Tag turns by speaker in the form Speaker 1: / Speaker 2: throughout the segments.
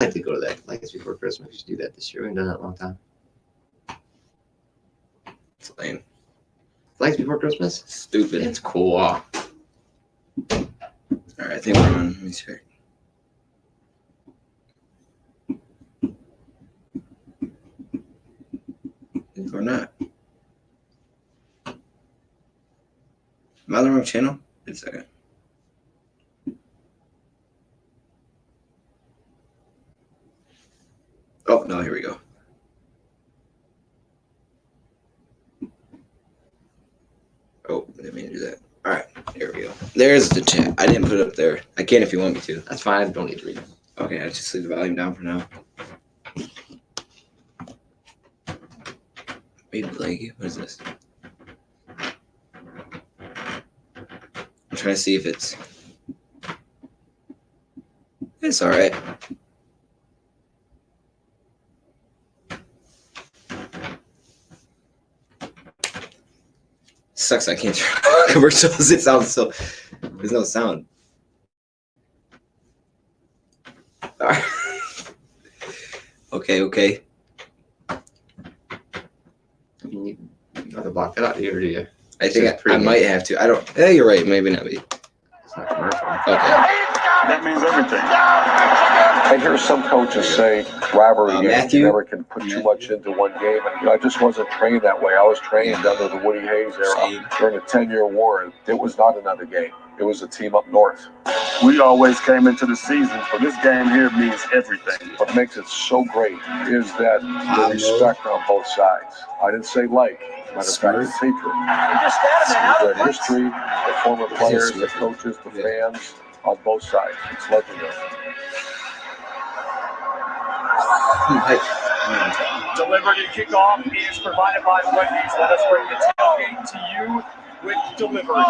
Speaker 1: like to go to that Flags Before Christmas. We should do that this year. We haven't done that in a long time.
Speaker 2: It's lame.
Speaker 1: Flags Before Christmas?
Speaker 2: Stupid.
Speaker 1: It's cool.
Speaker 2: All right, I think we're on. Let me check. Or not. Am I on the wrong channel? Wait a second. Oh, no, here we go. Oh, I didn't mean to do that. All right, here we go. There's the chat. I didn't put it up there. I can if you want me to.
Speaker 1: That's fine. I don't need to read it.
Speaker 2: Okay, I'll just leave the volume down for now. Wait, like, what is this? I'm trying to see if it's all right. Sucks. I can't turn on commercials. It sounds so. There's no sound. All right. Okay.
Speaker 1: You have to block that out here, do you?
Speaker 2: I think I might have to. I don't. Yeah, you're right. Maybe not be.
Speaker 1: It's not commercial.
Speaker 2: Okay.
Speaker 3: That means everything. I hear some coaches say rivalry games,
Speaker 2: Matthew?
Speaker 3: you never can put too much into one game. And I just wasn't trained that way. I was trained under the Woody Hayes era during the 10-year war. It was not another game. It was a team up north. We always came into the season, but this game here means everything. What makes it so great is that the respect on both sides. I didn't say like. Matter of fact, it's hatred. The history, the former players, the coaches, the fans on both sides. It's legendary.
Speaker 4: Delivery kickoff is provided by Wendy's. Let us bring the tailgate to you with delivery.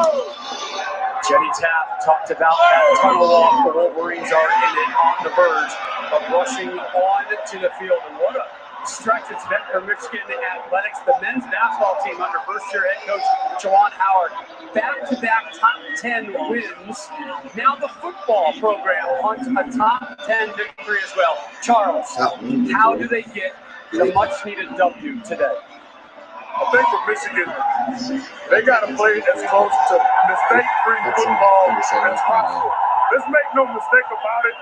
Speaker 4: Jenny Tapp talked about that tunnel walk. The Wolverines are in it on the verge of rushing on to the field. And what a stretch it's been for Michigan Athletics. The men's basketball team under first-year head coach Jawan Howard. Back-to-back top 10 wins. Now the football program hunts a top 10 victory as well. Charles, how do they get the much-needed W today?
Speaker 5: I think for Michigan, they got to play as close to mistake-free football as possible. Let's make no mistake about it.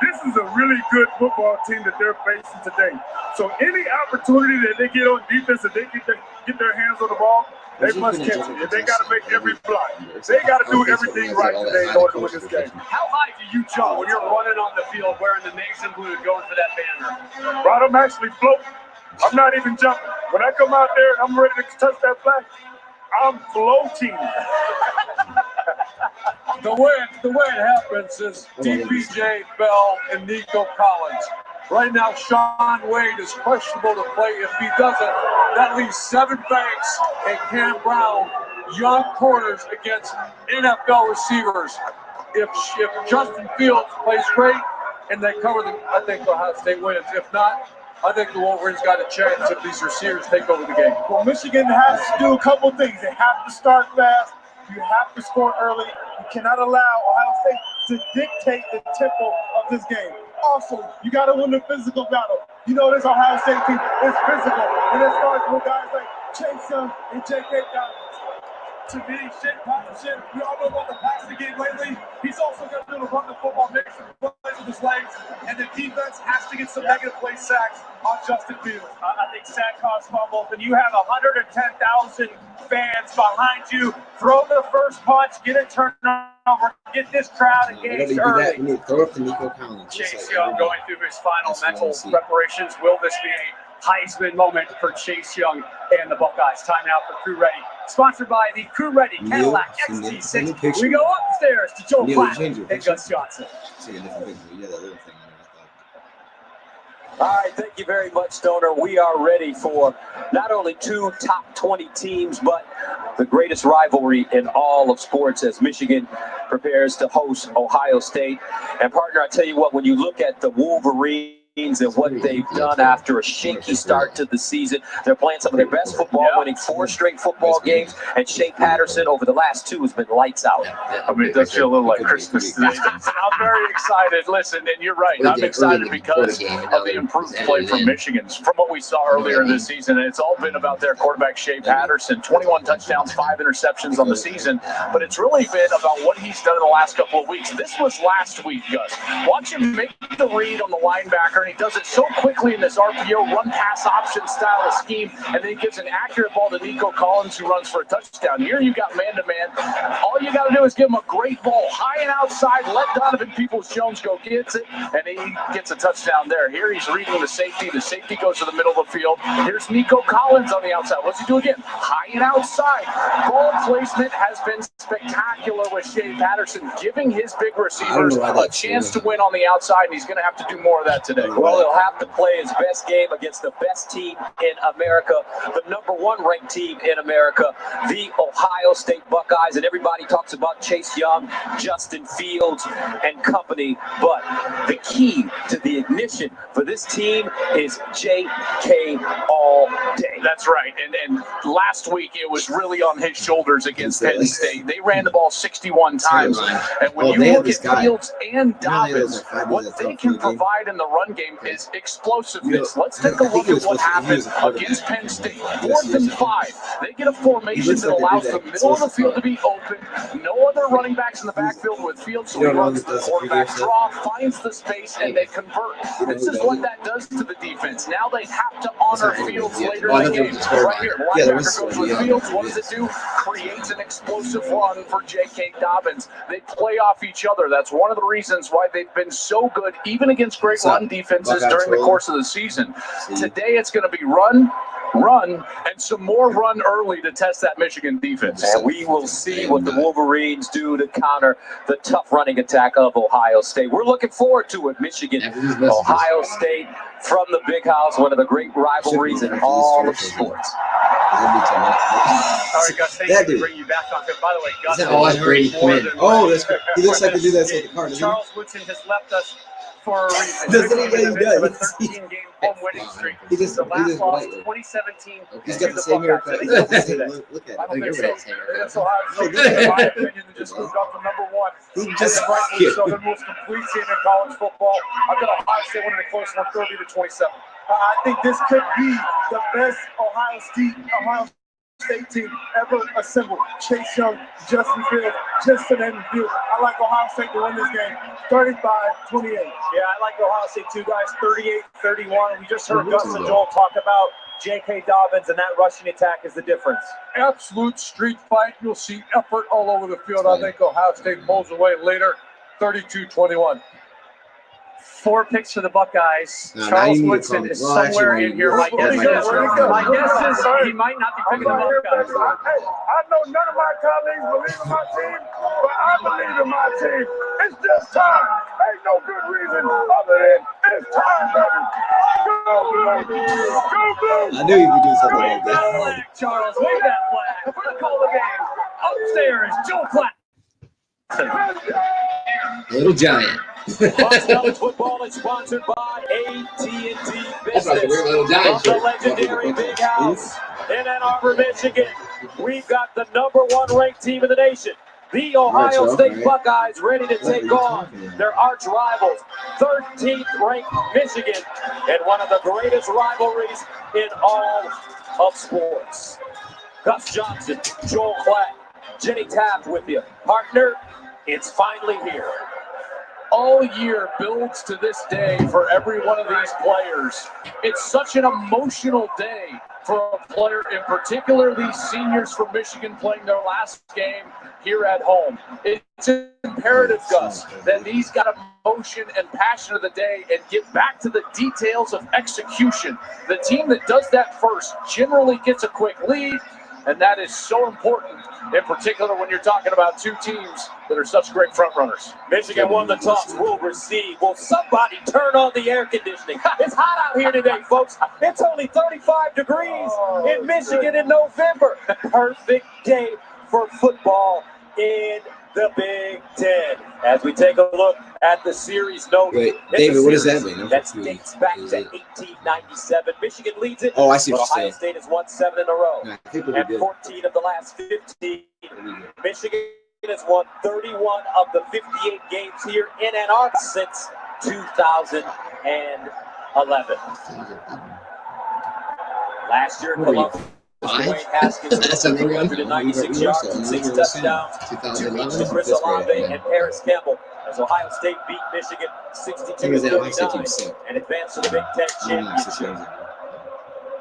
Speaker 5: This is a really good football team that they're facing today. So any opportunity that they get on defense, that they get their hands on the ball, they must catch it. They got to make every block. They got to do everything right today in order to win this game.
Speaker 4: How high do you jump when you're running on the field wearing the maize and blue going for that banner?
Speaker 5: Right, I'm actually floating. I'm not even jumping. When I come out there and I'm ready to touch that flag, I'm floating.
Speaker 6: The way it happens is DPJ Bell and Nico Collins. Right now, Sean Wade is questionable to play. If he doesn't, that leaves Seven Banks and Cam Brown, young corners against NFL receivers. If Justin Fields plays great and they cover I think Ohio State wins. If not, I think the Wolverines got a chance if these receivers take over the game.
Speaker 5: Well, Michigan has to do a couple things. They have to start fast. You have to score early. You cannot allow Ohio State to dictate the tempo of this game. Also, you got to win the physical battle. You know this Ohio State team is physical, and it starts with guys like Chase Young and J.K. Dobbins. To me, Shane Patterson, we all know about the passing game lately. He's also going to do the run the football, make some plays with his legs, and the defense has to get some negative play sacks on Justin Fields.
Speaker 4: I think sack costs fumbles, and you have 110,000 fans behind you. Throw the first punch, get it turned over, get this crowd engaged early.
Speaker 2: We need to throw up to Nico Collins.
Speaker 4: Chase Young going through his final mental preparations. Will this be a Heisman moment for Chase Young and the Buckeyes? Time now for Crew Ready. Sponsored by the Crew Ready Cadillac XT6. We go upstairs to Joe Platt and Gus Johnson.
Speaker 7: All right, thank you very much, Stoner. We are ready for not only two top 20 teams, but the greatest rivalry in all of sports as Michigan prepares to host Ohio State. And partner, I tell you what, when you look at the Wolverines and what they've done after a shaky start to the season. They're playing some of their best football, winning 4 straight football games, and Shea Patterson over the last 2 has been lights out.
Speaker 4: I mean, it does feel a little like Christmas today. I'm very excited. Listen, and you're right. I'm excited because of the improved play from Michigan. From what we saw earlier this season, and it's all been about their quarterback, Shea Patterson. 21 touchdowns, 5 interceptions on the season, but it's really been about what he's done in the last couple of weeks. This was last week, Gus. Watch him make the read on the linebacker, and he does it so quickly in this RPO run-pass option style of scheme, and then he gives an accurate ball to Nico Collins, who runs for a touchdown. Here you got man-to-man. All you got to do is give him a great ball, high and outside, let Donovan Peoples-Jones go get it, and he gets a touchdown there. Here he's reading the safety. The safety goes to the middle of the field. Here's Nico Collins on the outside. What's he do again? High and outside. Ball placement has been spectacular with Shea Patterson, giving his big receivers a chance to win on the outside, and he's going to have to do more of that today.
Speaker 7: Well, he'll have to play his best game against the best team in America, the #1 ranked team in America, the Ohio State Buckeyes. And everybody talks about Chase Young, Justin Fields, and company. But the key to the ignition for this team is J.K. all day.
Speaker 4: That's right. And last week it was really on his shoulders against Penn State. They ran the ball 61 times. And when you look at Fields and Dobbins, what they can provide in the run game is explosiveness. Let's take a look at what happened against Penn State. 4th and 5. They get a formation that allows the middle of the field to be open. No other running backs in the backfield with Fields. So he runs the quarterback draw, finds the space, and they convert. This is what that does to the defense. Now they have to honor Fields later in the game. Right here, linebacker goes with Fields. What does it do? Creates an explosive run for J.K. Dobbins. They play off each other. That's one of the reasons why they've been so good, even against great run defenses during the course of the season. Today it's going to be run, and some more run early to test that Michigan defense.
Speaker 7: And we will see what the Wolverines do to counter the tough running attack of Ohio State. We're looking forward to it. Michigan, Ohio State from the Big House, one of the great rivalries in all of sports.
Speaker 4: All right, Gus, thank you for bringing you back on. By the way, Gus,
Speaker 1: that's Brady Quinn.
Speaker 2: Oh, that's great. He looks like the dude that's on the card, doesn't he?
Speaker 4: Charles Woodson has left us for a reason.
Speaker 2: Doesn't he? Yeah, he does.
Speaker 4: A 13-game home winning streak. The last loss, 2017.
Speaker 2: He's got the same haircut.
Speaker 1: Look at it.
Speaker 4: I don't think so. That's
Speaker 1: Oh,
Speaker 4: Ohio State, in my opinion, that just moved up to #1.
Speaker 2: He just
Speaker 4: rightfully so, the most complete team in college football. I've got Ohio State winning a close one, 30-27.
Speaker 5: I think this could be the best Ohio State team ever assembled. Chase Young, Justin Fields, just to name a few. I like Ohio State to win this game, 35-28.
Speaker 4: Yeah, I like Ohio State too, guys, 38-31. We just heard Gus and Joel talk about J.K. Dobbins, and that rushing attack is the difference.
Speaker 6: Absolute street fight. You'll see effort all over the field. I think Ohio State pulls away later, 32-21.
Speaker 4: 4 picks for the Buckeyes. Charles Woodson is somewhere in here. My guess is he might not be picking the Buckeyes.
Speaker 5: I know none of my colleagues believe in my team, but I believe in my team. It's just time. Ain't no good reason other than it's time, baby. Go Blue! Go Blue!
Speaker 2: I knew you could do something
Speaker 4: Wave
Speaker 2: like
Speaker 4: that
Speaker 2: that.
Speaker 4: flag, Charles. Wave that flag for the call of the game. Upstairs, Joel Platt.
Speaker 1: Little giant.
Speaker 7: Bucks College football is sponsored by AT&T
Speaker 1: That's like a weird little
Speaker 7: Business
Speaker 1: giant
Speaker 7: from the
Speaker 1: shirt.
Speaker 7: legendary Big House in Ann Arbor, Michigan. We've got the #1 ranked team in the nation, the Ohio State Buckeyes, ready to take on their arch rivals, 13th ranked Michigan, and one of the greatest rivalries in all of sports. Gus Johnson, Joel Klatt, Jenny Taft with you. Partner, it's finally here.
Speaker 4: All year builds to this day for every one of these players. It's such an emotional day for a player, in particular these seniors from Michigan playing their last game here at home. It's imperative, Gus, that these got emotion and passion of the day and get back to the details of execution. The team that does that first generally gets a quick lead, and that is so important, in particular when you're talking about 2 teams that are such great front runners.
Speaker 7: Michigan won the toss, will receive. Will somebody turn on the air conditioning? It's hot out here today, folks. It's only 35 degrees in Michigan in November. Perfect day for football in the Big Ten. As we take a look at the series note.
Speaker 2: Wait,
Speaker 7: in
Speaker 2: David,
Speaker 7: the
Speaker 2: what does that
Speaker 7: series,
Speaker 2: mean? Number
Speaker 7: that
Speaker 2: three.
Speaker 7: dates back
Speaker 2: Is
Speaker 7: to
Speaker 2: it-
Speaker 7: 1897. Michigan leads it,
Speaker 2: Oh, I see
Speaker 7: but
Speaker 2: what you're
Speaker 7: Ohio
Speaker 2: saying.
Speaker 7: State has won 7 in a row.
Speaker 2: No, I think we'll be
Speaker 7: And
Speaker 2: good.
Speaker 7: 14 of the last 15.
Speaker 2: We'll be good.
Speaker 7: Michigan has won 31 of the 58 games here in Ann Arbor since 2011. Last year,
Speaker 1: What are you,
Speaker 7: Columbus,
Speaker 1: 5?
Speaker 7: Dwayne Haskins,
Speaker 1: That's a new one.
Speaker 7: 396
Speaker 2: We were
Speaker 7: yards
Speaker 2: so-
Speaker 7: and
Speaker 2: we
Speaker 7: 6
Speaker 2: were the same.
Speaker 7: touchdowns. 2 each
Speaker 1: 2011.
Speaker 7: to Chris
Speaker 2: Fifth grade,
Speaker 7: Olave
Speaker 2: yeah.
Speaker 7: and Paris Campbell as Ohio State beat Michigan
Speaker 2: I
Speaker 7: 62
Speaker 2: think it was
Speaker 7: to
Speaker 2: that Ohio State team
Speaker 7: 39
Speaker 2: sick.
Speaker 7: and advanced to the Big Ten
Speaker 2: Championship.
Speaker 7: championship.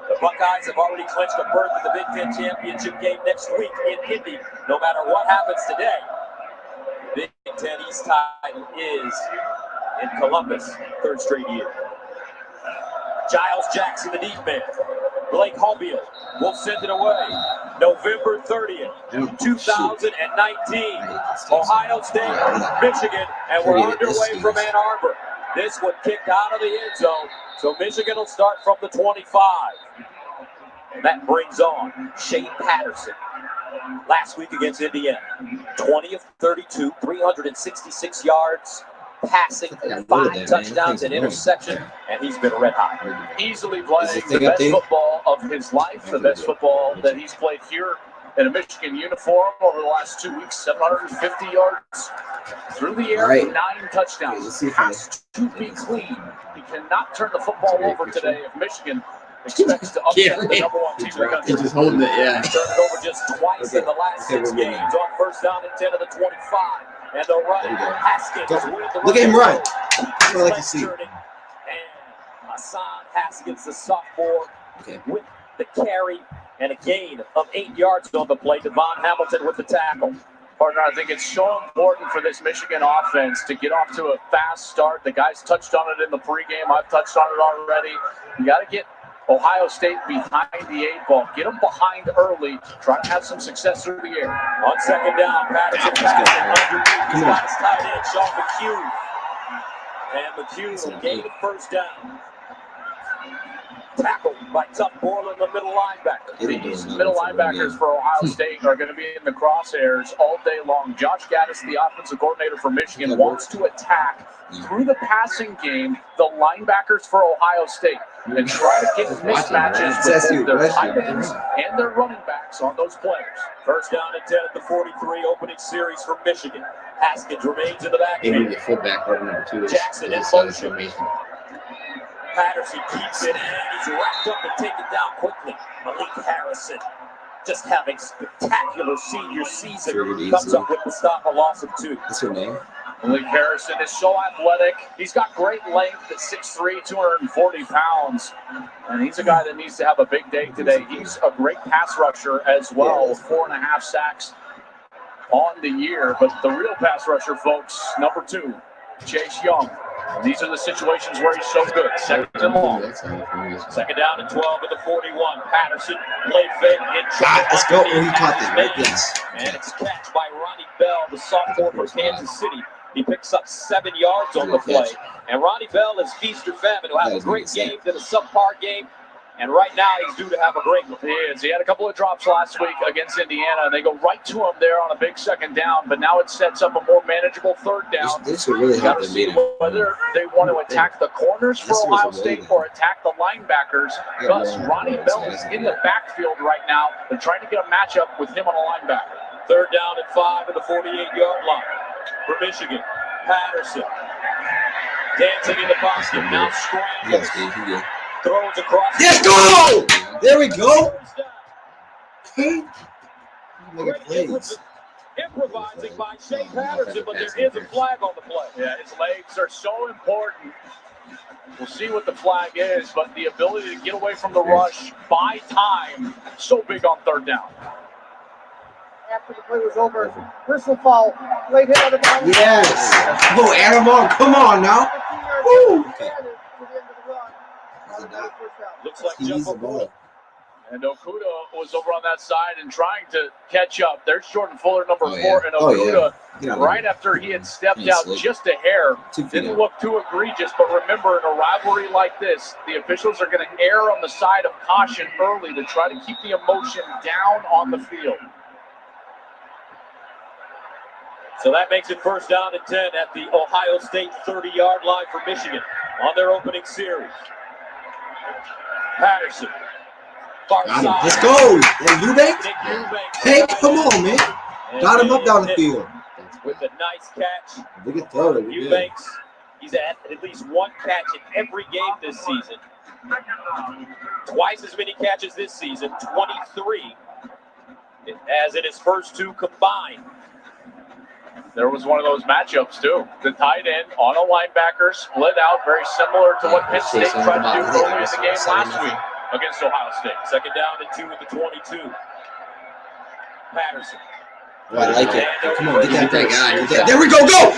Speaker 7: The Buckeyes have already clinched a berth in the Big Ten championship game next week in Indy. No matter what happens today, the Big Ten East title is in Columbus, 3rd straight year. Giles Jackson, the deep man. Blake Holbeal will send it away. November 30th, 2019. Ohio State, Michigan, and we're underway from Ann Arbor. This one kicked out of the end zone, so Michigan will start from the 25. And that brings on Shane Patterson. Last week against Indiana, 20 of 32, 366 yards, passing, 5 touchdowns and interception, and he's been red hot.
Speaker 6: Easily playing the best football of his life, the best football that he's played here in a Michigan uniform over the last 2 weeks. 750 yards through the air, 9 touchdowns. Has to be clean. He cannot turn the football over today if Michigan expects to upset the number 1 team in the country.
Speaker 1: He's just holding it, yeah.
Speaker 7: Turned it over just twice in the last 6 games on 1st down and 10 of the 25. And the run, Haskins with the
Speaker 2: Look at him run. That's what I like to see.
Speaker 7: And Hassan Haskins, the sophomore, with the carry and a gain of 8 yards on the play. Devon Hamilton with the tackle.
Speaker 6: Partner, I think it's so important for this Michigan offense to get off to a fast start. The guys touched on it in the pregame. I've touched on it already. You got to get Ohio State behind the 8 ball. Get them behind early. Try to have some success through the air.
Speaker 7: On 2nd down, Patterson passing underneath his last tight end, Sean McHugh. And McHugh will gain the 1st down. Tackled by Tuck Borland, the middle linebacker.
Speaker 6: These middle linebackers for Ohio State are going to be in the crosshairs all day long. Josh Gaddis, the offensive coordinator for Michigan, wants to attack through the passing game the linebackers for Ohio State and try to get mismatches with their tight ends and their running backs on those players.
Speaker 7: 1st down and 10 at the 43, opening series for Michigan. Haskins remains in the
Speaker 1: Maybe
Speaker 7: backfield.
Speaker 1: the fullback or number 2 is
Speaker 7: Jackson in motion. Patterson keeps it in. He's wrapped up and taken down quickly. Malik Harrison just having spectacular senior season. Comes up with the stop, a loss of 2.
Speaker 2: What's her name?
Speaker 6: Malik Harrison is so athletic. He's got great length at 6'3", 240 pounds. And he's a guy that needs to have a big day today. He's a great pass rusher as well, with 4.5 sacks on the year. But the real pass rusher, folks, number 2, Chase Young. And these are the situations where he's so good. 2nd and long.
Speaker 7: 2nd down and 12 at the 41. Patterson, lay fake, in trouble.
Speaker 2: Let's go. Oh, he caught that, right? Yes.
Speaker 7: And it's catch by Ronnie Bell, the sophomore from Kansas City. He picks up 7 yards on the play. And Ronnie Bell is feast or famine. He'll have a great game, then a subpar game. And right now, he's due to have a great one.
Speaker 6: He is. He had a couple of drops last week against Indiana, and they go right to him there on a big 2nd down. But now it sets up a more manageable 3rd down.
Speaker 2: This would really help them beat him.
Speaker 6: Whether they want to attack the corners for Ohio State or attack the linebackers. Thus, Ronnie Bell is in the backfield right now. They're trying to get a matchup with him on a linebacker.
Speaker 7: 3rd down and 5 at the 48-yard line for Michigan. Patterson dancing in the pocket, now scrambling.
Speaker 2: Yes,
Speaker 7: Throws across.
Speaker 2: Yes, go! There we go.
Speaker 7: Improvising by Shea Patterson, but there is a flag on the play.
Speaker 6: Yeah, his legs are so important. We'll see what the flag is, but the ability to get away from the rush, buy time, so big on 3rd down.
Speaker 5: After the play was over, personal foul, late hit out of bounds.
Speaker 2: Yes. Go, Animal. Come on now. Woo.
Speaker 7: Looks like
Speaker 2: He needs the ball.
Speaker 6: And Okuda was over on that side and trying to catch up. There's Jordan Fuller, number 4, and Okuda, right after he had stepped out just a hair, didn't look too egregious. But remember, in a rivalry like this, the officials are going to err on the side of caution early to try to keep the emotion down on the field.
Speaker 7: So that makes it first down and 10 at the Ohio State 30-yard line for Michigan on their opening series. Patterson. Far side.
Speaker 2: Let's go. Hey, Eubanks. Hey, come on, man. Got him up down the field.
Speaker 7: With a nice catch.
Speaker 2: We can throw it.
Speaker 7: Eubanks, he's had at least one catch in every game this season. Twice as many catches this season, 23, as in his first two combined.
Speaker 6: There was one of those matchups, too. The tight end on a linebacker split out, very similar to what Penn State tried to do earlier in the game last week against Ohio State.
Speaker 7: Second down and 2 at the 22. Patterson.
Speaker 2: Oh, I like it. Come on, get that guy.
Speaker 1: There
Speaker 2: we go. Go!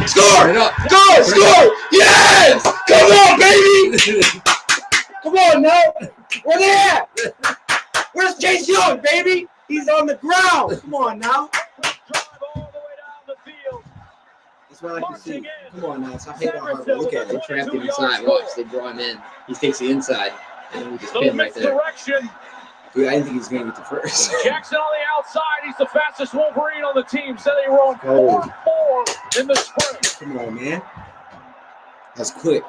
Speaker 2: Score! Go! Score! Yes! Come on, baby! Come on, now. Where they at? Where's Chase Young, baby? He's on the ground. Come on, now. That's what I like to see. Come on, now. Stop hating on Harvard. Look at
Speaker 1: They
Speaker 2: it.
Speaker 1: trapped him inside. Watch, they draw him in. He takes the inside, and we just pin right there.
Speaker 6: Direction.
Speaker 2: Dude, I didn't think he was going to get the first.
Speaker 6: Jackson on the outside. He's the fastest Wolverine on the team. So they run 4-4 in the sprint.
Speaker 2: Come on, man. That's quick.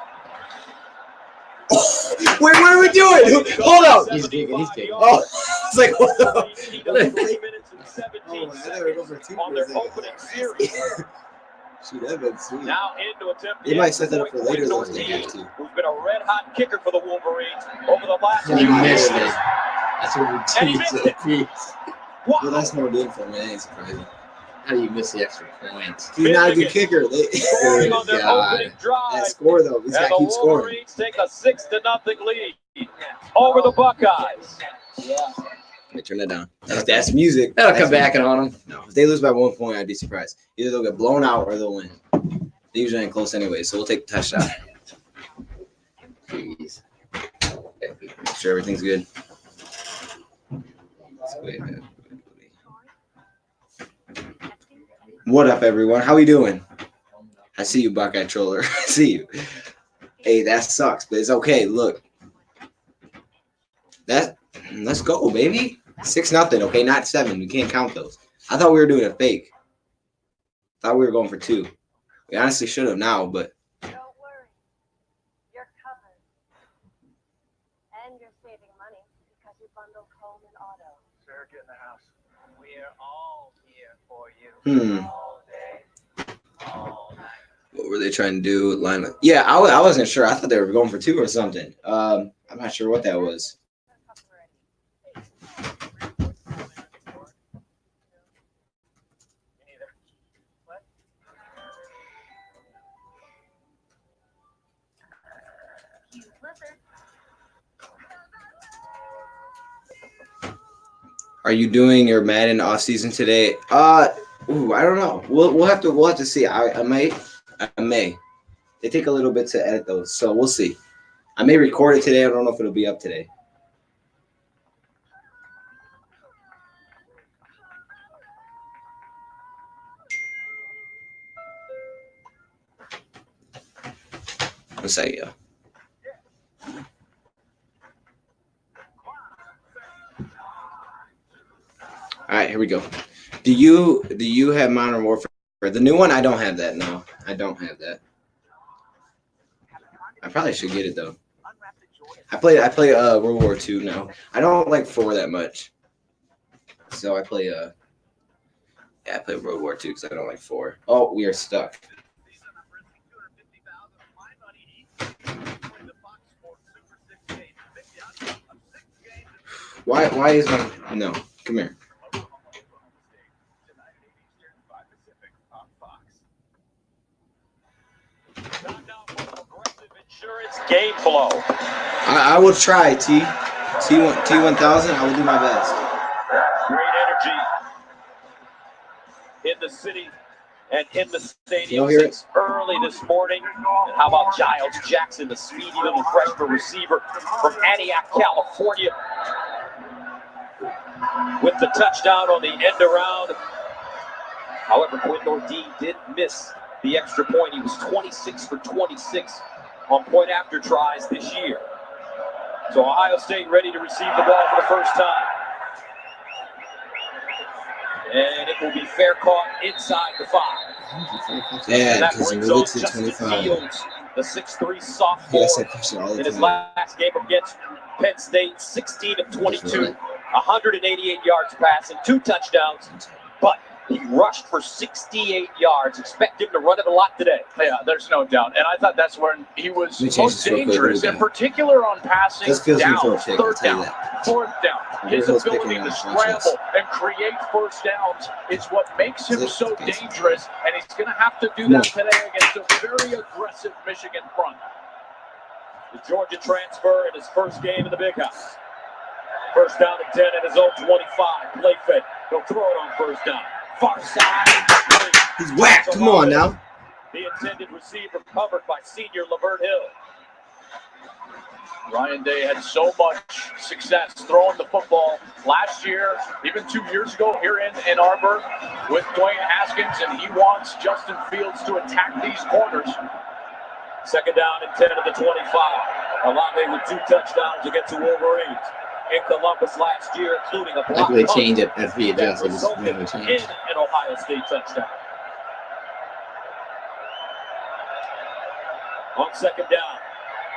Speaker 2: Wait, what are we doing? Hold up.
Speaker 1: He's digging.
Speaker 2: Oh, it's like, what the?
Speaker 7: Oh, I thought
Speaker 2: we were going for 2
Speaker 7: on their opening series.
Speaker 2: Shoot, that'd been sweet.
Speaker 7: Now into attempt.
Speaker 2: They might set that up for later though.
Speaker 7: Who's been a red hot kicker for the Wolverines over the last few
Speaker 1: He
Speaker 7: years.
Speaker 1: missed it. That's what
Speaker 7: And he
Speaker 1: we
Speaker 7: missed
Speaker 1: do.
Speaker 7: it.
Speaker 2: Well, that's more good for me. That ain't surprising.
Speaker 1: How do you miss the extra points?
Speaker 2: He's not a good kicker.
Speaker 7: Scoring on their
Speaker 1: God.
Speaker 7: opening drive.
Speaker 2: That score though, he's got
Speaker 7: And
Speaker 2: to
Speaker 7: the
Speaker 2: keep scoring.
Speaker 7: Wolverines take a 6-0 lead over the Buckeyes.
Speaker 2: Let me turn that down. That's music.
Speaker 1: That'll
Speaker 2: That's
Speaker 1: come back on him.
Speaker 2: No, if they lose by 1 point, I'd be surprised. Either they'll get blown out or they'll win. They usually ain't close anyway, so we'll take the touchdown.
Speaker 1: Jeez.
Speaker 2: Make sure everything's good. What up, everyone? How we doing? I see you, Buckeye Troller. I see you. Hey, that sucks, but it's okay. Look. Let's go, baby. 6-0, okay? Not 7. We can't count those. I thought we were doing a fake. Thought we were going for 2. We honestly should have now, but
Speaker 8: Don't worry. You're covered. And you're saving money because you bundled home and auto.
Speaker 4: Sarah, get in the house. We're all here for you. All day, all night.
Speaker 2: what were they trying to do? Line up. Yeah, I wasn't sure. I thought they were going for 2 or something. I'm not sure what that was. Are you doing your Madden off season today? I don't know. We'll have to see. I may. They take a little bit to edit those, so we'll see. I may record it today. I don't know if it'll be up today. Let's say yeah. All right, here we go. Do you have Modern Warfare? The new one? I don't have that. No, I don't have that. I probably should get it though. I play World War II now. I don't like 4 that much, so I play I play World War II because I don't like 4. Oh, we are stuck. Why is my no? Come here.
Speaker 7: Game flow.
Speaker 2: I will try T1000. I will do my best.
Speaker 7: Great energy in the city and in the stadium since early this morning. And how about Giles Jackson, the speedy little freshman receiver from Antioch, California, with the touchdown on the end around. However, Quinn Nordine did miss the extra point. He was 26 for 26 on point after tries this year. So Ohio State ready to receive the ball for the first time. And it will be fair caught inside the 5.
Speaker 2: Yeah,
Speaker 7: And that
Speaker 2: because you
Speaker 7: brings
Speaker 2: move
Speaker 7: on
Speaker 2: it to
Speaker 7: Justin
Speaker 2: 25.
Speaker 7: Fields, the 6'3"
Speaker 2: He
Speaker 7: sophomore.
Speaker 2: asks that question all the
Speaker 7: In his
Speaker 2: time.
Speaker 7: last game against Penn State, 16 of 22, 188 yards passing, 2 touchdowns, but he rushed for 68 yards. Expect him to run it a lot today.
Speaker 4: Yeah, there's no doubt. And I thought that's when he was
Speaker 2: Let me change
Speaker 4: most
Speaker 2: this real quick.
Speaker 4: dangerous, in particular on passing
Speaker 2: Just feels me for a
Speaker 4: downs,
Speaker 2: pick, I'll
Speaker 4: 3rd
Speaker 2: tell you
Speaker 4: down,
Speaker 2: that.
Speaker 4: 4th down. His
Speaker 2: Here's
Speaker 4: ability
Speaker 2: picking
Speaker 4: to
Speaker 2: up. Watch this.
Speaker 4: scramble and create first downs is what makes him so dangerous, and he's going to have to do that today against a very aggressive Michigan front.
Speaker 7: The Georgia transfer in his first game in the Big House. First down and 10 at his own 25. Play fake. He'll throw it on first down. Far side.
Speaker 2: He's whacked. Come on now.
Speaker 7: The intended receiver covered by senior Lavert Hill.
Speaker 4: Ryan Day had so much success throwing the football last year, even 2 years ago here in Ann Arbor with Dwayne Haskins, and he wants Justin Fields to attack these corners.
Speaker 7: Second down and 10 at the 25. Olave with 2 touchdowns against the Wolverines in Columbus last year, including a block
Speaker 1: They
Speaker 7: punt
Speaker 1: change it as we
Speaker 7: that
Speaker 1: adjust. They just
Speaker 7: resulted
Speaker 1: never
Speaker 7: in
Speaker 1: change.
Speaker 7: an Ohio State touchdown. On second down,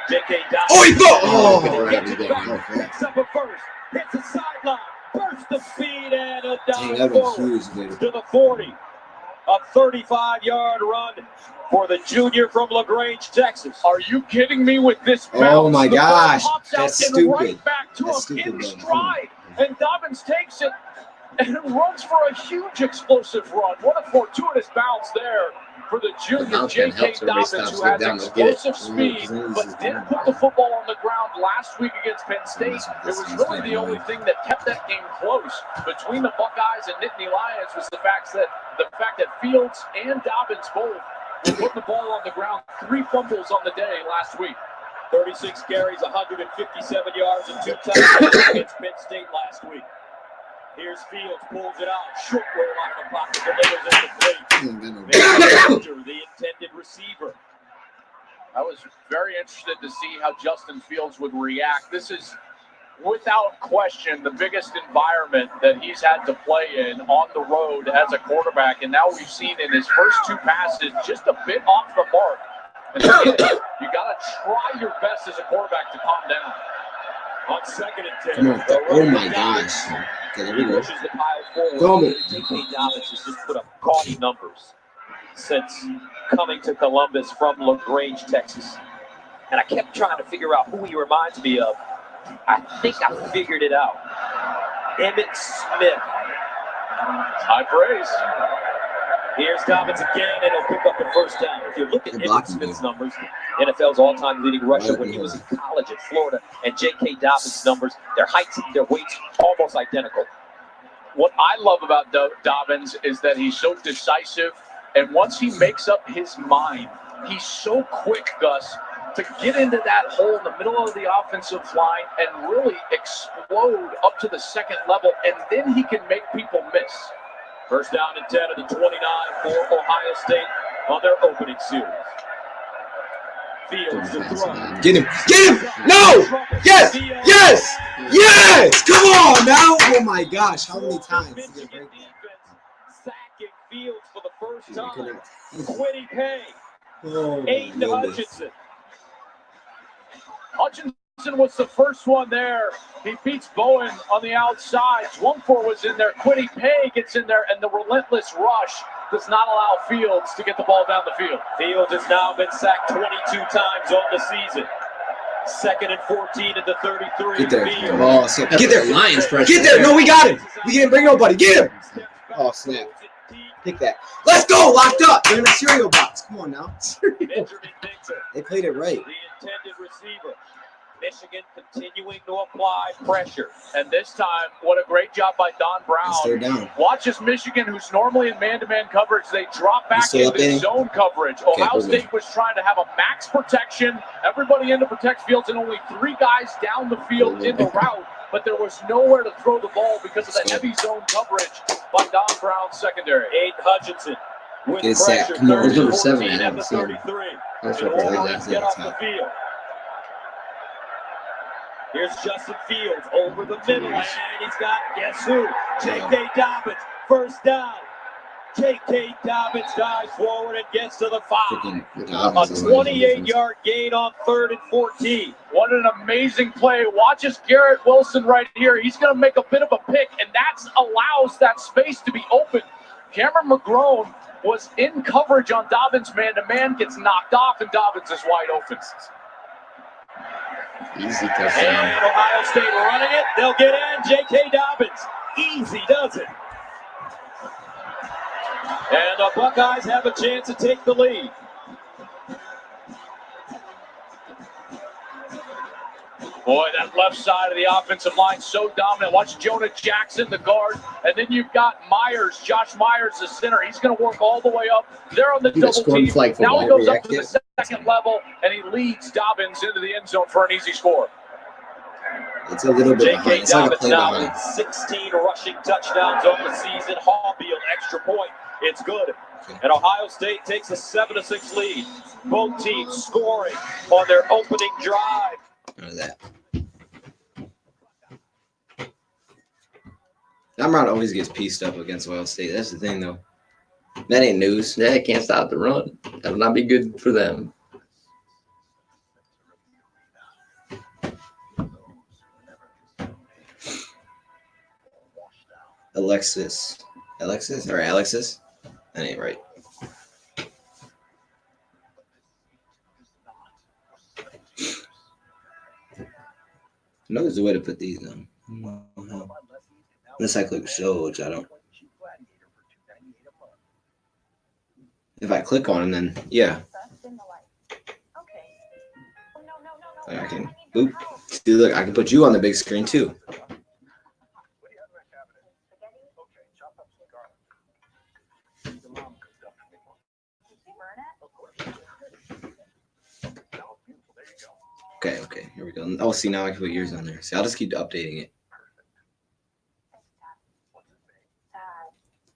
Speaker 7: J.K. Dobbins.
Speaker 2: Oh, he thought.
Speaker 1: Oh,
Speaker 7: Gets
Speaker 1: right,
Speaker 7: it back,
Speaker 1: oh, crap.
Speaker 7: picks up a first, hits the sideline, bursts the speed, and a
Speaker 2: Dang,
Speaker 7: dive
Speaker 2: that was
Speaker 7: forward
Speaker 2: huge, dude.
Speaker 7: to the 40. A 35-yard run for the junior from LaGrange, Texas.
Speaker 4: Are you kidding me with this bounce?
Speaker 2: Oh my
Speaker 4: The ball
Speaker 2: gosh,
Speaker 4: pops out
Speaker 2: that's
Speaker 4: and
Speaker 2: stupid.
Speaker 4: right back to
Speaker 2: That's
Speaker 4: him
Speaker 2: stupid,
Speaker 4: in
Speaker 2: though.
Speaker 4: stride. And Dobbins takes it and runs for a huge explosive run. What a fortuitous bounce there for the junior
Speaker 1: bounce can
Speaker 4: J.K.
Speaker 1: help somebody
Speaker 4: Dobbins,
Speaker 1: stop,
Speaker 4: who
Speaker 1: slow
Speaker 4: has
Speaker 1: down, they'll get it.
Speaker 4: explosive speed, but didn't put the football on the ground last week against Penn State. It was really the only thing that kept that game close between the Buckeyes and Nittany Lions was the fact that Fields and Dobbins both were putting the ball on the ground. 3 fumbles on the day last week.
Speaker 7: 36 carries, 157 yards, and 2 touchdowns against Penn State last week. Here's Fields, pulls it out, short roll out of the pocket, delivers it to the intended receiver.
Speaker 4: I was very interested to see how Justin Fields would react. This is, without question, the biggest environment that he's had to play in on the road as a quarterback. And now we've seen in his first 2 passes just a bit off the mark. And again, you got to try your best as a quarterback to calm down.
Speaker 7: On second and 10.
Speaker 2: Come on. Oh my gosh. Okay, there we go.
Speaker 7: Pushes the pile forward.
Speaker 2: Come on.
Speaker 7: J.K. Dobbins has just put up gaudy numbers since coming to Columbus from LaGrange, Texas. And I kept trying to figure out who he reminds me of. I think I figured it out. Emmitt Smith.
Speaker 4: High praise.
Speaker 7: Here's Dobbins again, and he'll pick up the first down. If you look at
Speaker 2: Good
Speaker 7: Emmitt
Speaker 2: blocking,
Speaker 7: Smith's
Speaker 2: man.
Speaker 7: numbers, NFL's all-time leading rusher when he was in college at Florida, and J.K. Dobbins' numbers, their heights and their weights almost identical.
Speaker 4: What I love about Dobbins is that he's so decisive, and once he makes up his mind, he's so quick, Gus, to get into that hole in the middle of the offensive line and really explode up to the second level, and then he can make people miss.
Speaker 7: First down and 10 at the 29 for Ohio State on their opening series. Fields to throw.
Speaker 2: Get him! Get him! No! Yes! Yes! Yes! Come on now! Oh my gosh! How many times?
Speaker 7: Michigan defense sacking Fields for the first time. Quiddy Pay.
Speaker 2: Oh,
Speaker 7: Aiden Hutchinson.
Speaker 4: Hutchinson was the first one there. He beats Bowen on the outside. Zwungfor was in there. Quiddy Pay gets in there, and the relentless rush does not allow Fields to get the ball down the field.
Speaker 7: Fields has now been sacked 22 times on the season. Second and 14 at the 33.
Speaker 2: Get there.
Speaker 7: Fields.
Speaker 2: Oh, snap. Get there.
Speaker 1: Lions pressure.
Speaker 2: Get there. No, we got him. We didn't bring nobody. Get him. Oh, snap. Pick that. Let's go. Locked up. They're in a cereal box. Come on now.
Speaker 7: Benjamin Dixon,
Speaker 2: They played it right.
Speaker 7: the intended receiver. Michigan continuing to apply pressure.
Speaker 4: And this time, what a great job by Don Brown.
Speaker 2: They're down.
Speaker 4: Watches Michigan, who's normally in man-to-man coverage, they drop back
Speaker 2: still up,
Speaker 4: into
Speaker 2: Danny?
Speaker 4: zone coverage.
Speaker 2: Okay,
Speaker 4: Ohio
Speaker 2: we're
Speaker 4: State
Speaker 2: good.
Speaker 4: was trying to have a max protection. Everybody in to protect Fields, and only 3 guys down the field in the route. But there was nowhere to throw the ball because of the heavy zone coverage by Don Brown's secondary.
Speaker 7: Aiden Hutchinson with
Speaker 2: Get sacked.
Speaker 7: pressure.
Speaker 2: Come on.
Speaker 7: Third and
Speaker 1: Number 7,
Speaker 7: 14
Speaker 1: I
Speaker 7: at the
Speaker 1: haven't seen him.
Speaker 7: 33.
Speaker 1: That's
Speaker 7: And
Speaker 1: what it is.
Speaker 7: Wolverines get off the field. Here's Justin Fields over the middle, and he's got, guess who? J.K. Dobbins First down. J.K. Dobbins dives forward and gets to the 5. A 28-yard gain on 3rd and 14.
Speaker 6: What an amazing play. Watch this Garrett Wilson right here. He's going to make a bit of a pick, and that allows that space to be open. Cameron McGrone was in coverage on Dobbins man-to-man, gets knocked off, and Dobbins is wide open.
Speaker 1: Easy
Speaker 7: And
Speaker 1: touchdown.
Speaker 7: Ohio State running it. They'll get in. J.K. Dobbins. Easy does it. And the Buckeyes have a chance to take the lead.
Speaker 6: Boy, that left side of the offensive line so dominant. Watch Jonah Jackson, the guard, and then you've got Myers, Josh Myers, the center. He's going to work all the way up. They're on the double team. Now he goes up to the second level, and he leads Dobbins into the end zone for an easy score.
Speaker 2: It's a little bit behind.
Speaker 7: J.K.
Speaker 2: It's like a
Speaker 7: Dobbins
Speaker 2: play
Speaker 7: now
Speaker 2: behind.
Speaker 7: with 16 rushing touchdowns on the season. Hallfield, extra point. It's good. And Ohio State takes a 7-6 lead. Both teams scoring on their opening drive.
Speaker 2: None of that. Amron always gets pieced up against Ohio State. That's the thing, though. That ain't news.
Speaker 1: They can't stop the run. That'll not be good for them.
Speaker 2: Alexis? That ain't right. I know there's a way to put these on. Unless I click show, which I don't. If I click on them, then yeah. I can boop. See, look, I can put you on the big screen too. Okay, here we go. Oh, see, now I can put yours on there. See, I'll just keep updating it.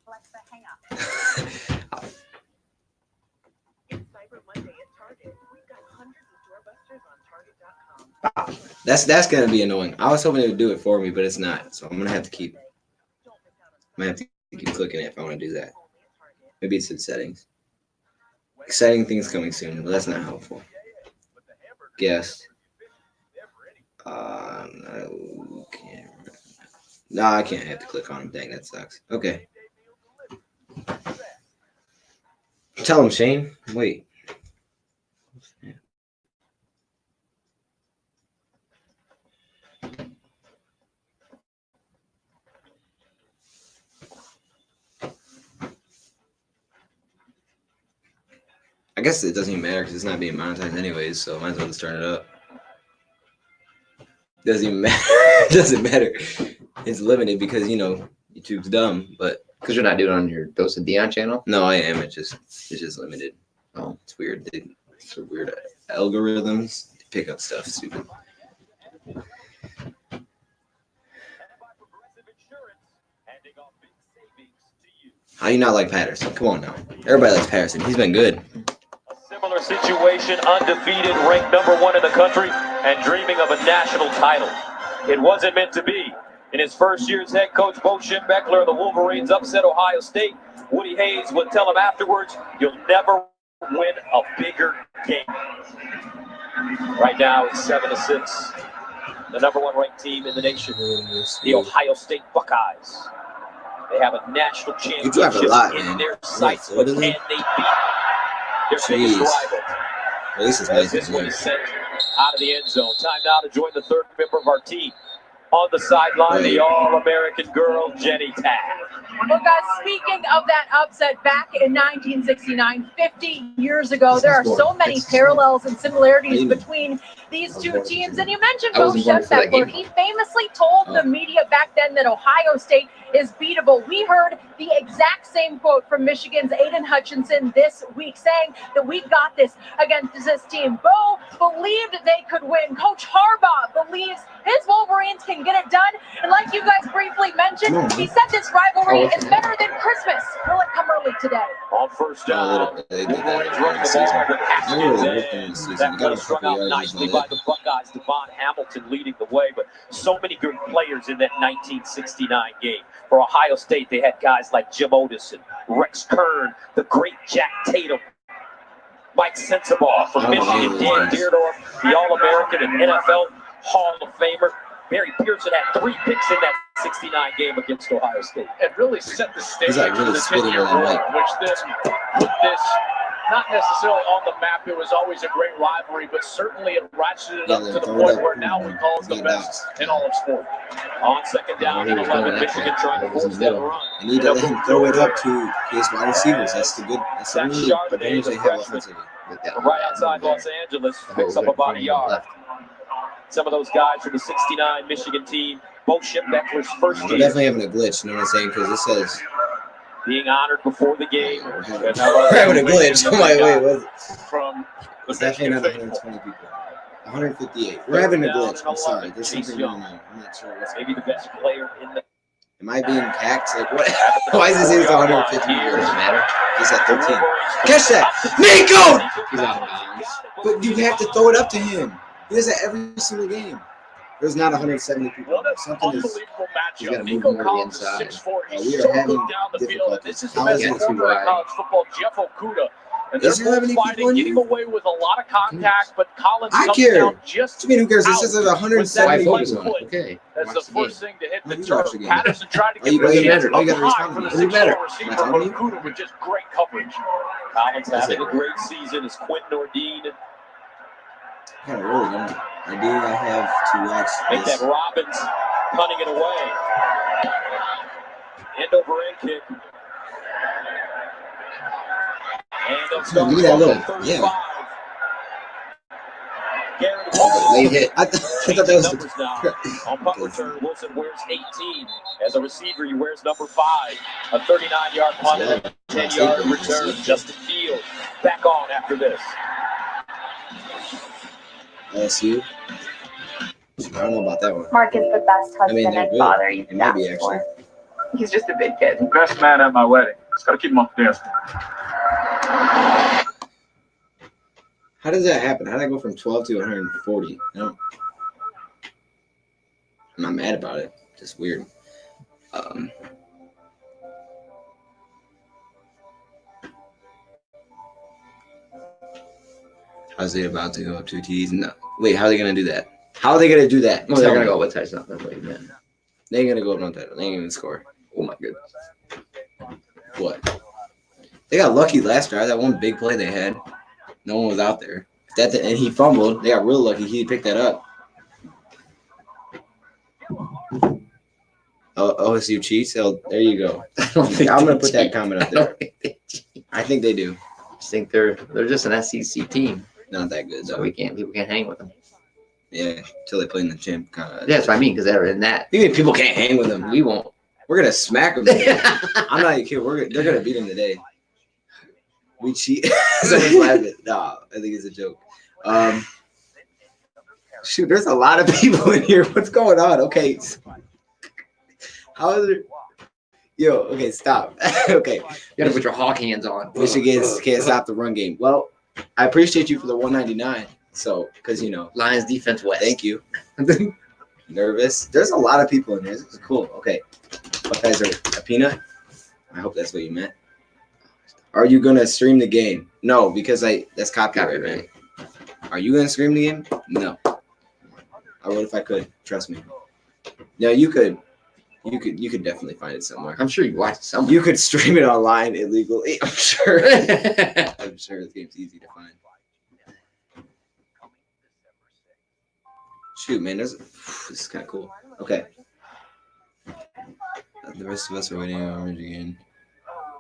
Speaker 8: Alexa, hang up.
Speaker 9: Cyber Monday at Target. We've got hundreds of doorbusters on Target.com.
Speaker 2: That's gonna be annoying. I was hoping it would do it for me, but it's not. So I'm gonna have to keep clicking it if I want to do that. Maybe it's in settings. Exciting things coming soon. Well, that's not helpful. Guest. No, can't. No, I can't. I have to click on him. Dang, that sucks. Okay. Tell him, Shane. Wait. I guess it doesn't even matter because it's not being monetized anyways, so might as well just turn it up. Doesn't even matter. It doesn't matter. It's limited because, you know, YouTube's dumb, but
Speaker 1: Because you're not doing it on your Dose of Dion channel?
Speaker 2: no, I am. It's just limited. Oh, it's weird. It's so weird algorithms. They pick up stuff stupid. How you not like Patterson? Come on now. Everybody likes Patterson. He's been good.
Speaker 7: Similar situation, undefeated, ranked #1 in the country, and dreaming of a national title. It wasn't meant to be. In his first year as head coach, Bo Schembechler of the Wolverines upset Ohio State. Woody Hayes would tell him afterwards, "You'll never win a bigger game." Right now, it's 7-6. The #1 ranked team in the nation, the Ohio State Buckeyes. They have a national
Speaker 2: You drive a
Speaker 7: championship
Speaker 2: lot,
Speaker 7: in
Speaker 2: man.
Speaker 7: their sights, but
Speaker 2: Literally.
Speaker 7: can they beat their biggest
Speaker 2: Jeez.
Speaker 7: rival?
Speaker 2: Well, this is
Speaker 7: As
Speaker 2: nice.
Speaker 7: this one is sent out of the end zone. Time now to join the third member of our team. On the sideline, the All-American girl, Jenny Taft.
Speaker 10: Well, guys, speaking of that upset back in 1969, 50 years ago, there are so many parallels and similarities between these two teams. And you mentioned Bo Schembechler. He famously told the media back then that Ohio State is beatable. We heard the exact same quote from Michigan's Aiden Hutchinson this week, saying that we got this against this team. Bo believed they could win. Coach Harbaugh believes his Wolverines can get it done. And like you guys briefly mentioned, he said this rivalry is better than Christmas. Will it come early today?
Speaker 7: On first down,
Speaker 2: They did
Speaker 7: Wolverines
Speaker 2: that
Speaker 7: running the
Speaker 2: season.
Speaker 7: ball with
Speaker 2: They really
Speaker 7: Haskins
Speaker 2: worked in the
Speaker 7: in.
Speaker 2: season.
Speaker 7: That
Speaker 2: You got
Speaker 7: play
Speaker 2: a
Speaker 7: strung
Speaker 2: couple
Speaker 7: out
Speaker 2: yards
Speaker 7: nicely
Speaker 2: on
Speaker 7: by
Speaker 2: that.
Speaker 7: the Buckeyes. Devon Hamilton leading the way, but so many good players in that 1969 game. For Ohio State, they had guys like Jim Otis and Rex Kern, the great Jack Tatum, Mike Sensabaugh from Michigan, Dan Dierdorf, the All-American and NFL Hall of Famer. Barry Pearson had 3 picks in that 69 game against Ohio State.
Speaker 6: It really set the stage
Speaker 2: He's like really
Speaker 6: for the
Speaker 2: spitting
Speaker 6: 10-year
Speaker 2: on that
Speaker 6: war,
Speaker 2: mic.
Speaker 6: which this put this not necessarily on the map. It was always a great rivalry, but certainly it ratcheted it up to the point where now we call it the best in all of sport.
Speaker 7: On second down and 11, Michigan trying to force that run.
Speaker 2: You need to let him throw it up to his wide receivers. That's the good. That's the really advantage they have offensively.
Speaker 7: Right outside Los Angeles, picks up about a yard. Some of those guys from the 69 Michigan team, both Schembechler's first
Speaker 2: We're
Speaker 7: year,
Speaker 2: definitely having a glitch, you know what I'm saying? Because it says
Speaker 7: being honored before the game.
Speaker 2: we're having a glitch. I'm like, wait, what?
Speaker 6: From
Speaker 2: It's definitely not 120 people. 158. We're having a glitch. I'm sorry. There's something going on. I'm not sure what's
Speaker 7: Maybe the best player in the.
Speaker 2: Am I being hacked? Like, what? Why is this 150 people? Doesn't matter. He's at 13. Catch that! Nico!
Speaker 1: He's out of bounds.
Speaker 2: But you have to throw it up to him. He does that every single game. There's not 170 people.
Speaker 6: What an
Speaker 2: Something is.
Speaker 6: unbelievable
Speaker 1: You gotta
Speaker 6: matchup.
Speaker 1: move
Speaker 6: Nico
Speaker 1: more to the
Speaker 6: Collins is
Speaker 1: inside.
Speaker 6: 6'4". He's
Speaker 2: We are
Speaker 6: so
Speaker 2: having
Speaker 6: good down the field. And this is the
Speaker 2: How
Speaker 6: best
Speaker 2: is it
Speaker 6: corner
Speaker 1: too
Speaker 6: in
Speaker 1: wide?
Speaker 6: college football, Jeff Okudah. And they're
Speaker 2: Is there that
Speaker 6: both
Speaker 2: many people
Speaker 6: fighting,
Speaker 2: in
Speaker 6: getting
Speaker 2: here?
Speaker 6: away with a lot of contact, but Collins
Speaker 2: I
Speaker 6: comes
Speaker 2: care.
Speaker 6: down just
Speaker 2: What do you mean, who cares? This is
Speaker 6: out
Speaker 2: at
Speaker 6: with that
Speaker 2: 170
Speaker 1: Why focus
Speaker 2: people.
Speaker 1: on it? Okay.
Speaker 6: That's
Speaker 1: Watch
Speaker 6: the
Speaker 1: the game.
Speaker 6: first thing to hit
Speaker 2: Oh,
Speaker 6: the
Speaker 2: you
Speaker 6: turf.
Speaker 2: watch the game.
Speaker 6: Patterson tried to
Speaker 2: Oh,
Speaker 6: get
Speaker 2: you
Speaker 6: the
Speaker 2: gotta
Speaker 6: chance
Speaker 2: respond. Oh, you
Speaker 6: up
Speaker 2: gotta
Speaker 6: high
Speaker 2: respond.
Speaker 6: for the
Speaker 2: You better.
Speaker 6: 6'4" receiver,
Speaker 2: Am I
Speaker 6: but
Speaker 2: talking to you?
Speaker 6: Okudah with just great coverage.
Speaker 7: Collins having a great season as Quentin Ordine.
Speaker 2: Kind of early, don't I? I do. I have to watch
Speaker 7: Make
Speaker 2: this.
Speaker 7: that Robbins punting it away. End over end kick. And they'll start
Speaker 2: Give me that
Speaker 7: from
Speaker 2: little.
Speaker 7: 35.
Speaker 2: Yeah.
Speaker 7: Garrett
Speaker 2: Late
Speaker 7: Wilson.
Speaker 2: hit. I thought that was
Speaker 7: Numbers now. On punt return, Wilson wears 18. As a receiver, he wears number 5. A 39-yard punt and a 10-yard return. Justin Fields back on after this.
Speaker 2: LSU. I don't know about that one.
Speaker 8: Mark is the best
Speaker 2: I mean,
Speaker 8: husband
Speaker 2: they're
Speaker 8: and
Speaker 2: good.
Speaker 8: father you
Speaker 2: It
Speaker 8: could
Speaker 2: might be
Speaker 8: ask
Speaker 2: actually.
Speaker 8: for. He's just a big kid.
Speaker 4: Best man at my wedding. Just gotta keep him up there.
Speaker 2: How does that happen? How did I go from 12 to 140? I'm not mad about it. Just weird. How's it about to go up 2 T's? No. Wait, how are they gonna do that? How are they gonna do that?
Speaker 1: Well, they're
Speaker 2: Tell
Speaker 1: gonna
Speaker 2: me.
Speaker 1: go with touchdown. That's what you meant.
Speaker 2: They ain't gonna go up no title. They ain't gonna score.
Speaker 1: Oh my goodness.
Speaker 2: What? They got lucky last drive. That one big play they had. No one was out there. And he fumbled. They got real lucky. He picked that up. Oh, OSU cheats. Oh, there you go.
Speaker 1: I don't think
Speaker 2: I'm
Speaker 1: they
Speaker 2: gonna put that
Speaker 1: cheat.
Speaker 2: comment up
Speaker 1: I don't
Speaker 2: there.
Speaker 1: think they cheat.
Speaker 2: I think they do.
Speaker 1: I just think they're just an SEC team,
Speaker 2: Not that good
Speaker 1: so
Speaker 2: though.
Speaker 1: people can't hang with them.
Speaker 2: Yeah, until they play in the champ.
Speaker 1: Yeah, that's what I mean, because they're in that.
Speaker 2: You mean people can't hang with them?
Speaker 1: We won't.
Speaker 2: We're gonna smack them. Today. I'm not even kidding. They're gonna beat them today. We cheat. Someone's laughing. No, I think it's a joke. Shoot, there's a lot of people in here. What's going on? Okay. How is it? Yo, okay, stop. Okay.
Speaker 1: You gotta put your hawk hands on.
Speaker 2: Michigan can't stop the run game. Well, I appreciate you for the 199. So, because, you know,
Speaker 1: Lions defense west.
Speaker 2: thank you. Nervous. There's a lot of people in here. This is cool. Okay. Buckeyes are a peanut. I hope that's what you meant. Are you going to stream the game? No, because that's copyright, right? Are you going to stream the game? No. I would if I could. Trust me. No, you could. You could definitely find it somewhere.
Speaker 1: I'm sure you watched some.
Speaker 2: You could stream it online illegally. I'm sure. I'm sure this game's easy to find. Shoot, man, this is kind of cool. Okay. The rest of us are waiting on Orange again.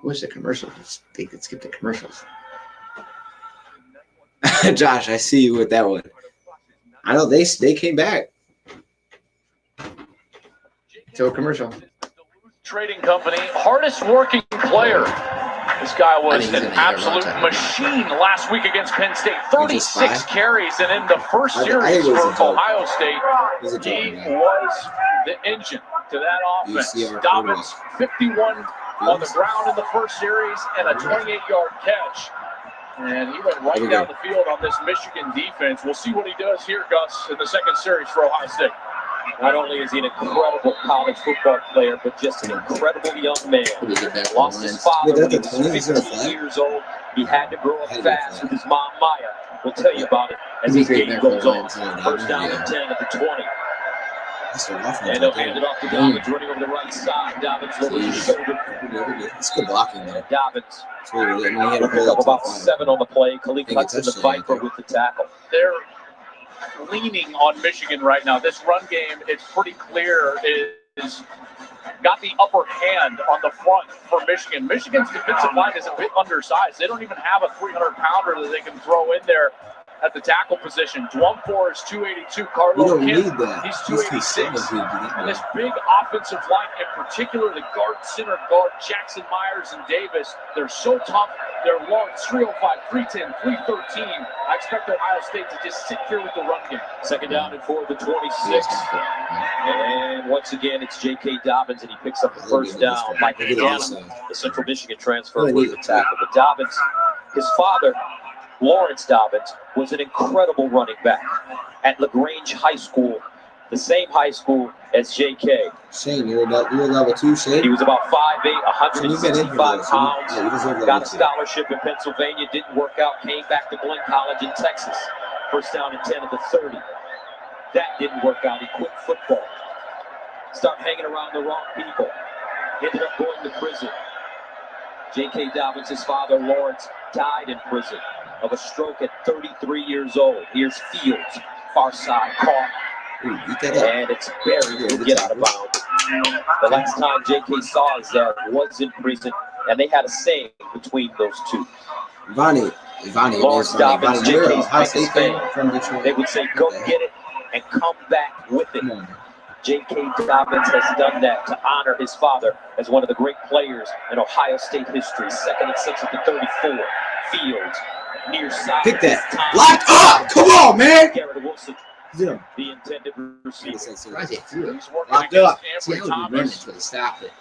Speaker 1: What's the commercials? They could skip the commercials.
Speaker 2: Josh, I see you with that one. I know they came back.
Speaker 1: So a commercial.
Speaker 6: Trading company, hardest working player. This guy was
Speaker 1: I think he's
Speaker 6: an
Speaker 1: in the air
Speaker 6: absolute
Speaker 1: runtime.
Speaker 6: machine last week against Penn State.
Speaker 2: just
Speaker 6: 36
Speaker 2: five?
Speaker 6: carries, and in the first
Speaker 2: I
Speaker 6: series
Speaker 2: think it was
Speaker 6: for
Speaker 2: a joke.
Speaker 6: Ohio State,
Speaker 2: He's a
Speaker 6: he
Speaker 2: joke, man.
Speaker 6: was the engine to that
Speaker 2: You
Speaker 6: offense.
Speaker 2: see our
Speaker 6: Dobbins, 51 on the ground in the first series, and a 28-yard catch. And he went right down the field on this Michigan defense. We'll see what he does here, Gus, in the second series for Ohio State.
Speaker 7: Not only is he an incredible college football player, but just an incredible young man. Lost his father when he was 15 years old. He had to grow up fast with his mom, Maya. We'll tell you about it as this game goes on. First down and 10 at the 20. And they'll hand it off to Dobbins, running over the right side. Dobbins lowers his shoulder.
Speaker 2: It's good blocking, though.
Speaker 7: Dobbins.
Speaker 2: He had to pull up
Speaker 7: about 7 on the play. Khalid cuts in the Viper with the tackle.
Speaker 6: They're leaning on Michigan right now. This run game, it's pretty clear, is got the upper hand on the front for Michigan. Michigan's defensive line is a bit undersized. They don't even have a 300-pounder that they can throw in there at the tackle position. Dwumfor is 282. Carlo Kim, he's 286. And this big offensive line, in particular, the center guard, Jackson Myers and Davis, they're so tough. They're long, 305, 310, 313. I expect Ohio State to just sit here with the run game.
Speaker 7: Second down and 4 at the 26. And once again, it's J.K. Dobbins, and he picks up the first down. Mike Hanna, the Central Michigan transfer, with the tackle. But Dobbins, his father, Lawrence Dobbins, was an incredible running back at LaGrange High School, the same high school as J.K.
Speaker 2: Shane, you're level 2, Shane?
Speaker 7: He was about 5'8", 165 pounds. Got a scholarship in Pennsylvania, didn't work out, came back to Glenn College in Texas. First down and 10 at the 30. That didn't work out. He quit football. Started hanging around the wrong people. Ended up going to prison. J.K. Dobbins, his father, Lawrence, died in prison of a stroke at 33 years old. Here's Fields, far side, caught. And it's buried. He'll get out of bounds. The last time J.K. saw his dad was in prison, and they had a saying between those two. Lawrence Dobbins, J.K.'s biggest fan. They would say, go get it and come back with it. J.K. Dobbins has done that to honor his father as one of the great players in Ohio State history. Second and 6 at the 34. Fields, near side.
Speaker 2: Pick that. Locked up! Come on, man!
Speaker 7: Garrett Wilson, the intended receiver.
Speaker 2: Locked up.
Speaker 1: See, I would be running until they stopped it.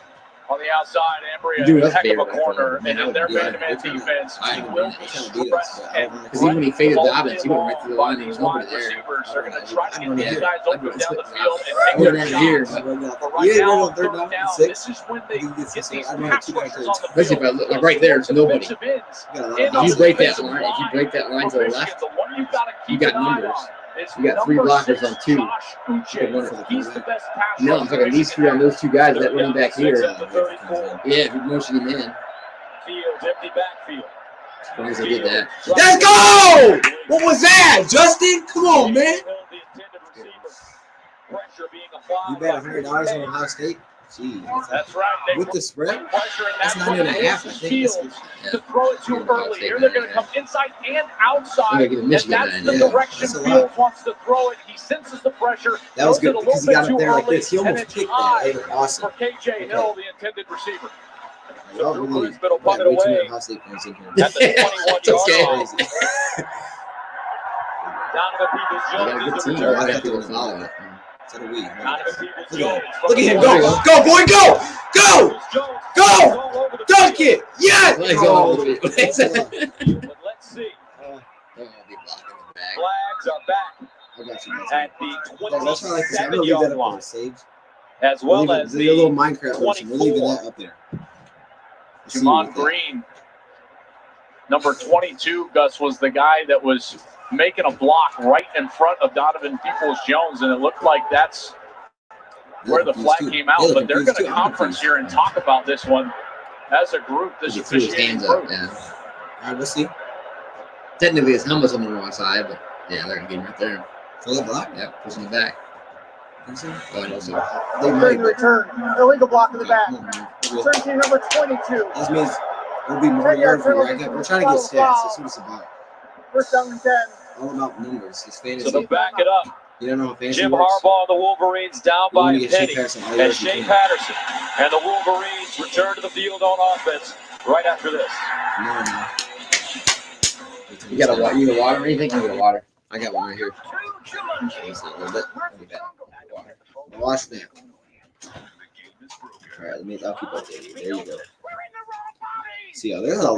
Speaker 6: On the outside, Embry,
Speaker 1: Dude,
Speaker 6: a
Speaker 1: that's
Speaker 6: heck of a
Speaker 1: favorite.
Speaker 6: corner, and in their
Speaker 1: Yeah.
Speaker 6: man-to-man defense,
Speaker 1: I
Speaker 6: he
Speaker 1: agree.
Speaker 6: will be stressed and
Speaker 1: Because even when he faded
Speaker 6: all
Speaker 1: Dobbins, he
Speaker 6: day
Speaker 1: went right through the line. He was
Speaker 6: long.
Speaker 1: over
Speaker 6: These
Speaker 1: there.
Speaker 6: wide receivers are going to try to get
Speaker 1: Yeah.
Speaker 6: these guys open down the field
Speaker 1: I
Speaker 6: and
Speaker 1: would
Speaker 6: take
Speaker 1: run
Speaker 6: their
Speaker 1: here.
Speaker 6: shots. But right
Speaker 2: Yeah,
Speaker 6: now,
Speaker 2: on third
Speaker 6: third
Speaker 2: down,
Speaker 6: down,
Speaker 2: 6.
Speaker 6: this is when they get these
Speaker 2: I
Speaker 6: pass
Speaker 2: run
Speaker 6: rushers
Speaker 2: 2
Speaker 6: on the
Speaker 1: Especially
Speaker 6: field.
Speaker 1: if I look like there, it's nobody.
Speaker 6: Defensive ends.
Speaker 1: If you break that line, to the left,
Speaker 6: the one you got to
Speaker 1: you
Speaker 6: keep
Speaker 1: got
Speaker 6: an eye
Speaker 1: numbers.
Speaker 6: on is
Speaker 1: You got 3
Speaker 6: number
Speaker 1: blockers
Speaker 6: 6,
Speaker 1: on 2.
Speaker 6: Josh Uche. He's the best pass
Speaker 1: No, I'm
Speaker 6: rusher
Speaker 1: talking these 3 on those 2 guys that running back here.
Speaker 6: At the 34.
Speaker 1: Yeah, if you motion him in.
Speaker 7: Fields, empty backfield.
Speaker 1: As long as they did that.
Speaker 2: Let's go! What was that? Justin? Come on, man. You bet $100 on Ohio State? Jeez.
Speaker 6: That's right. They
Speaker 2: With the spread?
Speaker 6: pressure, and
Speaker 2: That's
Speaker 6: that's
Speaker 2: 9.5, I
Speaker 6: what
Speaker 2: think.
Speaker 6: Fields to throw it too early. Here they're going to come inside and outside,
Speaker 1: I'm gonna give
Speaker 6: and
Speaker 1: Michigan
Speaker 6: that's
Speaker 1: that,
Speaker 6: the
Speaker 2: yeah.
Speaker 6: direction
Speaker 2: That's a lot.
Speaker 6: Fields wants to throw it. He senses the pressure.
Speaker 2: That was
Speaker 6: throws it
Speaker 2: good
Speaker 6: a
Speaker 2: because he
Speaker 6: little
Speaker 2: got
Speaker 6: bit
Speaker 2: up there
Speaker 6: too
Speaker 2: like
Speaker 6: early,
Speaker 2: this. He
Speaker 6: and
Speaker 2: almost
Speaker 6: it's
Speaker 2: kicked
Speaker 6: high
Speaker 2: that. That was awesome.
Speaker 6: for KJ Hill, the intended receiver.
Speaker 2: Y'all
Speaker 6: Drew
Speaker 2: really
Speaker 6: Brisbane will punt
Speaker 2: got
Speaker 6: it
Speaker 2: way too many
Speaker 6: away
Speaker 2: Ohio State fans in here.
Speaker 6: at the 21-yard
Speaker 1: okay.
Speaker 6: line. Donovan
Speaker 1: They got a
Speaker 6: Peoples-Jones
Speaker 1: good
Speaker 6: is the
Speaker 1: team.
Speaker 6: return.
Speaker 1: I got people follow it.
Speaker 2: So do we.
Speaker 6: Donovan
Speaker 2: Look
Speaker 6: Peoples-Jones.
Speaker 2: at him. Go, boy, go! Go! Go! Dunk it! Yes!
Speaker 1: Well, he's all over it.
Speaker 6: But let's see.
Speaker 1: Oh, they blocking the back.
Speaker 6: Flags are back
Speaker 2: I got you guys.
Speaker 6: at the
Speaker 2: That's why I like this. I'm gonna leave that
Speaker 6: 27-yard
Speaker 2: up
Speaker 6: line,
Speaker 2: there, Sage.
Speaker 6: as well as
Speaker 2: the little
Speaker 6: the
Speaker 2: Minecraft version. We're leaving
Speaker 6: 24.
Speaker 2: that up there.
Speaker 6: Jamon Green. Number 22, Gus, was the guy that was making a block right in front of Donovan Peoples-Jones, and it looked like that's where the flag came out. But they're going to conference here and talk about this one as a group, this
Speaker 1: He threw his
Speaker 6: officiating
Speaker 1: hands up,
Speaker 6: group.
Speaker 1: yeah.
Speaker 2: All right, let's see.
Speaker 1: Technically, his helmet's on the wrong side, but yeah, they're gonna get him right there.
Speaker 2: Full block?
Speaker 1: Yep, pushing it back. Oh, I know so.
Speaker 2: They
Speaker 5: During
Speaker 2: might,
Speaker 5: the return, illegal block in the back.
Speaker 2: come on, man.
Speaker 5: Return team number 22.
Speaker 2: This means there'll be more yards for Racket. We're trying to get stats. That's what it's about.
Speaker 5: First down and 10.
Speaker 2: All about numbers. It's fantasy.
Speaker 7: So they'll back it up.
Speaker 2: You don't know how fantasy
Speaker 7: Jim
Speaker 2: works?
Speaker 7: Harbaugh and the Wolverines down
Speaker 2: You
Speaker 7: by
Speaker 2: wanna
Speaker 7: a
Speaker 2: get Shea
Speaker 7: penny
Speaker 2: Patterson all
Speaker 7: as
Speaker 2: yards you
Speaker 7: Shea
Speaker 2: can.
Speaker 7: Patterson and the Wolverines return to the field on offense right after this.
Speaker 2: No.
Speaker 1: You got a you got water or anything? You got water.
Speaker 2: I got one right here. Just a little bit. I'll be back. Wash that. All right, I'll keep updating you. There you go. See, there's a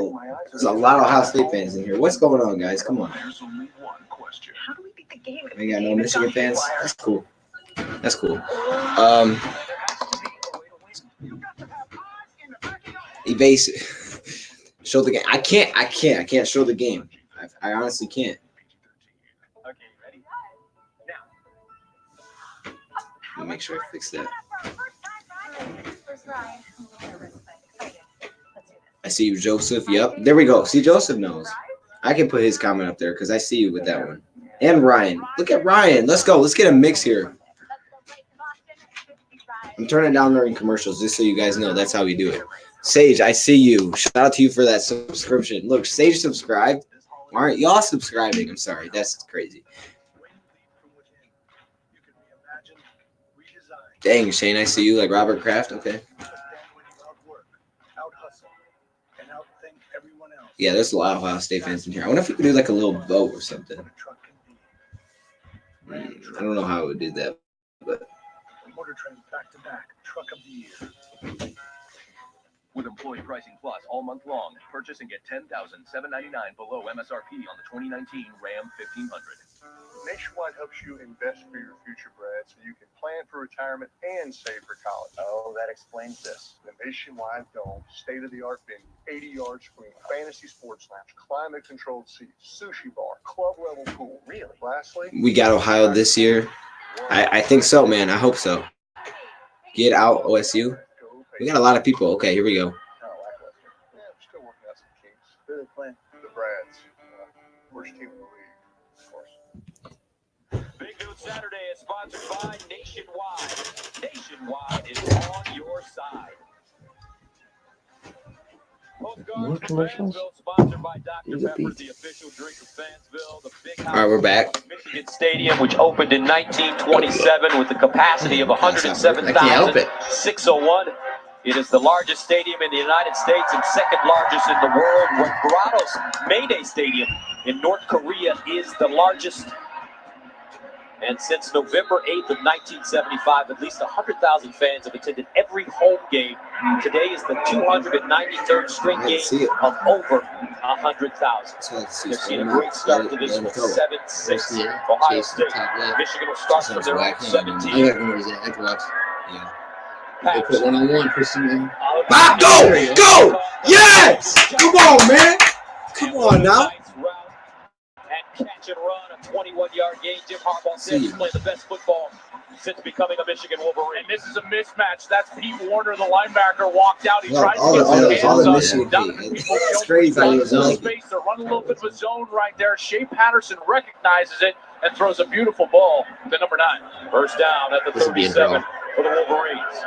Speaker 2: lot of Ohio State fans in here. What's going on, guys? Come on.
Speaker 9: There's only one question. How do we beat the game?
Speaker 2: We got no Michigan fans. That's cool. That's cool. Evasive. Show the game. I can't show the game. I honestly can't.
Speaker 9: Okay, ready? Now.
Speaker 2: Let me make sure I fix that. I see you, Joseph. Yep. There we go. See, Joseph knows. I can put his comment up there because I see you with that one. And Ryan. Look at Ryan. Let's go. Let's get a mix here. I'm turning down during commercials just so you guys know that's how we do it. Sage, I see you. Shout out to you for that subscription. Look, Sage subscribed. Why aren't y'all subscribing? I'm sorry. That's crazy. Dang, Shane, I see you like Robert Kraft. Okay. Yeah, there's a lot of Ohio State fans in here. I wonder if we could do like a little vote or something. I don't know how I would do that, but.
Speaker 3: Motor Trend back-to-back truck of the year.
Speaker 11: With Employee Pricing Plus all month long, purchase and get $10,799 below MSRP on the 2019 Ram 1500.
Speaker 3: Nationwide helps you invest for your future, Brad, so you can plan for retirement and save for college.
Speaker 11: Oh, that explains this.
Speaker 3: The Nationwide Dome, state-of-the-art venue, 80-yard screen, fantasy sports lounge, climate-controlled seats, sushi bar, club-level pool.
Speaker 11: Really?
Speaker 3: Lastly,
Speaker 2: We got Ohio this year. I think so, man. I hope so. Get out, OSU. We got a lot of people. Okay, here we go.
Speaker 3: Yeah, we're still working out some kinks. Who are they playing? The Brads. Worst team in the league, of course.
Speaker 7: Big Noon Saturday is sponsored by Nationwide. Nationwide is on your side.
Speaker 1: More commercials?
Speaker 7: Sponsored by Dr.
Speaker 1: Here's a
Speaker 7: Pepper,
Speaker 1: beat.
Speaker 7: the official drink of Fansville, the big
Speaker 2: All right, we're back.
Speaker 7: Michigan Stadium, which opened in 1927 with a capacity of
Speaker 1: I can't help it.
Speaker 7: 107,601. It is the largest stadium in the United States and second largest in the world. When Granado's Mayday Stadium in North Korea is the largest. And since November 8th of 1975, at least 100,000 fans have attended every home game. Today is the 293rd straight game of over 100,000. They're seeing a great start to this with 7-6. Ohio State. Michigan will start from their own 17.
Speaker 1: I got numbers. I can watch.
Speaker 2: Yeah.
Speaker 1: They put one-on-one for some.
Speaker 2: Ah, go! Yes! Come on, man. Come on now.
Speaker 7: And catch and run, a 21-yard gain. Jim Harbaugh said he's playing the best football since becoming a Michigan Wolverine.
Speaker 4: And this is a mismatch. That's Pete Warner, the linebacker, walked out. He
Speaker 2: Look,
Speaker 4: tried to
Speaker 2: all
Speaker 4: get some
Speaker 2: the
Speaker 4: hands
Speaker 2: Michigan
Speaker 4: up. Donovan
Speaker 2: hate.
Speaker 4: Peoples
Speaker 2: It's crazy how he was
Speaker 4: in
Speaker 2: like
Speaker 4: space. They're running a little bit of a zone right there. Shea Patterson recognizes it and throws a beautiful ball to number 9.
Speaker 7: First down at the
Speaker 1: This would be a
Speaker 7: 37
Speaker 1: draw.
Speaker 7: for the Wolverines.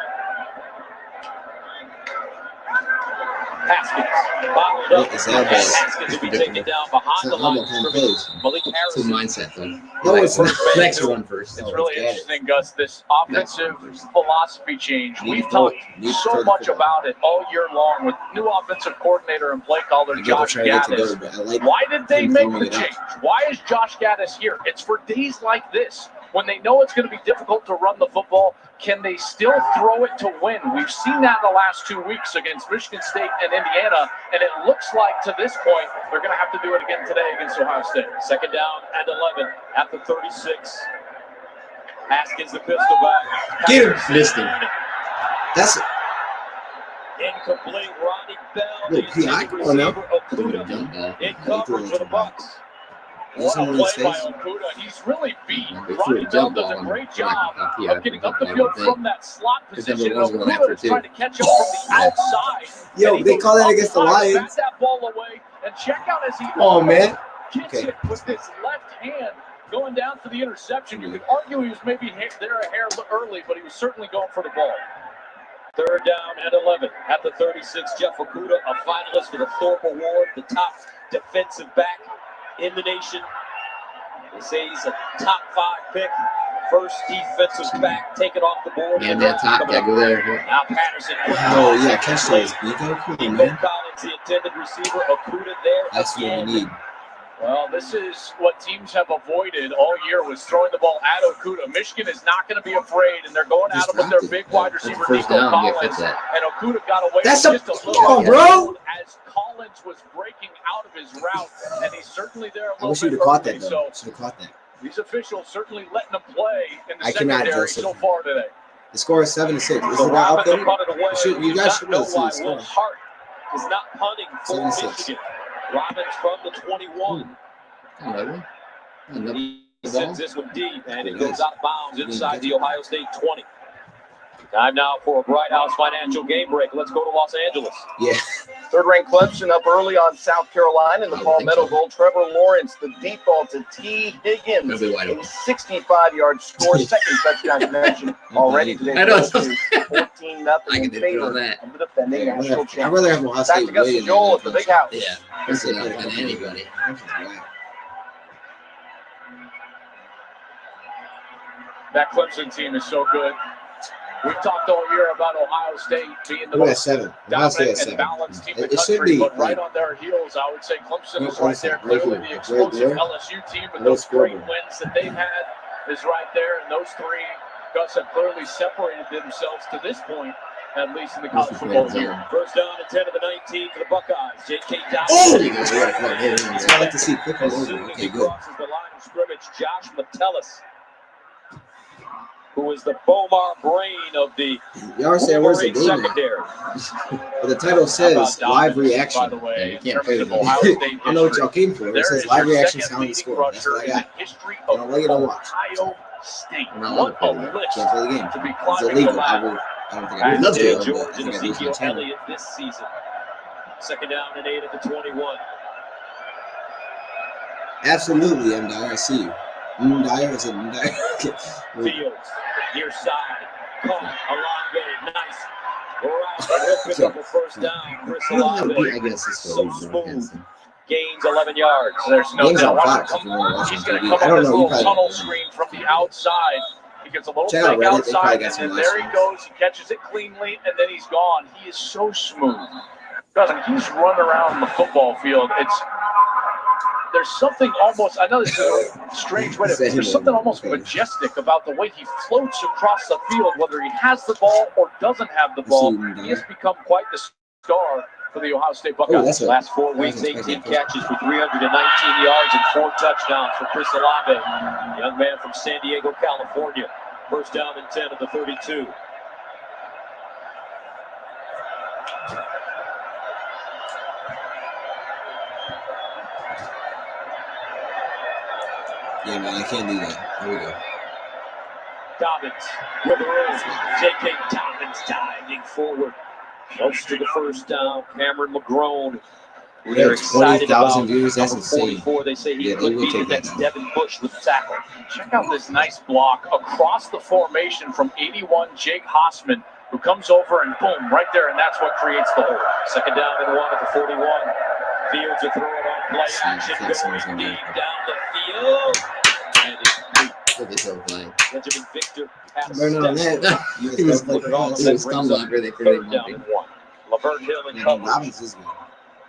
Speaker 7: Haskins bottled up.
Speaker 2: It's that
Speaker 7: And
Speaker 2: bad.
Speaker 7: Haskins will be taken down behind the line of scrimmage. Malik
Speaker 1: It's a
Speaker 7: Harrison.
Speaker 1: mindset thing.
Speaker 2: No, it's not.
Speaker 1: Flex run first.
Speaker 4: It's really interesting, Gus, this offensive philosophy change. We've
Speaker 2: throw
Speaker 4: talked
Speaker 2: it.
Speaker 4: so much about it all year long with new offensive coordinator and play caller
Speaker 2: I get what
Speaker 4: Josh
Speaker 2: trying to get to go,
Speaker 4: Gaddis.
Speaker 2: but I like
Speaker 4: Why did they
Speaker 2: him
Speaker 4: make
Speaker 2: throwing
Speaker 4: the
Speaker 2: it out.
Speaker 4: change? Why is Josh Gaddis here? It's for days like this when they know it's going to be difficult to run the football. Can they still throw it to win? We've seen that in the last 2 weeks against Michigan State and Indiana, and it looks like to this point they're going to have to do it again today against Ohio State.
Speaker 7: Second down and 11 at the 36. Haskins the pistol back.
Speaker 2: Get him.
Speaker 7: Patterson.
Speaker 1: Missed him.
Speaker 2: That's
Speaker 7: Incomplete. Ronnie Bell.
Speaker 2: Look,
Speaker 7: The
Speaker 2: I
Speaker 7: intended
Speaker 2: don't know.
Speaker 7: receiver, Okuda,
Speaker 1: Jump ball.
Speaker 7: in coverage for the Bucks.
Speaker 4: What a
Speaker 2: Isn't
Speaker 4: play
Speaker 2: it
Speaker 4: by
Speaker 2: safe?
Speaker 4: Okuda. He's really beat.
Speaker 1: They threw
Speaker 4: Ronnie
Speaker 1: a
Speaker 4: Bell
Speaker 1: jump
Speaker 4: does
Speaker 1: ball
Speaker 4: a
Speaker 1: on
Speaker 4: great
Speaker 1: like
Speaker 4: job
Speaker 1: a
Speaker 4: of getting up the field from that slot
Speaker 1: Because
Speaker 4: position.
Speaker 1: everyone's going after
Speaker 4: Okuda
Speaker 1: it,
Speaker 4: is
Speaker 1: too.
Speaker 4: trying to catch him from the outside.
Speaker 2: Yo,
Speaker 4: And he
Speaker 2: they
Speaker 4: goes
Speaker 2: call that
Speaker 4: up
Speaker 2: against the
Speaker 4: high,
Speaker 2: Lions.
Speaker 4: bat that ball away, and check out as he
Speaker 2: Oh, man.
Speaker 4: gets
Speaker 2: Okay.
Speaker 4: it with his left hand going down for the interception. You could argue he was maybe there a hair early, but he was certainly going for the ball.
Speaker 7: Third down and 11 at the 36. Jeff Okuda, a finalist for the Thorpe Award, the top defensive back in the nation. They say he's a top 5 pick, first defensive back taken off the board.
Speaker 1: Man, that top guy, go there.
Speaker 7: Now Patterson.
Speaker 2: Oh, yeah, catch those. Nico, come on,
Speaker 7: Nico
Speaker 2: man.
Speaker 7: Collins, the intended receiver. Okuda there
Speaker 2: That's what we
Speaker 7: again.
Speaker 2: need.
Speaker 4: Well, this is what teams have avoided all year was throwing the ball at Okuda. Michigan is not going to be afraid, and they're going at him with their big wide receiver,
Speaker 1: first
Speaker 4: Nico
Speaker 1: down, you
Speaker 4: Collins.
Speaker 1: fix that.
Speaker 4: And Okuda got away
Speaker 2: That's
Speaker 4: with just a little
Speaker 2: oh,
Speaker 4: bit
Speaker 2: bro.
Speaker 4: as Collins was breaking out of his route, and he's certainly there a
Speaker 2: I
Speaker 4: little
Speaker 2: wish
Speaker 4: bit
Speaker 2: you'd have caught
Speaker 4: early.
Speaker 2: that, though. Should have caught that.
Speaker 4: These officials certainly letting them play in the
Speaker 2: I cannot,
Speaker 4: secondary
Speaker 2: Joseph.
Speaker 4: so far today.
Speaker 2: The score is 7-6. Is
Speaker 4: The
Speaker 2: it not up
Speaker 4: Robins have
Speaker 2: there?
Speaker 4: punted away.
Speaker 2: You guys should
Speaker 4: know
Speaker 2: really see
Speaker 4: why
Speaker 2: the score.
Speaker 4: Will Hart is not punting for
Speaker 2: 7-6.
Speaker 4: Michigan. Robins from the 21.
Speaker 1: Another one.
Speaker 7: He sends this one deep, and it goes out of bounds inside the Ohio State 20. Time now for a Bright House Financial game break. Let's go to Los Angeles.
Speaker 2: Yeah.
Speaker 11: Third-ranked Clemson up early on South Carolina in the Palmetto Bowl. Trevor Lawrence, the deep ball to T. Higgins, a 65-yard score, second touchdown connection already today.
Speaker 1: I know.
Speaker 11: 14-0 in favor of the defending national champion.
Speaker 2: I'd rather have Ohio
Speaker 11: Back
Speaker 2: State
Speaker 11: to Gus
Speaker 2: win
Speaker 11: Joel at the big house.
Speaker 1: Yeah, that's not than anybody.
Speaker 4: That Clemson team is so good. We've talked all year about Ohio State being the
Speaker 2: We're at
Speaker 4: most
Speaker 2: 7. Ohio State at
Speaker 4: dominant and
Speaker 2: 7.
Speaker 4: balanced team in the
Speaker 2: It should
Speaker 4: country,
Speaker 2: be
Speaker 4: but right
Speaker 2: like,
Speaker 4: on their heels, I would say Clemson is
Speaker 2: What
Speaker 4: right
Speaker 2: is
Speaker 4: there.
Speaker 2: that? Right
Speaker 4: Clearly
Speaker 2: here.
Speaker 4: the
Speaker 2: Right
Speaker 4: explosive
Speaker 2: there.
Speaker 4: LSU team with
Speaker 2: No
Speaker 4: those great
Speaker 2: scoreboard.
Speaker 4: wins that they've had is right there. And those three, Gus, have clearly separated themselves to this point, at least in the college football year.
Speaker 7: First down and 10 of the 19 for the Buckeyes. J.K.
Speaker 2: Oh!
Speaker 7: Dobbins.
Speaker 2: That's what I like to see. Quick
Speaker 7: As
Speaker 2: over.
Speaker 7: soon as
Speaker 2: Okay,
Speaker 7: he
Speaker 2: good.
Speaker 7: crosses the line of scrimmage, Josh Metellus, who is the Bomar brain of the
Speaker 2: Y'all say where's the
Speaker 7: Wolverine
Speaker 2: game?
Speaker 7: secondary.
Speaker 2: But the title says live reaction.
Speaker 4: By the way,
Speaker 1: Yeah, you
Speaker 4: in
Speaker 1: can't
Speaker 4: terms
Speaker 1: play
Speaker 4: of
Speaker 1: with
Speaker 4: Ohio
Speaker 1: it.
Speaker 4: State
Speaker 2: I know what
Speaker 4: history,
Speaker 2: y'all came for. It
Speaker 4: there
Speaker 2: says
Speaker 4: is
Speaker 2: live
Speaker 4: your
Speaker 2: reaction
Speaker 4: second
Speaker 2: sound and
Speaker 4: leading
Speaker 2: score. That's
Speaker 4: rusher
Speaker 2: what I
Speaker 4: in the
Speaker 2: got.
Speaker 4: history
Speaker 2: I
Speaker 4: of
Speaker 2: don't like it, I'll watch.
Speaker 4: Ohio State.
Speaker 1: I'm not
Speaker 4: What a
Speaker 1: allowed to
Speaker 4: list
Speaker 2: Can't play the game.
Speaker 4: to be
Speaker 2: It's
Speaker 4: climbing
Speaker 2: illegal.
Speaker 4: the
Speaker 2: I
Speaker 4: ladder.
Speaker 2: will. I don't think I would love
Speaker 7: Jay
Speaker 2: to. But
Speaker 7: George
Speaker 2: I
Speaker 7: and
Speaker 2: think I do
Speaker 7: Ezekiel
Speaker 2: some
Speaker 7: Elliott this season. Second down and 8 at the 21.
Speaker 2: Absolutely, M. Dyer. I see you. M. Dyer is it M. Dyer?
Speaker 7: Fields, near side. Caught. Olave, nice. Route. He'll pick up a first down. Chris Olave.
Speaker 2: I guess it's
Speaker 7: So smooth. Gains 11 yards.
Speaker 4: There's no
Speaker 2: Game's on
Speaker 4: doubt.
Speaker 2: Fox if you want to watch
Speaker 4: He's
Speaker 2: on
Speaker 4: going to
Speaker 2: TV.
Speaker 4: come
Speaker 2: I
Speaker 4: up
Speaker 2: don't
Speaker 4: this
Speaker 2: know. You
Speaker 4: little
Speaker 2: probably
Speaker 4: tunnel screen from the outside. He gets a little
Speaker 2: check out
Speaker 4: fake
Speaker 2: Reddit. They probably
Speaker 4: outside,
Speaker 2: got
Speaker 4: and
Speaker 2: some
Speaker 4: then
Speaker 2: nice
Speaker 4: there he
Speaker 2: ones.
Speaker 4: goes. He catches it cleanly, and then he's gone. He is so smooth. Doesn't he's run around the football field. There's something almost, I know this is a strange way to, there's something almost majestic about the way he floats across the field, whether he has the ball or doesn't have the ball. He has become quite the star for the Ohio State Buckeyes.
Speaker 7: Last 4 weeks, 18 catches for 319 yards and 4 touchdowns for Chris Olave, young man from San Diego, California. First down and 10 of the 32.
Speaker 2: Yeah, man, I can't do that. Here we go.
Speaker 7: Dobbins with the room. J.K. Dobbins diving forward. Close to the first down. Cameron McGrone. They're excited
Speaker 2: 20,000
Speaker 7: about
Speaker 2: views. That's
Speaker 7: number
Speaker 2: insane.
Speaker 7: 44. They say he
Speaker 2: Yeah, they
Speaker 7: could
Speaker 2: will
Speaker 7: be the
Speaker 2: take that
Speaker 7: next
Speaker 2: down.
Speaker 7: Devin Bush with the tackle.
Speaker 4: Check out this nice block across the formation from 81 Jake Hossman, who comes over and boom, right there, and that's what creates the hole.
Speaker 7: Second down and 1 at the 41. Fields are throwing on play action,
Speaker 2: Flexing's
Speaker 7: going
Speaker 2: gonna
Speaker 7: deep down the field. And it's
Speaker 1: Look at this whole thing.
Speaker 7: Benjamin Victor had a
Speaker 2: Burn on
Speaker 7: step.
Speaker 2: that.
Speaker 1: He was
Speaker 7: Put it on.
Speaker 1: he
Speaker 7: That
Speaker 1: was
Speaker 7: brings
Speaker 1: thumb
Speaker 7: up
Speaker 1: locker. They
Speaker 7: third
Speaker 1: figured
Speaker 7: down and 1. Laverne Hill in
Speaker 2: Yeah,
Speaker 7: coverage.
Speaker 2: Dobbins is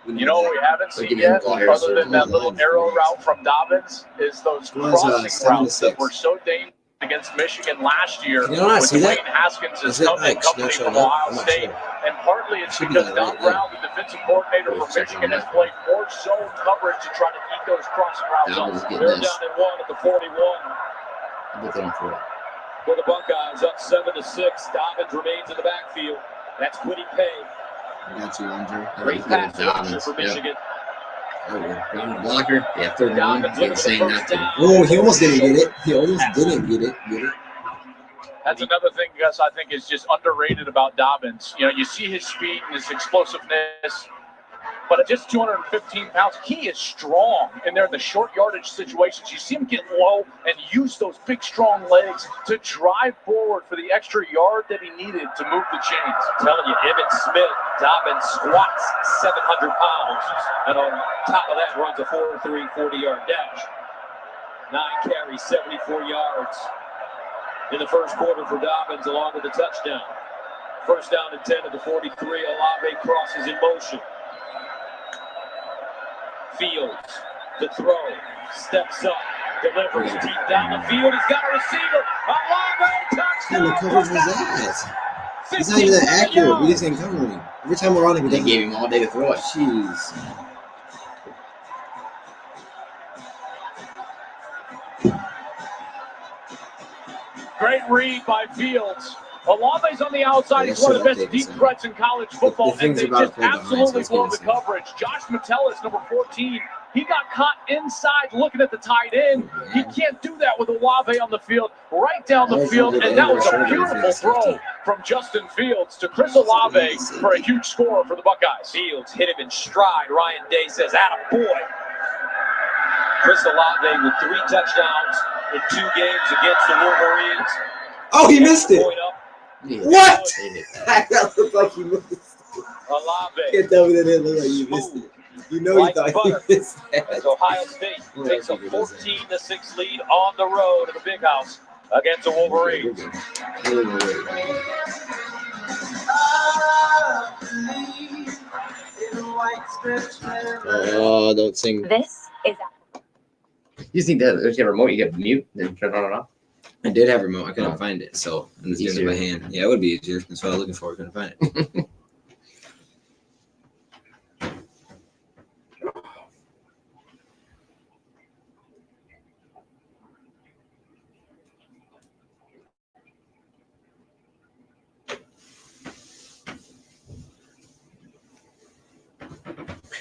Speaker 2: good.
Speaker 4: You know what we haven't seen
Speaker 1: Looking
Speaker 4: yet,
Speaker 1: in wires,
Speaker 4: other than that little arrow route from Dobbins, is those crossing
Speaker 2: 7-6.
Speaker 4: routes that were so dangerous against Michigan last year.
Speaker 2: You know what, I
Speaker 4: with
Speaker 2: see that?
Speaker 4: Dwayne Haskins'
Speaker 2: Is it
Speaker 4: company
Speaker 2: like
Speaker 4: from
Speaker 2: showing up?
Speaker 4: Ohio
Speaker 2: I'm not
Speaker 4: State.
Speaker 2: sure.
Speaker 4: And partly it's
Speaker 2: Should be
Speaker 4: because
Speaker 2: like
Speaker 4: Don
Speaker 2: right there.
Speaker 4: Brown, the defensive coordinator for Michigan, has played more zone coverage to try to keep those crossing routes
Speaker 1: Dobbins
Speaker 4: up.
Speaker 1: getting
Speaker 7: Third
Speaker 1: this.
Speaker 7: down and 1 at the 41.
Speaker 1: I'm looking for it.
Speaker 7: For the Buckeyes, up 7-6. Dobbins remains in the backfield. That's Quiddy Pay.
Speaker 2: I got you, Andre.
Speaker 7: Great pass rusher for Michigan.
Speaker 2: There we go.
Speaker 1: Round blocker. Yeah, third down.
Speaker 7: Dobbins
Speaker 1: He
Speaker 7: looking
Speaker 1: was
Speaker 7: for the
Speaker 1: saying
Speaker 7: first
Speaker 1: not to.
Speaker 7: down.
Speaker 2: Oh, he almost didn't get it. He almost didn't get it. Get it?
Speaker 4: That's another thing, Gus, I think is just underrated about Dobbins. You know, you see his speed and his explosiveness, but at just 215 pounds, he is strong in there in the short yardage situations. You see him get low and use those big, strong legs to drive forward for the extra yard that he needed to move the chains.
Speaker 7: I'm telling you, Emmitt Smith, Dobbins squats 700 pounds, and on top of that runs a 4.3 40-yard dash. 9 carries, 74 yards in the first quarter for Dobbins, along with a touchdown. First down and 10 at the 43. Olave crosses in motion. Fields to throw. Steps up. Delivers deep down the field. He's got a receiver. Olave, touchdown.
Speaker 2: What the coverage was that? He's not even that accurate. We just ain't covering. Every time we're on him,
Speaker 1: They gave him all day to throw it.
Speaker 2: Jeez.
Speaker 7: Great read by Fields. Olave's on the outside. He's one of the best deep threats in college football, and they just absolutely blow the coverage. Josh Metellus, number 14, he got caught inside looking at the tight end. He can't do that with Olave on the field, right down the field, and that was a beautiful throw from Justin Fields to Chris Olave for a huge score for the Buckeyes. Fields hit him in stride. Ryan Day says, "Attaboy." Chris Olave with 3 touchdowns in 2 games against the Wolverines.
Speaker 2: Oh, he missed it.
Speaker 1: Yeah.
Speaker 2: What? That looked like he missed it.
Speaker 7: Olave.
Speaker 2: Can't tell me that it looked like you missed it. You know
Speaker 7: Like
Speaker 2: you thought
Speaker 7: butter.
Speaker 2: you missed that.
Speaker 7: As Ohio State takes a 14-6 lead on the road at the Big House against the Wolverines.
Speaker 2: Oh, don't sing.
Speaker 10: This is
Speaker 1: You just need that. There's a remote. You got mute. Then turn on and off.
Speaker 2: I did have a remote. I couldn't find it, so I'm just doing it by hand. Yeah, it would be easier. That's what I was looking for. I couldn't find it.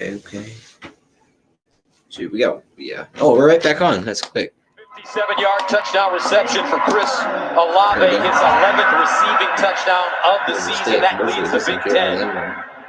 Speaker 2: Okay. Here we go. Yeah. Oh, we're right back on. That's quick.
Speaker 7: 57-yard touchdown reception for Chris Olave, his 11th receiving touchdown of the season. That leads the Big Ten.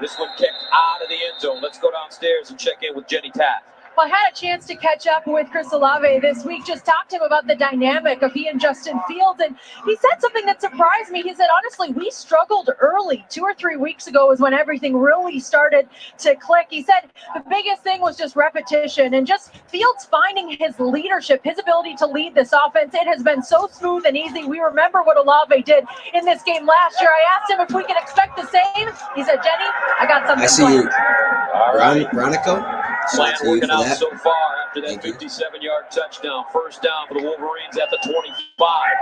Speaker 7: This one kicked out of the end zone. Let's go downstairs and check in with Jenny Taft.
Speaker 10: Well, I had a chance to catch up with Chris Olave this week, just talked to him about the dynamic of he and Justin Fields, and he said something that surprised me. He said, honestly, we struggled early. 2 or 3 weeks ago is when everything really started to click. He said the biggest thing was just repetition and just Fields finding his leadership, his ability to lead this offense. It has been so smooth and easy. We remember what Olave did in this game last year. I asked him if we can expect the same. He said, Jenny, I got something
Speaker 2: I see you.
Speaker 7: All right.
Speaker 2: Bronico?
Speaker 7: Plan working out so far after that 57-yard touchdown. First down for the Wolverines at the 25.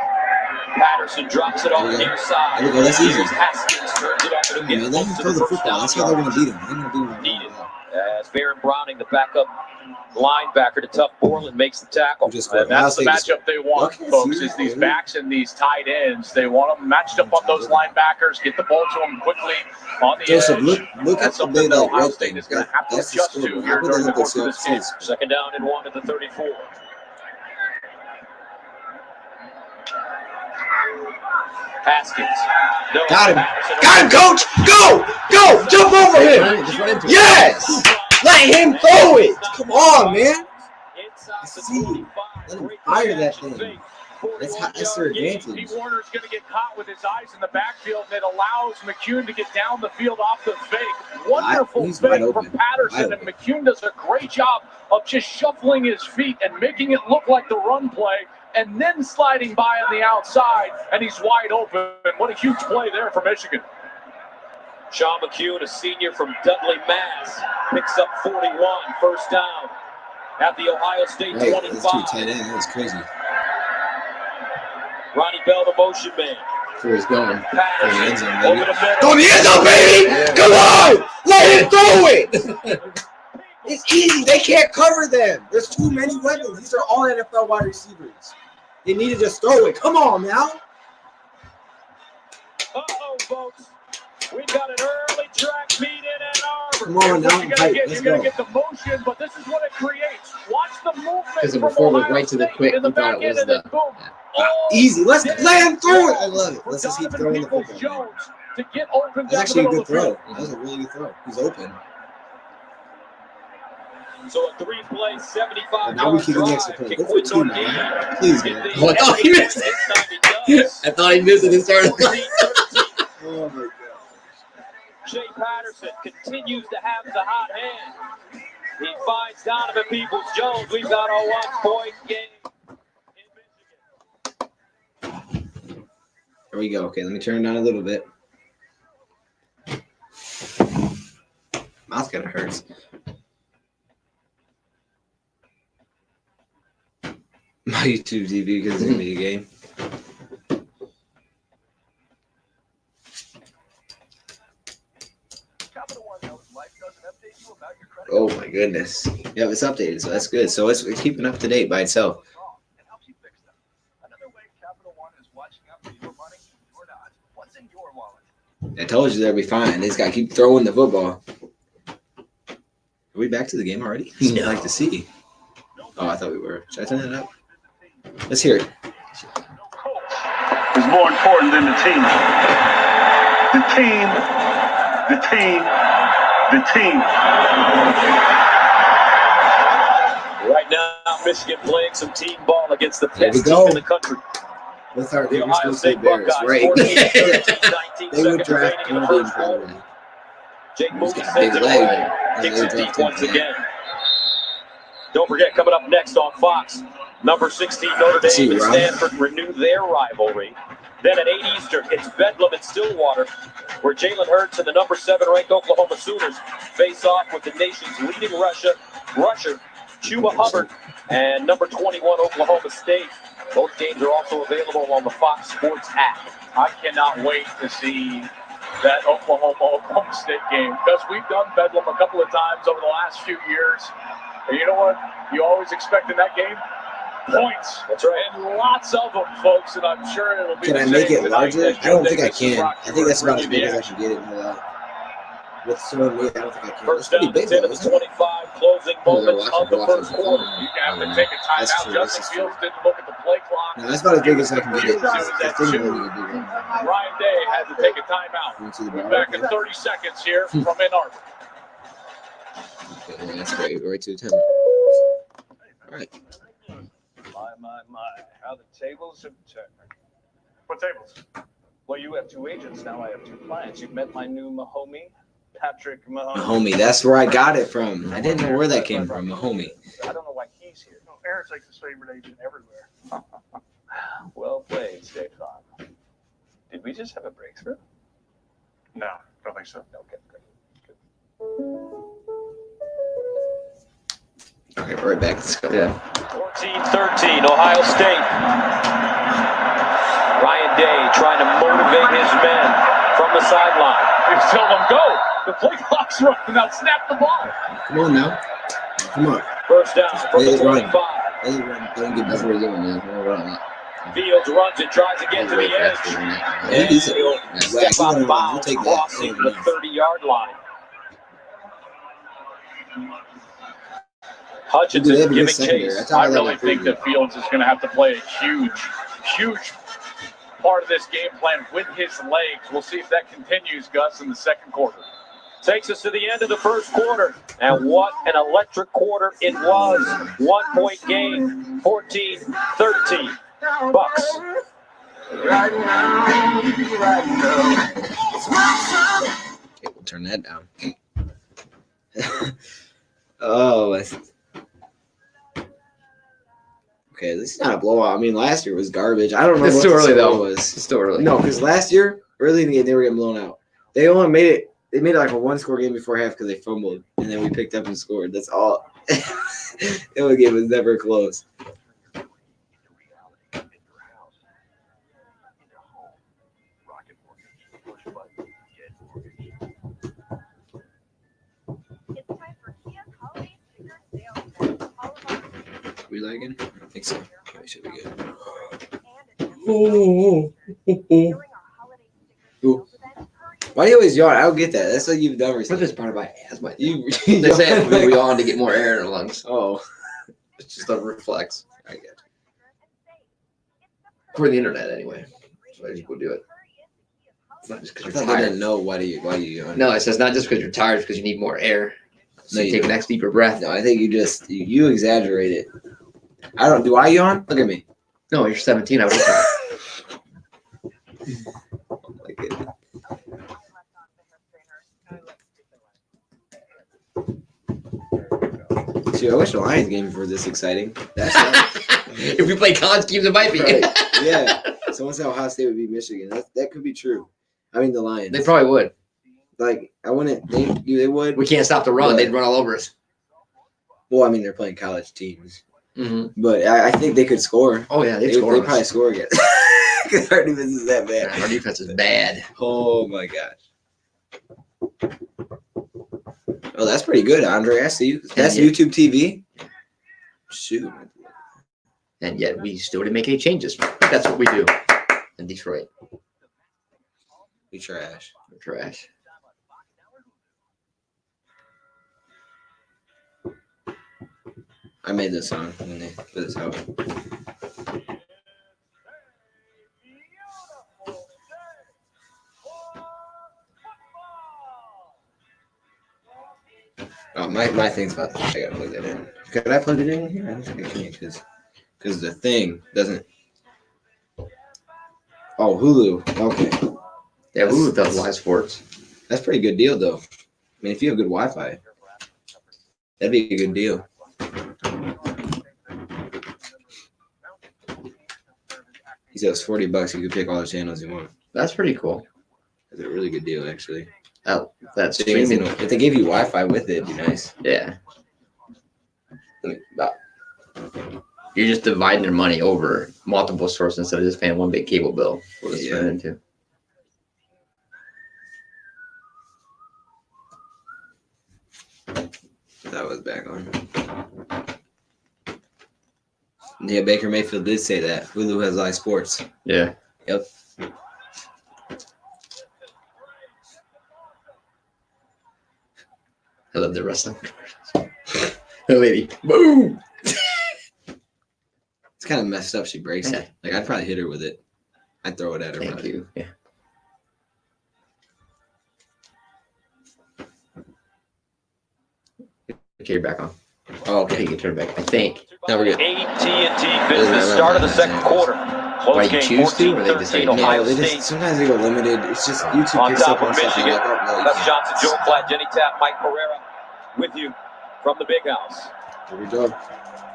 Speaker 7: Patterson drops it off near side.
Speaker 2: There we go. That's easy.
Speaker 7: Haskins turns it up and
Speaker 2: Yeah, let him throw the football. That's how they're going to beat him. They're going to beat him.
Speaker 7: Needed. As Baron Browning, the backup linebacker to Tough Borland, makes the tackle.
Speaker 5: And that's the matchup they want, folks, is these backs and these tight ends. They want them matched up on those linebackers, get the ball to them quickly on the
Speaker 2: Joseph,
Speaker 5: edge.
Speaker 2: look
Speaker 5: That's
Speaker 2: at the
Speaker 5: something
Speaker 2: big
Speaker 5: that
Speaker 2: like
Speaker 5: Ohio
Speaker 2: red
Speaker 5: State
Speaker 2: thing.
Speaker 5: is going to have to
Speaker 2: That's the
Speaker 5: adjust
Speaker 2: score.
Speaker 5: to
Speaker 2: How
Speaker 5: here
Speaker 2: about
Speaker 5: during
Speaker 2: they
Speaker 5: the
Speaker 2: look
Speaker 5: course of
Speaker 2: at
Speaker 5: this game.
Speaker 2: the
Speaker 7: Second down and 1 at the 34. Haskins. No,
Speaker 2: Got him.
Speaker 7: Patterson.
Speaker 2: Got him, coach. Go. Go. Jump over him. Yes. Let him throw it. Come on, man. I see. Let him fire that thing. That's their advantage.
Speaker 5: P. Warner's going to get caught with his eyes in the backfield, and it allows McCune to get down the field off the fake. Wonderful
Speaker 2: He's
Speaker 5: fake
Speaker 2: wide
Speaker 5: from
Speaker 2: open.
Speaker 5: Patterson,
Speaker 2: Wide
Speaker 5: and McCune does a great job of just shuffling his feet and making it look like the run play, and then sliding by on the outside, and he's wide open. What a huge play there for Michigan.
Speaker 7: Sean McCune, a senior from Dudley, Mass, picks up 41, first down at the Ohio State
Speaker 2: Right,
Speaker 7: 25.
Speaker 2: that's too tight end. That was crazy.
Speaker 7: Ronnie Bell, the motion man.
Speaker 1: Where he's going.
Speaker 7: Patterson,
Speaker 2: Go
Speaker 7: over the middle.
Speaker 2: in the end zone, baby! Come on! Let him throw it! It's easy. They can't cover them. There's too many weapons. These are all NFL wide receivers. They need to just throw it. Come on now.
Speaker 7: Uh-oh, folks. We got an early track meet in Ann Arbor.
Speaker 2: Come on now.
Speaker 5: You're going to get the motion, but this is what it creates. Watch the movement
Speaker 1: Because
Speaker 5: from
Speaker 1: before it was
Speaker 5: Ohio
Speaker 1: right to the
Speaker 5: State
Speaker 1: quick,
Speaker 5: in the
Speaker 1: we thought
Speaker 5: back
Speaker 1: it
Speaker 5: end,
Speaker 1: was
Speaker 5: and then
Speaker 1: the.
Speaker 5: boom.
Speaker 2: Easy. Let him throw it. I love it. Let's just keep throwing the
Speaker 5: Donovan
Speaker 2: football.
Speaker 5: Peoples-Jones to get open
Speaker 2: That's
Speaker 5: down
Speaker 2: actually
Speaker 5: the
Speaker 2: a
Speaker 5: middle
Speaker 2: good
Speaker 5: of the
Speaker 2: throw.
Speaker 5: field.
Speaker 2: That was a really good throw. He's open.
Speaker 7: So a 3-play, 75-yard
Speaker 2: Now we can
Speaker 7: drive.
Speaker 2: next play.
Speaker 7: Kick
Speaker 2: Go for
Speaker 7: with
Speaker 2: 2
Speaker 7: no need.
Speaker 2: now. Please, man.
Speaker 1: Oh, I thought he missed it.
Speaker 7: This time he does.
Speaker 1: I thought he missed it. It started.
Speaker 7: 14-13.
Speaker 2: Oh my God.
Speaker 7: Jay Patterson continues to have the hot hand. He finds Donovan Peoples-Jones. We've got a 1-point game in Michigan.
Speaker 2: There we go. Okay, let me turn it down a little bit. Mouth kind of hurts. My YouTube TV because it's gonna be a game. Oh my goodness. Yeah, it's updated, so that's good. So it's keeping up to date by itself. I told you they'll be fine. They just gotta keep throwing the football. Are we back to the game already?
Speaker 1: No.
Speaker 2: I'd like to see. Oh, I thought we were. Should I turn that up? Let's hear it.
Speaker 3: Is more important than the team. The team, the team, the team.
Speaker 7: Right now, Michigan playing some team ball against the
Speaker 2: There we
Speaker 7: best team
Speaker 2: go.
Speaker 7: in the country.
Speaker 2: With our
Speaker 7: The Ohio State
Speaker 2: Bears,
Speaker 7: Buckeyes,
Speaker 2: right?
Speaker 7: 14-13, 19
Speaker 2: They would
Speaker 7: seconds
Speaker 2: draft
Speaker 7: remaining in the
Speaker 2: Cody
Speaker 7: first quarter.
Speaker 2: probably.
Speaker 7: Jake
Speaker 2: He's
Speaker 7: Moody
Speaker 2: got a
Speaker 7: sends
Speaker 2: big
Speaker 7: it
Speaker 2: leg.
Speaker 7: away. Kicks it deep once again. Don't forget, coming up next on Fox, number 16 Notre Dame and Stanford renew their rivalry. Then at 8 Eastern, it's Bedlam and Stillwater, where Jalen Hurts and the number 7 ranked Oklahoma Sooners face off with the nation's leading rusher Chuba Hubbard and number 21 Oklahoma State. Both games are also available on the Fox Sports app.
Speaker 6: I cannot wait to see that Oklahoma State game because we've done Bedlam a couple of times over the last few years. And you know what? You always expect in that game? Points.
Speaker 7: That's right.
Speaker 6: And lots of them, folks, and I'm sure it'll be
Speaker 2: Can
Speaker 6: the
Speaker 2: I make
Speaker 6: same
Speaker 2: it larger?
Speaker 6: tonight.
Speaker 2: I don't think I
Speaker 6: Davis and
Speaker 2: can.
Speaker 6: Brock
Speaker 2: I think that's about as
Speaker 6: bring you
Speaker 2: big
Speaker 6: the
Speaker 2: as I can get it. With so many, I don't think I can.
Speaker 7: First
Speaker 2: That's
Speaker 7: down,
Speaker 2: pretty
Speaker 7: 10
Speaker 2: big,
Speaker 7: of
Speaker 2: though.
Speaker 7: the 25 closing moments of the first quarter.
Speaker 6: You have to take a
Speaker 2: That's
Speaker 6: timeout.
Speaker 2: true.
Speaker 6: Justin Fields didn't look at the play clock.
Speaker 2: No, that's about as big as I can get it.
Speaker 6: It was at 2. Ryan Day had to take a timeout. We're back in 30 seconds here from Ann Arbor.
Speaker 2: Okay, that's great. Right to the 10. All right.
Speaker 11: My, how the tables have turned.
Speaker 6: What tables?
Speaker 11: Well, you have 2 agents, now I have 2 clients. You've met my new Mahomie, Patrick Mahomie.
Speaker 2: Mahomie, that's where I got it from. I didn't know where that came from. Mahomie.
Speaker 11: I don't know why he's here.
Speaker 6: No, Aaron's like his favorite agent everywhere.
Speaker 11: Well played, State Farm. Did we just have a breakthrough?
Speaker 6: No, don't think so.
Speaker 11: Okay, great.
Speaker 2: Okay, we're right back. Let's go.
Speaker 1: Yeah.
Speaker 7: 14-13, Ohio State. Ryan Day trying to motivate his men from the sideline.
Speaker 6: He's telling them, go. The play clock's running. Now snap the ball.
Speaker 2: Come on now. Come on.
Speaker 7: First down from the 25.
Speaker 2: Don't get
Speaker 1: That's what we're doing now. We're running.
Speaker 7: Fields runs it, tries to get to the edge. And he'll step on bounds, crossing the 30-yard line. Hutchinson giving chase.
Speaker 6: I really think that Fields is going to have to play a huge part of this game plan with his legs. We'll see if that continues, Gus, in the second quarter.
Speaker 7: Takes us to the end of the first quarter. And what an electric quarter it was. 1-point game, 14-13. Bucks.
Speaker 2: Okay, we'll turn that down. Oh, okay, this is not a blowout. I mean, last year was garbage. I don't know.
Speaker 1: It's
Speaker 2: what
Speaker 1: too
Speaker 2: the
Speaker 1: early,
Speaker 2: score
Speaker 1: though.
Speaker 2: Was.
Speaker 1: It's still early.
Speaker 2: No, because last year, early in the game, they were getting blown out. They only made it. They made it like a 1-score game before half because they fumbled, and then we picked up and scored. That's all. The game was never close. We lagging? I don't think so. Okay, we should be good. Oh. Ooh. Why do you always yawn? I don't get that. That's what you've done
Speaker 1: But
Speaker 2: recently.
Speaker 1: this part of my asthma.
Speaker 2: You
Speaker 1: They say we yawn to get more air in our lungs.
Speaker 2: Oh,
Speaker 1: It's just a reflex.
Speaker 2: I get it.
Speaker 1: For the internet, anyway. So I just go do it. It's not just
Speaker 2: I
Speaker 1: because
Speaker 2: thought
Speaker 1: you're
Speaker 2: they
Speaker 1: tired.
Speaker 2: didn't know why do you yawn.
Speaker 1: No, it says not just because you're tired, it's because you need more air. So
Speaker 2: No,
Speaker 1: you
Speaker 2: you
Speaker 1: take a
Speaker 2: don't.
Speaker 1: next deeper breath.
Speaker 2: No, I think you just you exaggerate it. I don't. Do I yawn? Look at me.
Speaker 1: No, you're 17. I was
Speaker 2: Like it. See, I wish the Lions game were this exciting. That's
Speaker 1: If we play college teams, it might be.
Speaker 2: right. Yeah. Someone said Ohio State would beat Michigan. That could be true. I mean, the Lions.
Speaker 1: They probably would.
Speaker 2: Like I wouldn't. They would.
Speaker 1: We can't stop the run.
Speaker 2: But-
Speaker 1: They'd run all over us.
Speaker 2: Well, I mean, they're playing college teams. But I think they could score.
Speaker 1: Oh yeah,
Speaker 2: They probably score again. Because our defense is that bad.
Speaker 1: Our defense is bad.
Speaker 2: Oh my gosh. Oh, that's pretty good, Andre. I see you. That's YouTube TV. Shoot.
Speaker 1: And yet we still didn't make any changes. That's what we do in Detroit.
Speaker 2: We trash.
Speaker 1: We're trash.
Speaker 2: I made this song when they put this out. Oh, my thing's about to, I gotta plug that in. Could I plug it in here? I don't think I can because the thing doesn't. Oh, Hulu. Okay.
Speaker 1: Yeah, Hulu does live sports.
Speaker 2: That's a pretty good deal, though. I mean, if you have good Wi-Fi, that'd be a good deal. He says $40. You could pick all the channels you want.
Speaker 1: That's pretty cool.
Speaker 2: That's a really good deal, actually.
Speaker 1: Oh, that's
Speaker 2: so if they gave you Wi-Fi with it, it'd be nice.
Speaker 1: Yeah. You're just dividing their money over multiple sources instead of just paying one big cable bill. What it's turned into.
Speaker 2: That was back on. Yeah, Baker Mayfield did say that. Hulu has live sports.
Speaker 1: Yeah.
Speaker 2: Yep.
Speaker 1: I love the wrestling. Oh, lady. Boom!
Speaker 2: It's kind of messed up. She breaks it. Like, I'd probably hit her with it. I'd throw it at her.
Speaker 1: Thank you. Yeah. Okay, you're back on.
Speaker 2: Oh, okay.
Speaker 1: You can turn it back. I think.
Speaker 2: No, we're good.
Speaker 11: AT&T business start of the second quarter.
Speaker 1: Why you choose to, or they just say,
Speaker 11: Ohio
Speaker 2: they
Speaker 11: State.
Speaker 2: just, sometimes they go limited. It's just YouTube
Speaker 11: On
Speaker 2: picks
Speaker 11: top
Speaker 2: up on
Speaker 11: of
Speaker 2: something
Speaker 11: Michigan,
Speaker 2: like, oh, no,
Speaker 11: that's Johnson, Joe Platt, Jenny Tapp, Mike Pereira with you from the big house.
Speaker 2: Here we go.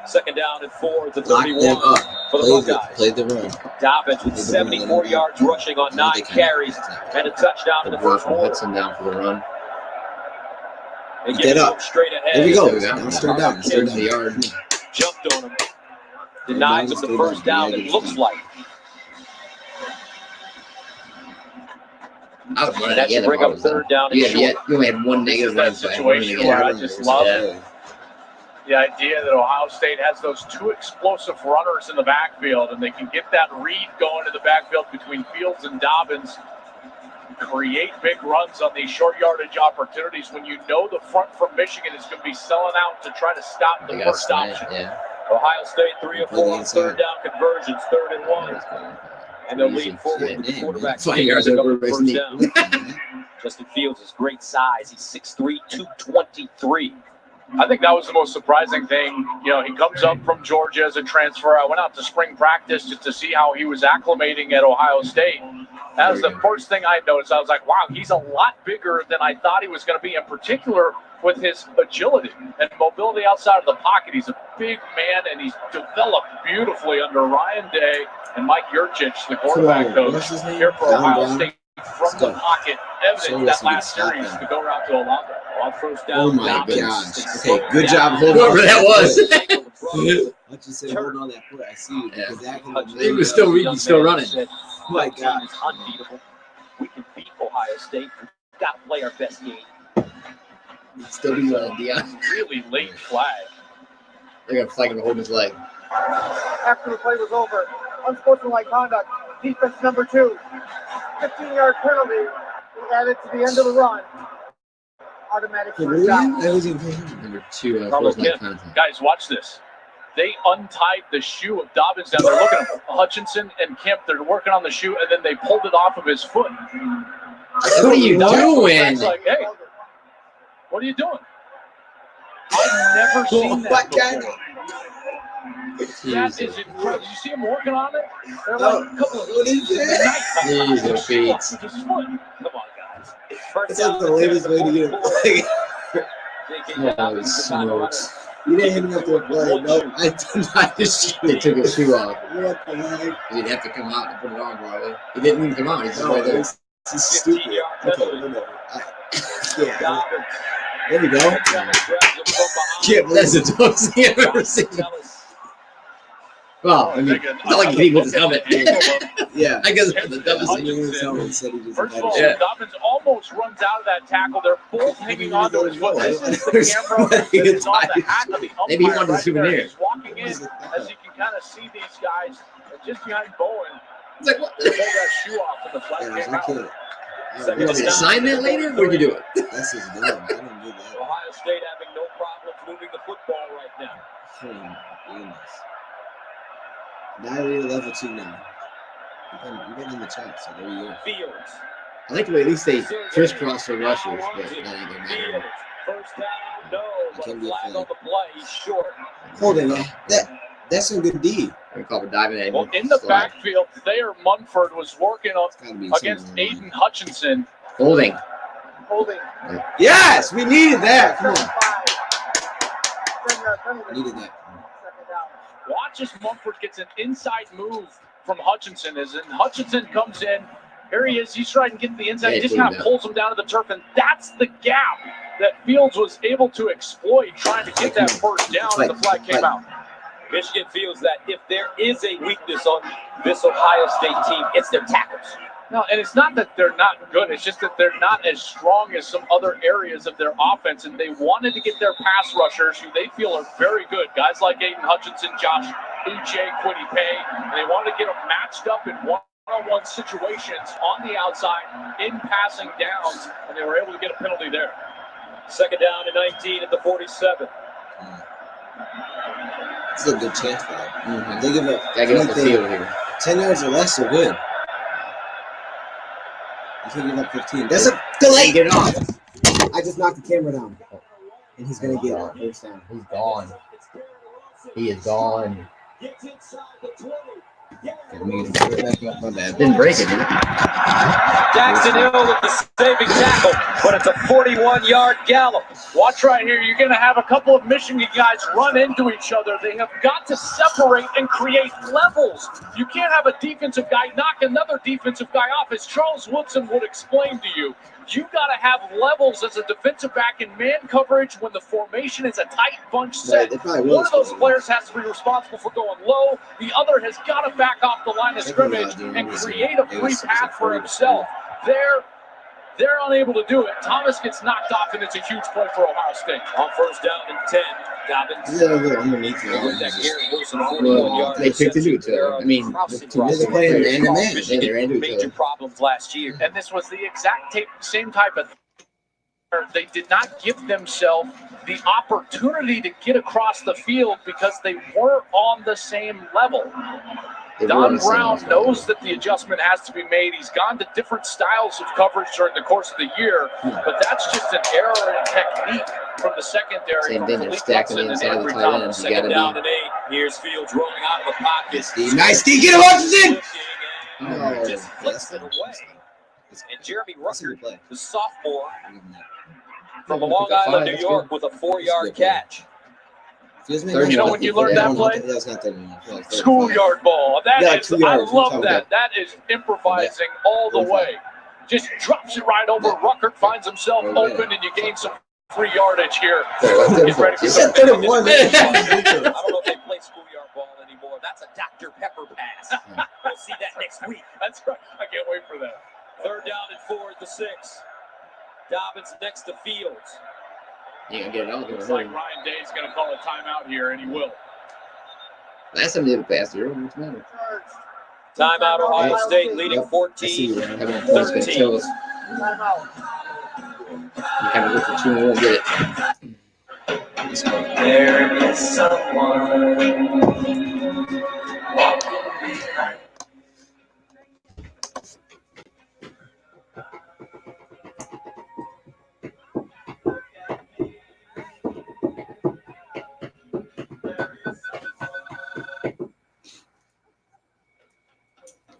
Speaker 11: Second down and 4 at the
Speaker 2: Lock
Speaker 11: 31
Speaker 2: them up.
Speaker 11: for the Buckeyes.
Speaker 2: Play the run.
Speaker 11: Dobbins with 74 yards rushing on 9 carries and a touchdown in the first quarter.
Speaker 1: Hudson down for the run.
Speaker 11: And
Speaker 2: Get up.
Speaker 11: Straight ahead.
Speaker 2: There we go.
Speaker 1: Straight down. Straight the yard.
Speaker 11: Jumped on him. Denies him the first down, it looks like.
Speaker 1: I was running
Speaker 11: That should bring up third down and short.
Speaker 1: You only had one negative run play.
Speaker 5: Situation where I just love the idea that Ohio State has those two explosive runners in the backfield, and they can get that read going in the backfield between Fields and Dobbins, create big runs on these short yardage opportunities when you know the front from Michigan is going to be selling out to try to stop the first option.
Speaker 1: Yeah.
Speaker 11: Ohio State 3 of 4 on third down conversions, 3rd and 1. And they'll lean forward with the quarterback.
Speaker 1: 20 yards over
Speaker 11: first down. Justin Fields is great size. He's 6'3", 223.
Speaker 5: I think that was the most surprising thing. You know, he comes up from Georgia as a transfer. I went out to spring practice just to see how he was acclimating at Ohio State. That was the first thing I noticed. I was like, wow, he's a lot bigger than I thought he was going to be, in particular with his agility and mobility outside of the pocket. He's a big man, and he's developed beautifully under Ryan Day and Mike Yurcich, the quarterback coach, here for Ohio State from the pocket. Evident that last series to go around to Olanda. On first down.
Speaker 2: Oh my gosh. Okay, good job holding
Speaker 1: Whoever that was.
Speaker 2: I just said hold on that foot. I see you. Because that
Speaker 1: He was still running.
Speaker 11: Oh my God. Is unbeatable. We can beat Ohio State. We've got to play our best game.
Speaker 1: Still be running, Deion.
Speaker 5: Really late flag.
Speaker 7: They're going to flag him holding his leg.
Speaker 12: After the play was over, unsportsmanlike conduct, defense number 2, 15-yard penalty added to the end of the run. Automatic first down.
Speaker 1: Number 2,
Speaker 5: guys, watch this. They untied the shoe of Dobbins down. They're looking at Hutchinson and Kemp. They're working on the shoe, and then they pulled it off of his foot.
Speaker 1: What are you doing?
Speaker 5: Like, hey, what are you doing? I've never seen that before. That is incredible. Did you see him working on it? They're like a couple of
Speaker 1: Jesus, feet.
Speaker 11: Come on, guys.
Speaker 2: That's like the latest way to get it.
Speaker 1: Holy smokes.
Speaker 2: You didn't hit him up to play. No, I denied his shoe.
Speaker 1: They took his shoe off.
Speaker 2: What the heck?
Speaker 1: He didn't have to come out and put it on, probably. He didn't even come out. He's just right there.
Speaker 2: This is stupid. Okay, whatever. Yeah. There we go.
Speaker 1: Yeah, but that's the dumbest thing I've ever seen. Well, I mean, it's not like he with his helmet.
Speaker 2: Yeah.
Speaker 1: I guess the dumbest thing.
Speaker 4: First of all, Dobbins almost runs out of that tackle. They're both hanging on to his foot. This is the camera that is on the hat of the umpire.
Speaker 1: Maybe he wanted a
Speaker 4: right
Speaker 1: souvenir.
Speaker 4: there. He's walking in, as you can kind of see these guys just behind Bowen.
Speaker 1: It's like, what?
Speaker 4: They pulled that shoe off and the flag came out.
Speaker 1: You want me to sign that later? Where'd you do it?
Speaker 2: That's just dumb. I don't do that.
Speaker 7: Ohio State having no problems moving the football right now.
Speaker 2: Oh, goodness. Diarrhea level 2 now. You've been in the chat, so there you go.
Speaker 7: Fields.
Speaker 1: I like the way at least they crisscross their rushers, but that ain't gonna matter.
Speaker 7: Fields. First down, no. But
Speaker 2: Can
Speaker 7: a
Speaker 2: be
Speaker 7: flag
Speaker 2: flag.
Speaker 7: on the play. He's short.
Speaker 2: Holding on. That's some good D.
Speaker 1: We call it diving at him.
Speaker 4: Well, in the backfield, Thayer Munford was working on
Speaker 2: Gotta be
Speaker 4: against
Speaker 2: something
Speaker 4: Aiden Hutchinson.
Speaker 1: Holding.
Speaker 12: Holding.
Speaker 2: Yes, we needed that. Come on.
Speaker 12: 10-yard penalty.
Speaker 2: Needed that.
Speaker 12: Second down.
Speaker 4: Watch as Munford gets an inside move from Hutchinson. As Hutchinson comes in, here he is. He's trying to get to the inside.
Speaker 1: Yeah,
Speaker 4: He just
Speaker 1: he
Speaker 4: kind of pulls him down to the turf, and that's the gap that Fields was able to exploit, trying to get that first down, and the flag came out.
Speaker 7: Michigan feels that if there is a weakness on this Ohio State team, it's their tackles.
Speaker 4: No, and it's not that they're not good. It's just that they're not as strong as some other areas of their offense, and they wanted to get their pass rushers, who they feel are very good, guys like Aiden Hutchinson, Josh Uche, Quiddy Pay, and they wanted to get them matched up in one-on-one situations on the outside in passing downs, and they were able to get a penalty there.
Speaker 7: Second down and 19 at the 47.
Speaker 2: This is a good chance for them. If they give up
Speaker 1: Gotta get off the
Speaker 2: anything,
Speaker 1: field here.
Speaker 2: 10 yards or less, they're good. You can't give up 15. That's a delay.
Speaker 1: Get it off.
Speaker 2: I just knocked the camera down. And he's going to get it first down.
Speaker 1: He's gone. He is gone.
Speaker 2: My bad.
Speaker 1: Didn't break it, did it?
Speaker 7: Jackson Hill with the saving tackle, but it's a 41-yard gallop.
Speaker 4: Watch right here. You're going to have a couple of Michigan guys run into each other. They have got to separate and create levels. You can't have a defensive guy knock another defensive guy off. As Charles Woodson would explain to you, you got to have levels as a defensive back in man coverage when the formation is a tight bunch set. One of those players has to be responsible for going low. The other has got to back off the line of scrimmage and create a free path for himself. They're unable to do it. Thomas gets knocked off, and it's a huge play for Ohio State.
Speaker 7: On first down and 10, Dobbins.
Speaker 2: He's a little underneath me.
Speaker 7: With that Garrett Wilson 41-yard
Speaker 1: They picked into each other. I mean,
Speaker 2: They're playing man to man.
Speaker 1: they're into each
Speaker 7: major
Speaker 1: other.
Speaker 7: problems last year.
Speaker 4: And this was the exact same type of they did not give themselves the opportunity to get across the field because they weren't on the same level. Don Brown knows that the adjustment has to be made. He's gone to different styles of coverage during the course of the year, but that's just an error in technique from the secondary.
Speaker 1: Same thing, they're stacking the inside of the tight ends. You
Speaker 7: Second down
Speaker 1: gotta
Speaker 7: and 8. Here's Fields rolling out of the pocket.
Speaker 2: Nice D. Get him, Hutchinson!
Speaker 7: And just flips it away. And Jeremy Rucker, the sophomore from Long Island, New York, with a 4-yard catch.
Speaker 4: You know when you learned that play?
Speaker 2: That's not that anymore.
Speaker 4: Schoolyard ball. That
Speaker 2: Yeah,
Speaker 4: is,
Speaker 2: 2
Speaker 4: I
Speaker 2: yards.
Speaker 4: love that. That is improvising all the way. Just drops it right over. Ruckert finds himself open, and you gain some free yardage here. Get ready for
Speaker 2: You said
Speaker 4: some
Speaker 2: 31.
Speaker 7: I don't know if they play schoolyard ball anymore. That's a Dr. Pepper pass. We'll see that next week.
Speaker 4: That's right. I can't wait for that.
Speaker 7: Third down and 4 at the 6. Dobbins next to Fields.
Speaker 1: You can get it out.
Speaker 4: Looks like Ryan Day's going to call a timeout here, and he will.
Speaker 1: Last time they did it faster. What's the matter?
Speaker 7: Timeout, Ohio State leading 14-13.
Speaker 12: Timeout.
Speaker 1: You kind of look for 2 and won't get it.
Speaker 7: There is someone walking behind.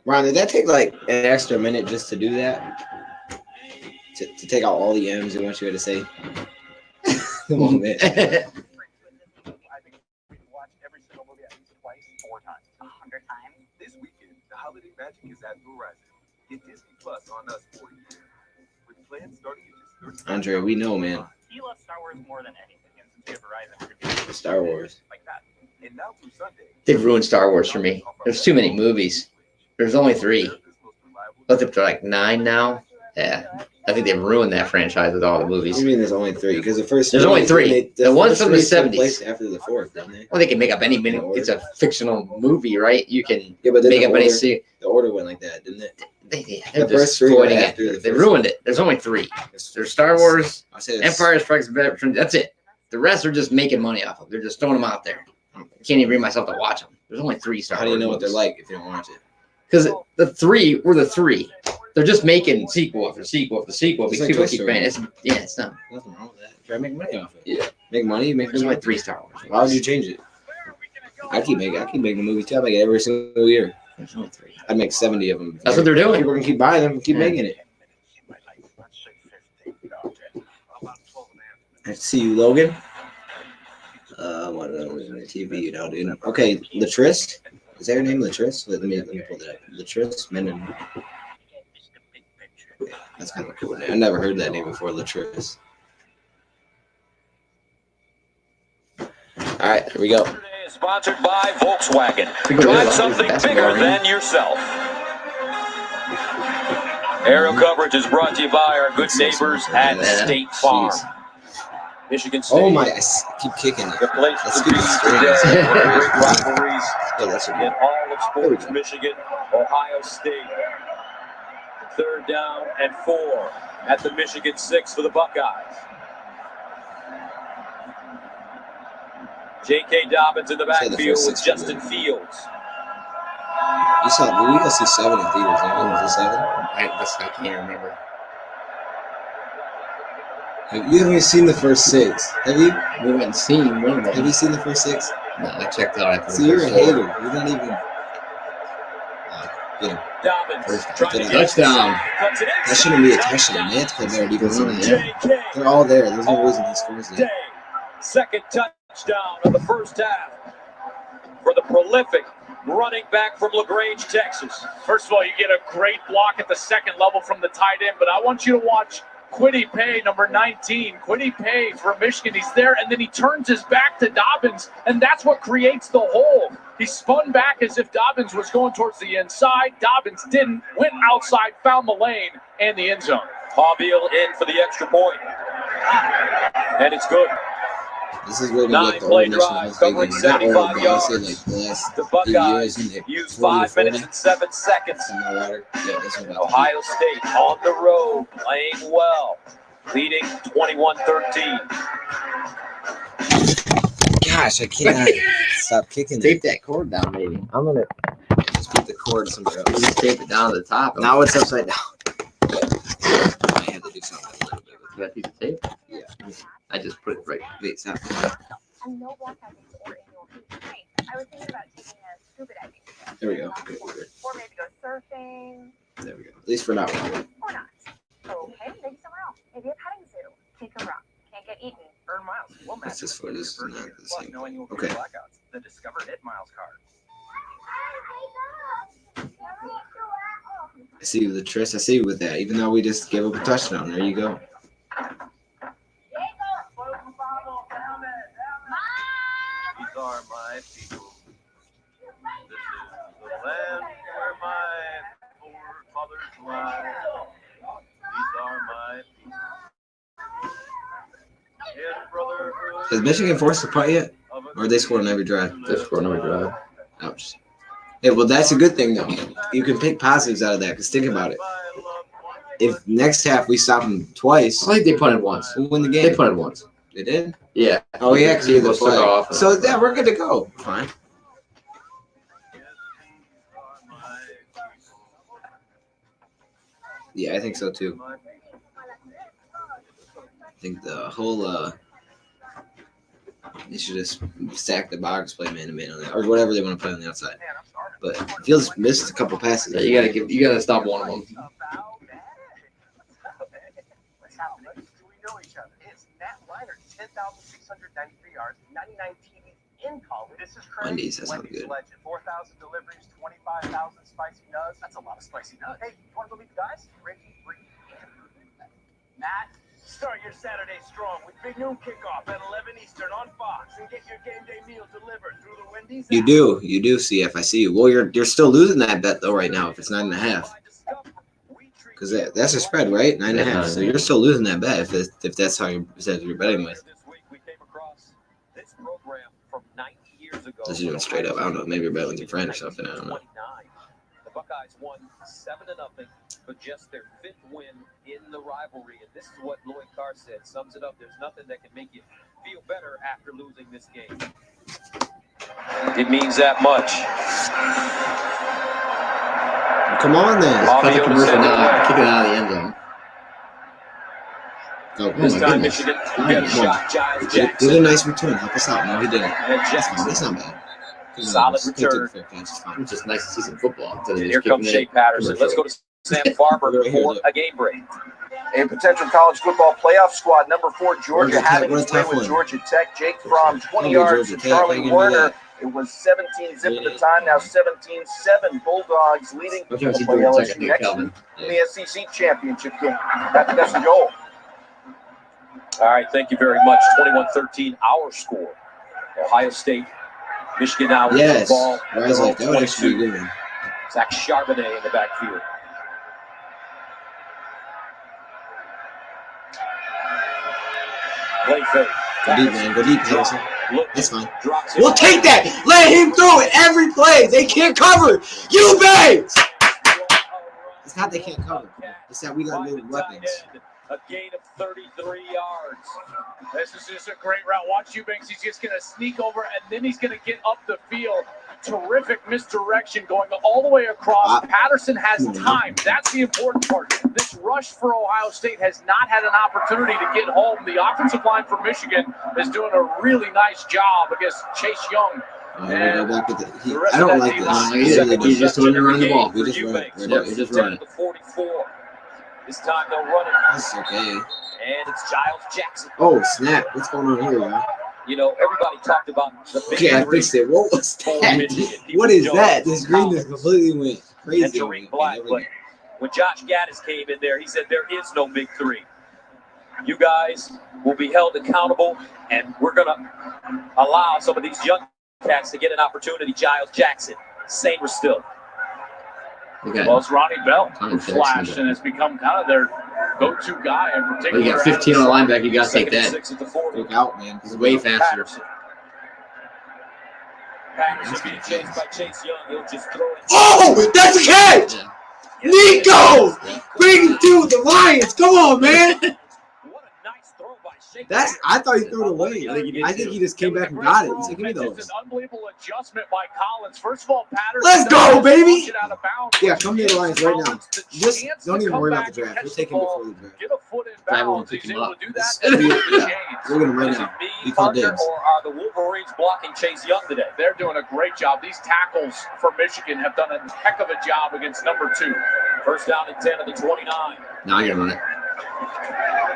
Speaker 2: Ron, did that take like an extra minute just to do that? To take out all the M's and what you had to say? Come on, man.
Speaker 13: I think we can watch every single movie at least twice, 4 times, 100 times.
Speaker 14: This weekend, the holiday magic is at Verizon. Get Disney Plus on us for you. With plans starting at just $30.
Speaker 2: Andre, we know, man.
Speaker 13: You love Star Wars more than anything, and since you have Verizon, we're gonna be
Speaker 2: Star Wars.
Speaker 13: like that.
Speaker 14: And now through Sunday,
Speaker 1: They've ruined Star Wars for me. There's too many movies. There's only 3. Look up to like 9 now. Yeah, I think they've ruined that franchise with all the
Speaker 2: What do
Speaker 1: movies.
Speaker 2: you mean there's only 3? Because the first
Speaker 1: There's only 3. The ones from the
Speaker 2: first 3 took
Speaker 1: 70s.
Speaker 2: place after the 4th, didn't they?
Speaker 1: Well, they can make up any minute. It's a fictional movie, right? You can
Speaker 2: Yeah, but then
Speaker 1: make
Speaker 2: the
Speaker 1: up any
Speaker 2: order,
Speaker 1: scene.
Speaker 2: the order went like that, didn't it?
Speaker 1: They're
Speaker 2: The
Speaker 1: just
Speaker 2: first 3 were
Speaker 1: exploiting
Speaker 2: after
Speaker 1: it.
Speaker 2: the
Speaker 1: They
Speaker 2: first
Speaker 1: ruined it. There's only 3. There's Star Wars,
Speaker 2: I said it's-
Speaker 1: Empire Strikes Back. That's it. The rest are just making money off of. They're just throwing them out there. I can't even bring myself to watch them. There's only 3 Star
Speaker 2: How
Speaker 1: Wars.
Speaker 2: do you know what they're like if you don't watch it?
Speaker 1: Because the 3 were the 3. They're just making sequel after sequel after sequel
Speaker 2: It's
Speaker 1: because
Speaker 2: like
Speaker 1: people
Speaker 2: Toy
Speaker 1: keep
Speaker 2: Story.
Speaker 1: paying. It's not.
Speaker 2: Nothing wrong with that. Try to make money off it.
Speaker 1: Yeah.
Speaker 2: Make money, make
Speaker 1: There's
Speaker 2: money.
Speaker 1: only 3 Star Wars.
Speaker 2: Why would you change it? I keep making movies too. I make it every single year.
Speaker 1: There's only 3.
Speaker 2: I'd make 70 of them.
Speaker 1: That's what they're doing.
Speaker 2: People are gonna keep buying them and keep making it. I see you, Logan. What TV, you know, dude. Okay, Latrice. Is that her name, Latrice? Let me pull that up. Latrice Menon. That's kind of a cool name. I never heard that name before, Latrice. All right, here we go.
Speaker 7: Sponsored by Volkswagen.
Speaker 1: Drive
Speaker 7: Drive something bigger than yourself. Aerial coverage is brought to you by our good neighbors at State Farm. Michigan State.
Speaker 2: Oh my! I keep kicking it.
Speaker 7: The place
Speaker 2: Let's
Speaker 7: to
Speaker 2: get
Speaker 7: be
Speaker 2: this
Speaker 7: today.
Speaker 2: straight.
Speaker 7: One of the great rivalries
Speaker 2: Yeah, that's
Speaker 7: in
Speaker 2: okay.
Speaker 7: all of sports. Michigan, Ohio State. 3rd down and 4 at the Michigan 6 for the Buckeyes. J.K. Dobbins in the
Speaker 2: Say the
Speaker 7: backfield
Speaker 2: first
Speaker 7: with
Speaker 2: 6
Speaker 7: Justin Fields.
Speaker 2: You saw? We go see 7 in theaters. Was it 7?
Speaker 1: I can't remember.
Speaker 2: You haven't even seen the first 6, have you?
Speaker 1: We went and seen one of them.
Speaker 2: Have you seen the first 6?
Speaker 1: No, I checked out after
Speaker 2: See,
Speaker 1: the
Speaker 2: you're a
Speaker 1: first 4.
Speaker 2: hater. You're not even. Get him.
Speaker 7: Dobbins trying to get
Speaker 1: Touchdown.
Speaker 7: cuts it in.
Speaker 2: That shouldn't be a touchdown. They have to play better defense than that.
Speaker 7: J.K.
Speaker 2: They're all there. There's no reason he scores
Speaker 7: Day.
Speaker 2: that.
Speaker 7: 2nd touchdown of the first half for the prolific running back from LaGrange, Texas.
Speaker 4: First of all, you get a great block at the 2nd level from the tight end, but I want you to watch Kwity Paye, number 19. Kwity Paye for Michigan. He's there, and then he turns his back to Dobbins, and that's what creates the hole. He spun back as if Dobbins was going towards the inside. Dobbins didn't, went outside, found the lane and the end zone.
Speaker 7: Hobbiel in for the extra point. And it's good.
Speaker 2: This is where we
Speaker 7: 9
Speaker 2: get the
Speaker 7: play
Speaker 2: old
Speaker 7: drive,
Speaker 2: national
Speaker 7: covering
Speaker 2: figure. Not
Speaker 7: 75
Speaker 2: old, but I say
Speaker 7: yards.
Speaker 2: like the last
Speaker 7: The
Speaker 2: 8
Speaker 7: Buckeyes
Speaker 2: years.
Speaker 7: use
Speaker 2: 40
Speaker 7: 5 minutes and 7 seconds.
Speaker 2: Yeah, that's what
Speaker 7: Ohio State on the road, playing well, leading 21-13.
Speaker 2: Gosh, I cannot stop kicking
Speaker 1: Tape
Speaker 2: it.
Speaker 1: that cord down, maybe.
Speaker 2: I'm gonna just put the cord somewhere else.
Speaker 1: Just tape it down to the top.
Speaker 2: Now it's upside down. I had to do something a little bit with
Speaker 1: That piece of tape?
Speaker 2: Yeah.
Speaker 1: I just put it right.
Speaker 2: Wait, stop.
Speaker 8: And no black items or annual fees. Hey, I was thinking about taking a scuba diving trip.
Speaker 2: There we go. Okay, we're good.
Speaker 8: Or maybe go surfing.
Speaker 2: There we go. At least for now.
Speaker 8: Or not. Okay, maybe somewhere else. Maybe a petting zoo. Kick a rock. Can't get eaten.
Speaker 13: Earn miles. We'll match
Speaker 2: That's just
Speaker 13: it
Speaker 2: for
Speaker 13: with
Speaker 2: this is
Speaker 13: your
Speaker 2: not
Speaker 13: first year,
Speaker 2: the
Speaker 13: plus
Speaker 2: same.
Speaker 13: no annual fee
Speaker 2: Okay.
Speaker 13: blackouts. The Discover It Miles card.
Speaker 2: I see you with the Triss. I see you with that. Even though we just gave up a touchdown. There you go.
Speaker 14: These are my people. This is the land where my forefathers lie. These are my people. In brotherhood.
Speaker 2: Has Michigan forced the punt yet? Or are they scoring every drive?
Speaker 1: They're scoring every drive.
Speaker 2: Ouch. Yeah, well, that's a good thing, though. You can pick positives out of that, because think about it. If next half we stop them twice,
Speaker 1: I think they punted once.
Speaker 2: we'll win the
Speaker 1: They
Speaker 2: game.
Speaker 1: punted once.
Speaker 2: They did?
Speaker 1: Yeah.
Speaker 2: Oh, yeah, because you
Speaker 1: Eagles
Speaker 2: the flag.
Speaker 1: took off.
Speaker 2: So, yeah, we're good to go. Fine. Yeah, I think so, too. I think the whole, they should just stack the box, play man-to-man on that, or whatever they want to play on the outside. But Fields missed a couple passes.
Speaker 1: Yeah, you gotta stop one of them.
Speaker 13: What's happening? We know each other. It's Matt Leinart, 10,693 yards, 99 TDs in college. This is crazy.
Speaker 2: Wendy's, that sounds
Speaker 13: Wendy's
Speaker 2: good.
Speaker 13: legend. 4,000 deliveries, 25,000 spicy nuts. That's a lot of spicy nuts. Hey, you want to go meet the guys? Ricky, Matt, Start your Saturday strong with Big Noon Kickoff at 11 Eastern on Fox and get your game day meal delivered through the Wendy's app.
Speaker 2: You do, CF. I see you. Well, you're still losing that bet though right now if it's 9.5. Because that's a spread, right? 9.5. So you're still losing that bet if that's how you're betting with. Unless you're doing straight up. I don't know. Maybe you're betting with your friend or something. I don't know.
Speaker 7: The Buckeyes won 7-0, but just their 5th win in the rivalry. And this is what Lloyd Carr said. Sums it up. There's nothing that can make you feel better after losing this game. It means that much.
Speaker 2: Come on then.
Speaker 1: Cut the commercial now. Kick it out of the end zone.
Speaker 2: Oh,
Speaker 7: This
Speaker 2: my
Speaker 7: time
Speaker 2: goodness.
Speaker 7: Michigan got a shot. Giles Jackson.
Speaker 2: Did a nice return. Help us out. No, he didn't.
Speaker 7: And Jackson.
Speaker 2: That's not bad.
Speaker 7: Solid return.
Speaker 1: It's just nice to see some football.
Speaker 7: And here comes Shea Patterson. Let's go to Sam Farber for a game break.
Speaker 11: A potential college football playoff squad. Number 4, Georgia, having its way with Georgia Tech. Jake Fromm, 20 yards to Charlie Werner. It was 17-zip at the time, now 17-7. Bulldogs leading LSU next in the SEC championship game. That's the goal.
Speaker 7: All right, thank you very much. 21-13, our score. Ohio State, Michigan now with the ball.
Speaker 2: Rise like that would actually be good.
Speaker 7: Zach Charbonnet in the backfield. Play fake.
Speaker 2: Go deep, man. Go deep, Harrison.
Speaker 7: Look,
Speaker 2: that's fine.
Speaker 7: drops
Speaker 2: We'll take that. Let him throw it every play. They can't cover. You babes. It's not they can't cover. It's that we got good weapons.
Speaker 7: A gain of 33 yards.
Speaker 4: This is just a great route. Watch Eubanks. He's just going to sneak over, and then he's going to get up the field. Terrific misdirection going all the way across. Patterson has time. That's the important part. This rush for Ohio State has not had an opportunity to get home. The offensive line for Michigan is doing a really nice job against Chase Young.
Speaker 2: And I don't like this.
Speaker 1: He's just going to run the ball.
Speaker 2: We just run it.
Speaker 1: We just run it.
Speaker 7: 44. This time they'll run it.
Speaker 2: That's okay.
Speaker 7: And it's Giles Jackson.
Speaker 2: Oh, snap. What's going on here, y'all?
Speaker 7: You know, everybody talked about the big
Speaker 2: Okay, I fixed it. What was that? What is that? This green just completely went crazy.
Speaker 7: And Tariq Black, but when Josh Gaddis came in there, he said there is no big 3. You guys will be held accountable, and we're going to allow some of these young cats to get an opportunity. Giles Jackson, Samer still.
Speaker 4: Well, it's Ronnie Bell who flashed and has become kind of their go-to guy in particular.
Speaker 1: You got 15 on the linebacker. You got to take that.
Speaker 2: Look out, man.
Speaker 1: He's way faster.
Speaker 7: Patterson being chased by Chase Young. He'll just throw it.
Speaker 2: Oh, that's a catch! Yeah. Nico! Bring it to the Lions. Come on, man. I thought he threw it away. I think he just came back and got it. He said, give me those.
Speaker 4: It's an unbelievable adjustment by Collins. First of all, Patterson.
Speaker 2: Let's go, baby! Yeah, come near the Lions right now. Just don't even worry about the draft. We'll take him before the draft.
Speaker 4: Get a foot in bounds. He's able to do that.
Speaker 2: We're going to right now.
Speaker 7: Be Parker, or are the Wolverines blocking Chase Young today?
Speaker 4: They're doing a great job. These tackles for Michigan have done a heck of a job against number 2.
Speaker 7: First down and 10 of the 29.
Speaker 1: Now I got to run it.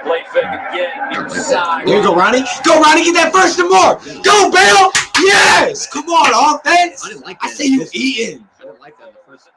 Speaker 7: Play fake again, near side.
Speaker 2: There you go, Ronnie. Go, Ronnie, get that first and more. Go, Bale. Yes. Come on, offense.
Speaker 1: I didn't like that.
Speaker 2: I say you eating.
Speaker 1: I didn't like that in the first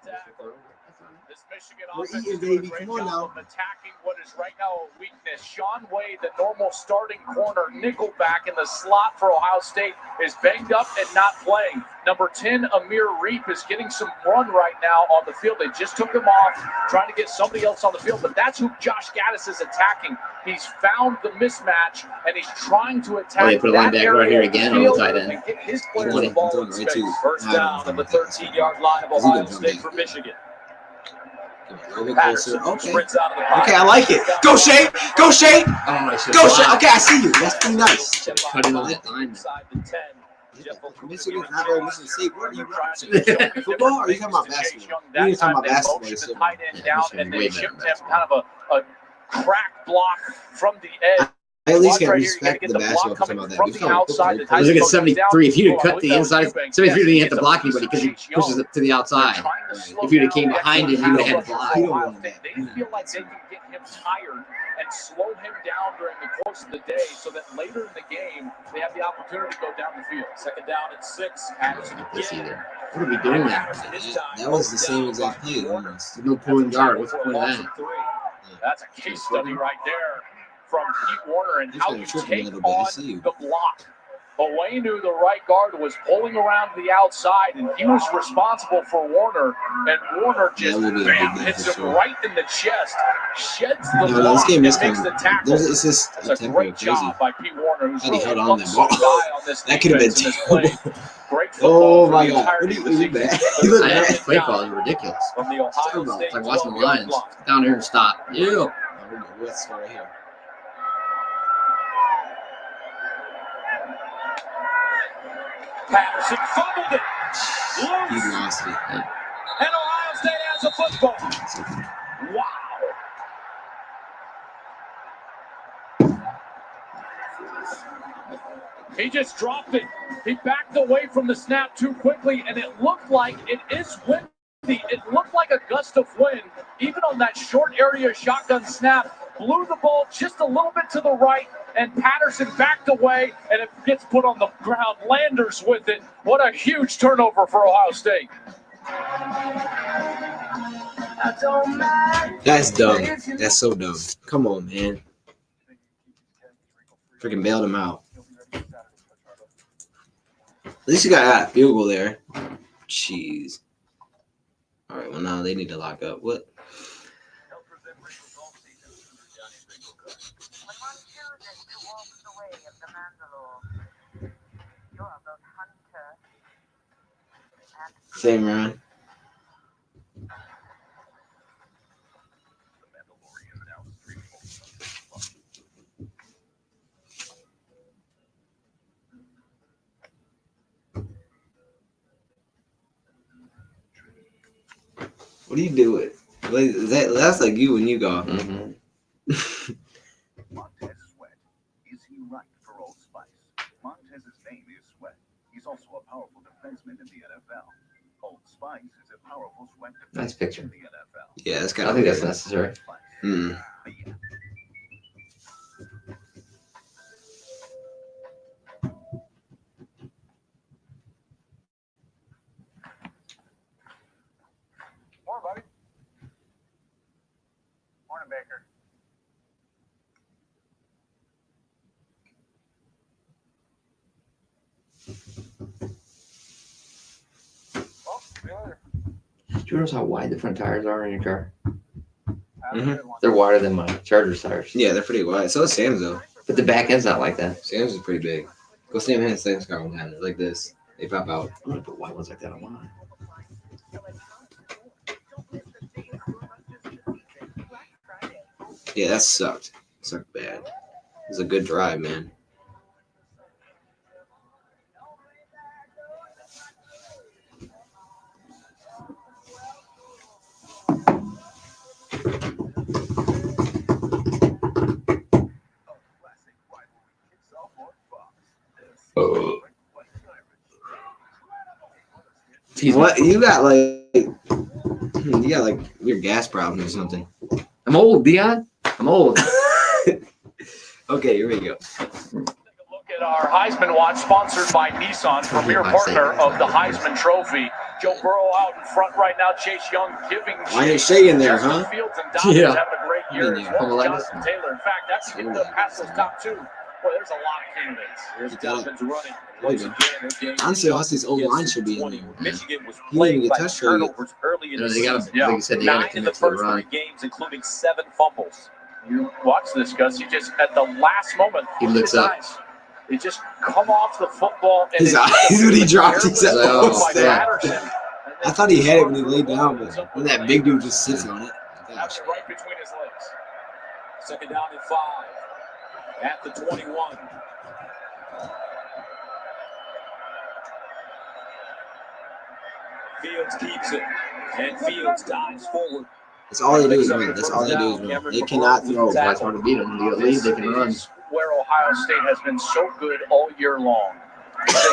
Speaker 4: This Michigan
Speaker 2: We're
Speaker 4: offense
Speaker 2: eating,
Speaker 4: is doing a
Speaker 2: baby.
Speaker 4: great
Speaker 2: Come on
Speaker 4: job
Speaker 2: now.
Speaker 4: of attacking what is right now a weakness. Sean Wade, the normal starting corner, nickelback in the slot for Ohio State, is banged up and not playing. Number 10, Amir Reep, is getting some run right now on the field. They just took him off, trying to get somebody else on the field, but that's who Josh Gaddis is attacking. He's found the mismatch, and he's trying to attack.
Speaker 1: Oh, they put a linebacker right here again on the tight end.
Speaker 4: Get his players the ball in space.
Speaker 7: First down on the 13-yard line of Ohio State for Michigan. Patterson sprints out of the pocket.
Speaker 2: Okay, I like it. Go, Shay. Go, Shay.
Speaker 1: Oh,
Speaker 2: Go, Shay. Okay, I see you. That's pretty nice.
Speaker 1: Cutting on that line.
Speaker 2: Michigan's not very Michigan State. What are you watching? Football or are you talking about basketball? You're talking about basketball.
Speaker 4: The tight end down, and they shipped him kind of a crack block from the edge.
Speaker 2: I at least got respect the basketball talking about that.
Speaker 4: From the outside,
Speaker 1: Look at 73. If he'd have cut the inside, 73 didn't have to block anybody because he pushes it to the outside. If you'd have came behind him, he would have had to block.
Speaker 4: They feel like they can get him tired and slow him down during the course of the day so that later in the game, they have the opportunity to go down the field.
Speaker 7: Second down and 6. Patterson again.
Speaker 1: What are we doing there?
Speaker 2: That was the same exact play almost.
Speaker 1: There's no pulling guard. What's the point of that?
Speaker 4: That's a case study right there. from Pete Warner and how you take on the block. Away knew the right guard was pulling around the outside, and he was responsible for Warner, and Warner just hits him right in the chest, sheds the block, and makes the tackle. That's a great job by Pete Warner, who's really
Speaker 2: held on that ball.
Speaker 4: on this
Speaker 2: That could have been
Speaker 4: terrible. Great
Speaker 2: Oh
Speaker 4: football
Speaker 2: my
Speaker 4: for the
Speaker 2: God.
Speaker 4: entirety of the season.
Speaker 1: That play call is ridiculous.
Speaker 4: From the Ohio State
Speaker 1: It's like watching the
Speaker 4: 12-yard
Speaker 1: Lions
Speaker 4: line.
Speaker 1: down here and stop. Yeah.
Speaker 2: Let's go right here.
Speaker 4: Patterson fumbled it.
Speaker 2: He
Speaker 4: Loose.
Speaker 2: lost it.
Speaker 4: And Ohio State has a football. Wow. He just dropped it. He backed away from the snap too quickly, and it looked like it is windy. It looked like a gust of wind, even on that short area shotgun snap. Blew the ball just a little bit to the right, and Patterson backed away, and it gets put on the ground. Landers with it. What a huge turnover for Ohio State.
Speaker 2: That's dumb. That's so dumb. Come on, man. Freaking bailed him out. At least you got a field goal there. Jeez. All right, well, now they need to lock up. What? Same round. What are you doing? That's like you when you go.
Speaker 1: Mm-hmm.
Speaker 15: Montez Sweat. Is he right for Old Spice? Montez's name is Sweat. He's also a powerful defenseman in the NFL. Old Spice is a powerful sweat defenseman
Speaker 1: Nice picture.
Speaker 15: in the NFL.
Speaker 2: Yeah, that's kind
Speaker 1: I
Speaker 2: of.
Speaker 1: think that's necessary.
Speaker 2: Mm.
Speaker 12: Morning, buddy. Morning, Baker. Well, see you later.
Speaker 1: Do you notice how wide the front tires are in your car?
Speaker 12: Have a good one.
Speaker 1: They're wider than my Chargers tires.
Speaker 2: Yeah, they're pretty wide. So is Sam's though.
Speaker 1: But the back end's not like that.
Speaker 2: Sam's is pretty big. Go Sam has Sam's car one time. They're like this. They pop out.
Speaker 1: I'm gonna put white ones like that on mine.
Speaker 2: Yeah, that sucked. Sucked bad. It was a good drive, man.
Speaker 1: Oh.
Speaker 2: What you got like your gas problem or something.
Speaker 1: I'm old, Dion. I'm old.
Speaker 2: Okay, here we go.
Speaker 4: Look at our Heisman Watch, sponsored by Nissan, premier partner of the Heisman Trophy. Joe Burrow out in front right now. Chase Young giving.
Speaker 2: Why ain't Shea in there, huh?
Speaker 4: Fields and Dobbins
Speaker 1: Yeah.
Speaker 4: having a great year.
Speaker 2: Yeah.
Speaker 4: As well as Jonathan Taylor. In fact, that's to get past those top two. Boy, there's a lot of candidates. Here's Dobbins running. Once again, again.
Speaker 2: Honestly, Aussie's old line should be in there.
Speaker 4: Michigan was
Speaker 2: He didn't
Speaker 4: playing
Speaker 2: get
Speaker 4: by
Speaker 2: touched early.
Speaker 4: turnovers early in
Speaker 1: You
Speaker 4: the
Speaker 1: know, they gotta,
Speaker 4: season.
Speaker 1: like you said, they gotta
Speaker 4: 9 in the
Speaker 1: commit to the
Speaker 4: first
Speaker 1: run.
Speaker 4: 3 games, including 7 fumbles. You watch this, Gus. He just, at the last moment,
Speaker 1: He looks
Speaker 4: his
Speaker 1: up.
Speaker 4: eyes, they just come off the football. And
Speaker 2: His
Speaker 4: it's
Speaker 2: eyes when he dropped his
Speaker 4: careless
Speaker 1: Oh,
Speaker 4: move by
Speaker 2: snap.
Speaker 4: Patterson.
Speaker 2: I thought he had it when he laid down, but when that big dude just sits on it.
Speaker 4: Has
Speaker 2: Gosh.
Speaker 4: it right between his legs. Second down and 5 at the 21. Fields keeps it, and Fields dives forward.
Speaker 2: That's all they do is run. That's all they do is run. They cannot throw.
Speaker 1: That's hard to beat them. You get a lead, they can run.
Speaker 4: This is where Ohio State has been so good all year long.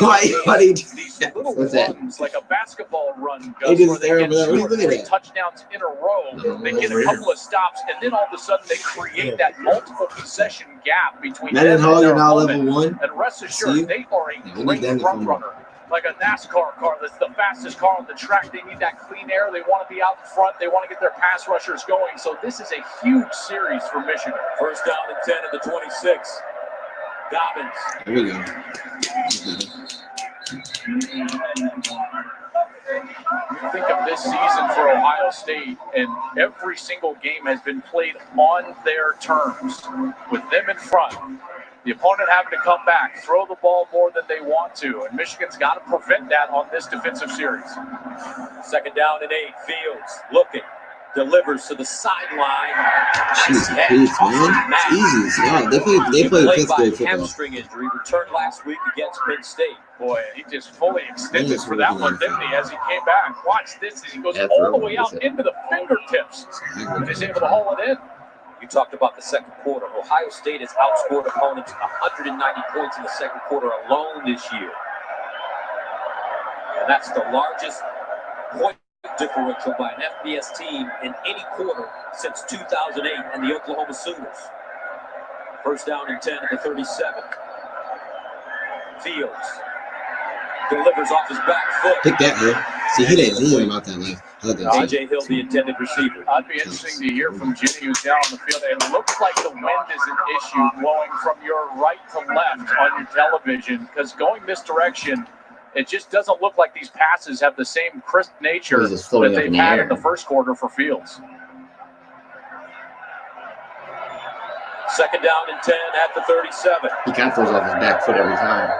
Speaker 2: Why do you do
Speaker 4: These
Speaker 2: that?
Speaker 4: little
Speaker 1: What's that?
Speaker 4: runs, like a basketball run,
Speaker 2: They
Speaker 4: Gus,
Speaker 2: just
Speaker 4: where they
Speaker 2: there
Speaker 4: get
Speaker 2: over there.
Speaker 4: 2
Speaker 2: What are
Speaker 4: or
Speaker 2: you looking
Speaker 4: 3
Speaker 2: at?
Speaker 4: touchdowns in a row. They get a couple of stops, and then all of a sudden they create that multiple possession gap between them and
Speaker 2: Mendenhall,
Speaker 4: their
Speaker 2: you're now
Speaker 4: opponent.
Speaker 2: level 1.
Speaker 4: And rest
Speaker 2: See?
Speaker 4: assured, they are
Speaker 2: Yeah,
Speaker 4: a
Speaker 2: we need
Speaker 4: great
Speaker 2: them to
Speaker 4: run
Speaker 2: come
Speaker 4: runner. like a NASCAR car that's the fastest car on the track. They need that clean air. They want to be out in front. They want to get their pass rushers going. So this is a huge series for Michigan.
Speaker 7: First down and 10 at the 26. Dobbins.
Speaker 2: Here we go.
Speaker 4: You think of this season for Ohio State, and every single game has been played on their terms, with them in front. The opponent having to come back, throw the ball more than they want to, and Michigan's got to prevent that on this defensive series.
Speaker 7: Second down and 8. Fields looking. Delivers to the sideline.
Speaker 2: Jesus, man. It's easy. Yeah, they play fifth grade football.
Speaker 7: Hamstring injury, returned last week against Penn State.
Speaker 4: Boy, he just fully extended for that one, didn't he, as he came back. Watch this as he goes all the way out into the fingertips. He's able to haul it in.
Speaker 7: You talked about the second quarter. Ohio State has outscored opponents 190 points in the second quarter alone this year. And that's the largest point differential by an FBS team in any quarter since 2008 and the Oklahoma Sooners. First down and 10 at the 37. Fields delivers off his back foot.
Speaker 2: Pick that, man. See, he didn't about that left.
Speaker 7: AJ Hill, the intended receiver.
Speaker 4: I'd be interesting to hear from Jimmy, who's down on the field. It looks like the wind is an issue blowing from your right to left on your television, because going this direction, it just doesn't look like these passes have the same crisp nature that they've had in the first quarter for Fields.
Speaker 7: Second down and 10 at the 37.
Speaker 1: He kind of throws off his back foot every time.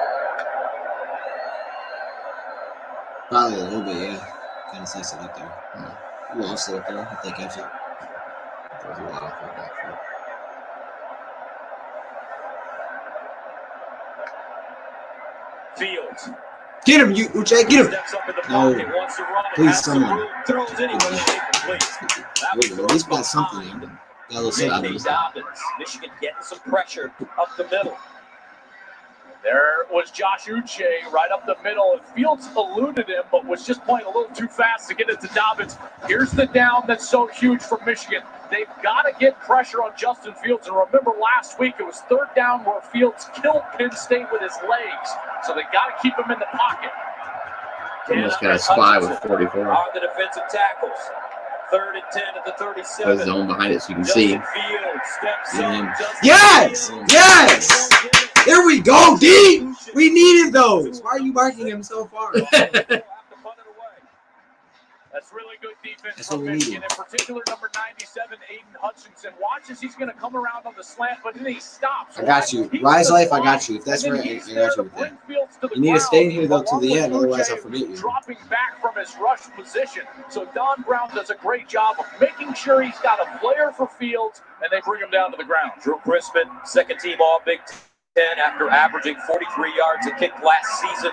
Speaker 2: Probably a little bit, yeah. Kind of slice it up there. Lost it up there if they catch it.
Speaker 1: Throws a lot off his back foot.
Speaker 7: Fields.
Speaker 2: Get him, Uche, get him. No. Please, someone. At least got something. Got a little something.
Speaker 7: Dobbins. Michigan getting some pressure up the middle.
Speaker 4: There was Josh Uche right up the middle, and Fields eluded him, but was just playing a little too fast to get it to Dobbins. Here's the down that's so huge for Michigan. They've got to get pressure on Justin Fields. And remember last week, it was third down where Fields killed Penn State with his legs. So they got to keep him in the pocket.
Speaker 1: Almost got a spy with 44.
Speaker 7: Are the defensive tackles. Third and 10 at the 37.
Speaker 1: There's a zone behind it so you can see.
Speaker 2: Yes! Yes! There we go, D! We needed those. Why are you marking him so far?
Speaker 4: That's really good defense
Speaker 2: That's
Speaker 4: from
Speaker 2: what we
Speaker 4: Michigan,
Speaker 2: needed.
Speaker 4: in particular number 97, Aiden Hutchinson. Watch as he's going to come around on the slant, but then he stops.
Speaker 2: I got you. Rise Life, I got you. If that's right, I got you with that. You need to stay in here, though, till the end, otherwise I'll forget you.
Speaker 4: Dropping back from his rush position. So Don Brown does a great job of making sure he's got a flair for Fields, and they bring him down to the ground.
Speaker 7: Drew Crispin, second team All Big Ten after averaging 43 yards a kick last season.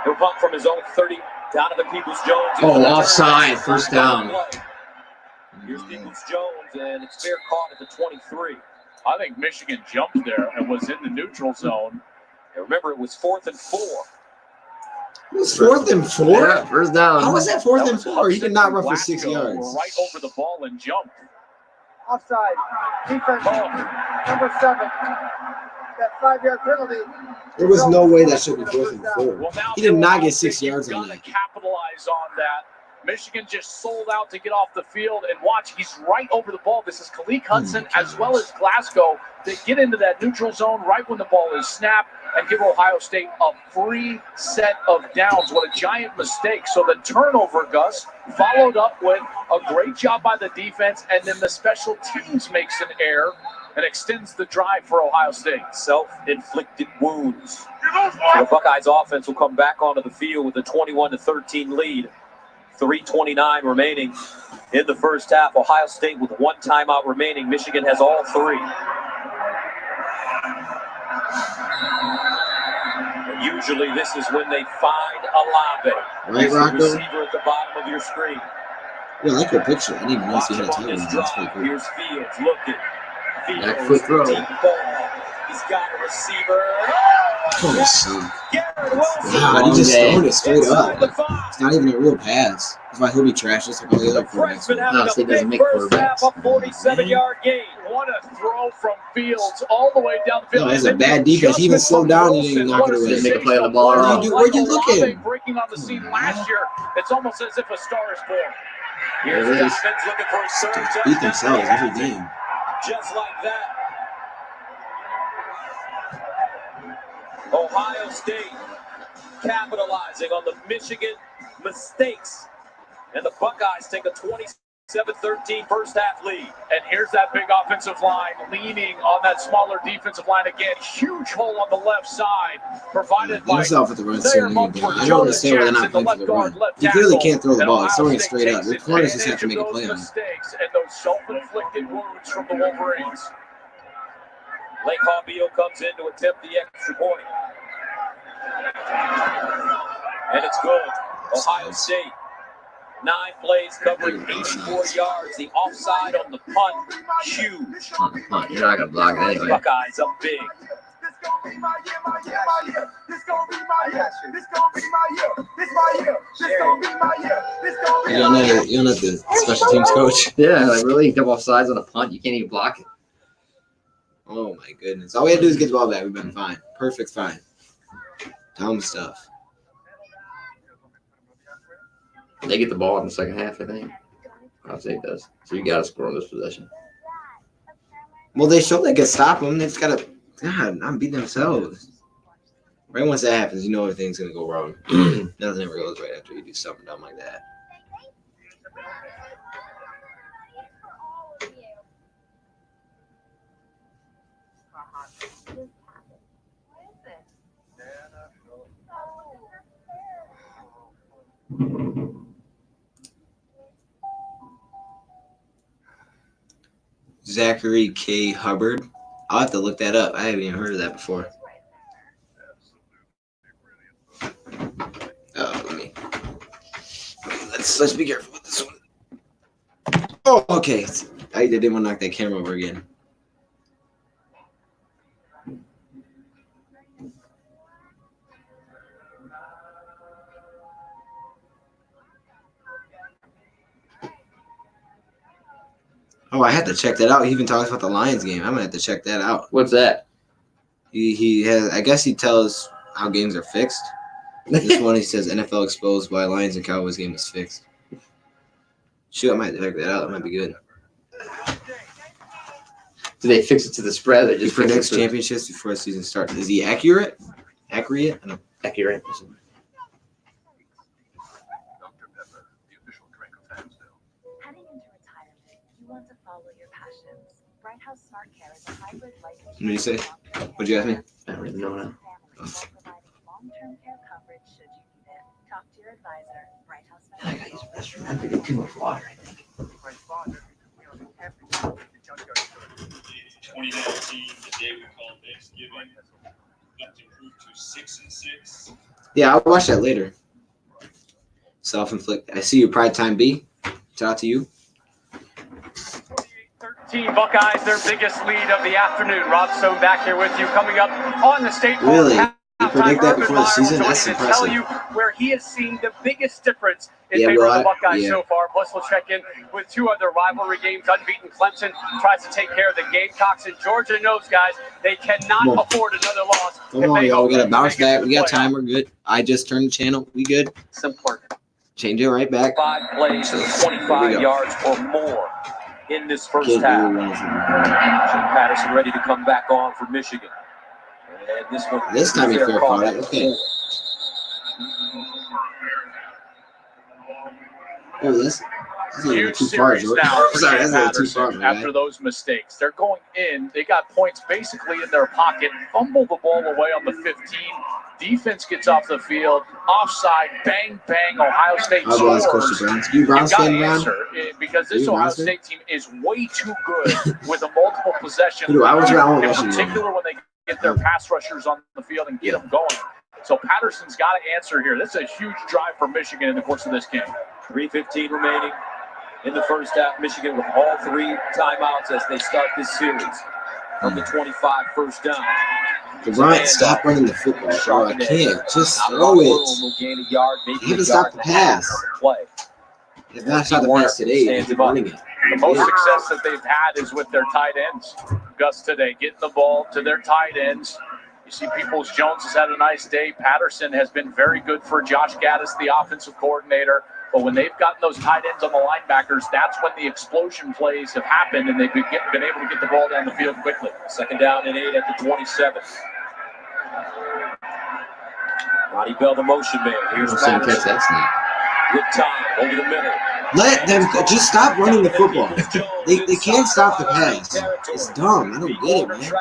Speaker 7: He'll punt from his own 30. Down to the Peoples-Jones.
Speaker 1: Oh, offside, first down.
Speaker 7: Here's Peoples-Jones, and it's fair caught at the 23.
Speaker 4: I think Michigan jumped there and was in the neutral zone.
Speaker 7: And remember, it was 4th and 4.
Speaker 2: It was 4th and 4?
Speaker 1: Yeah, first down.
Speaker 2: How was that 4th and 4? He did not run for 6 yards.
Speaker 4: Were right over the ball and jumped.
Speaker 12: Offside. Defense. Number 7. That 5-yard penalty.
Speaker 2: There was no way that should be 4th and 4. He did not get 6 yards on that.
Speaker 4: Capitalize on that. Michigan just sold out to get off the field, and watch, he's right over the ball. This is Khaleke Hudson as well as Glasgow. They get into that neutral zone right when the ball is snapped and give Ohio State a free set of downs. What a giant mistake. So the turnover, Gus, followed up with a great job by the defense, and then the special teams makes an error and extends the drive for Ohio State.
Speaker 7: Self-inflicted wounds. So the Buckeyes offense will come back onto the field with a 21-13 lead. 3:29 remaining in the first half. Ohio State with 1 timeout remaining. Michigan has all 3. And usually this is when they find Olave.
Speaker 2: Right, Rocco?
Speaker 7: Receiver at the bottom of your screen.
Speaker 2: Yeah, I like your picture. I didn't even know you had a title. That's pretty cool.
Speaker 7: Here's Fields looking.
Speaker 1: Back foot throw.
Speaker 7: Deep ball. He's got a receiver.
Speaker 2: Oh, son.
Speaker 4: Garrett Wilson.
Speaker 2: God, he just
Speaker 1: Okay.
Speaker 2: throwing it straight
Speaker 4: Inside the
Speaker 2: up.
Speaker 4: 5.
Speaker 2: It's not even a real pass. That's why he'll be trash just like all the other
Speaker 4: The
Speaker 2: quarterbacks.
Speaker 4: freshman having
Speaker 1: No, see,
Speaker 4: a
Speaker 1: it doesn't
Speaker 4: big
Speaker 1: make
Speaker 4: first half,
Speaker 1: quarterbacks.
Speaker 4: a 47-yard gain. What a throw from Fields all the way down the field.
Speaker 2: No, it's a
Speaker 4: And then
Speaker 2: bad
Speaker 4: the
Speaker 2: defense. He even
Speaker 4: adjustment
Speaker 2: slowed
Speaker 4: from
Speaker 2: down. He
Speaker 4: Wilson.
Speaker 2: didn't knock
Speaker 4: What
Speaker 2: it
Speaker 4: a
Speaker 2: away.
Speaker 1: Didn't make a play on the
Speaker 4: sensational
Speaker 1: ball at
Speaker 4: play.
Speaker 1: all.
Speaker 2: What are you
Speaker 4: Like Olave
Speaker 2: looking?
Speaker 4: breaking on the scene last year. It's almost as if a star is born.
Speaker 1: There
Speaker 4: Here's
Speaker 1: it is.
Speaker 4: Dobbins looking for his third
Speaker 2: Beat
Speaker 4: touchdown.
Speaker 2: themselves
Speaker 4: He
Speaker 2: every
Speaker 4: has it.
Speaker 2: game.
Speaker 4: Just like that. Ohio State capitalizing on the Michigan mistakes. And the Buckeyes take a 27-13 first half lead. And here's that big offensive line leaning on that smaller defensive line again. Huge hole on the left side provided by
Speaker 2: Himself with the run
Speaker 4: Thayer
Speaker 2: I
Speaker 4: Mumford,
Speaker 2: don't understand why they're not
Speaker 4: Jackson, the
Speaker 2: playing for
Speaker 4: left
Speaker 2: the
Speaker 4: guard,
Speaker 2: run.
Speaker 4: left
Speaker 2: He clearly
Speaker 4: tackle.
Speaker 2: can't throw the
Speaker 4: And
Speaker 2: ball. He's
Speaker 4: Ohio
Speaker 2: throwing it
Speaker 4: State
Speaker 2: straight up.
Speaker 4: takes
Speaker 2: Your corners just have
Speaker 4: advantage
Speaker 2: to make a
Speaker 4: of
Speaker 2: play
Speaker 4: those
Speaker 2: on it.
Speaker 4: mistakes and those self-inflicted wounds from the Wolverines. Lake Hobio comes in to attempt the extra point. And it's good. Ohio State, 9 plays covering 84 yards. The offside on the punt, huge.
Speaker 1: On the punt. You're not going to block it anyway.
Speaker 4: Buckeyes up big.
Speaker 2: You're not the special teams coach.
Speaker 1: Yeah, like really, double off sides on a punt. You can't even block it.
Speaker 2: Oh my goodness. All we had to do is get the ball back. We've been fine. Perfect fine. Dumb stuff.
Speaker 1: They get the ball in the second half, I think. Ohio State does. So you got to score on this possession.
Speaker 2: Well, they showed they could stop them. They just got to, God, not beat themselves. Right once that happens, you know everything's going to go wrong. Nothing ever goes right after you do something dumb like that. Zachary K. Hubbard. I'll have to look that up. I haven't even heard of that before. Let's be careful with this one. Oh, okay. I didn't want to knock that camera over again. Oh, I had to check that out. He even talks about the Lions game. I'm gonna have to check that out.
Speaker 1: What's that?
Speaker 2: He has. I guess he tells how games are fixed. This one he says NFL exposed why Lions and Cowboys game is fixed. Shoot, I might check that out. That might be good.
Speaker 1: Do they fix it to the spread? They
Speaker 2: He
Speaker 1: just
Speaker 2: predicts
Speaker 1: fix it
Speaker 2: championships before the season starts. Is he accurate? Accurate? I don't know.
Speaker 1: accurate.
Speaker 16: Heading into retirement, you want to follow your passions. Bright House Smart Care is a hybrid life
Speaker 2: What did you say? What'd you ask me?
Speaker 1: I don't even know now.
Speaker 16: providing long-term care coverage should you need it. Talk to your advisor. Bright House
Speaker 1: I got these restaurants. I drinking too much water, I think.
Speaker 17: 2019, the day we call Thanksgiving, looked improved to 6-6.
Speaker 2: Yeah, I'll watch that later. Self-inflicted. I see you, Pride Time B. Shout out to you.
Speaker 4: 13 Buckeyes, their biggest lead of the afternoon. Rob Stone back here with you. Coming up on the State Farm
Speaker 2: Really? You
Speaker 4: halftime,
Speaker 2: predict that
Speaker 4: Urban
Speaker 2: before the
Speaker 4: Meyer
Speaker 2: season?
Speaker 4: will join
Speaker 2: That's
Speaker 4: you to tell
Speaker 2: impressive.
Speaker 4: you where he has seen the biggest difference in
Speaker 2: Yeah,
Speaker 4: favor
Speaker 2: well,
Speaker 4: of the Buckeyes
Speaker 2: yeah.
Speaker 4: so far. Plus, we'll check in with 2 other rivalry games. Unbeaten Clemson tries to take care of the Gamecocks, and Georgia knows, guys, they cannot afford another loss.
Speaker 2: Come on, y'all. We got to bounce back. We got time. We're good. I just turned the channel. We good.
Speaker 4: Simpler.
Speaker 2: Change it right back.
Speaker 4: 5 plays, 25 yards or more in this first half. Patterson ready to come back on for Michigan. And
Speaker 2: This time he fair caught it. Okay. Oh, this is a little
Speaker 4: Huge
Speaker 2: too far,
Speaker 4: series
Speaker 2: George.
Speaker 4: now for
Speaker 2: Sorry,
Speaker 4: Shea
Speaker 2: that's a little too
Speaker 4: Patterson
Speaker 2: far, my
Speaker 4: after
Speaker 2: guy.
Speaker 4: those mistakes. They're going in. They got points basically in their pocket. Fumble the ball away on the 15. Defense gets off the field. Offside. Bang, bang. Ohio State
Speaker 2: I'll go ask Coach
Speaker 4: scores.
Speaker 2: Browns. You Browns
Speaker 4: You've got
Speaker 2: fan,
Speaker 4: to
Speaker 2: Ron?
Speaker 4: answer because this
Speaker 2: You
Speaker 4: Ohio
Speaker 2: Browns fan?
Speaker 4: State team is way too good with a multiple possession.
Speaker 2: Who do I want to
Speaker 4: in
Speaker 2: Washington?
Speaker 4: particular when they get their pass rushers on the field and get them going. So Patterson's got to answer here. This is a huge drive for Michigan in the course of this game.
Speaker 7: 3:15 remaining in the first half. Michigan with all 3 timeouts as they start this series. From the 25, first down.
Speaker 2: Bryant, stop running the football, bro. I can't. Just throw it. You haven't stopped the pass. It's not stopped the pass today. He's running it.
Speaker 4: The most success that they've had is with their tight ends, Gus, today, getting the ball to their tight ends. You see Peoples-Jones has had a nice day. Patterson has been very good for Josh Gaddis, the offensive coordinator. But when they've gotten those tight ends on the linebackers, that's when the explosion plays have happened, and they've been able to get the ball down the field quickly.
Speaker 7: 2nd down and 8 at the 27. Ronnie Bell, the motion man. Here's Patterson. Good time over the middle.
Speaker 2: Let them just stop running the football. They can't stop the pass. It's dumb. I don't get it, man.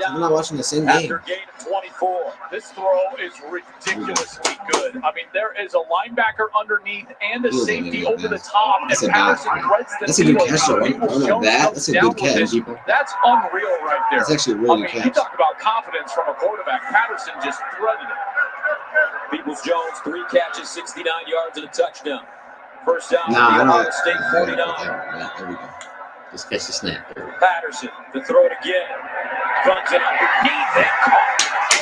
Speaker 2: I'm not watching the same game.
Speaker 4: After gain of 24, this throw is ridiculously good. I mean, there is a linebacker underneath and a safety over the top.
Speaker 2: That's a
Speaker 4: Patterson threads the
Speaker 2: That's a good catch, though. That's a good catch.
Speaker 4: That's unreal right there.
Speaker 2: That's actually a really good
Speaker 4: You
Speaker 2: catch.
Speaker 4: talk about confidence from a quarterback. Patterson just threaded it.
Speaker 7: Peoples-Jones, 3 catches, 69 yards, and a touchdown. First down,
Speaker 2: Nah,
Speaker 7: Ohio State 49.
Speaker 2: There we go.
Speaker 1: Just catch the snap.
Speaker 7: Patterson to throw it again. Runs it underneath it.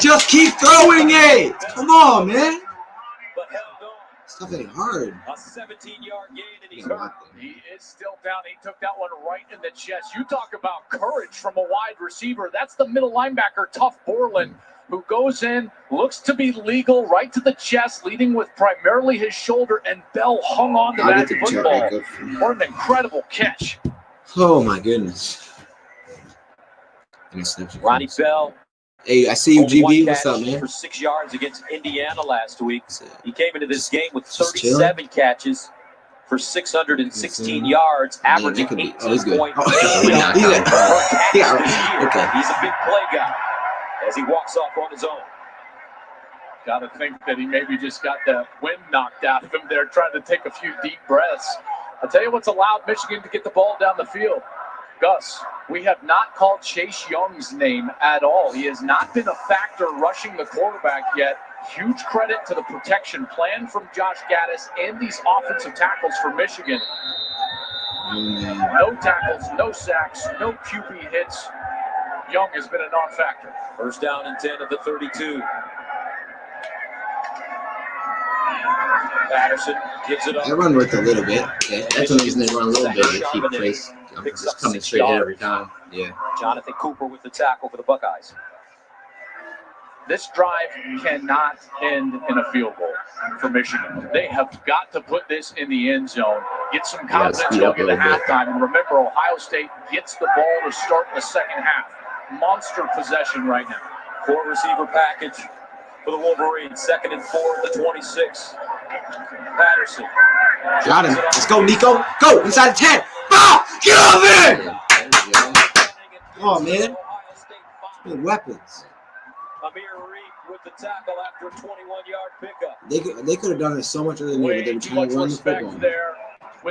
Speaker 2: Just keep throwing it. Come on, man. Stuff ain't hard.
Speaker 7: A 17-yard gain, and he's
Speaker 4: hurt. He is still down. He took that one right in the chest. You talk about courage from a wide receiver. That's the middle linebacker, Tough Borland, who goes in, looks to be legal, right to the chest, leading with primarily his shoulder, and Bell hung on to that football. What an incredible catch.
Speaker 2: Oh, my goodness.
Speaker 7: Ronnie Bell.
Speaker 2: Hey, I see you, GB. What's up, man?
Speaker 7: For 6 yards against Indiana last week. He came into this game with 37 catches for 616 yards, averaging 18 points.
Speaker 2: Okay.
Speaker 7: He's a big play guy as he walks off on his own.
Speaker 4: Got to think that he maybe just got the wind knocked out of him there, trying to take a few deep breaths. I'll tell you what's allowed Michigan to get the ball down the field. Gus, we have not called Chase Young's name at all. He has not been a factor rushing the quarterback yet. Huge credit to the protection plan from Josh Gaddis and these offensive tackles for Michigan. No tackles, no sacks, no QB hits. Young has been a non-factor.
Speaker 7: First down and 10 at the 32. Patterson gives it up.
Speaker 2: I run with a little bit.
Speaker 1: Okay. That's the reason they run a little bit to keep pace. Just coming straight in every time.
Speaker 2: Yeah.
Speaker 7: Jonathan Cooper with the tackle for the Buckeyes.
Speaker 4: This drive cannot end in a field goal for Michigan. They have got to put this in the end zone, get some confidence going into halftime. And remember, Ohio State gets the ball to start the second half. Monster possession right now.
Speaker 7: 4 receiver package for the Wolverines. 2nd and 4 at the 26. Patterson.
Speaker 2: Got him. Let's go, Nico. Go inside the 10. Ah! Get off there! Oh, man. Good weapons.
Speaker 7: Amir Reed with the tackle after a 21-yard pickup.
Speaker 2: They could have done it so much earlier, but they were trying to run the football.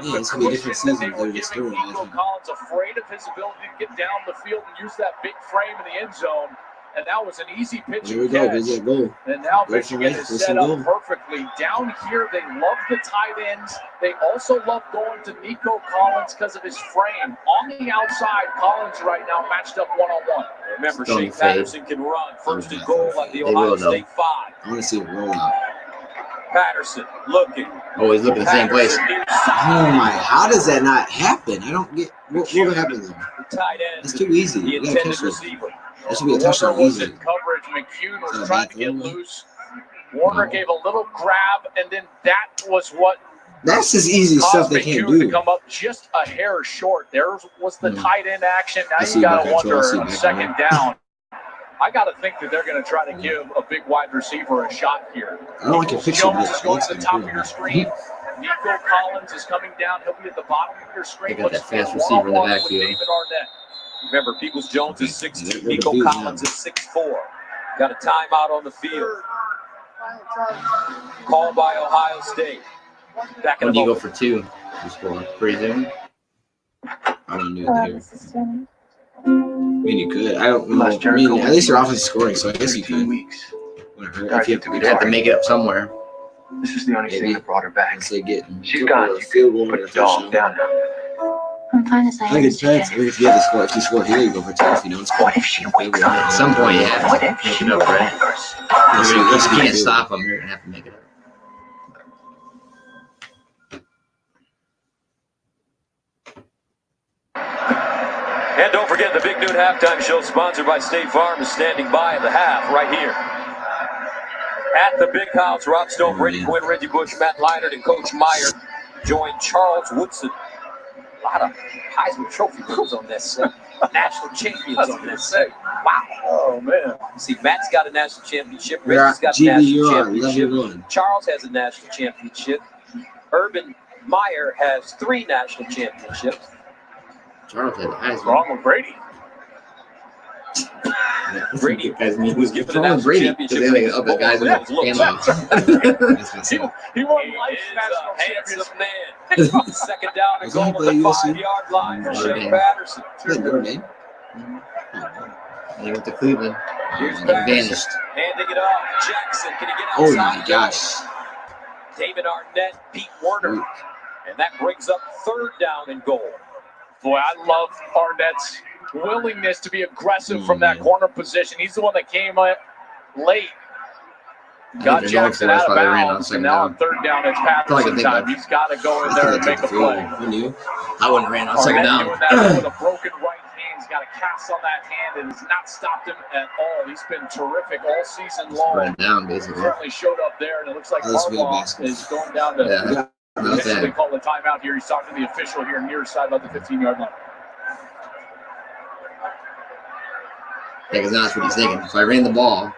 Speaker 2: Yeah, it's going to be a different season if they were just doing it.
Speaker 4: Nico Collins afraid of his ability to get down the field and use that big frame in the end zone. And that was an easy pitch.
Speaker 2: Here we go. Go.
Speaker 4: And now Michigan is set up perfectly. Down here, they love the tight ends. They also love going to Nico Collins because of his frame. On the outside, Collins right now matched up one-on-one.
Speaker 7: Remember, Shea Patterson can run. 1st and goal at the Ohio State 5.
Speaker 2: I want to see it roll out.
Speaker 7: Patterson looking.
Speaker 1: Oh, he's looking the same place.
Speaker 2: Oh, my. How does that not happen? I don't get what happened there.
Speaker 7: Tight end.
Speaker 2: It's too easy.
Speaker 7: The intended receiver.
Speaker 2: That should be a touchdown easy.
Speaker 4: Coverage. McCune was trying to get loose. Warner gave a little grab, and then that was what.
Speaker 2: That's just easy stuff they can't do.
Speaker 4: To come up just a hair short. There was the tight end action. Now you got to wonder on 2nd down. I got to think that they're going to try to give a big wide receiver a shot here.
Speaker 2: I don't like a picture.
Speaker 4: Jones is going to the top of your screen. Nico Collins is coming down. He'll be at the bottom of your screen.
Speaker 1: They got that fast receiver in the backfield.
Speaker 7: Remember, Peoples-Jones is 6'2". Nico Collins is 6'4". Got a timeout on the field. Called by Ohio State.
Speaker 1: Back in the go for 2. You score pretty soon.
Speaker 2: I don't know here. I mean, you could. I don't know. I mean, at least your offense is scoring, so I guess you could. If you
Speaker 1: have to make it up somewhere.
Speaker 18: This is the only thing that brought her back.
Speaker 2: She's
Speaker 18: gone. You
Speaker 2: field goal
Speaker 18: put the dog down now.
Speaker 16: fine as I
Speaker 2: I think it depends. I mean, if you have to score, if you score here, you go for 2. If you don't score,
Speaker 11: What if she wakes up?
Speaker 1: At some point, you have
Speaker 11: What
Speaker 1: to
Speaker 11: if
Speaker 1: make
Speaker 11: she
Speaker 1: it up, right?
Speaker 11: remembers?
Speaker 1: You can't stop them. You're gonna have to make it up.
Speaker 7: And don't forget, the Big Noon Halftime Show, sponsored by State Farm, is standing by at the half right here. At the Big House, Rob Stone, Brady Quinn, Reggie Bush, Matt Leinart, and Coach Meyer join Charles Woodson. A lot of Heisman Trophy winners on this set. National champions on this set. Wow.
Speaker 4: Oh, man.
Speaker 7: See, Matt's got a national championship.
Speaker 2: We're
Speaker 7: Reggie's
Speaker 2: at
Speaker 7: got a national
Speaker 2: GBUR,
Speaker 7: championship.
Speaker 2: level 1.
Speaker 7: Charles has a national championship. Urban Meyer has 3 national championships.
Speaker 1: Charles had the Heisman.
Speaker 4: Wrong with Brady.
Speaker 7: Brady was given a
Speaker 1: Wrong with
Speaker 7: national
Speaker 1: Brady
Speaker 7: championship.
Speaker 1: because they other guys in the family.
Speaker 4: He won life national championship.
Speaker 7: Man. Second down and goal on the 5-yard line for Shea Patterson.
Speaker 2: Notre Dame.
Speaker 1: They went to Cleveland.
Speaker 7: Here's
Speaker 1: They
Speaker 7: Patterson.
Speaker 1: vanished.
Speaker 7: Handing it off. Jackson, can he get outside?
Speaker 2: Oh my gosh.
Speaker 7: David Arnett, Pete Werner. And that brings up 3rd down and goal.
Speaker 4: Boy, I love Arnett's willingness to be aggressive from that corner position. He's the one that came up late. Got Jackson out of bounds, and now on 3rd down, it's Patterson time. He's got to go in there and make a play.
Speaker 2: Who knew?
Speaker 1: I wouldn't ran on 2nd down.
Speaker 4: Doing that with a broken right hand. He's got a cast on that hand, and it's not stopped him at all. He's been terrific all season long.
Speaker 1: Ran down, basically.
Speaker 4: Certainly showed up there, and it looks like Harbaugh is going down to basically call the timeout here. He's talking to the official here near side about the 15-yard line.
Speaker 1: Yeah, because that's what he's thinking. If I ran the ball.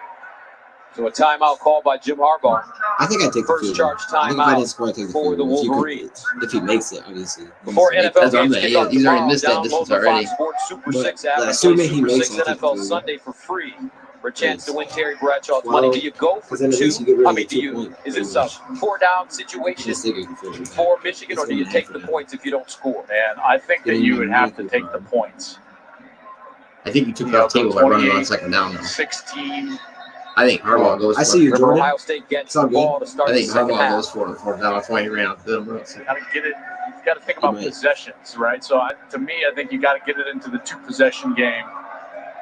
Speaker 7: So a timeout called by Jim Harbaugh.
Speaker 2: I think I take the
Speaker 7: First
Speaker 2: field.
Speaker 7: charge
Speaker 2: I think if I didn't
Speaker 7: timeout
Speaker 2: score, I take the
Speaker 7: for
Speaker 2: field.
Speaker 7: the Wolverines.
Speaker 2: If he makes it, obviously.
Speaker 7: Before NFL games kick off
Speaker 1: He's already
Speaker 7: tomorrow,
Speaker 1: missed that
Speaker 7: download
Speaker 1: distance
Speaker 7: the
Speaker 1: already.
Speaker 7: Fox Sports Super
Speaker 2: But
Speaker 7: 6 app and play
Speaker 2: assuming he
Speaker 7: Super
Speaker 2: makes
Speaker 7: 6
Speaker 2: it, I think
Speaker 7: NFL
Speaker 2: the-
Speaker 7: Sunday for free for a chance to win Terry Bradshaw's
Speaker 2: Well,
Speaker 7: money. Do you go for
Speaker 2: 'cause then at least you get
Speaker 7: 2?
Speaker 2: rid
Speaker 7: I
Speaker 2: of
Speaker 7: mean,
Speaker 2: the
Speaker 7: do you?
Speaker 2: 2 point
Speaker 7: Is this a 4-down situation
Speaker 2: Just take it for it.
Speaker 7: for Michigan, or do you take the points if you don't score?
Speaker 4: And I think that you would have to take the points.
Speaker 1: I think you took off table by running on 2nd down. Though.
Speaker 4: 16.
Speaker 1: I think Harbaugh goes for
Speaker 2: I see you,
Speaker 7: Remember,
Speaker 2: Jordan.
Speaker 7: Ohio State gets
Speaker 2: It's all
Speaker 7: the ball
Speaker 2: good.
Speaker 7: to start
Speaker 1: I
Speaker 7: the
Speaker 1: think
Speaker 7: second
Speaker 1: Harbaugh goes
Speaker 7: half.
Speaker 1: for it 4th down. That's why he ran out the middle.
Speaker 4: You got to get it. You got to think about possessions, right? So to me, I think you got to get it into the 2-possession game.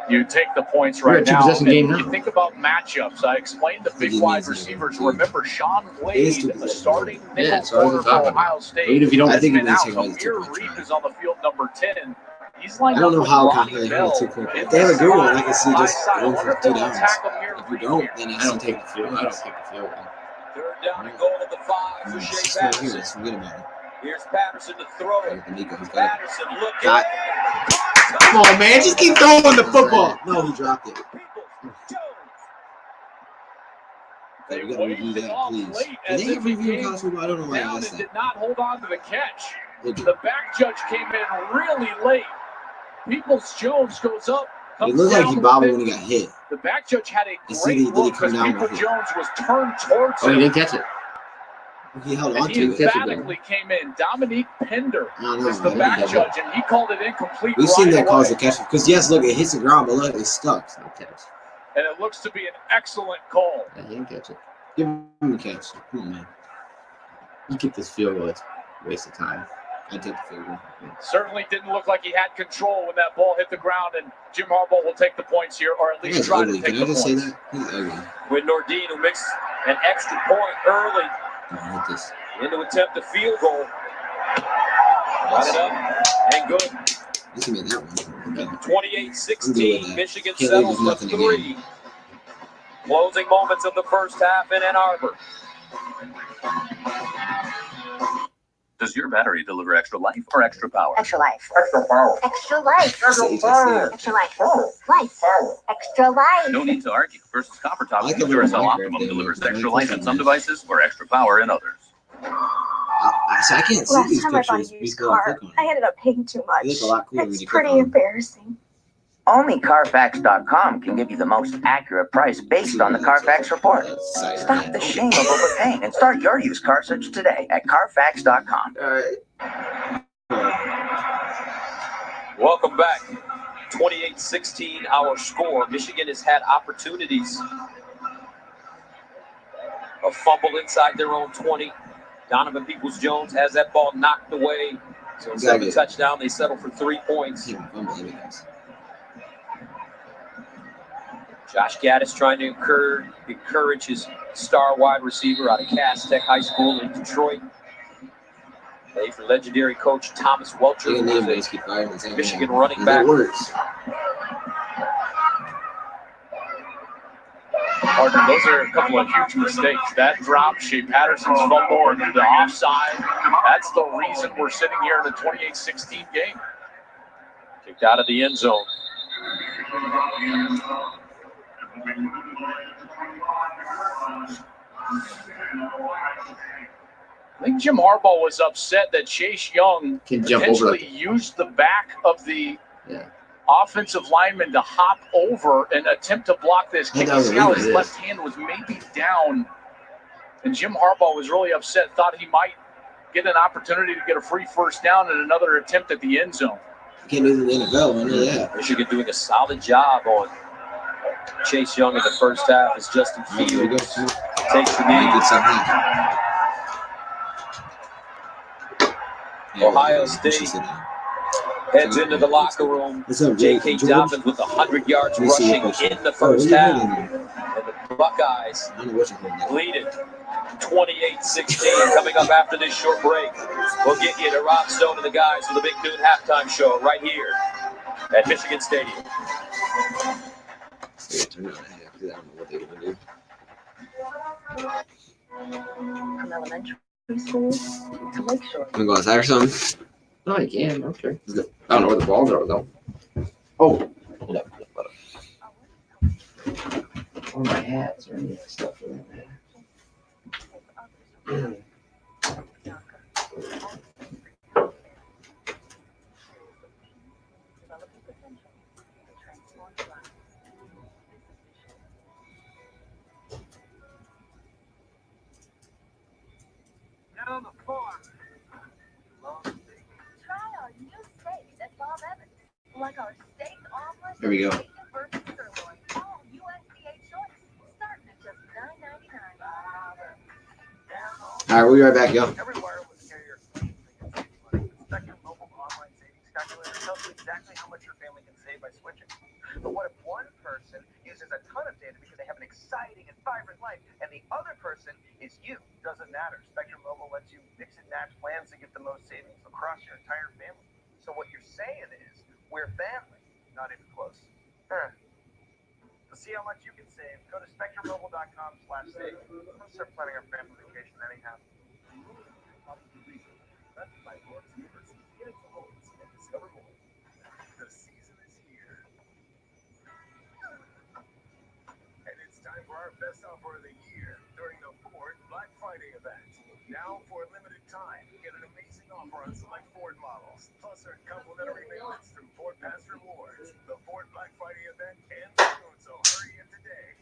Speaker 4: You take the points
Speaker 1: We're
Speaker 4: right
Speaker 1: at
Speaker 4: now.
Speaker 1: 2-possession game now.
Speaker 4: You think about matchups. I explained the big wide receivers. Remember, Sean
Speaker 2: It is
Speaker 4: Wade,
Speaker 2: 2-possession.
Speaker 4: the starting
Speaker 1: Yeah,
Speaker 4: nickel
Speaker 1: so I was
Speaker 4: corner for
Speaker 1: talking
Speaker 4: Ohio
Speaker 1: about.
Speaker 4: State.
Speaker 1: Even if you don't,
Speaker 2: I think
Speaker 4: been
Speaker 2: it
Speaker 4: out.
Speaker 2: takes away the
Speaker 4: Amir
Speaker 2: 2
Speaker 4: Reed is on the field, number 10. He's lined
Speaker 2: I don't
Speaker 4: up
Speaker 2: know
Speaker 4: with
Speaker 2: how
Speaker 4: Ronnie
Speaker 2: they
Speaker 4: Bell
Speaker 2: have 2 point.
Speaker 4: in
Speaker 2: If they have a
Speaker 4: the
Speaker 2: good one,
Speaker 4: slot,
Speaker 2: I can see just
Speaker 4: high side.
Speaker 2: going
Speaker 4: I
Speaker 2: for
Speaker 4: wonder if
Speaker 2: 2
Speaker 4: they'll
Speaker 2: downs.
Speaker 4: attack Amir
Speaker 2: If you
Speaker 4: Reed
Speaker 2: don't,
Speaker 4: here.
Speaker 2: then
Speaker 1: I
Speaker 2: it's
Speaker 1: don't take the field. I don't take the field.
Speaker 7: 3rd down and goal at the 5 for
Speaker 2: It's
Speaker 7: Shea
Speaker 2: just not here.
Speaker 7: Patterson.
Speaker 2: Let's forget about it.
Speaker 7: Here's Patterson to throw it.
Speaker 2: Nico, he's got it.
Speaker 7: Patterson looking.
Speaker 2: Got- Come on, man. Just keep throwing the football. No, he dropped it.
Speaker 4: They
Speaker 2: We gotta review
Speaker 4: waved it
Speaker 2: that,
Speaker 4: off
Speaker 2: please.
Speaker 4: late
Speaker 2: Do
Speaker 4: as
Speaker 2: they
Speaker 4: it
Speaker 2: have review in
Speaker 4: became
Speaker 2: college football? I don't know why I
Speaker 4: down
Speaker 2: asked
Speaker 4: and
Speaker 2: that.
Speaker 4: did not hold on to the catch.
Speaker 2: They do.
Speaker 4: The back judge came in really late. Peoples-Jones goes up.
Speaker 2: It
Speaker 4: comes
Speaker 2: looked like
Speaker 4: down
Speaker 2: he
Speaker 4: with
Speaker 2: bobbled
Speaker 4: it.
Speaker 2: when he got hit.
Speaker 4: The back judge had a
Speaker 2: You see,
Speaker 4: great
Speaker 2: did he
Speaker 4: look
Speaker 2: come
Speaker 4: because
Speaker 2: down with it?
Speaker 4: Peoples-Jones was turned towards
Speaker 1: Oh, he
Speaker 4: him.
Speaker 1: didn't catch it.
Speaker 2: He held
Speaker 4: And
Speaker 2: on
Speaker 4: he
Speaker 2: to it.
Speaker 4: emphatically came in. Dominique Pender
Speaker 2: I don't know.
Speaker 4: is the
Speaker 2: I didn't
Speaker 4: back
Speaker 2: get it.
Speaker 4: judge, and he called it incomplete
Speaker 2: We've
Speaker 4: right
Speaker 2: seen that
Speaker 4: away.
Speaker 2: cause a catch. Because, yes, look, it hits the ground, but look, it's stuck. It's not a catch.
Speaker 4: And it looks to be an excellent call.
Speaker 1: Yeah, he didn't catch it.
Speaker 2: Give him a catch. Come on, man.
Speaker 1: You keep this field goal. It's a waste of time.
Speaker 2: I take the field goal.
Speaker 4: Certainly didn't look like he had control when that ball hit the ground, and Jim Harbaugh will take the points here, or at least
Speaker 2: He's
Speaker 4: try
Speaker 2: ugly.
Speaker 4: to take
Speaker 2: Can
Speaker 4: the
Speaker 2: I just
Speaker 4: points.
Speaker 2: say that? He's ugly.
Speaker 7: With Nordine, who makes an extra point early
Speaker 2: I hate this.
Speaker 7: into attempt a field goal. Got it up and good.
Speaker 2: This can be that one. Okay.
Speaker 7: 28-16, Michigan
Speaker 2: Can't leave
Speaker 7: settles
Speaker 2: with
Speaker 7: for
Speaker 2: nothing
Speaker 7: 3. Closing moments of the first half in Ann Arbor.
Speaker 15: Does your battery deliver extra life or extra power?
Speaker 8: Extra life.
Speaker 5: Extra power.
Speaker 8: Extra life.
Speaker 2: Say HSC.
Speaker 8: Extra life. Life. Extra life.
Speaker 15: No need to argue. Versus copper top,
Speaker 2: I like the
Speaker 15: Duracell
Speaker 2: little
Speaker 15: Optimum
Speaker 2: micro
Speaker 15: delivers
Speaker 2: thing.
Speaker 15: extra life in some devices or extra power in others.
Speaker 2: I can't see
Speaker 16: Last
Speaker 2: these
Speaker 16: time I bought
Speaker 2: pictures.
Speaker 16: a used
Speaker 2: Before I
Speaker 16: car,
Speaker 2: click on
Speaker 16: I
Speaker 2: it.
Speaker 16: ended up paying too much.
Speaker 2: They look a lot cooler when
Speaker 16: It's
Speaker 2: you click
Speaker 16: pretty
Speaker 2: on them.
Speaker 16: embarrassing.
Speaker 11: Only Carfax.com can give you the most accurate price based on the Carfax report. Stop the shame of overpaying and start your used car search today at Carfax.com.
Speaker 2: All right.
Speaker 7: Welcome back. 28-16, our score. Michigan has had opportunities. A fumble inside their own 20. Donovan Peoples-Jones has that ball knocked away So instead of a touchdown, they settle for 3 points. Josh Gaddis trying to encourage his star wide receiver out of Cass Tech High School in Detroit. Played for legendary coach Thomas Welcher, Michigan running back.
Speaker 4: Partner, those are a couple of huge mistakes. That drop, Shea Patterson's fumble, and the offside, that's the reason we're sitting here in a 28-16 game.
Speaker 7: Kicked out of the end zone.
Speaker 4: I think Jim Harbaugh was upset that Chase Young potentially used the back of the offensive lineman to hop over and attempt to block this kick. His left hand was maybe down, and Jim Harbaugh was really upset, thought he might get an opportunity to get a free first down and another attempt at the end zone.
Speaker 2: You can't do the NFL, I know that.
Speaker 7: Michigan doing a solid job on Chase Young in the first half as Justin Fields takes the knee. Ohio State heads into the locker room. J.K. Dobbins with 100 yards rushing in the first half. And the Buckeyes lead it 28-16 coming up after this short break. We'll get you to Rob Stone and the guys for the Big Noon halftime show right here at Michigan Stadium.
Speaker 16: From elementary school to Lakeshore.
Speaker 2: I'm going to go outside or something?
Speaker 1: No, you can. Okay. I don't know where the balls are, though. Oh. Or my hats or any of that stuff.
Speaker 13: Now on the farm.
Speaker 16: Try our new steaks at Bob Evans. Like our steak omelet.
Speaker 2: There we go.
Speaker 16: All USDA choice. Starting at just $9.99.
Speaker 2: All right, we'll be right back, yo.
Speaker 13: Every wireless carrier Spectrum Mobile Online Savings Calculator tells you exactly how much your family can save by switching. But what if one person uses a ton of data because they have an exciting and vibrant life, and the other person is you? Doesn't matter. Spectrum Mobile lets you mix and match plans to get the most savings across your entire family. So what you're saying is, we're family, not even close. To see how much you can save, go to spectrummobile.com/save. Let's start planning our family vacation anyhow.
Speaker 15: By Lawrence University, get into Homes and discover more. The season is here. And it's time for our best offer of the year during the Ford Black Friday event. Now, for a limited time, get an amazing offer on select Ford models, plus earn complimentary maintenance through Ford Pass Rewards. The Ford Black Friday event ends soon, so hurry in today.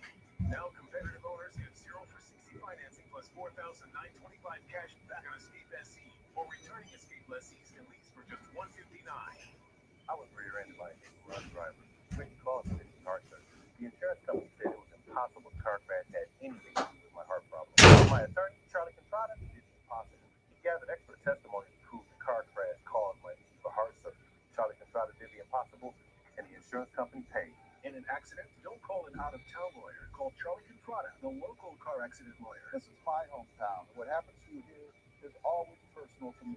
Speaker 15: Now, competitive owners get 0 for 60 financing plus $4,925 cash back on a Escape SE, or returning Escape lessees can lease for just $159.
Speaker 13: I was rear-ended by a hit-and-run driver. Written cause of heart surgery. The insurance company said it was impossible the car crash had anything to do with my heart problem. My attorney, Charlie Contrada, did the impossible. He gathered expert testimony to prove the car crash caused my need for heart surgery. Charlie Contrada did the impossible, and the insurance company paid.
Speaker 15: In an accident, don't call an out-of-town lawyer. Call Charlie Contrada, the local car accident lawyer.
Speaker 18: This is my hometown. What happens to you here is always personal to me.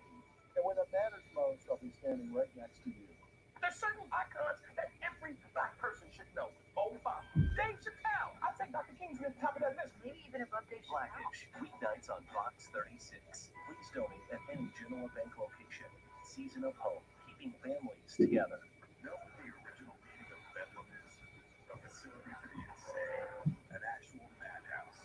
Speaker 18: And when it matters most, I'll be standing right next to you.
Speaker 13: There's certain icons that every black person should know. Obama, Dave Chappelle. I'll take Dr. King's at the top of that list. Maybe even above Dave Blackish. Weeknights on Fox 36. Please donate at any Genoa Bank location. Season of Hope, keeping families together.
Speaker 15: Know what the original meaning of Bedlam is? A facility for the insane. An actual madhouse.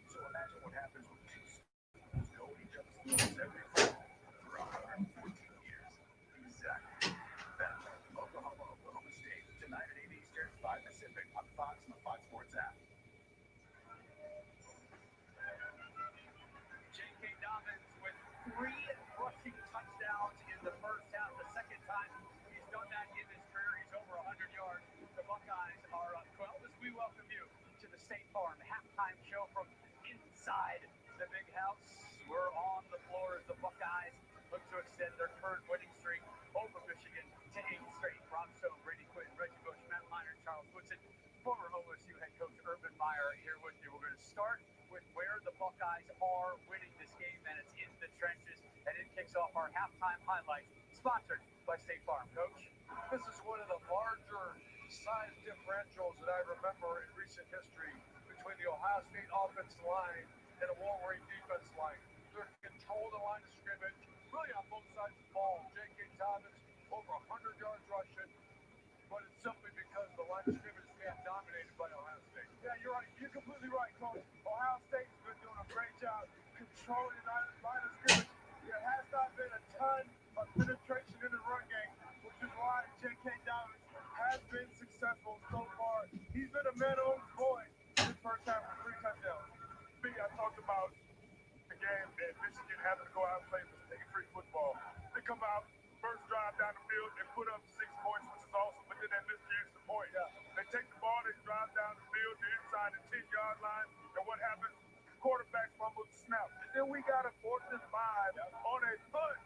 Speaker 15: So imagine what happens when two schools go in each other's throats every fall for 114 years. Exactly. Bedlam, Oklahoma State. Tonight at 8 Eastern, 5 Pacific on Fox and the Fox Sports app.
Speaker 4: J.K. Dobbins with 3 rushing touchdowns in the first half. The second time he's done that in his career. He's over 100 yards. The Buckeyes are up 12 as we welcome you to the State Farm halftime show from inside the big house. We're on the floor as the Buckeyes
Speaker 13: look to extend their current winning streak over Michigan to 8 straight. Rob Stone, Brady Quinn, Reggie Bush, Matt Leinart, Charles Woodson, former OSU head coach Urban Meyer here with you. We're going to start with where the Buckeyes are winning this game, and it's in the trenches. And it kicks off our halftime highlights, sponsored by State Farm. Coach?
Speaker 6: This is one of the larger size differentials that I remember in recent history between the Ohio State offensive line and the Wolverine defense line. They're controlling the line of scrimmage, really on both sides of the ball. J.K. Thomas, over 100 yards rushing, but it's simply because the line of scrimmage is being dominated by Ohio State.
Speaker 5: Yeah, you're right. You're completely right, Coach. Ohio State's been doing a great job controlling the line of scrimmage. There has not been a ton of penetration in the run game, which is why J.K. Dobbins has been successful so far. He's been a man on his voice in the first half with 3 touchdowns. I talked about the game and Michigan having to go out and play mistake-free football. They come out, first drive down the field, and put up 6 points, which is awesome, but then they miss the extra point. Yeah. They take the ball, they drive down the field, they're inside the 10-yard line, and what happens? Quarterbacks fumble the snap. And then we got a 4th and 5 on a punt.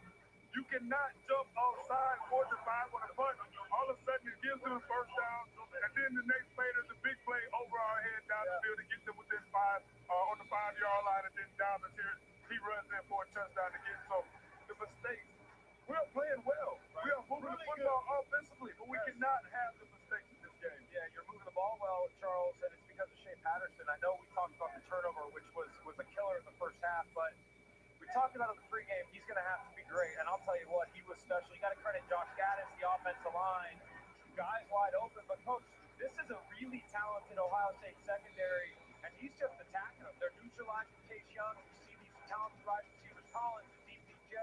Speaker 5: You cannot jump offside 4th and 5 on a punt. All of a sudden, it gives them a first down, and then the next play, there's a big play over our head down the field to get them within 5 on the 5-yard line, and then down the here, he runs in for a touchdown again. So the mistakes, we're playing well. Right. We are moving the football offensively, but we cannot have the mistakes in this game.
Speaker 13: Yeah, you're moving the ball well, Charles, and it's because of Shea Patterson. I know we talked about the turnover, which was a killer in the first half, but we talked about in the pregame, he's going to have to be great. And I'll tell you what, he was special. You got to credit Josh Gaddis, the offensive line. Guys wide open. But, Coach, this is a really talented Ohio State secondary, and he's just attacking them. They're neutralizing Chase Young. We see these talented wide receivers, Collins, DPJ,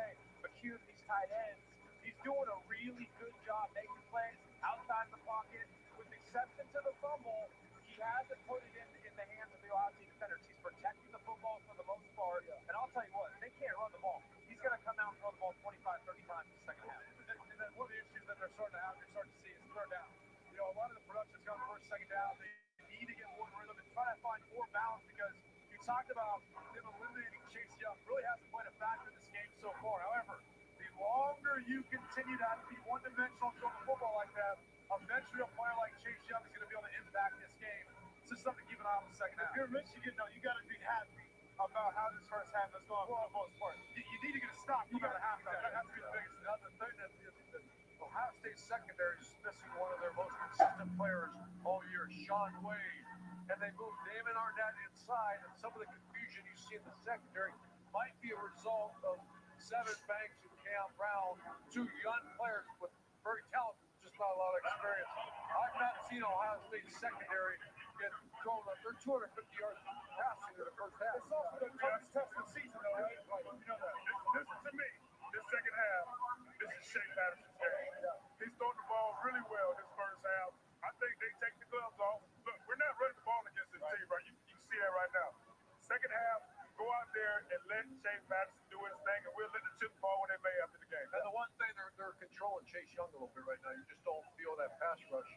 Speaker 13: McHugh, these tight ends. He's doing a really good job making plays outside the pocket. With the exception to the fumble, he hasn't put it in the hands of the Ohio State defenders. He's protecting the football for the most part. And I'll tell you what, they can't run the ball. He's going to come out and throw the ball 25, 30 times in the second half.
Speaker 6: And then one of the issues that they're starting to have, you're starting to see, is third down. You know, a lot of the production's gone first, second down. They need to get more rhythm and try to find more balance, because you talked about them eliminating Chase Young. Really hasn't played a factor in this game so far. However, the longer you continue to have to be one-dimensional throwing the football like that, eventually a player like Chase Young is going to be able to impact this game. It's just something to keep an eye on the second half.
Speaker 5: If you're Michigan, though, you got to be happy about how this first half has gone for the most part.
Speaker 6: You need to get a stop. You got to have that. That has to be the biggest. The other thing that the Ohio State secondary is missing one of their most consistent players all year, Sean Wade. And they moved Damon Arnett inside, and some of the confusion you see in the secondary might be a result of Sevyn Banks and Cam Brown, 2 young players with very talented, just not a lot of experience. I've not seen Ohio State secondary get thrown up. They're 250 yards passing in the first half.
Speaker 5: It's also the toughest test of the season, though, right? You know that.
Speaker 3: This to me, this second half, this is Shea Patterson's game. He's throwing the ball really well this first half. I think they take the gloves off. Look, we're not running the ball against this team, right? You can see that right now. Second half, go out there and let Shea Patterson do his thing, and we'll let the chips fall when they may after the game.
Speaker 6: And the one thing, they're controlling Chase Young a little bit right now. You just don't feel that pass rush.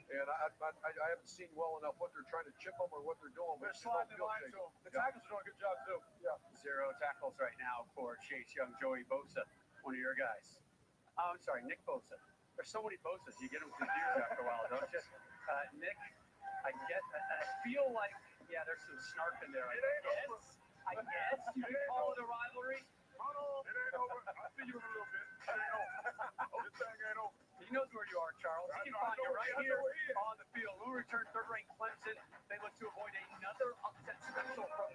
Speaker 6: And I haven't seen well enough what they're trying to chip them or what they're doing.
Speaker 5: They're sliding the line to him. The tackles are doing a good job, too.
Speaker 13: Yeah. 0 tackles right now for Chase Young. Joey Bosa, one of your guys. Oh, I'm sorry, Nick Bosa. There's so many Bosas, you get them confused after a while, don't you? Nick, I feel like, yeah, there's some snark in there. I guess you can call it a rivalry.
Speaker 3: It ain't over. I'll see you in a little bit. It ain't over. This thing ain't over.
Speaker 13: He knows where you are, Charles. He can find you right here on the field. We'll return third-ranked Clemson. They look to avoid another upset special from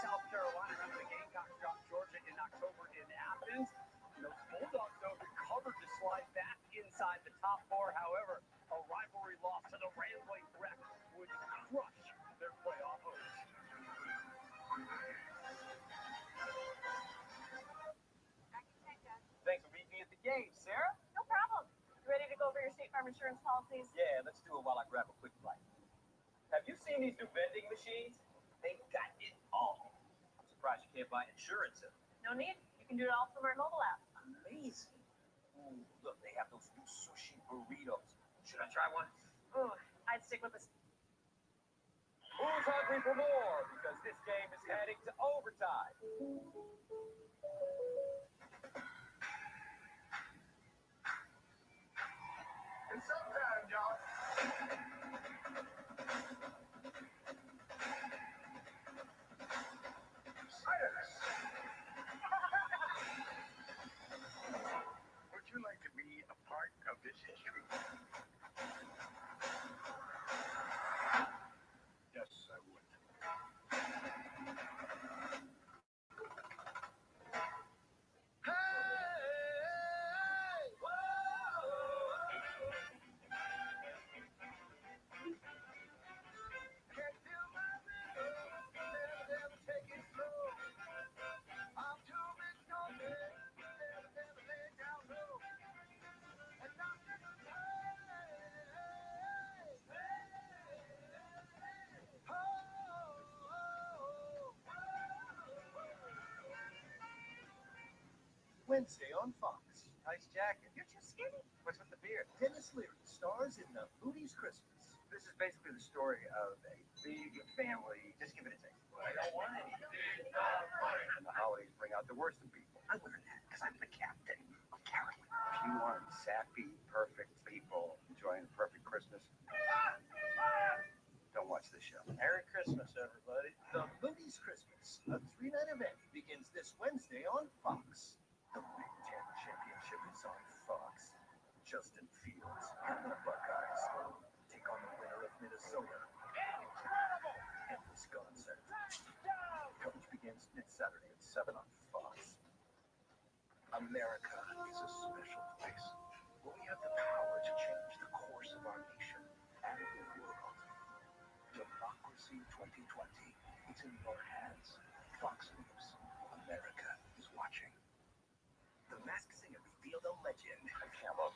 Speaker 13: South Carolina. Remember the Gamecocks dropped Georgia in October in Athens. And those Bulldogs, though, recovered to slide back inside the top 4. However, a rivalry loss to the Railway Wreck would crush their playoff hopes. Thanks for meeting me at the game, Sarah.
Speaker 8: No problem. You ready to go over your State Farm insurance policies?
Speaker 13: Yeah, let's do it while I grab a quick bite. Have you seen these new vending machines? They got it all. I'm surprised you can't buy insurance in them.
Speaker 8: No need. You can do it all from our mobile app.
Speaker 13: Amazing. Ooh, look, they have those new sushi burritos. Should I try one?
Speaker 8: Ooh, I'd stick with this.
Speaker 13: Who's hungry for more? Because this game is heading to overtime.
Speaker 18: Wednesday on Fox.
Speaker 13: Nice jacket. You're too skinny. What's with the beard?
Speaker 18: Dennis Leary stars in The Moody's Christmas.
Speaker 13: This is basically the story of a big family. Just give it a taste. I don't want any big and the holidays bring out the worst in people. I learned that because I'm the captain of Carolyn. If you want sappy, perfect people enjoying a perfect Christmas, don't watch this show. Merry Christmas, everybody.
Speaker 18: The Moody's Christmas, a 3-night event, begins this Wednesday on Fox.
Speaker 13: The Big Ten Championship is on Fox. Justin Fields and the Buckeyes take on the winner of Minnesota and Wisconsin. Coverage begins next Saturday at 7 on Fox. America is a special place where we have the power to change the course of our nation and the world. Democracy 2020. It's in your hands. Fox News. America is watching. The Masked Singer revealed a legend. Camel.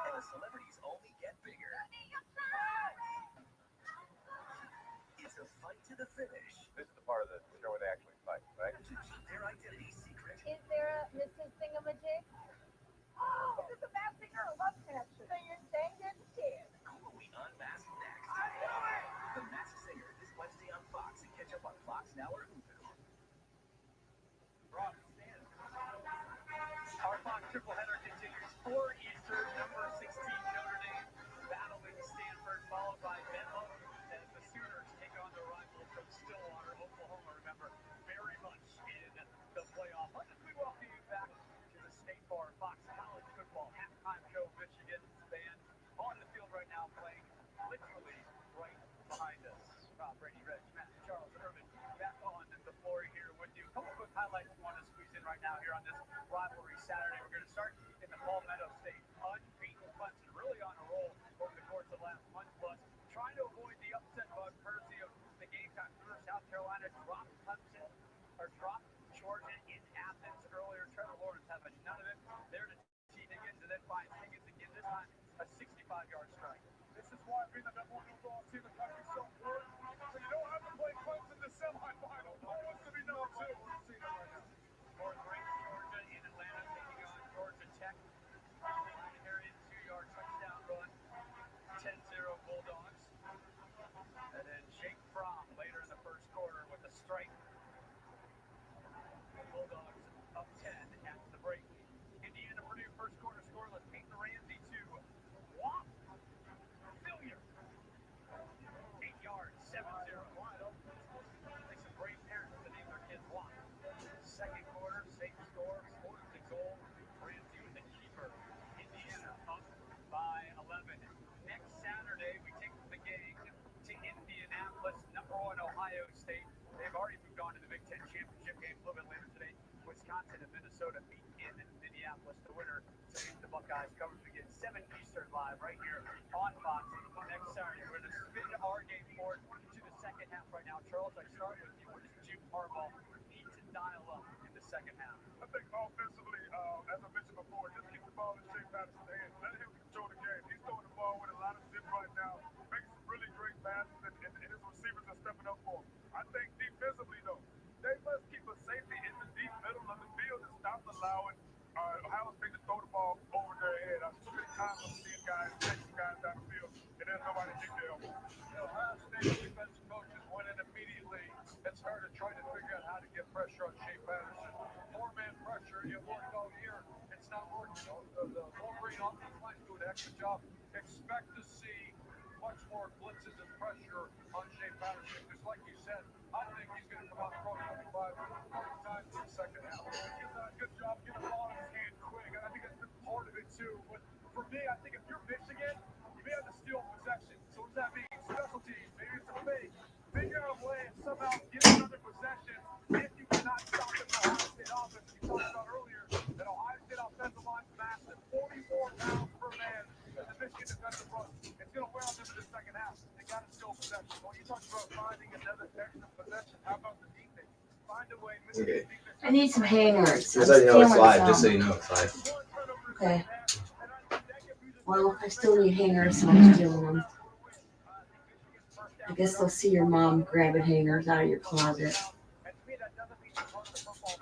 Speaker 13: And the celebrities only get bigger. It's a fight to the finish. This is the part of the show where they actually fight, right? To keep their identity secret.
Speaker 8: Is there a Mrs. Thingamajig? Oh, this is a Masked Singer or love connection. So you're saying there's a kid.
Speaker 13: Who will we unmask next? The Masked Singer this Wednesday on Fox and catch up on Fox Now or Hulu. Our Fox triple header continues 4 Eastern, number 16 Notre Dame battling Stanford, followed by Benham as the Sooners take on their rivals from Stillwater, Oklahoma. Remember, very much in the playoff. Let us welcome you back to the State Bar Fox College Football halftime show. Michigan band on the field right now, playing literally right behind us. Rob, Brady, Reg, Matt, Charles, Irvin, back on the floor here with you. A couple quick highlights we want to squeeze in right now here on this rivalry Saturday. We're going to start in the Palmetto State. Unbeaten Clemson, really on a roll over the course of the last month plus. Trying to avoid the upset bug courtesy of the Gamecock Cougars. South Carolina dropped Clemson, or dropped Georgia in Athens earlier. Trevor Lawrence having none of it. There to T. Higgins, and then finds Higgins again, this time a 65-yard strike.
Speaker 5: This is why being the number 1 overall team in the country is so important. So you don't have to play Clemson in the semifinal. Who wants to be number 2? We're seeing it right now.
Speaker 13: Fourth-ranked Georgia in Atlanta taking on Georgia Tech. Harry, 2-yard touchdown run. 10-0 Bulldogs. And then Jake Fromm later in the first quarter with a strike. The Bulldogs up 10 after the break. Indiana Purdue first quarter scoreless. Peyton Ramsey to Whop. Failure. 8 yards, 7-0. Like some brave parents to name their kids Whop. Second quarter, same score, 4-goal. Ramsey with the keeper. Indiana up by 11. Next Saturday, we take the gang to Indianapolis, number 1 Ohio State. They've already moved on to the Big Ten Championship game a little bit later today. Wisconsin and Minnesota meet in Minneapolis. The winner to meet the Buckeyes. Coverage begins 7 Eastern live right here on Fox next Saturday. We're going to spin our game forward to the second half right now. Charles, I start with you. What does Jim Harbaugh need to dial up in the second half?
Speaker 5: I think offensively, as I mentioned before, just keep the ball in Shea Patterson's hands. Let him control the game. He's throwing the ball with a lot of zip right now, making some really great passes, and his receivers are stepping up for him. I think defensively, though, they must keep a safety in the deep middle of the field and stop allowing Ohio State to throw the ball over their head. Too many times I'm seeing guys chasing guys down the field, and there's nobody to get there.
Speaker 6: Ohio State defensive coaches went in immediately and started trying to figure out how to get pressure on Shea Patterson. 4-man pressure, it worked all year. It's not working. The Wolverine offensive line do an excellent job. Expect to see much more blitzes and pressure on Shea Patterson. Just like you said, I think he's going to come out and throw 25 times in the second half.
Speaker 5: Good job getting the ball in his hand quick. I think that's been part of it, too. But for me, I think if you're Michigan, you may have to steal possession. So what does that mean? Special teams. Maybe it's a fake. Figure out a way and somehow get another possession if you cannot stop the Ohio State offense. We talked about earlier that Ohio State offensive line's massive, 44 pounds per man in the Michigan defensive front. It's going to wear on them in the second half. They got to steal possession. When you talk about finding another extra possession, how about the defense? Find a way. Michigan defense.
Speaker 2: I need some hangers. Just so you know it's live. Just so you know it's live.
Speaker 10: Okay. Well, I still need hangers, so I'm stealing them. guess they'll see your mom grabbing hangers out of your closet.
Speaker 13: And to me, that doesn't mean you're part of the football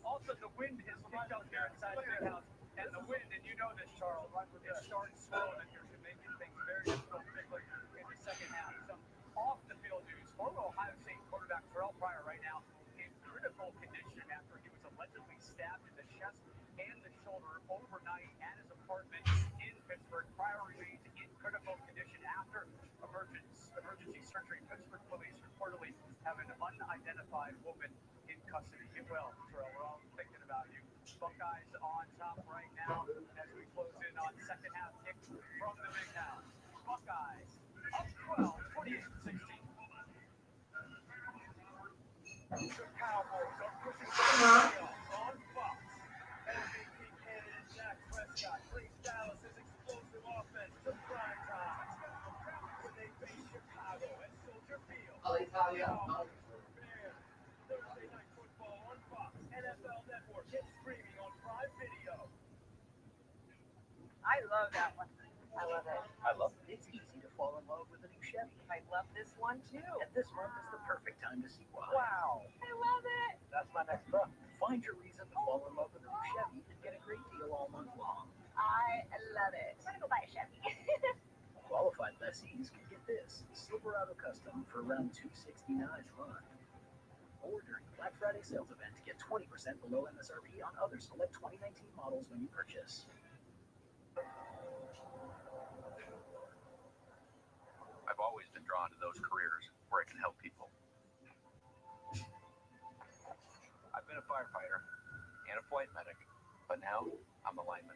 Speaker 4: Also, the wind has kicked up here inside the big house, and the wind, and you know this, Charles, it starts slow, and you're making things very difficult, particularly in the second half. Some off-the-field news. Former Ohio State quarterback Terrell Pryor right now in critical condition after he was allegedly stabbed in the chest and the shoulder overnight at his apartment in Pittsburgh. Pryor remains in critical condition after emergency surgery. Pittsburgh police reportedly have an unidentified woman in custody. Get well, Terrell. We're all thinking about you. Buckeyes on top right now as we close in on second half kick from the big house. Buckeyes up 12, 28-16. The Cowboys are pushing on Fox. MVP candidate Dak Prescott brings Dallas's explosive offense to prime time. When they face Chicago at Soldier Field. Thursday Night Football on Fox, NFL Network, and streaming on Prime Video.
Speaker 9: I love that one. I love it.
Speaker 13: I love it. It's easy to fall in love with a new Chevy.
Speaker 9: I love this one too.
Speaker 13: And this month is the perfect time to see why.
Speaker 9: Wow. I love it.
Speaker 13: That's my next truck. Find your reason to fall in love with a new Chevy and get a great deal all month long.
Speaker 9: I love it. I'm gonna go buy a Chevy.
Speaker 13: Qualified lessees can get this Silverado Custom for around $269 a month. Or during the Black Friday sales event to get 20% below MSRP on other select 2019 models when you purchase.
Speaker 11: I've always been drawn to those careers where I can help people. I've been a firefighter and a flight medic, but now I'm a lineman.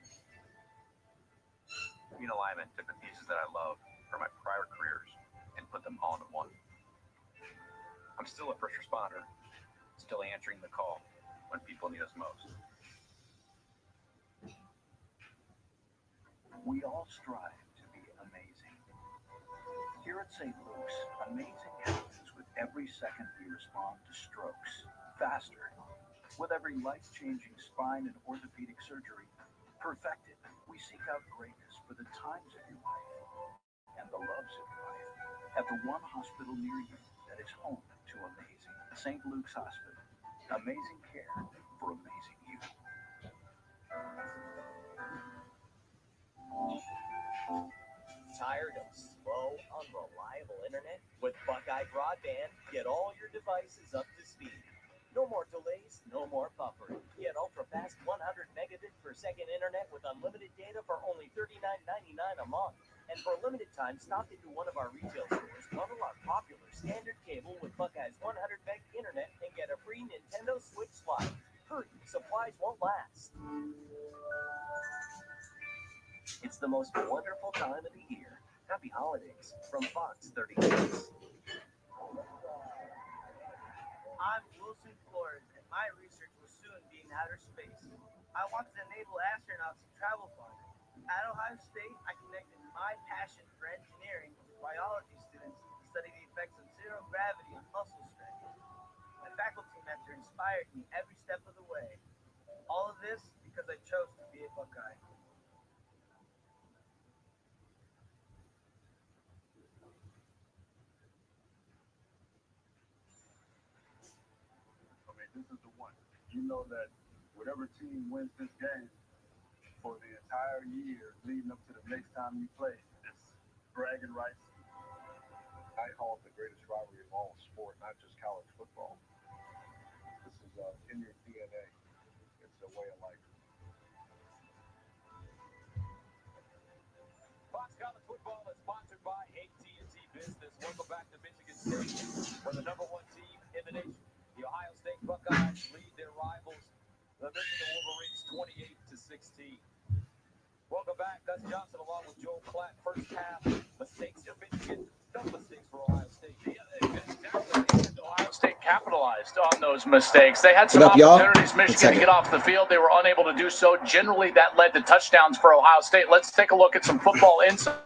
Speaker 11: Being a lineman took the pieces that I love from my prior careers and put them all into one. I'm still a first responder, still answering the call when people need us most.
Speaker 13: We all strive to be amazing. Here at St. Luke's, amazing happens with every second we respond to strokes, faster. With every life-changing spine and orthopedic surgery perfected, we seek out greatness for the times of your life and the loves of your life at the one hospital near you that is home to amazing. St. Luke's Hospital. Amazing care for amazing you.
Speaker 7: Tired of slow, unreliable internet? With Buckeye Broadband, get all your devices up to speed. No more delays, no more buffering. Get ultra-fast 100 megabit per second internet with unlimited data for only $39.99 a month. And for a limited time, stop into one of our retail stores, bundle our popular standard cable with Buckeye's 100 meg internet, and get a free Nintendo Switch slide. Hurry, supplies won't last.
Speaker 13: It's the most wonderful time of the year. Happy holidays from Fox 36.
Speaker 12: I'm Wilson Flores, and my research will soon be in outer space. I want to enable astronauts to travel far. At Ohio State, I connected my passion for engineering with biology students to study the effects of zero gravity on muscle strength. My faculty mentor inspired me every step of the way. All of this because I chose to be a Buckeye.
Speaker 18: This is the one. You know that whatever team wins this game for the entire year leading up to the next time you play, it's bragging rights.
Speaker 3: I call it the greatest rivalry of all sport, not just college football. This is in your DNA. It's a way of life.
Speaker 7: Fox College Football is sponsored by AT&T Business. Welcome back to Michigan State. We're the #1 team in the nation. The Ohio State Buckeyes lead their rivals, the Michigan Wolverines, 28-16. Welcome back. Gus Johnson along with Joel Klatt. First half mistakes for Michigan, no mistakes for Ohio State.
Speaker 4: Ohio State capitalized on those mistakes. They had some opportunities, Michigan, to get off the field. They were unable to do so. Generally, that led to touchdowns for Ohio State. Let's take a look at some football insights.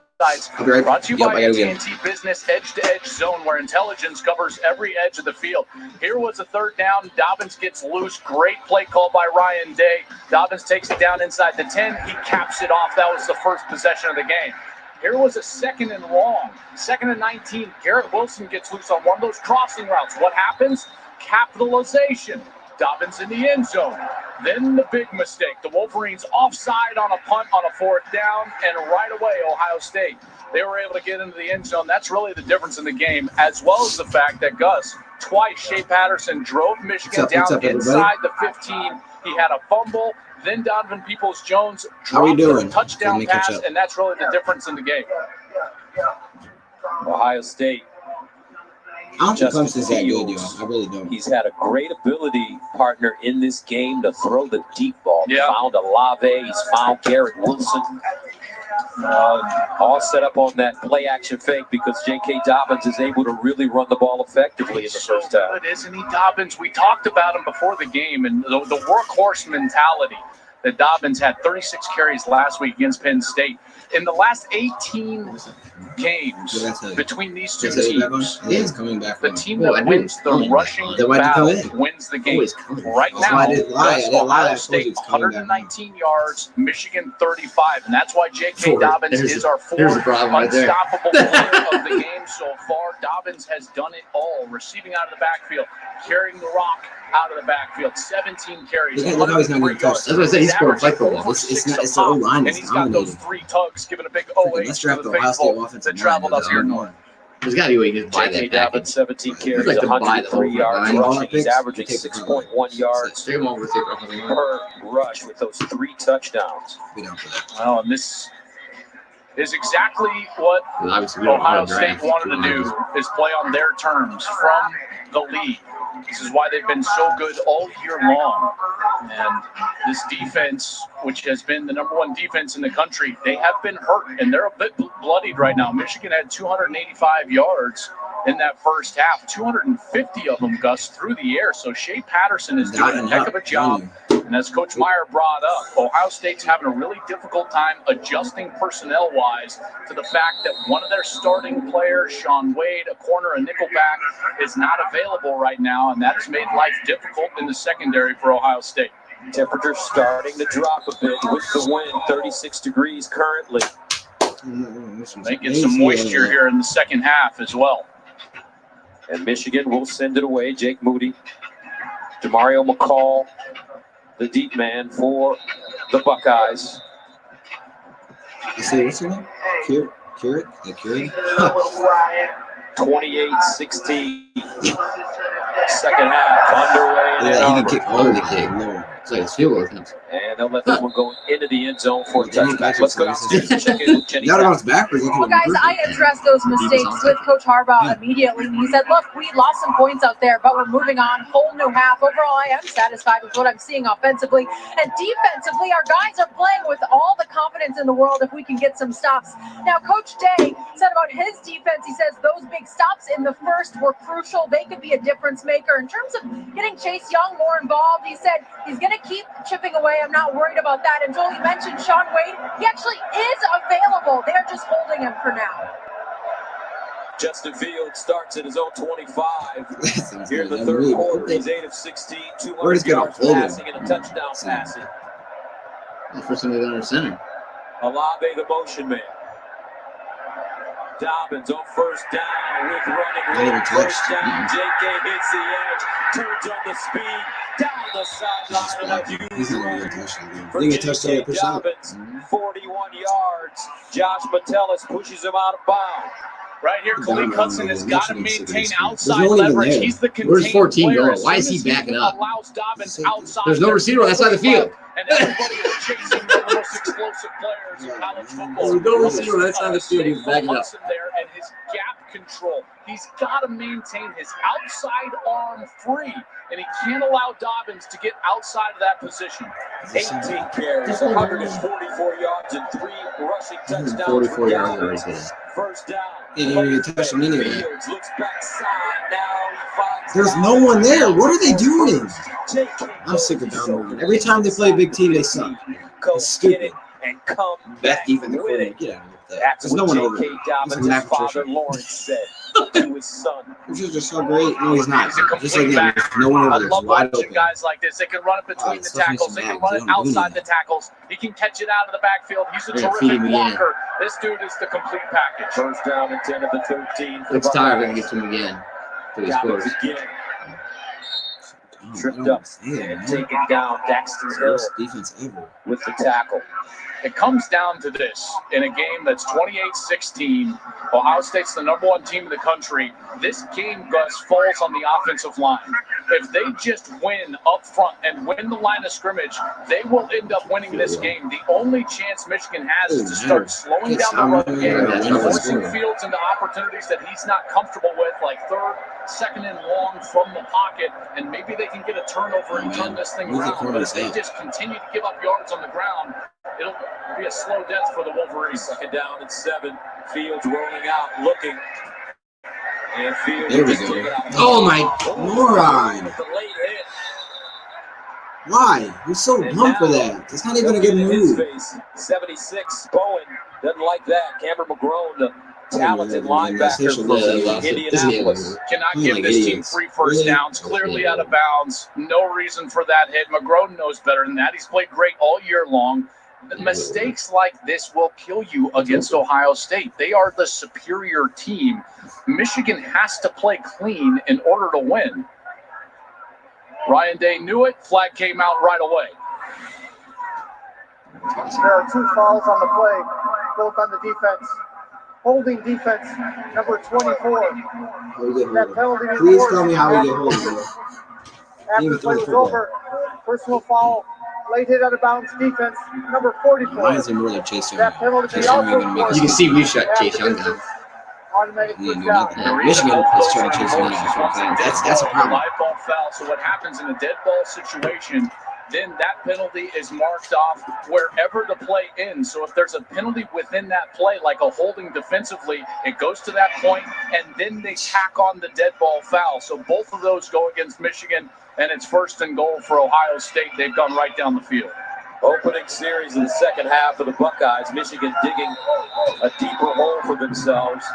Speaker 4: Brought to you by AT&T Business Edge-to-Edge Zone, where intelligence covers every edge of the field. Here was a third down. Dobbins gets loose. Great play call by Ryan Day. Dobbins takes it down inside the 10. He caps it off. That was the first possession of the game. Here was a 2nd and long. 2nd and 19. Garrett Wilson gets loose on one of those crossing routes. What happens? Capitalization. Dobbins in the end zone. Then the big mistake. The Wolverines offside on a punt on a 4th down, and right away, Ohio State, they were able to get into the end zone. That's really the difference in the game, as well as the fact that Gus, twice, Shea Patterson drove Michigan down inside the 15. He had a fumble. Then Donovan Peoples-Jones dropped a touchdown pass, and that's really the difference in the game.
Speaker 7: Ohio State.
Speaker 2: I don't think Clemson's that good, yo. I really don't.
Speaker 7: He's had a great ability, partner, in this game to throw the deep ball. Yeah. Found Olave. He's found Garrett Wilson. All set up on that play action fake because J.K. Dobbins is able to really run the ball effectively in the first half.
Speaker 4: Good, isn't he, Dobbins? We talked about him before the game, and the workhorse mentality that Dobbins had 36 carries last week against Penn State. In the last 18 games between these two teams, the team that wins the rushing battle wins the game. Right now, Ohio State 119 yards, Michigan 35, and that's why J.K. Dobbins is our fourth unstoppable player of the game so far. Dobbins has done it all, receiving out of the backfield, carrying the rock out of the backfield, 17 carries.
Speaker 2: Look how he's not getting touched. That's what I said. He's scoring fight for ball. It's the whole line.
Speaker 4: And he's got those 3 tugs, giving a big 08 to the faithful that traveled up here north.
Speaker 1: There's got to be a way you can buy that package.
Speaker 7: 17 carries, 103 yards rushing. He's averaging 6.1 yards per rush with those 3 touchdowns.
Speaker 4: Well, and this is exactly what Ohio State wanted to do, is play on their terms from the lead. This is why they've been so good all year long. And this defense, which has been the #1 defense in the country, they have been hurt, and they're a bit bloodied right now. Michigan had 285 yards in that first half, 250 of them, Gus, through the air. So Shea Patterson is doing a heck of a job. And as Coach Meyer brought up, Ohio State's having a really difficult time adjusting personnel-wise to the fact that one of their starting players, Sean Wade, a corner, a nickelback, is not available right now, and that has made life difficult in the secondary for Ohio State.
Speaker 7: Temperature starting to drop a bit with the wind, 36 degrees currently.
Speaker 4: They get some moisture here in the second half as well.
Speaker 7: And Michigan will send it away. Jake Moody, Demario McCall, the deep man for the Buckeyes.
Speaker 2: You say what's your name? Curate?
Speaker 7: 28-16. Second half underway.
Speaker 2: Yeah, he can kick all of the kick. No, it's like a field goal attempt.
Speaker 7: And they'll let that one go into the end zone for a touchback. Let's go check in with Jenny.
Speaker 10: Well, guys, I addressed those mistakes with Coach Harbaugh immediately. He said, look, we lost some points out there, but we're moving on. Whole new half. Overall, I am satisfied with what I'm seeing offensively. And defensively, our guys are playing with all the confidence in the world if we can get some stops. Now, Coach Day said about his defense, he says those big stops in the first were crucial. They could be a difference maker. In terms of getting Chase Young more involved, he said he's going to keep chipping away. I'm not worried about that. And Joel, you mentioned Sean Wade. He actually is available. They're just holding him for now.
Speaker 7: Justin Fields starts at his own 25. Here in the third quarter, he's 8 of 16, 200 yards passing and a touchdown passing.
Speaker 1: The first time they got under center.
Speaker 7: Olave, the motion man. Dobbins on first down with running. First down, JK hits the edge, turns on the speed, down the sideline, and a huge run for JK Dobbins, 41 yards. Josh Metellus pushes him out of bounds.
Speaker 4: Right here, Khalid Hudson has got to maintain outside leverage. He's the contained
Speaker 1: Where's 14
Speaker 4: player.
Speaker 1: going? Why is he backing up?
Speaker 4: Allows Dobbins outside.
Speaker 1: There's no receiver on that side of the field.
Speaker 4: And everybody is chasing the most explosive players in college football.
Speaker 1: There's no receiver on that side of the field. He's backing up.
Speaker 4: Hudson there and his gap control. He's got to maintain his outside arm free, and he can't allow Dobbins to get outside of that position.
Speaker 7: 18 carries, 144 yards, and 3 rushing touchdowns.
Speaker 1: 44 yards right there.
Speaker 7: First down.
Speaker 2: He didn't even touch him anyway.
Speaker 7: Fields looks backside. Now he finds
Speaker 2: There's no one there. What are they doing? I'm sick of downloading. Every time they play a big team, they suck. It's stupid.
Speaker 7: And come
Speaker 2: back even the
Speaker 7: with
Speaker 2: corner.
Speaker 7: it.
Speaker 2: Get out of there.
Speaker 7: That's
Speaker 2: There's no
Speaker 7: what
Speaker 2: one over
Speaker 7: J.K.
Speaker 2: there.
Speaker 7: Dobbins' father Lawrence said. to his son.
Speaker 2: He's just so great. No, he's not.
Speaker 4: He's a
Speaker 2: Just like
Speaker 4: complete
Speaker 2: that.
Speaker 4: package.
Speaker 2: No one over
Speaker 4: I
Speaker 2: there.
Speaker 4: love
Speaker 2: It's wide
Speaker 4: watching
Speaker 2: open.
Speaker 4: guys like this. They can run it between the
Speaker 2: it's supposed to be
Speaker 4: tackles. They
Speaker 2: some
Speaker 4: can
Speaker 2: bags.
Speaker 4: run it
Speaker 2: They don't do
Speaker 4: outside
Speaker 2: anything.
Speaker 4: the tackles. He can catch it out of the backfield. He's a
Speaker 1: They're gonna feed
Speaker 4: terrific
Speaker 1: him again.
Speaker 4: blocker. This dude is the complete package.
Speaker 7: First down and 10 of the 13. for the
Speaker 1: Next time we're gonna
Speaker 7: Buckeyes.
Speaker 1: get to him again. So he
Speaker 7: Dobbins
Speaker 1: scores.
Speaker 7: again. Tripped up and taken down. Daxton Hill
Speaker 2: Worst defense ever.
Speaker 7: with the tackle.
Speaker 4: It comes down to this. In a game that's 28-16, Ohio State's the #1 team in the country. This game, Gus, falls on the offensive line. If they just win up front and win the line of scrimmage, they will end up winning this game. The only chance Michigan has is to start slowing down the run game and forcing Fields into opportunities that he's not comfortable with, like third, second and long from the pocket, and maybe they can get a turnover and turn this thing around. But if they just continue to give up yards on the ground, it'll be a slow death for the Wolverines.
Speaker 7: Second down and 7. Fields rolling out, looking. And Fields
Speaker 2: There we
Speaker 7: just took it
Speaker 2: go.
Speaker 7: out.
Speaker 2: Oh my moron!
Speaker 7: With the late hit.
Speaker 2: Why? He's so dumb for that. It's not even a good move.
Speaker 7: 76. Bowen doesn't like that. Cameron McGrone, the talented linebacker from Indianapolis.
Speaker 4: Cannot give this team 3 first downs. Clearly out of bounds. No reason for that hit. McGrone knows better than that. He's played great all year long. Mistakes like this will kill you against Ohio State. They are the superior team. Michigan has to play clean in order to win. Ryan Day knew it. Flag came out right away.
Speaker 5: There are 2 fouls on the play, both on the defense. Holding defense, number 24. That penalty is
Speaker 2: Please tell me how we get hold of it.
Speaker 5: After the play was over, personal foul, late hit out of bounds defense, number 44.
Speaker 2: Reminds me more like Chase Young.
Speaker 5: That penalty
Speaker 2: Chase Young ain't gonna make
Speaker 1: You can see we shut Chase Young down.
Speaker 5: automatic
Speaker 2: He ain't
Speaker 5: first
Speaker 2: do
Speaker 5: down.
Speaker 2: nothing. Michigan is trying to chase him down. That's a problem.
Speaker 4: Live ball foul. So what happens in a dead ball situation, then that penalty is marked off wherever the play ends. So if there's a penalty within that play, like a holding defensively, it goes to that point, and then they tack on the dead ball foul. So both of those go against Michigan, and it's 1st and goal for Ohio State. They've gone right down the field.
Speaker 7: Opening series in the second half of the Buckeyes. Michigan digging a deeper hole for themselves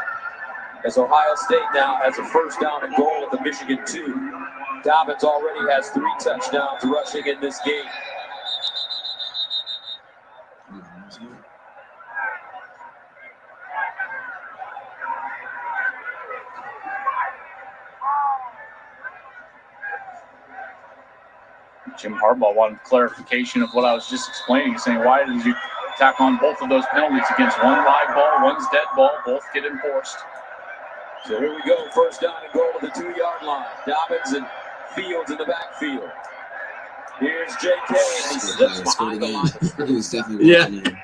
Speaker 7: as Ohio State now has a 1st down and goal at the Michigan 2. Dobbins already has 3 touchdowns rushing in this game.
Speaker 4: Jim Harbaugh wanted clarification of what I was just explaining. He's saying, why did you tack on both of those penalties against one live ball, one's dead ball, both get enforced?
Speaker 7: So here we go, 1st down and goal at the 2-yard line. Dobbins and Fields in the backfield. Here's JK, and he slips behind the line.
Speaker 2: He was definitely watching him.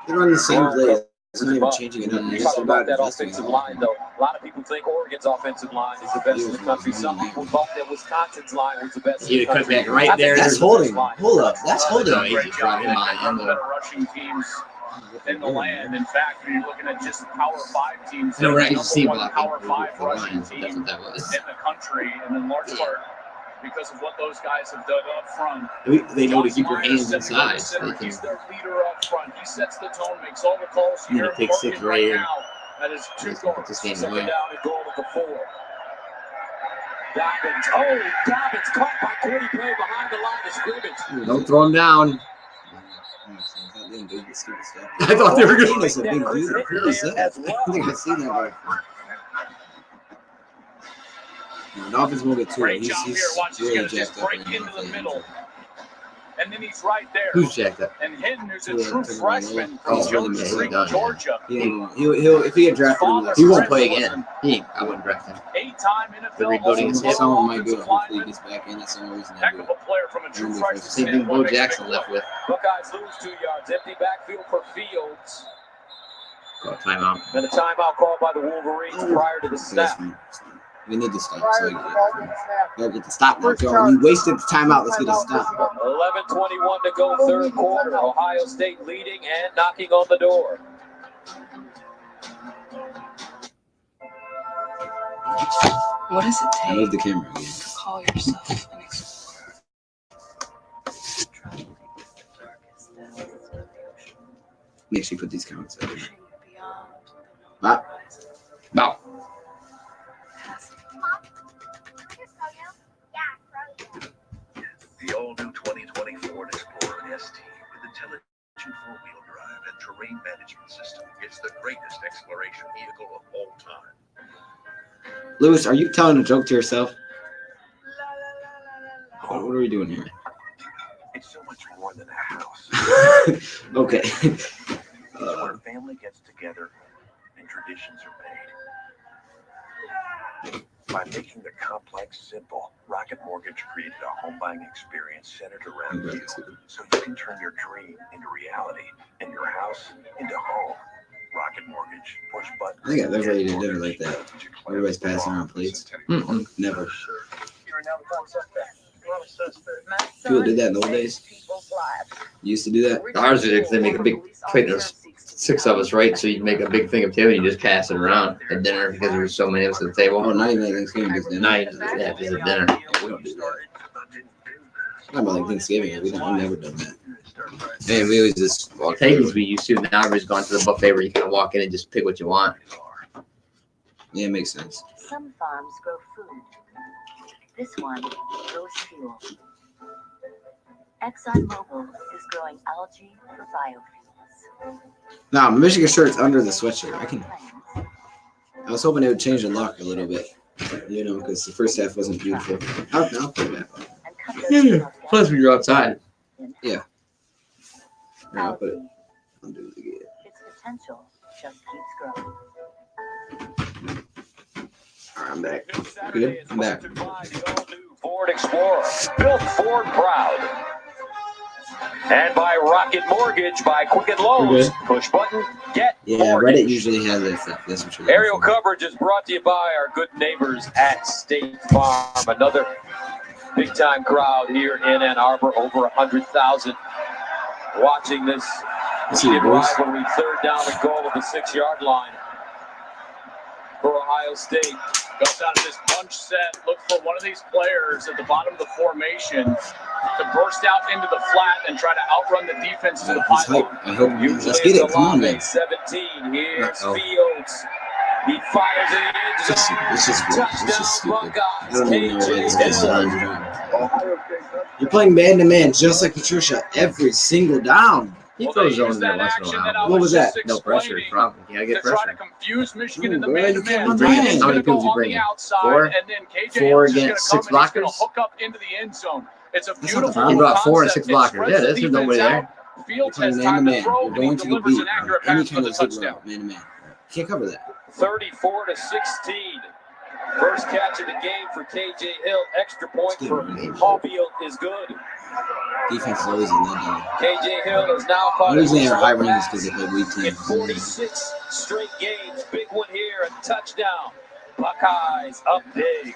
Speaker 2: They're on the same play. It's not even changing it up.
Speaker 7: You
Speaker 2: It's
Speaker 7: talk
Speaker 2: just
Speaker 7: about
Speaker 2: about
Speaker 7: that offensive line, though. A lot of people think Oregon's offensive line is the best in the country. Some people thought that Wisconsin's line was the best in the
Speaker 1: He cut
Speaker 7: country.
Speaker 1: back right there.
Speaker 2: That's holding. Hold up. That's holding.
Speaker 1: No, he just brought him on.
Speaker 4: Better rushing teams in the land. In fact, when you're looking at just Power 5 teams,
Speaker 1: No, right,
Speaker 4: the
Speaker 1: you see
Speaker 4: number 1
Speaker 1: blocking
Speaker 4: Power
Speaker 1: for
Speaker 4: 5
Speaker 1: the
Speaker 4: rushing
Speaker 1: Lions.
Speaker 4: team
Speaker 1: That's
Speaker 4: in
Speaker 1: what that was.
Speaker 4: the country, and in large part because of what those guys have done up front.
Speaker 1: They know to keep your hands inside.
Speaker 4: He's their leader up front. He sets the tone, makes all the calls.
Speaker 1: You need to
Speaker 4: Here,
Speaker 1: pick 6 right here.
Speaker 4: now. That is 2
Speaker 1: Put
Speaker 4: goals.
Speaker 1: this game
Speaker 7: Second
Speaker 1: away.
Speaker 7: down and goal at the 4. Dobbins. Oh, Dobbins caught by Quiddy Pay behind the line of scrimmage.
Speaker 1: Don't throw him down. I thought they were going to
Speaker 2: That's a big dude. What is that? I think I've seen that before. Dolphins will get 2.
Speaker 4: Great job here. Watch, he's
Speaker 2: really
Speaker 4: going to just
Speaker 2: jacked up.
Speaker 4: break into the middle. And then he's right there.
Speaker 1: Who's jacked up?
Speaker 4: And Hinton, who's a
Speaker 2: Yeah,
Speaker 4: true
Speaker 2: took him
Speaker 4: freshman
Speaker 2: away.
Speaker 4: from
Speaker 2: Oh,
Speaker 4: Jones
Speaker 2: really?
Speaker 4: Street,
Speaker 1: Yeah.
Speaker 4: Georgia.
Speaker 2: He'll if he get drafted,
Speaker 1: He won't play again. I wouldn't draft him.
Speaker 4: 8-time
Speaker 1: The
Speaker 4: NFL
Speaker 1: rebuilding is hit.
Speaker 2: someone might do it. Hopefully he gets back in. That's the only reason I
Speaker 4: Heck
Speaker 2: do
Speaker 4: of
Speaker 2: it.
Speaker 4: a player from a true freshman
Speaker 1: Same thing Bo
Speaker 4: standpoint.
Speaker 1: Jackson left with.
Speaker 7: Buckeyes lose 2 yards. Empty backfield for Fields.
Speaker 1: Call timeout.
Speaker 7: Then a timeout called by the Wolverines prior to the snap.
Speaker 2: We need to stop.
Speaker 5: Prior
Speaker 2: So
Speaker 5: to the ball being snapped.
Speaker 2: we get the stop now, Joe. We wasted the timeout. Let's get a stop.
Speaker 7: 11:21 to go, 3rd quarter. Ohio State leading and knocking on the door.
Speaker 19: What does it take
Speaker 2: Move the camera again.
Speaker 19: to call yourself an explorer?
Speaker 2: Make sure you put these comments out.
Speaker 19: Beyond
Speaker 2: Wow.
Speaker 1: Bow.
Speaker 2: Lewis, are you telling a joke to yourself? What are we doing here?
Speaker 11: It's so much more than a house.
Speaker 2: Okay.
Speaker 11: It's where a family gets together and traditions are made. By making the complex simple, Rocket Mortgage created a home buying experience centered around you, so you can turn your dream into reality and your house into home. Rocket Mortgage, push button.
Speaker 2: I think I've ever eaten dinner like that. Everybody's passing around plates. Never. People did that in the old days. You used to do that?
Speaker 1: Ours did it because they make a big plate. There's 6 of us, right? So you make a big thing of table, you just pass it around at dinner because there's so many of us at the table.
Speaker 2: Oh, not even Thanksgiving, just dinner.
Speaker 1: Not even, yeah, just at dinner.
Speaker 2: We don't do that. Not about like Thanksgiving. I've never done that. And we always just walk.
Speaker 1: Tables we used to. Now everybody's gone to the buffet where you can walk in and just pick what you want.
Speaker 2: Yeah, it makes sense.
Speaker 16: Some farms grow food. This one grows fuel. ExxonMobil is growing algae for biofuels.
Speaker 2: Nah, my Michigan shirt's under the sweatshirt. I was hoping it would change the look a little bit, you know, because the first half wasn't beautiful. I'll put it back on.
Speaker 1: Plus, when you're outside.
Speaker 2: Yeah. Yeah, I'll put it. I'll do it again.
Speaker 16: Its potential just keeps growing.
Speaker 2: All right, I'm back. Good? I'm back.
Speaker 7: Ford Explorer, built Ford proud. And by Rocket Mortgage by Quicken Loans. Push button, get
Speaker 2: Yeah,
Speaker 7: mortgage.
Speaker 2: Reddit usually has this stuff. That's what you're
Speaker 7: Aerial coverage is brought to you by our good neighbors at State Farm. Another big-time crowd here in Ann Arbor, over 100,000 watching this rivalry. Third down and goal at the 6-yard line for Ohio State.
Speaker 20: Goes out of this bunch set, look for one of these players at the bottom of the formation to burst out into the flat and try to outrun the defense to the pylon.
Speaker 2: I hope. Let's get it. Come on, man.
Speaker 7: 17. Here's Fields. He fires it in.
Speaker 2: It's just stupid. I don't even know why this guy's done. You're playing man-to-man just like Patricia every single down.
Speaker 1: He throws on there once in a while.
Speaker 2: What was that?
Speaker 1: No pressure. Problem. You gotta get pressure.
Speaker 20: Try to confuse Michigan in the
Speaker 2: Ooh,
Speaker 20: man-to-man.
Speaker 1: How many people is he bringing?
Speaker 20: Outside, and then KJ
Speaker 1: 4
Speaker 20: is
Speaker 1: against 6
Speaker 20: gonna
Speaker 1: blockers.
Speaker 20: hook up into the end zone. It's a beautiful
Speaker 1: He brought 4 and 6
Speaker 20: concept.
Speaker 1: blockers. Yeah, there's nobody there.
Speaker 20: Fields
Speaker 2: You're
Speaker 20: has
Speaker 2: playing
Speaker 20: time to
Speaker 2: man-to-man.
Speaker 20: throw,
Speaker 2: You're
Speaker 20: and he
Speaker 2: going to get
Speaker 20: delivers
Speaker 2: beat
Speaker 20: an accurate
Speaker 2: any
Speaker 20: pass for
Speaker 2: kind
Speaker 20: the
Speaker 2: of zip
Speaker 20: touchdown.
Speaker 2: route, man-to-man. Can't cover that.
Speaker 7: 34-16. First catch of the game for KJ Hill. Extra point for Hallfield is good.
Speaker 2: Defense is always in that game.
Speaker 7: KJ Hill is now caught.
Speaker 2: The reason they are high rankings because they play weak
Speaker 7: in
Speaker 2: teams.
Speaker 7: 46 straight games. Big one here, a touchdown. Buckeyes up big.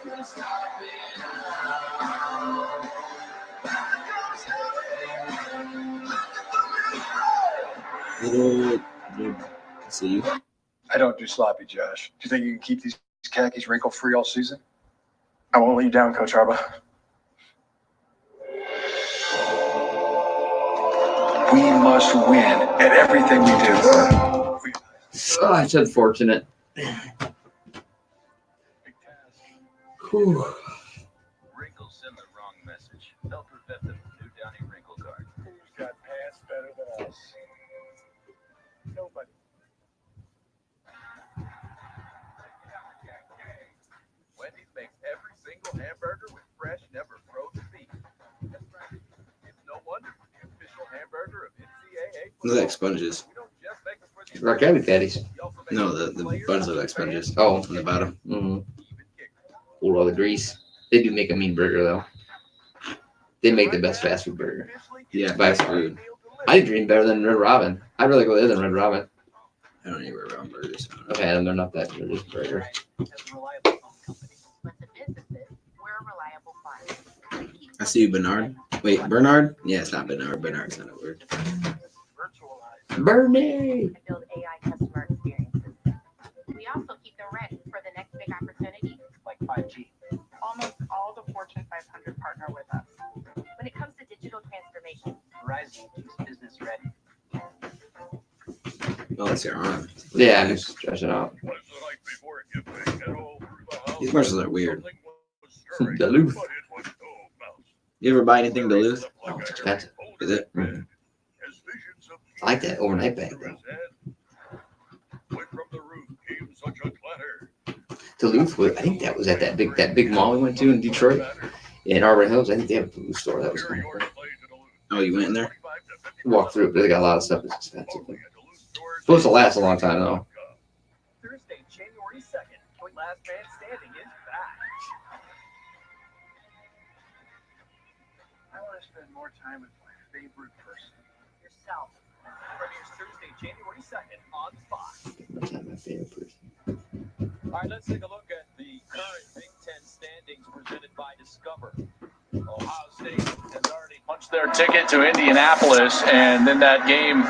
Speaker 2: Little, see you.
Speaker 21: I don't do sloppy, Josh. Do you think you can keep these khakis wrinkle-free all season? I won't let you down, Coach Harbaugh. We must win at everything we do.
Speaker 1: Oh, it's unfortunate. Whew.
Speaker 22: Wrinkles send the wrong message. Help prevent them from new Downy Wrinkle Guard.
Speaker 18: Who's got pants better than us? Nobody.
Speaker 22: Wendy's makes every single hamburger with fresh, never frozen beef. That's right. It's no wonder we're the official hamburger of NCAA.
Speaker 2: Look like sponges.
Speaker 1: Rock Abbey patties.
Speaker 2: No, the buns look like sponges.
Speaker 1: Oh,
Speaker 2: on the bottom.
Speaker 1: Mm-hmm. Pulled all the grease. They do make a mean burger though. They make the best fast food burger.
Speaker 2: Yeah,
Speaker 1: fast food. I dream better than Red Robin. I'd rather go there than Red Robin.
Speaker 2: I don't eat Red Robin burgers.
Speaker 1: Okay, and they're not that good. This burger.
Speaker 2: I see you, Bernard. Wait, Bernard? Yeah, it's not Bernard. Bernard's not a word.
Speaker 1: Bernie.
Speaker 23: Build AI customer experiences. We also keep them ready for the next big opportunity, like 5G. Almost all the Fortune 500 partner with us. When it comes to digital transformation, Verizon keeps business ready.
Speaker 2: Oh, that's your arm.
Speaker 1: Yeah, I'm just stretching out.
Speaker 2: These commercials are weird.
Speaker 1: Duluth.
Speaker 2: You ever buy anything Duluth?
Speaker 1: Oh, it's expensive.
Speaker 2: Is it?
Speaker 1: Mm-hmm. I like that overnight bag though. Duluth was, I think that was at that big mall we went to in Detroit, in Arbor Hills. I think they have a Duluth store. That was kind of cool.
Speaker 2: Oh, you went in there?
Speaker 1: Walked through it, but they got a lot of stuff that's expensive. Supposed to last a long time though.
Speaker 13: Thursday, January 2nd, Last Man Standing is back.
Speaker 18: I want to spend more time with my favorite person.
Speaker 13: Yourself. Premieres Thursday, January 2nd on Fox.
Speaker 1: That's not my favorite person.
Speaker 7: All right, let's take a look at the current Big Ten standings presented by Discover. Ohio State has already punched their ticket to Indianapolis, and then that game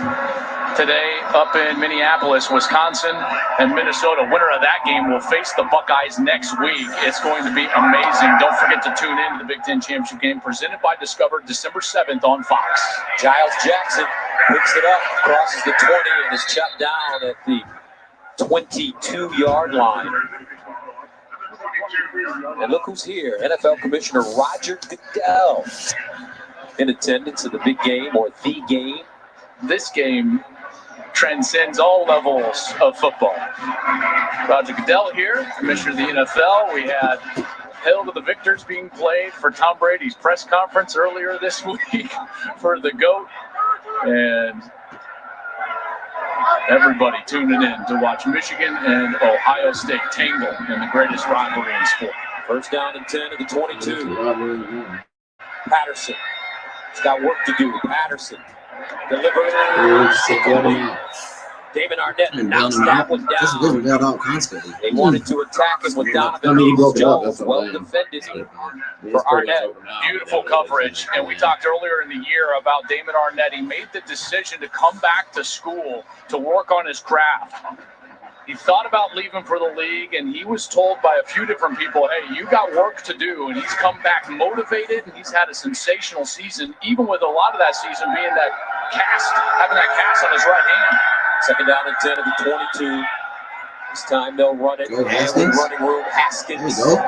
Speaker 7: today up in Minneapolis, Wisconsin, and Minnesota. Winner of that game will face the Buckeyes next week. It's going to be amazing. Don't forget to tune in to the Big Ten Championship game presented by Discover December 7th on Fox.
Speaker 14: Giles Jackson picks it up, crosses the 20, and is checked down at the 22-yard line. And look who's here, NFL Commissioner Roger Goodell in attendance at the big game, or the game.
Speaker 20: This game transcends all levels of football. Roger Goodell here, Commissioner of the NFL. We had Hail to the Victors being played for Tom Brady's press conference earlier this week for the GOAT. And everybody tuning in to watch Michigan and Ohio State tangle in the greatest rivalry in sport.
Speaker 14: First down and 10 at the 22. Patterson. He's got work to do. Patterson. Delivering. David Arnett knocks that one down. They wanted to attack him with Donovan Jones. Well defended for Arnett.
Speaker 20: Beautiful coverage. And we talked earlier in the year about Damon Arnett. He made the decision to come back to school to work on his craft. He thought about leaving for the league, and he was told by a few different people, hey, you got work to do. And he's come back motivated, and he's had a sensational season, even with a lot of that season being that cast, having that cast on his right hand.
Speaker 14: Second down and 10 at the 22. This time they'll run it. And running room, Haskins.
Speaker 2: There you go.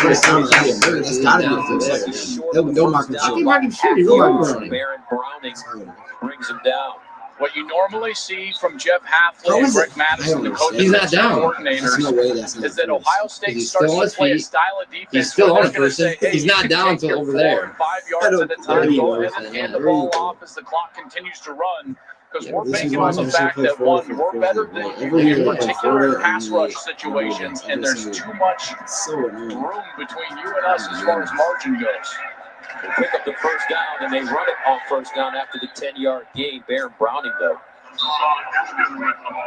Speaker 2: That's gotta be the first. Don't mark him short.
Speaker 14: Baron Browning brings him down.
Speaker 20: What you normally see from Jeff Hafley and Rick Madison, the coaches and coordinators, is that Ohio State starts to play a style of defense.
Speaker 1: He's still on a
Speaker 20: person.
Speaker 1: person. He's not down until over there.
Speaker 20: 5 yards at a time. Go ahead and hand the ball off as the clock continues to run. Because we're banking on the fact that, one, we're better than you in particular pass rush situations, and there's too much room between you and us as far as margin goes.
Speaker 14: They pick up the first down, and they run it on first down after the 10-yard gain. Baron Browning, though,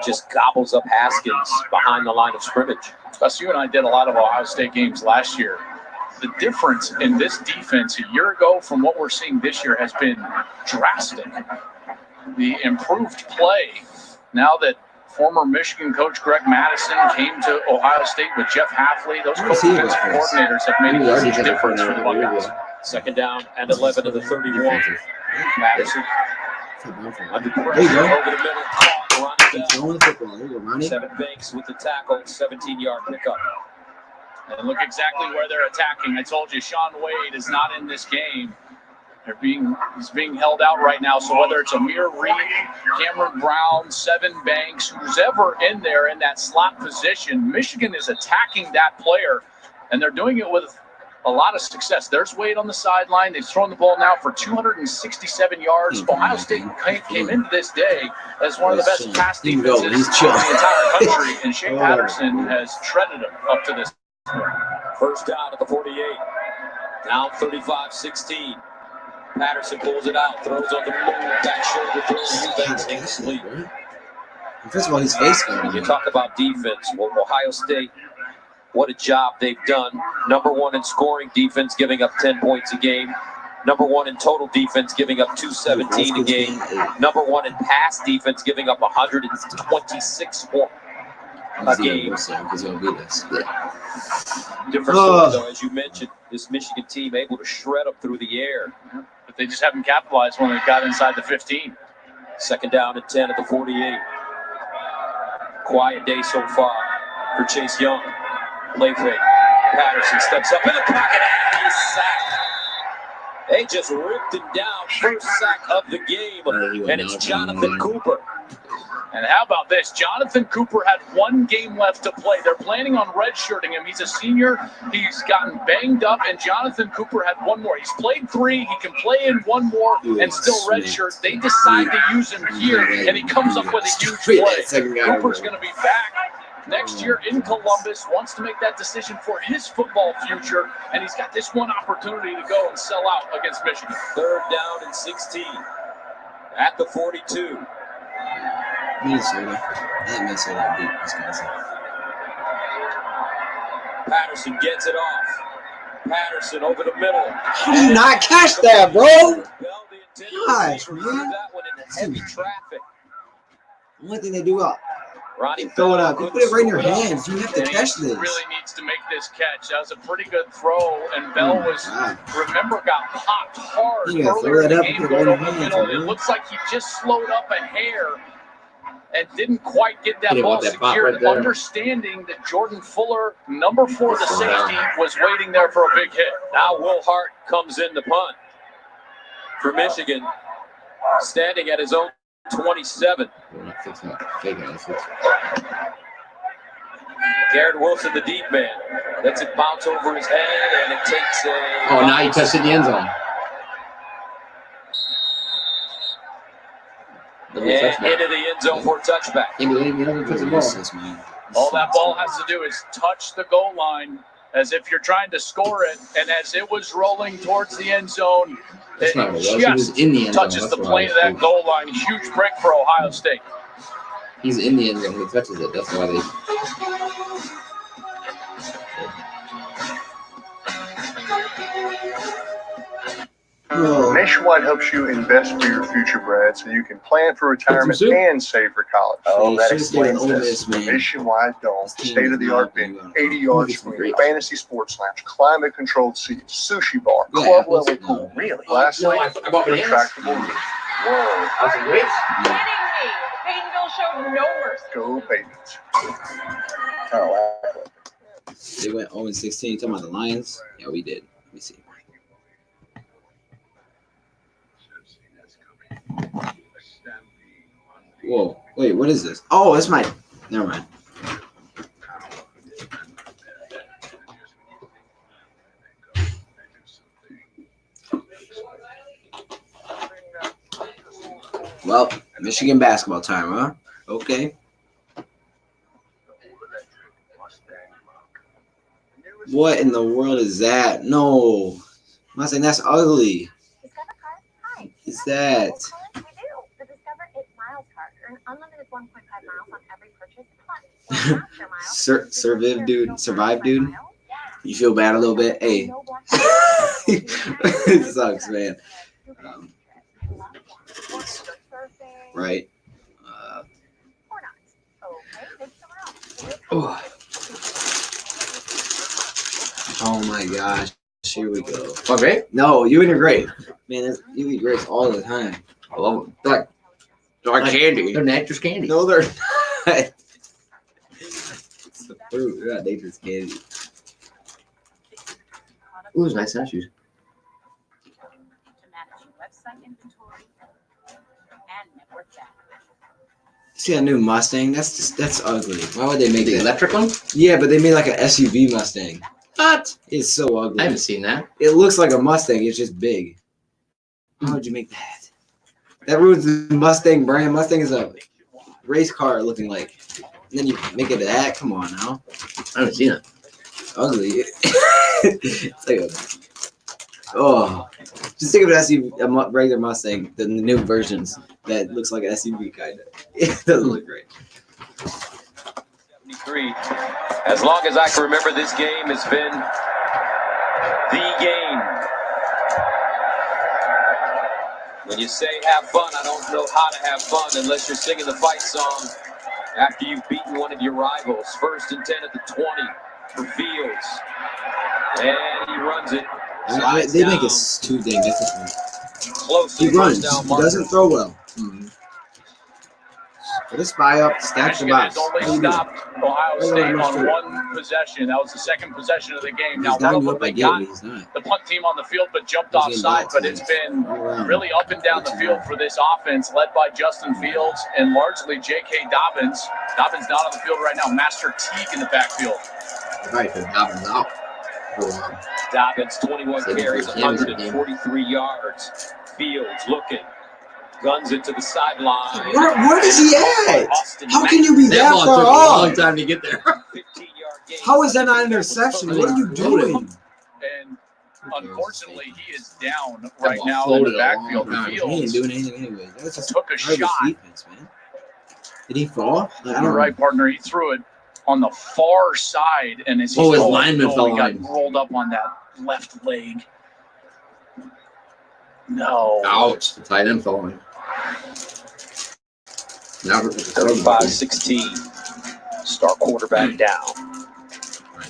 Speaker 14: just gobbles up Haskins behind the line of scrimmage.
Speaker 20: Gus, you and I did a lot of Ohio State games last year. The difference in this defense a year ago from what we're seeing this year has been drastic. The improved play, now that former Michigan coach Greg Madison came to Ohio State with Jeff Hafley, those defensive coordinators have made a huge difference for the Buckeyes.
Speaker 14: Second down and 11 to the 31. Madison under pressure over the middle. Seven Banks with the tackle, 17-yard pickup.
Speaker 20: And look exactly where they're attacking. I told you, Shaun Wade is not in this game. He's being held out right now. So whether it's Amir Reed, Cameron Brown, Seven Banks, who's ever in there in that slot position, Michigan is attacking that player, and they're doing it with a lot of success. There's Wade on the sideline. They've thrown the ball now for 267 yards. Ohio State came into this day as one of the best pass defenses in the entire country, and Shea Patterson has shredded them up to this point.
Speaker 14: First down at the 48. Down 35-16. Patterson pulls it out, throws on the move, back shoulder throw, Eubanks incomplete.
Speaker 2: First of all, his face.
Speaker 14: You talk about defense. Well, Ohio State, what a job they've done. Number one in scoring defense, giving up 10 points a game. Number one in total defense, giving up 217 a game. Number one in pass defense, giving up 126 points a game. Different story, though, as you mentioned, this Michigan team able to shred up through the air.
Speaker 20: But they just haven't capitalized when they got inside the 15.
Speaker 14: Second down and 10 at the 48. Quiet day so far for Chase Young. Play fake. Patterson steps up in the pocket and he's sacked. They just ripped him down. First sack of the game. And it's Jonathan Cooper.
Speaker 20: And how about this? Jonathan Cooper had 1 game left to play. They're planning on redshirting him. He's a senior. He's gotten banged up, and Jonathan Cooper had 1 more. He's played 3. He can play in 1 more and still redshirt. They decide to use him here, and he comes up with a huge play. Cooper's going to be back next year in Columbus, wants to make that decision for his football future, and he's got this one opportunity to go and sell out against Michigan.
Speaker 14: 3rd down and 16 at the 42.
Speaker 2: Minnesota. I think Minnesota beat Wisconsin.
Speaker 14: Patterson gets it off. Patterson over the middle.
Speaker 2: How do you not catch that, bro? Gosh, man.
Speaker 14: Heavy traffic.
Speaker 2: One thing they do out.
Speaker 14: Ronnie
Speaker 2: throw it up. You put it right in your hands. You have to catch this.
Speaker 20: Really needs to make this catch. That was a pretty good throw, and Bell got popped hard earlier in the game going over the middle. It looks like he just slowed up a hair and didn't quite get that ball secured, understanding that Jordan Fuller, number 4, the safety, was waiting there for a big hit.
Speaker 14: Now Will Hart comes in to punt for Michigan, standing at his own 27. Garrett Wilson, the deep man, lets it bounce over his head, and it takes a...
Speaker 1: Oh, now he touched it in the end zone.
Speaker 14: And into the end zone for a touchback.
Speaker 20: All that ball has to do is touch the goal line as if you're trying to score it, and as it was rolling towards the end zone, it just touches the plane of that goal line. Huge break for Ohio State.
Speaker 1: He's in the end zone. He touches it. That's why they...
Speaker 3: Nationwide helps you invest for your future, Brad, so you can plan for retirement and save for college.
Speaker 11: Oh, that explains this.
Speaker 3: Nationwide Dome, state-of-the-art venue, 80 yards from you, fantasy sports lounge, climate-controlled seats, sushi bar, club-level pool.
Speaker 11: Really?
Speaker 3: Last night, retractable.
Speaker 11: Whoa.
Speaker 1: That's great.
Speaker 10: Kidding me. Paytonville showed no mercy.
Speaker 3: Go Paytons.
Speaker 2: They went 0-16. Talking about the Lions? Yeah, we did. Let me see. Whoa. Wait, what is this? Oh, that's my... Never mind. Well, Michigan basketball time, huh? Okay. What in the world is that? No. I'm saying that's ugly. Is that?
Speaker 16: The Discover 8 Miles card. Earn unlimited 1.5 miles on every purchase.
Speaker 2: Survive, dude. You feel bad a little bit? Hey. It sucks, man. Right. Oh my gosh. Here we go.
Speaker 1: Oh, great?
Speaker 2: No, you and your grape. Man, you eat grapes all the time.
Speaker 1: I love them. They're like candy. They're nature's candy.
Speaker 2: No, they're not. It's the fruit. They're not nature's candy.
Speaker 1: Ooh, those nice snowshoes.
Speaker 2: See that new Mustang? That's ugly.
Speaker 1: Why would they make the electric one?
Speaker 2: Yeah, but they made like an SUV Mustang.
Speaker 1: What?
Speaker 2: It's so ugly.
Speaker 1: I haven't seen that.
Speaker 2: It looks like a Mustang. It's just big. How would you make that? That ruins the Mustang brand. Mustang is a race car looking like. And then you make it that? Come on now.
Speaker 1: I haven't seen it.
Speaker 2: Ugly. It's like a... Oh. Just think of an SUV, a regular Mustang, the new versions that looks like an SUV kind of. It doesn't look great.
Speaker 14: 73. As long as I can remember, this game has been the game. When you say have fun, I don't know how to have fun unless you're singing the fight song after you've beaten one of your rivals. 1st and 10 at the 20 for Fields. And he runs it.
Speaker 2: They make it too dang difficult.
Speaker 14: Close to
Speaker 2: he runs. He doesn't throw well. Put a spy up, stack the
Speaker 20: Michigan
Speaker 2: box.
Speaker 20: has only stopped Ohio State on one possession. That was the second possession of the game. Now, one of them they got the punt team on the field, but jumped offside. But it's been really up and down the field for this offense, led by Justin Fields and largely J.K. Dobbins. Dobbins not on the field right now. Master Teague in the backfield.
Speaker 1: Right, for Dobbins out.
Speaker 14: Dobbins, 21 carries, 143 yards. Fields looking. Guns it to the sideline.
Speaker 2: Where is he at? How can you be that
Speaker 1: ball
Speaker 2: far
Speaker 1: took
Speaker 2: off?
Speaker 1: a long time to get there.
Speaker 2: How is that not an interception? What are you doing?
Speaker 20: And unfortunately, he is down right now in the backfield.
Speaker 2: He
Speaker 20: Fields
Speaker 2: ain't doing anything anyway. That's just
Speaker 20: took a shot.
Speaker 2: Defense, man. Did he fall?
Speaker 20: You're right, partner. He threw it on the far side, and as he
Speaker 1: his lineman fell
Speaker 20: he got
Speaker 1: on.
Speaker 20: rolled up on that left leg. No.
Speaker 1: Ouch. The tight end fell on. Now
Speaker 14: 35-16. Star quarterback down.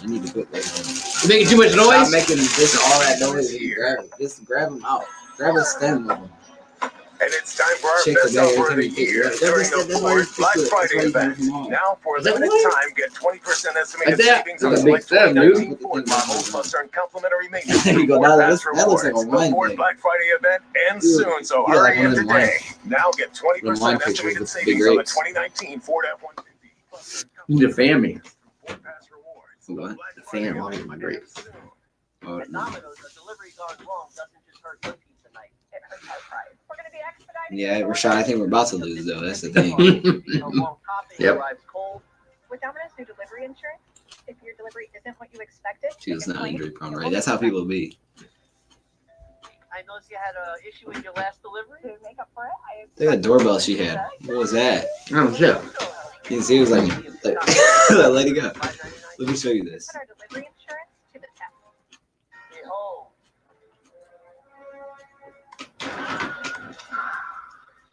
Speaker 2: You need to put that
Speaker 1: You're making too much noise?
Speaker 2: Stop making this all that noise. Just grab him out. Grab a stem of him.
Speaker 3: And it's time for our best offer of the year during the Ford Black Friday event. Now, for a limited time, get 20% estimated savings on select 2019 Ford models, plus earn complimentary maintenance through Ford Pass Rewards. The Ford Black Friday event ends soon, so hurry in today. Now get 20% estimated savings on the 2019 Ford F-150.
Speaker 1: You need to fan me. What? The fan while I get my grapes. Oh, no.
Speaker 2: Yeah, Rashad, I think we're about to lose, though. That's the thing.
Speaker 1: Yep.
Speaker 10: With Domino's new delivery insurance, if your delivery isn't what you expected,
Speaker 2: She was not injury prone, right? That's how people be.
Speaker 12: I noticed you had an issue with your last delivery.
Speaker 10: To make up for it,
Speaker 2: Look at that doorbell she had. What was that?
Speaker 1: Oh, shit.
Speaker 2: You can see it was like let it go. Let me show you this.
Speaker 10: put our delivery insurance to the test.
Speaker 12: Behold.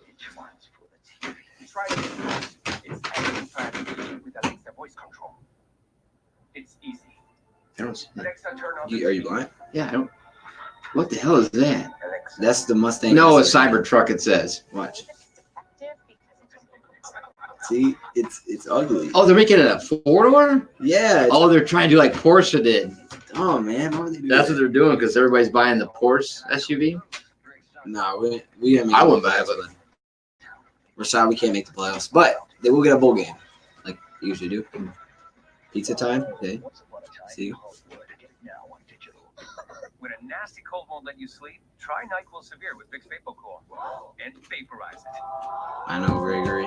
Speaker 12: Which one's for the TV? Try it. It's every with Alexa voice control. It's easy. Alexa, turn on.
Speaker 2: Are you blind?
Speaker 1: Yeah, I don't. What the hell is that?
Speaker 2: That's the Mustang.
Speaker 1: No, a Cybertruck, it says. Watch.
Speaker 2: See, it's ugly.
Speaker 1: Oh, they're making it a four-door?
Speaker 2: Yeah.
Speaker 1: Oh, they're trying to do like Porsche did.
Speaker 2: Oh, man. Why would they do
Speaker 1: That's
Speaker 2: that?
Speaker 1: what they're doing because everybody's buying the Porsche SUV.
Speaker 2: No, we haven't.
Speaker 1: I wouldn't buy it, but
Speaker 2: Rashad, we can't make the playoffs, but they will get a bowl game, like they usually do. Pizza time, okay. See.
Speaker 13: When a nasty cold won't let you sleep, try NyQuil Severe with Vicks VapoCool and vaporize it.
Speaker 2: I know, Gregory.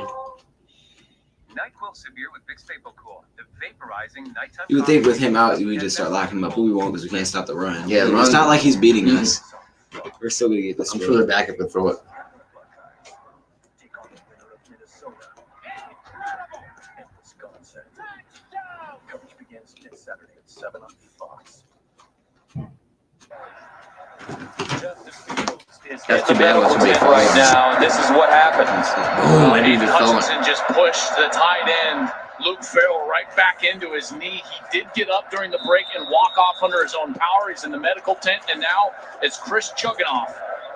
Speaker 13: NyQuil Severe with Vicks VapoCool, the vaporizing nighttime.
Speaker 2: You would think with him out, we would just start locking him up, but we won't because we can't stop the run.
Speaker 1: Yeah, the
Speaker 2: it's
Speaker 1: run-
Speaker 2: not like he's beating us. We're still gonna get this.
Speaker 1: I'm sure their backup can throw it.
Speaker 18: Coverage begins this Saturday at 7 on Fox.
Speaker 1: That's too bad. What's
Speaker 14: Medical tent right now, and this is what happens.
Speaker 1: Boom, and he just fell.
Speaker 20: Hutchinson just pushed the tight end, Luke Farrell, right back into his knee. He did get up during the break and walk off under his own power. He's in the medical tent, and now it's Chris Chugginoff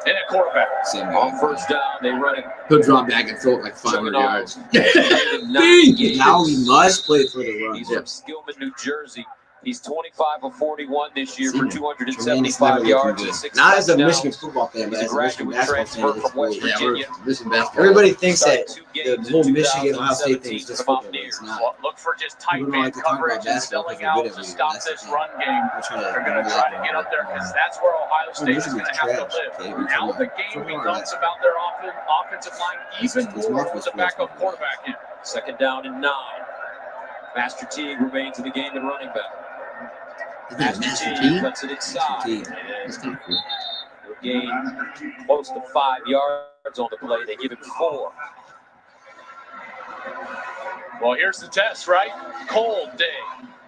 Speaker 20: in at quarterback.
Speaker 14: On first down, they run it.
Speaker 1: He'll drop back and throw it like 500 yards.
Speaker 2: Now he must play for the run.
Speaker 14: He's from Skillman, New Jersey. He's 25 of 41 this year for 275 yards and 6
Speaker 2: Not as a
Speaker 14: touchdowns.
Speaker 2: Michigan football fan, but
Speaker 14: He's a
Speaker 2: as a Michigan
Speaker 14: graduate
Speaker 2: basketball
Speaker 14: transfer
Speaker 2: fan.
Speaker 14: from West Virginia.
Speaker 2: Everybody thinks that the whole Michigan Ohio State thing is just football. It's not.
Speaker 20: Well, look for just tight
Speaker 2: People don't
Speaker 20: man
Speaker 2: like to talk about
Speaker 20: coverage and
Speaker 2: basketball
Speaker 20: selling
Speaker 2: because
Speaker 20: out
Speaker 2: they're
Speaker 20: to
Speaker 2: good at it.
Speaker 20: stop
Speaker 2: That's the
Speaker 20: this
Speaker 2: thing.
Speaker 20: run game. They're going to try to get up there because that's where Ohio State is going to have to live. Now the game becomes about their offensive line even more with the backup quarterback in.
Speaker 14: Second down and 9. Master Teague remains in the game at running back. Master Teague cuts it inside. And he'll gain close to 5 yards on the play. They give him 4.
Speaker 20: Well, here's the test, right? Cold day.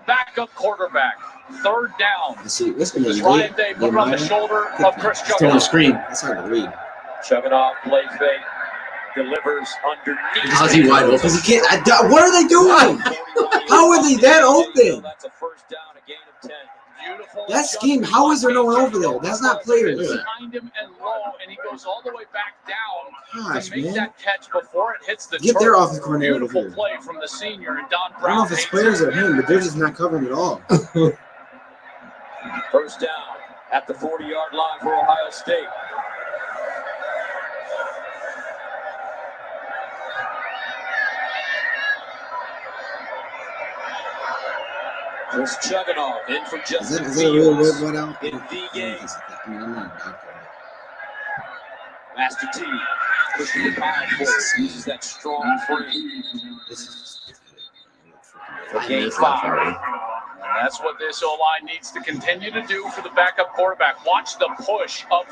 Speaker 20: Backup quarterback. Third down.
Speaker 2: Let's see, what's going
Speaker 20: Does
Speaker 2: to
Speaker 20: Ryan Day put it on the shoulder of Chris Chugginoff?
Speaker 2: That's hard to read.
Speaker 14: Chugginoff play fake. Delivers underneath.
Speaker 1: How's he wide open?
Speaker 2: Because he can't. What are they doing? How are they that open?
Speaker 14: That's a first down, a gain of 10.
Speaker 20: Beautiful.
Speaker 2: That scheme. How is there no one over there? That's not players.
Speaker 20: Behind him and low, and he goes all the way back down. to make that catch before it hits the
Speaker 2: Get their
Speaker 20: turf.
Speaker 2: offensive coordinator over
Speaker 20: Beautiful
Speaker 2: here.
Speaker 20: play from the senior and Don
Speaker 2: I don't
Speaker 20: Brown.
Speaker 2: know if it's players or him, but they're just not covering at all.
Speaker 14: First down at the 40-yard line for Ohio State. Chris Chugginoff in for Justin
Speaker 2: Is that a real word
Speaker 14: Fields
Speaker 2: right out?
Speaker 14: in the game.
Speaker 2: I mean, I'm not a doctor.
Speaker 14: Master T pushing the power forward, uses that strong frame. For game 5.
Speaker 20: And that's what this O-line needs to continue to do for the backup quarterback. Watch the push up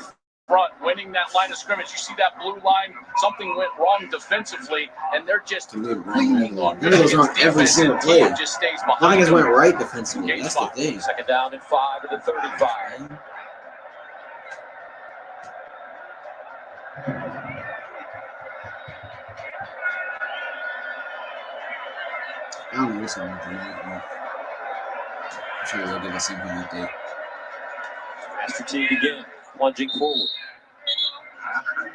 Speaker 20: front, winning that line of scrimmage. You see that blue line, something went wrong defensively, and they're just leaning on
Speaker 2: Nothing goes wrong every single play.
Speaker 20: just stays behind.
Speaker 2: Nothing has went right defensively. That's the thing.
Speaker 14: Second down and 5 at the 35.
Speaker 2: I don't know what's wrong with them. I'm sure they'll give us some kind of update.
Speaker 14: Master T again, plunging forward.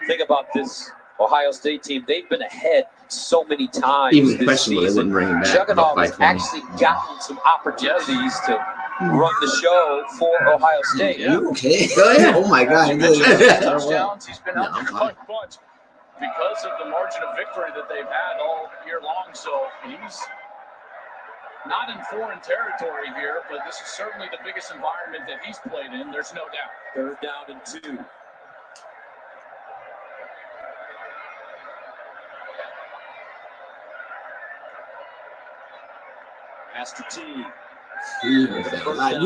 Speaker 14: Think about this Ohio State team. They've been ahead so many times
Speaker 1: Even
Speaker 14: this
Speaker 1: questionable, they
Speaker 14: season.
Speaker 1: wouldn't bring him back.
Speaker 14: Chugginoff
Speaker 1: By
Speaker 14: has
Speaker 1: 20.
Speaker 14: actually gotten some opportunities to run the show for Ohio State.
Speaker 2: Are you okay?
Speaker 1: Go ahead.
Speaker 2: Oh my God.
Speaker 20: Touchdowns. He's been out there cut bunch because of the margin of victory that they've had all year long. So he's not in foreign territory here, but this is certainly the biggest environment that he's played in. There's no doubt.
Speaker 14: Third down and 2. Master T.
Speaker 2: You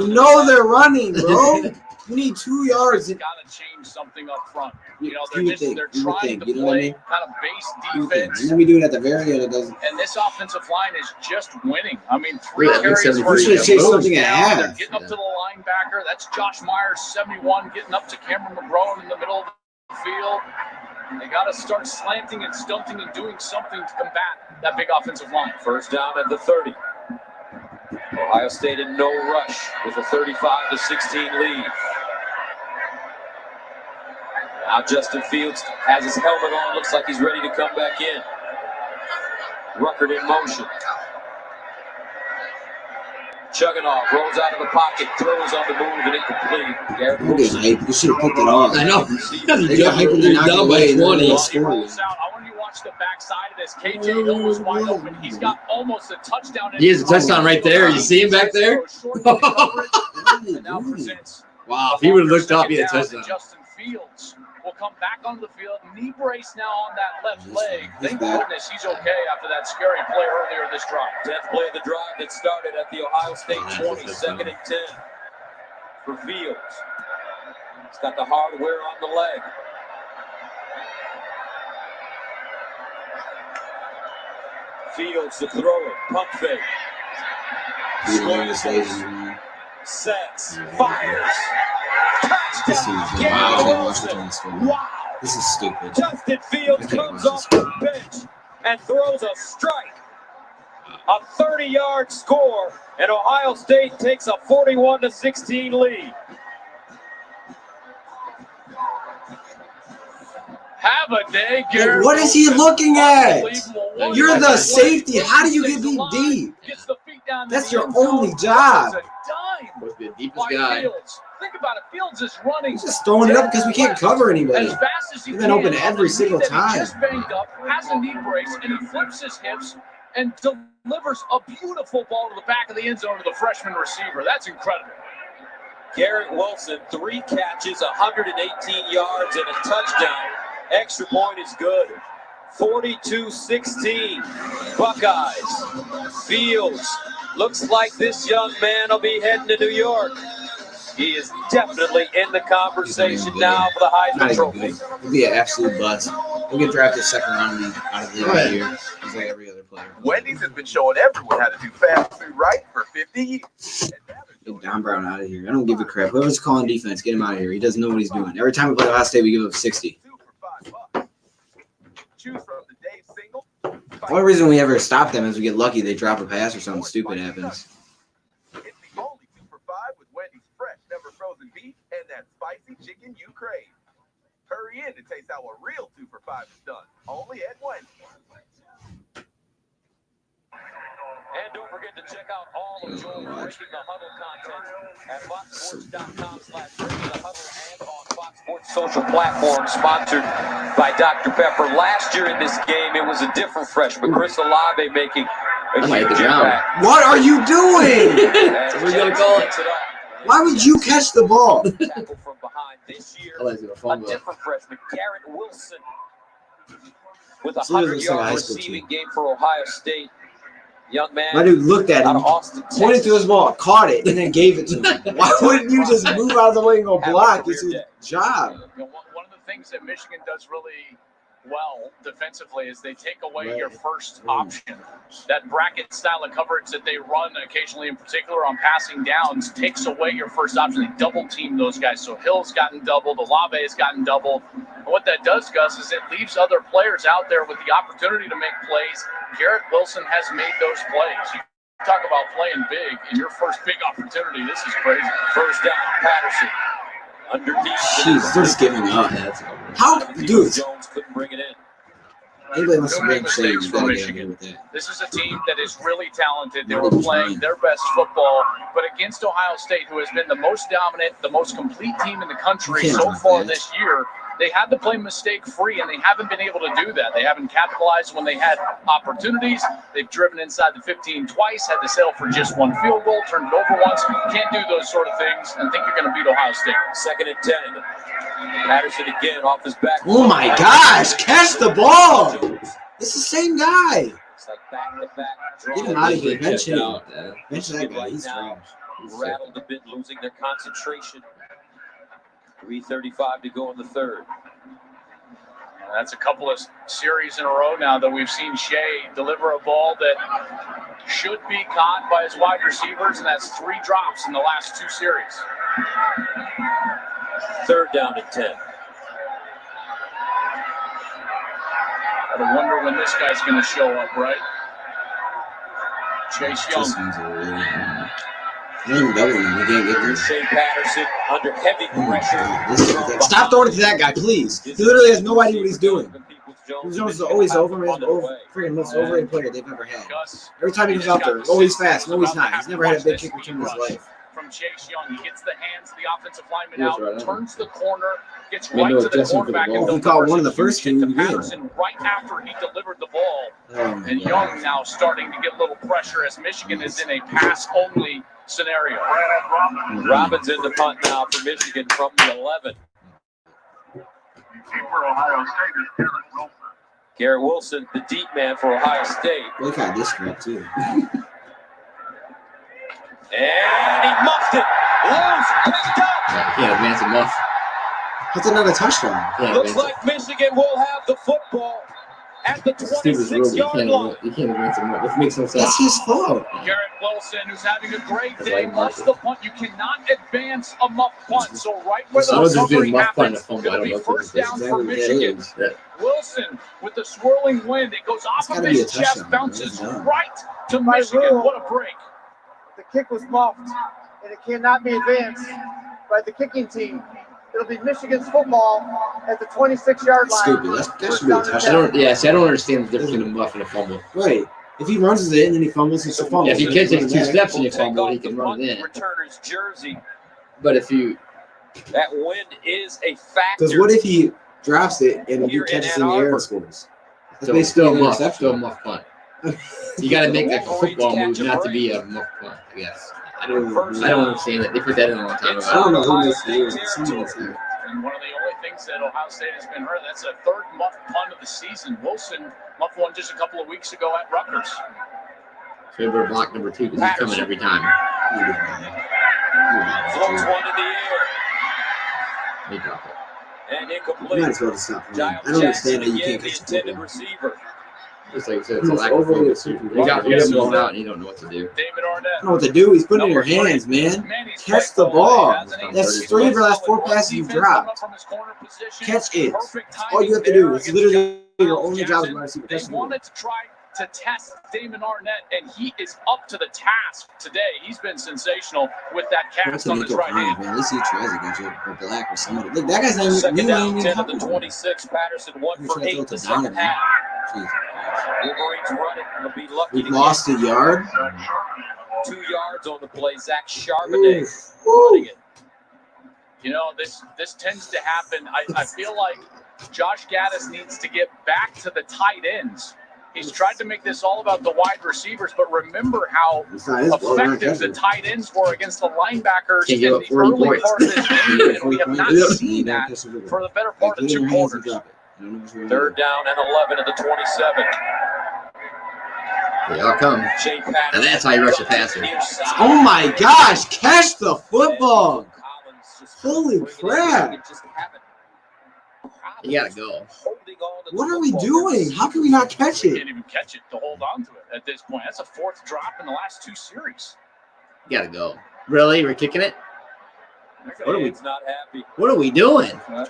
Speaker 2: know they're running, bro. You need 2 yards.
Speaker 20: Got to change something up front. You know,
Speaker 2: You would think,
Speaker 20: they're
Speaker 2: you would
Speaker 20: trying
Speaker 2: think,
Speaker 20: to
Speaker 2: you know what I
Speaker 20: play
Speaker 2: mean?
Speaker 20: kind of base
Speaker 2: You
Speaker 20: defense.
Speaker 2: think. Let me do it at the very end. It doesn't.
Speaker 20: And this offensive line is just winning. I mean,
Speaker 1: Really,
Speaker 20: 3 carries
Speaker 1: except
Speaker 20: where
Speaker 2: we
Speaker 20: he
Speaker 2: should chase
Speaker 20: goes
Speaker 2: something at
Speaker 20: down. They're
Speaker 2: half.
Speaker 20: getting up to the linebacker. That's Josh Myers, 71, getting up to Cameron McGrone in the middle of the field. They got to start slanting and stunting and doing something to combat that big offensive line.
Speaker 14: First down at the 30. Ohio State in no rush with a 35-16 lead. Now Justin Fields has his helmet on. Looks like he's ready to come back in. Ruckert in motion. Chugginoff rolls out of the pocket, throws on the move, and incomplete. Garrett
Speaker 2: Don't get hyped. You should have put that on.
Speaker 1: I know.
Speaker 2: They got hyped when they knocked away. And then they
Speaker 20: He
Speaker 2: scored.
Speaker 20: rolls out. I want you to watch the backside of this. KJ Hill was wide open. He's got almost a touchdown.
Speaker 1: He has a touchdown right there. You see him back there?
Speaker 20: And now presents
Speaker 1: Wow, if he would have looked up, he had a
Speaker 20: down to
Speaker 1: touchdown.
Speaker 20: Justin Fields will come back onto the field. Knee brace now on that left leg.
Speaker 2: He's
Speaker 20: Thank
Speaker 2: back.
Speaker 20: goodness he's okay after that scary play earlier this drive.
Speaker 14: 10th play of the drive that started at the Ohio State 20, second and 10 for Fields. He's got the hardware on the leg. Fields to throw it, pump fake. Squares, sets, fires.
Speaker 2: This is
Speaker 14: Touchdown,
Speaker 2: wow.
Speaker 14: Garrett Wilson. Wow.
Speaker 2: This is stupid.
Speaker 14: Justin Fields comes off the bench and throws a strike. A 30-yard score, and Ohio State takes a 41-16 lead.
Speaker 20: Have a day, Garrett.
Speaker 2: What is he looking at?
Speaker 20: Unbelievable.
Speaker 2: You're the safety. How do you get beat deep?
Speaker 20: Gets the feet down to
Speaker 2: That's
Speaker 20: the
Speaker 2: your
Speaker 20: end zone.
Speaker 2: only job.
Speaker 20: It's a dime
Speaker 1: Must be the deepest
Speaker 20: by
Speaker 1: guy.
Speaker 20: Fields. Think about it. Fields is running.
Speaker 2: He's just throwing it up because we can't cover anybody.
Speaker 20: As fast as he
Speaker 2: He's been
Speaker 20: can
Speaker 2: open
Speaker 20: on
Speaker 2: every
Speaker 20: the
Speaker 2: single
Speaker 20: knee that
Speaker 2: time.
Speaker 20: He just banged up, has a knee brace, and he flips his hips and delivers a beautiful ball to the back of the end zone to the freshman receiver. That's incredible.
Speaker 14: Garrett Wilson, 3 catches, 118 yards, and a touchdown. Extra point is good. 42-16, Buckeyes. Fields, looks like this young man will be heading to New York. He is definitely in the conversation now for the Heisman Trophy.
Speaker 2: He'll be an absolute bust. He'll get drafted second round out of the year. He's like every other player.
Speaker 11: Wendy's has been showing everyone how to do fast food right for 50 years.
Speaker 2: Get Don Brown out of here. I don't give a crap. Whoever's calling defense, get him out of here. He doesn't know what he's doing. Every time we play Ohio State, we give up 60.
Speaker 11: Choose from the Dave Single.
Speaker 2: The only reason we ever stop them is we get lucky. They drop a pass or something stupid happens.
Speaker 11: It's the only 2 for $5 with Wendy's fresh, never frozen beef and that spicy chicken you crave. Hurry in to taste how a real 2 for
Speaker 22: 5 is done. Only at Wendy's.
Speaker 14: And don't forget to check out all of Joel's Breaking the Huddle content at foxsports.com/breakingthehuddle and on Fox Sports social platforms, sponsored by Dr. Pepper. Last year in this game, it was a different freshman, Chris Olave, making a huge impact.
Speaker 2: What are you doing?
Speaker 1: So we're gonna call it.
Speaker 2: Why would you catch the ball?
Speaker 14: Tackle from behind this year, a different freshman, Garrett Wilson, with a 100-yard receiving game for Ohio State. Young man,
Speaker 2: My dude looked at him, pointed to his ball, caught it, and then gave it to him. Why wouldn't you just move out of the way and go block? It's his job.
Speaker 20: One of the things that Michigan does really well defensively is they take away your first option. That bracket style of coverage that they run occasionally, in particular on passing downs, takes away your first option. They double team those guys. So Hill's gotten doubled, Olave has gotten doubled. And what that does, Gus, is it leaves other players out there with the opportunity to make plays. Garrett Wilson has made those plays. You talk about playing big in your first big opportunity. This is crazy.
Speaker 14: First down, Patterson. Underneath.
Speaker 2: Jeez, they're just giving up. How, dude?
Speaker 14: Jones couldn't bring it in.
Speaker 2: Anybody wants to
Speaker 20: Don't make
Speaker 2: make shade,
Speaker 20: mistakes
Speaker 2: you
Speaker 20: for
Speaker 2: gotta get
Speaker 20: Michigan.
Speaker 2: with that.
Speaker 20: This is a team that is really talented. They were playing their best football, but against Ohio State, who has been the most dominant, the most complete team in the country so far this year, they had to play mistake-free, and they haven't been able to do that. They haven't capitalized when they had opportunities. They've driven inside the 15 twice, had to settle for just one field goal, turned it over once. You can't do those sort of things and think you're going to beat Ohio State.
Speaker 14: 2nd and 10. Patterson again off his back.
Speaker 2: Oh my gosh, catch the ball! It's the same guy.
Speaker 14: It's like back-to-back.
Speaker 2: Get him out of here. Bench him. Bench that guy. He's trash.
Speaker 14: Rattled a bit, losing their concentration. 3:35 to go in the third.
Speaker 20: That's a couple of series in a row now that we've seen Shea deliver a ball that should be caught by his wide receivers, and that's 3 drops in the last 2 series.
Speaker 14: 3rd down and 10.
Speaker 20: Gotta wonder when this guy's going to show up, right? Chase Young.
Speaker 14: Shea Patterson under heavy pressure.
Speaker 2: Stop throwing it to that guy, please. He literally has no idea what he's doing. Jones is always over, man. Freaking most overrated player they've ever had. Every time he comes out there, oh, he's fast. No, he's not. He's never had a big kick return in his life.
Speaker 20: From Chase Young, he gets the hands of the offensive lineman out, turns the corner, gets right to the quarterback, and
Speaker 2: he caught one of the first two.
Speaker 20: Patterson right after he delivered the ball. And Young now starting to get a little pressure as Michigan is in a pass-only scenario.
Speaker 14: Robbins in the punt now for Michigan from the 11.
Speaker 18: For Ohio State is Garrett Wilson.
Speaker 14: Garrett Wilson, the deep man for Ohio State.
Speaker 2: Look at this guy, too.
Speaker 14: And he muffed it. Loose. And he's done.
Speaker 1: Yeah, advance a muff.
Speaker 2: That's another touchdown.
Speaker 14: Looks like Michigan will have the football at the 26-yard line.
Speaker 1: You can't advance a muff. It makes no sense.
Speaker 2: That's his fault.
Speaker 20: Garrett Wilson, who's having a great day, muffs the punt. You cannot advance a muff punt. So right where the recovery happens, it's going to be first down for Michigan. Wilson with the swirling wind. It goes off of his chest, bounces right to Michigan. What a break.
Speaker 5: The kick was muffed, and it cannot be advanced by the kicking team. It'll be Michigan's football at the 26-yard line.
Speaker 2: Stupid. That should be a touchdown.
Speaker 1: I don't understand the difference between a muff and a fumble.
Speaker 2: Right. If he runs it and then he fumbles, it's a fumble.
Speaker 1: Yeah, if he can take 2 steps and you fumble, he can run it in.
Speaker 14: Returner's jersey.
Speaker 1: But if you...
Speaker 14: That wind is a factor.
Speaker 2: Because what if he drops it and he catches it in the air and scores? That's basically
Speaker 1: still
Speaker 2: an
Speaker 1: muff.
Speaker 2: interception.
Speaker 1: Still a muff punt. You got to make that a football move, not to be a muff punt, I guess. I don't understand that. They put that in a long time ago.
Speaker 2: I don't know who this is.
Speaker 20: And one of the only things that Ohio State has been hurt, that's a 3rd muff punt of the season. Wilson muffed one just a couple of weeks ago at Rutgers.
Speaker 1: So we better block number 2 because he's coming every time.
Speaker 14: Floats one in the air.
Speaker 1: They drop it.
Speaker 14: And
Speaker 2: You
Speaker 14: incomplete.
Speaker 2: might as well just stop running. I don't understand how you can't catch the
Speaker 14: intended
Speaker 2: football.
Speaker 14: receiver.
Speaker 1: Just like I said, it's a lack of focus. You got blown out and you don't know what to do.
Speaker 20: David
Speaker 2: I
Speaker 20: Arnett.
Speaker 2: don't know what to do. He's putting it in your hands, man. Catch the ball. That's 3 of the last 4 passes you dropped. Catch it. That's all you have to do. It's literally your only job as a wide receiver. Catch the ball.
Speaker 20: Wanted to try to test Damon Arnett, and he is up to the task today. He's been sensational with that cast on his right hand.
Speaker 2: At least he tries to get you or black or somebody. Look, that guy's not even.
Speaker 14: Second down, 10 at the 26. Patterson 1 for 8 the second half. Wolverines run it. They'll be lucky
Speaker 2: We lost a yard.
Speaker 14: 2 yards on the play. Zach Charbonnet running it.
Speaker 20: You know, this tends to happen. I feel like Josh Gaddis needs to get back to the tight ends. He's tried to make this all about the wide receivers, but remember how effective the tight ends were against the linebackers in the early part of this game, and we have not seen that for the better part of 2 quarters.
Speaker 14: Third down and 11 at the 27.
Speaker 1: They all come. And that's how you rush a passer.
Speaker 2: Oh my gosh, catch the football. Holy crap.
Speaker 1: You gotta go.
Speaker 2: What are we doing? How can we not catch
Speaker 20: We
Speaker 2: it?
Speaker 20: can't even catch it to hold on to it at this point. That's a 4th drop in the last 2 series.
Speaker 1: You gotta go. Really? We're kicking it?
Speaker 14: What are we not happy?
Speaker 1: What are we doing?
Speaker 2: You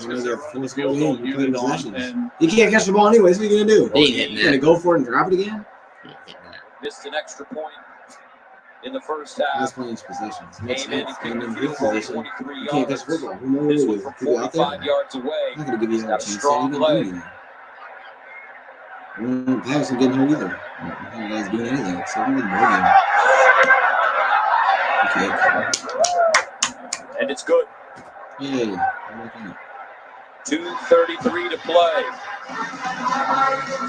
Speaker 2: can't catch the ball anyways. What are you going to do? You're going to go for it and drop it again?
Speaker 14: Missed an extra point in the first half.
Speaker 2: That's playing possessions.
Speaker 14: Came in, he picked the field goal, 23
Speaker 2: You can't catch
Speaker 14: yards.
Speaker 2: the football.
Speaker 14: This one from 45 yards away.
Speaker 2: I'm not going to give you
Speaker 14: Got a strong leg.
Speaker 2: Patterson getting hurt either. You guys doing anything. So I'm going to okay.
Speaker 14: And it's good.
Speaker 2: Yay.
Speaker 14: 2:33 to play.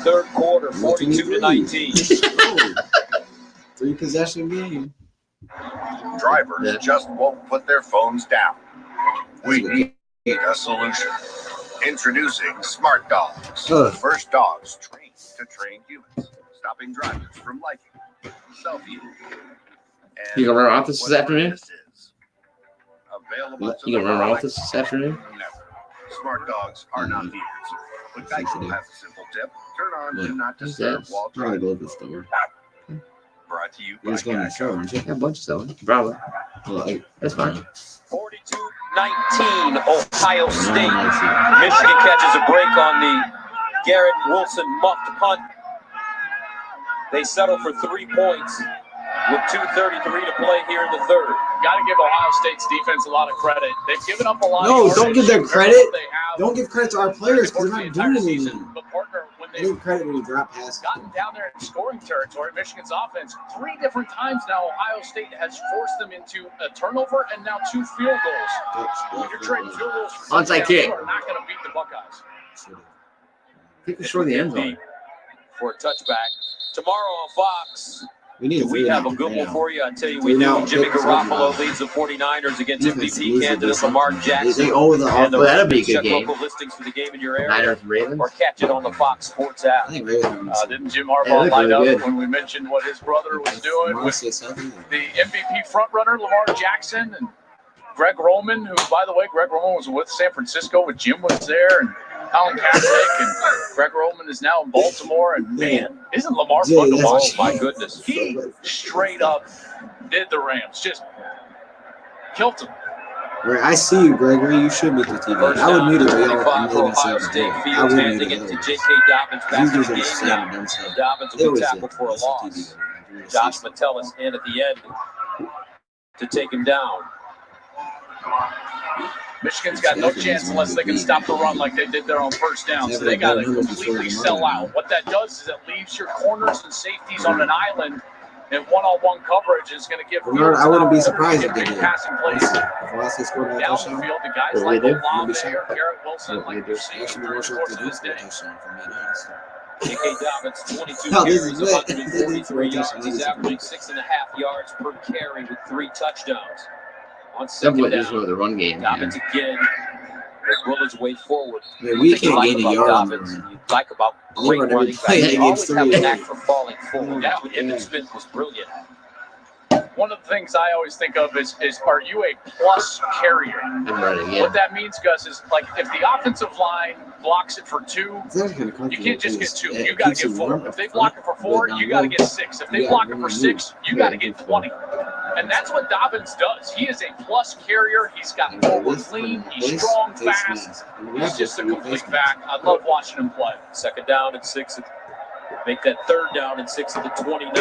Speaker 14: Third quarter, 42-19.
Speaker 2: 3-possession game.
Speaker 8: Drivers just won't put their phones down. We need a solution. Introducing Smart Dogs. The first dogs trained to train humans, stopping drivers from liking selfie.
Speaker 1: You gonna run off this afternoon?
Speaker 8: Available to
Speaker 1: You gonna run off this afternoon?
Speaker 8: Never. Smart dogs are not feeders. But Geico has a simple tip. Turn on Do Not Disturb while
Speaker 2: Probably
Speaker 8: driving.
Speaker 2: go to the store.
Speaker 8: Brought to you
Speaker 2: You're
Speaker 8: by
Speaker 2: just going to the store, aren't you?
Speaker 1: Yeah, a bunch of stuff. Bravo.
Speaker 2: Well,
Speaker 1: That's fine.
Speaker 14: 42-19, Ohio State. Michigan catches a break on the Garrett Wilson muffed punt. They settle for 3 points with 2:33 to play here in the third.
Speaker 20: Got to give Ohio State's defense a lot of credit. They've given up a lot of
Speaker 2: No,
Speaker 20: yardage.
Speaker 2: don't give them
Speaker 20: Remember
Speaker 2: credit.
Speaker 20: what they have
Speaker 2: Don't give credit to our players because they're
Speaker 20: the
Speaker 2: not
Speaker 20: entire
Speaker 2: doing
Speaker 20: season.
Speaker 2: anything.
Speaker 20: But partner, when
Speaker 2: Give
Speaker 20: they've
Speaker 2: credit when you drop passes.
Speaker 20: gotten down there in scoring territory, Michigan's offense, 3 different times now Ohio State has forced them into a turnover and now 2 field goals. When you're trading field goals for
Speaker 1: Onside
Speaker 20: touchdowns,
Speaker 1: kick.
Speaker 20: you are not going to beat the Buckeyes.
Speaker 1: Kick it short of the end zone.
Speaker 14: For a touchback. Tomorrow on Fox,
Speaker 2: We need
Speaker 14: we have a good one for you. I tell you, we do. Jimmy Garoppolo leads the 49ers against MVP candidate Lamar Jackson.
Speaker 2: They owe the
Speaker 14: And
Speaker 1: Well, that'll be a good
Speaker 14: check
Speaker 1: game.
Speaker 14: local listings for the game in your area,
Speaker 1: Niners, Ravens.
Speaker 14: or catch it on the Fox Sports app.
Speaker 2: I think Ravens.
Speaker 20: Didn't Jim
Speaker 1: Yeah,
Speaker 20: Harbaugh
Speaker 1: look
Speaker 20: light
Speaker 1: really
Speaker 20: up
Speaker 1: good.
Speaker 20: when we mentioned what his brother was doing
Speaker 2: Lamar
Speaker 20: with
Speaker 2: said something.
Speaker 20: the MVP frontrunner Lamar Jackson and Greg Roman, who, by the way, Greg Roman was with San Francisco when Jim was there, and Colin Kaepernick, and Greg Roman is now in Baltimore. And man, isn't Lamar fun to watch?
Speaker 14: Oh, my goodness.
Speaker 20: He straight up did the Rams, just killed them.
Speaker 2: Where I see you, Gregory, you should meet the TV.
Speaker 14: First
Speaker 2: I would
Speaker 14: down,
Speaker 2: mute it.
Speaker 14: 25 for Ohio State.
Speaker 2: I
Speaker 14: Fields
Speaker 2: would
Speaker 14: handing
Speaker 2: mute
Speaker 14: it to
Speaker 2: it.
Speaker 14: J.K. Dobbins back in the game now. Dobbins will be tackled for a loss. Josh Metellus in at the end to take him down.
Speaker 20: Michigan's got no chance unless they can stop the run like they did there on first down. So they got to completely sell out. What that does is it leaves your corners and safeties on an island, and one-on-one coverage is going to give
Speaker 2: Bernard, I wouldn't be surprised if
Speaker 20: big
Speaker 2: they did.
Speaker 20: passing plays.
Speaker 2: If Kowalski scored that
Speaker 20: Down the
Speaker 2: touchdown,
Speaker 20: field, the guys
Speaker 1: What
Speaker 20: like
Speaker 1: they do?
Speaker 20: Olave, Garrett Wilson, like we've seen
Speaker 2: actually
Speaker 20: through
Speaker 2: more
Speaker 20: the
Speaker 2: sure
Speaker 20: course
Speaker 2: if
Speaker 20: of
Speaker 2: they
Speaker 20: this
Speaker 2: do score a
Speaker 20: day.
Speaker 2: touchdown for me, honestly.
Speaker 14: J.K. Dobbins, 22
Speaker 2: No, this
Speaker 14: carries,
Speaker 2: is lit.
Speaker 14: 143 yards.
Speaker 2: This
Speaker 14: He's
Speaker 2: is
Speaker 14: averaging 6.5 yards per carry with 3 touchdowns. On
Speaker 1: Double
Speaker 14: second
Speaker 1: it just
Speaker 14: down,
Speaker 1: with the run game.
Speaker 14: Dobbins again will his way forward.
Speaker 2: Man, we
Speaker 14: What you
Speaker 2: can't
Speaker 14: like
Speaker 2: gain a
Speaker 14: about
Speaker 2: yard on
Speaker 14: Dobbins,
Speaker 2: them.
Speaker 14: you like about
Speaker 2: They
Speaker 14: great
Speaker 2: run every
Speaker 14: running backs,
Speaker 2: play
Speaker 14: they
Speaker 2: against
Speaker 14: always have a
Speaker 2: 3.
Speaker 14: knack for falling forward.
Speaker 20: Yeah.
Speaker 14: Emmitt Smith was brilliant.
Speaker 20: One of the things I always think of is are you a plus carrier?
Speaker 1: I'm running, yeah.
Speaker 20: What that means, Gus, is like if the offensive line blocks it for 2, you can't just get 2. You got to get 4. If they block it for 4, you got to get 6. If they block it for 6, you got to get 20. And that's what Dobbins does. He is a plus carrier. He's got forward lean. He's strong, fast. He's just a complete back. I love watching him play.
Speaker 14: Second down and 6 Make that third down and 6 at the 29.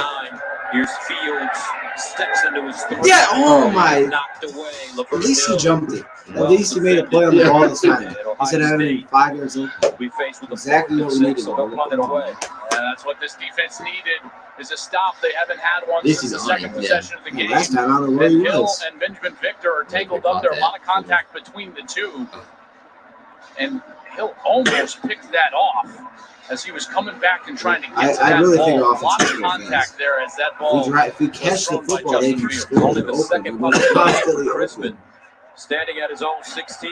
Speaker 14: Here's Fields, steps into his throw.
Speaker 2: Yeah, oh my.
Speaker 14: Knocked away.
Speaker 2: At least he jumped it. At least he made a play on the ball this time. Instead of having 5 yards open.
Speaker 14: We faced with
Speaker 2: Exactly what we needed.
Speaker 14: So he'll punt it away.
Speaker 20: That's what this defense needed, is a stop. They haven't had one since the second possession of the game.
Speaker 2: Last time, I don't know where he
Speaker 20: Hill
Speaker 2: was.
Speaker 20: and Benjamin Victor are tangled up there. A lot of contact between the two. And Hill almost picked that off as he was coming back and trying to get to that
Speaker 2: really
Speaker 20: ball.
Speaker 2: think
Speaker 20: A lot of
Speaker 2: offensive
Speaker 20: contact there as that ball.
Speaker 2: If we catch the football, they can score.
Speaker 14: Only the second punt of Crispin, standing at his own 16.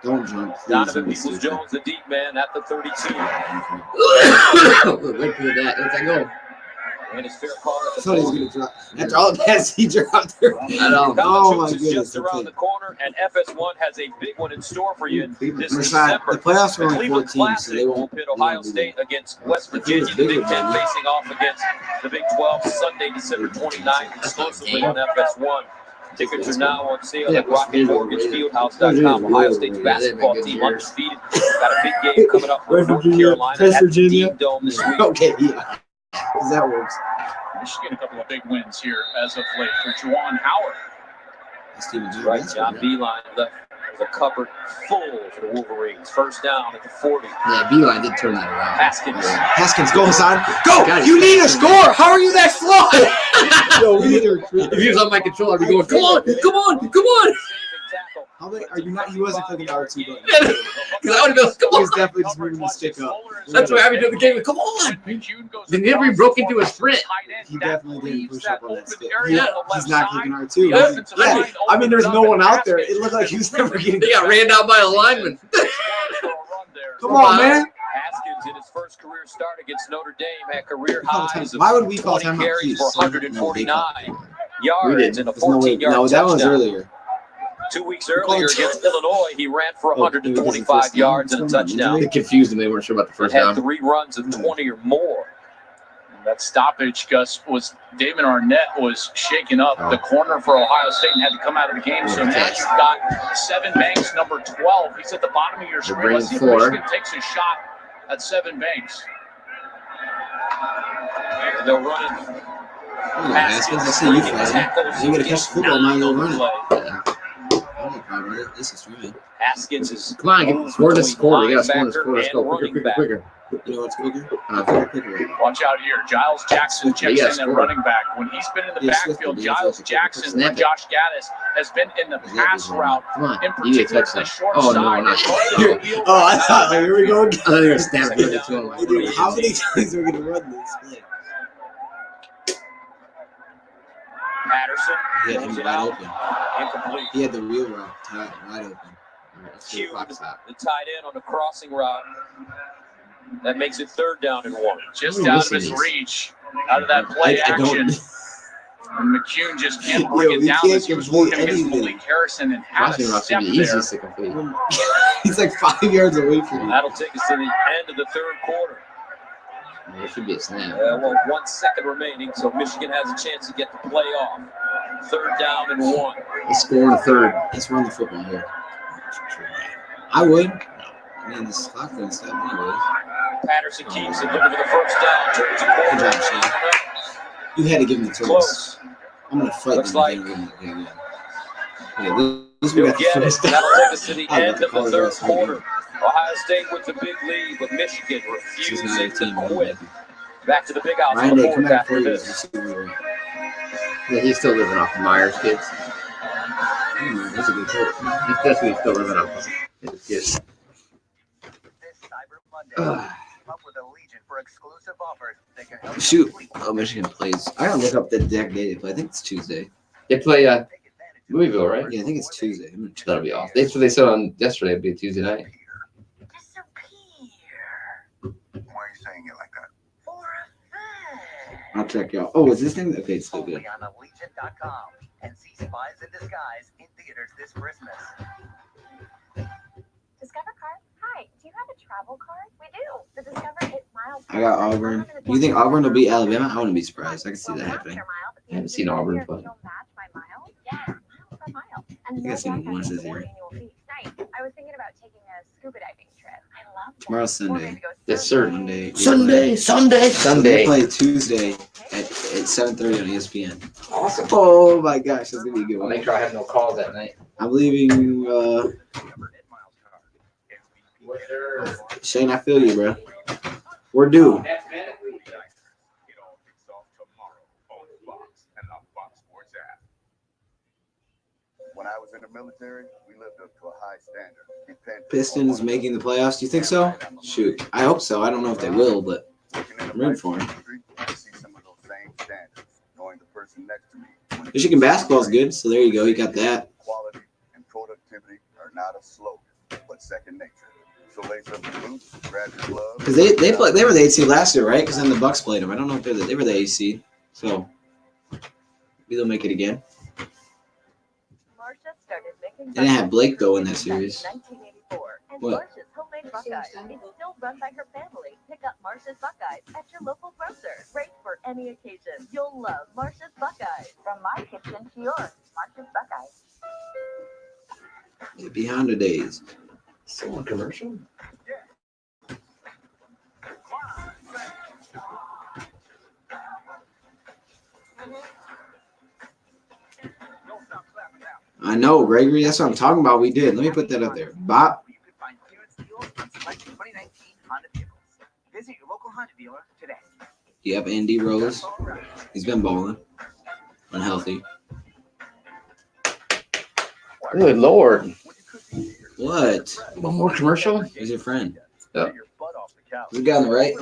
Speaker 2: Don't jump.
Speaker 14: Donovan Peoples-Jones, the deep man, at the 32.
Speaker 1: Wait for that. Let that go.
Speaker 14: And his fair call at the
Speaker 2: thought he was going to drop. After all the passes he dropped there.
Speaker 1: I know.
Speaker 2: Oh, my
Speaker 14: is
Speaker 2: goodness.
Speaker 14: just around the corner, and FS1 has a big one in store for you this
Speaker 2: Rashad,
Speaker 14: December.
Speaker 2: the playoffs are
Speaker 14: The
Speaker 2: only
Speaker 14: Cleveland
Speaker 2: 14, so
Speaker 14: Classic
Speaker 2: they
Speaker 14: will
Speaker 2: won't.
Speaker 14: pit Ohio State against West Virginia. The Big Ten facing off against the Big 12 Sunday, December 29th, exclusively on FS1. Tickets are now on sale at RocketMortgageFieldhouse.com. Ohio State's basketball team undefeated. Got a big game coming up with North Carolina at the Dean Dome this week.
Speaker 2: Okay, yeah. That works.
Speaker 20: Michigan, a couple of big wins here as of late for Juwan Howard.
Speaker 14: Right, John Beeline left the cupboard full for the Wolverines. First down at the 40.
Speaker 1: Yeah, Beeline did turn that around.
Speaker 2: Haskins, go, Hassan. Go! You need a score! How are you that slow? Yo, we need to recruit.
Speaker 1: If he was on my controller, I'd be going, come on, come on, come on.
Speaker 2: How many are you not? He wasn't clicking the R2 button.
Speaker 1: Because I would go, come
Speaker 2: He
Speaker 1: on.
Speaker 2: was definitely just moving the stick up.
Speaker 1: That's what happened to the game. Come on. Then he broke into a sprint.
Speaker 2: He definitely didn't push up on that stick.
Speaker 1: Yeah.
Speaker 2: He's not kicking R2. Yeah. I mean, there's no one out there. It looked like he was never getting.
Speaker 1: They got ran down by a lineman.
Speaker 2: Come on, man.
Speaker 14: Haskins in his first career start against Notre Dame had career highs of
Speaker 2: Why would we call
Speaker 14: 20
Speaker 2: timeout?
Speaker 14: carries for 149
Speaker 2: We
Speaker 14: yards
Speaker 2: did.
Speaker 14: and a
Speaker 2: There's no way.
Speaker 14: 14-yard
Speaker 2: No, that was
Speaker 14: touchdown.
Speaker 2: earlier.
Speaker 14: 2 weeks earlier against Illinois, he ran for 125 yards and a touchdown.
Speaker 1: They confused him. They weren't sure about the first
Speaker 14: Had
Speaker 1: down.
Speaker 14: 3 runs of 20 or more.
Speaker 20: That stoppage, Gus, was Damon Arnett was shaken up the corner for Ohio State and had to come out of the game. So now you've got Seven Banks, number 12. He's at the bottom of your screen. Let's see if Michigan takes a shot at Seven Banks.
Speaker 14: And they'll run it.
Speaker 2: Haskins, I see you flying. You gotta catch the football, now you'll run it. This is right.
Speaker 14: Haskins is
Speaker 1: Come on, score this score. We gotta score this score. Let's go quicker, quicker.
Speaker 2: You know what's quicker?
Speaker 20: Watch out here. Giles Jackson checks in at running back. When he's been in the backfield, Giles Jackson and Josh Gaddis has been in the pass route. In particular, the short side.
Speaker 2: Oh, I thought, here we go again.
Speaker 1: I thought they were snapping it to him.
Speaker 2: Dude, how many times are we going to run this play?
Speaker 14: Patterson.
Speaker 2: He had him wide open.
Speaker 14: Incomplete.
Speaker 2: He had the wheel route wide open.
Speaker 14: Cute, the tight end on the crossing route. That makes it third down and 1.
Speaker 20: Just out of his reach, out of that play action. And McCune just can't bring it down as he was working against Malik Harrison and had a step there.
Speaker 2: He's like 5 yards away from him.
Speaker 14: That'll take us to the end of the third quarter.
Speaker 1: There should be a snap.
Speaker 14: Well, 1 second remaining, so Michigan has a chance to get the play off. Third down and 1.
Speaker 1: They score in the third.
Speaker 2: Let's run the football here. I would. I mean, this clock doesn't stop anyways.
Speaker 14: Patterson keeps it, looking for the first down. Turns a corner.
Speaker 2: Good job, Shane. You had to give him the
Speaker 14: Close.
Speaker 2: I'm going to fight
Speaker 14: Looks
Speaker 2: them.
Speaker 14: like
Speaker 2: This
Speaker 14: he'll get it. That'll take us to the end of the third quarter. Ohio State with the big lead, but Michigan refusing to quit. Back to the big house on the fourth after this.
Speaker 1: Yeah, he's still living off Myers kids.
Speaker 2: That's a good coach.
Speaker 1: He's definitely still living off his kids.
Speaker 2: Shoot. Oh, Michigan plays. I gotta look up the exact day they play. I think it's Tuesday.
Speaker 1: They play Louisville, right?
Speaker 2: Yeah, I think it's Tuesday.
Speaker 1: That'll be off. That's what they said on yesterday. It'd be a Tuesday night.
Speaker 8: Why are you saying it like that?
Speaker 2: I'll check y'all. Oh, is this thing? Okay, it's still good.
Speaker 12: On Allegiant.com and see Spies in Disguise in theaters this Christmas.
Speaker 16: Discover card? Hi, do you have a travel card? We do. The Discover It Miles.
Speaker 2: I got Auburn. You think Auburn will beat Alabama? I wouldn't be surprised. I can see that happening.
Speaker 1: I haven't seen Auburn, but
Speaker 2: I think I've seen it once this year.
Speaker 16: Nice. I was thinking about taking a scuba diving trip. I love
Speaker 2: Tomorrow's Sunday.
Speaker 1: Yes, sir.
Speaker 2: Sunday.
Speaker 1: Sunday.
Speaker 2: So they
Speaker 1: Sunday.
Speaker 2: play Tuesday at 7:30 on ESPN.
Speaker 1: Awesome.
Speaker 2: Oh my gosh, that's gonna be a good
Speaker 1: I'll
Speaker 2: one.
Speaker 1: make sure I have no calls that night.
Speaker 2: I'm leaving. Shane, I feel you, bro. We're due.
Speaker 8: When I was in the military, we lived up to a high standard.
Speaker 2: Pistons making the playoffs. Do you think so? Shoot, I hope so. I don't know if they will, but I'm rooting for them. Michigan basketball is good, so there you go. You got that.
Speaker 8: Quality and productivity are not a slogan, but second nature. So lace up your boots, grab your gloves.
Speaker 2: Because they were the 8 seed last year, right? Because then the Bucks played them. I don't know if they were the 8 seed, so maybe they'll make it again. They didn't have Blake though in that series. What?
Speaker 16: Marcia's homemade Buckeyes. It's still run by her family. Pick up Marcia's Buckeyes at your local grocer. Great for any occasion. You'll love Marcia's Buckeyes. From my kitchen to yours, Marcia's Buckeyes.
Speaker 2: Behind the days.
Speaker 1: Still on commercial?
Speaker 2: I know, Gregory. That's what I'm talking about. We did. Let me put that up there. Bop.
Speaker 12: Visit your local Honda dealer today.
Speaker 2: Yep, Andy Rose. He's been balling. Unhealthy.
Speaker 1: Good Lord.
Speaker 2: What?
Speaker 1: One more commercial?
Speaker 2: Who's your friend?
Speaker 1: Oh.
Speaker 2: Who's the guy on the right?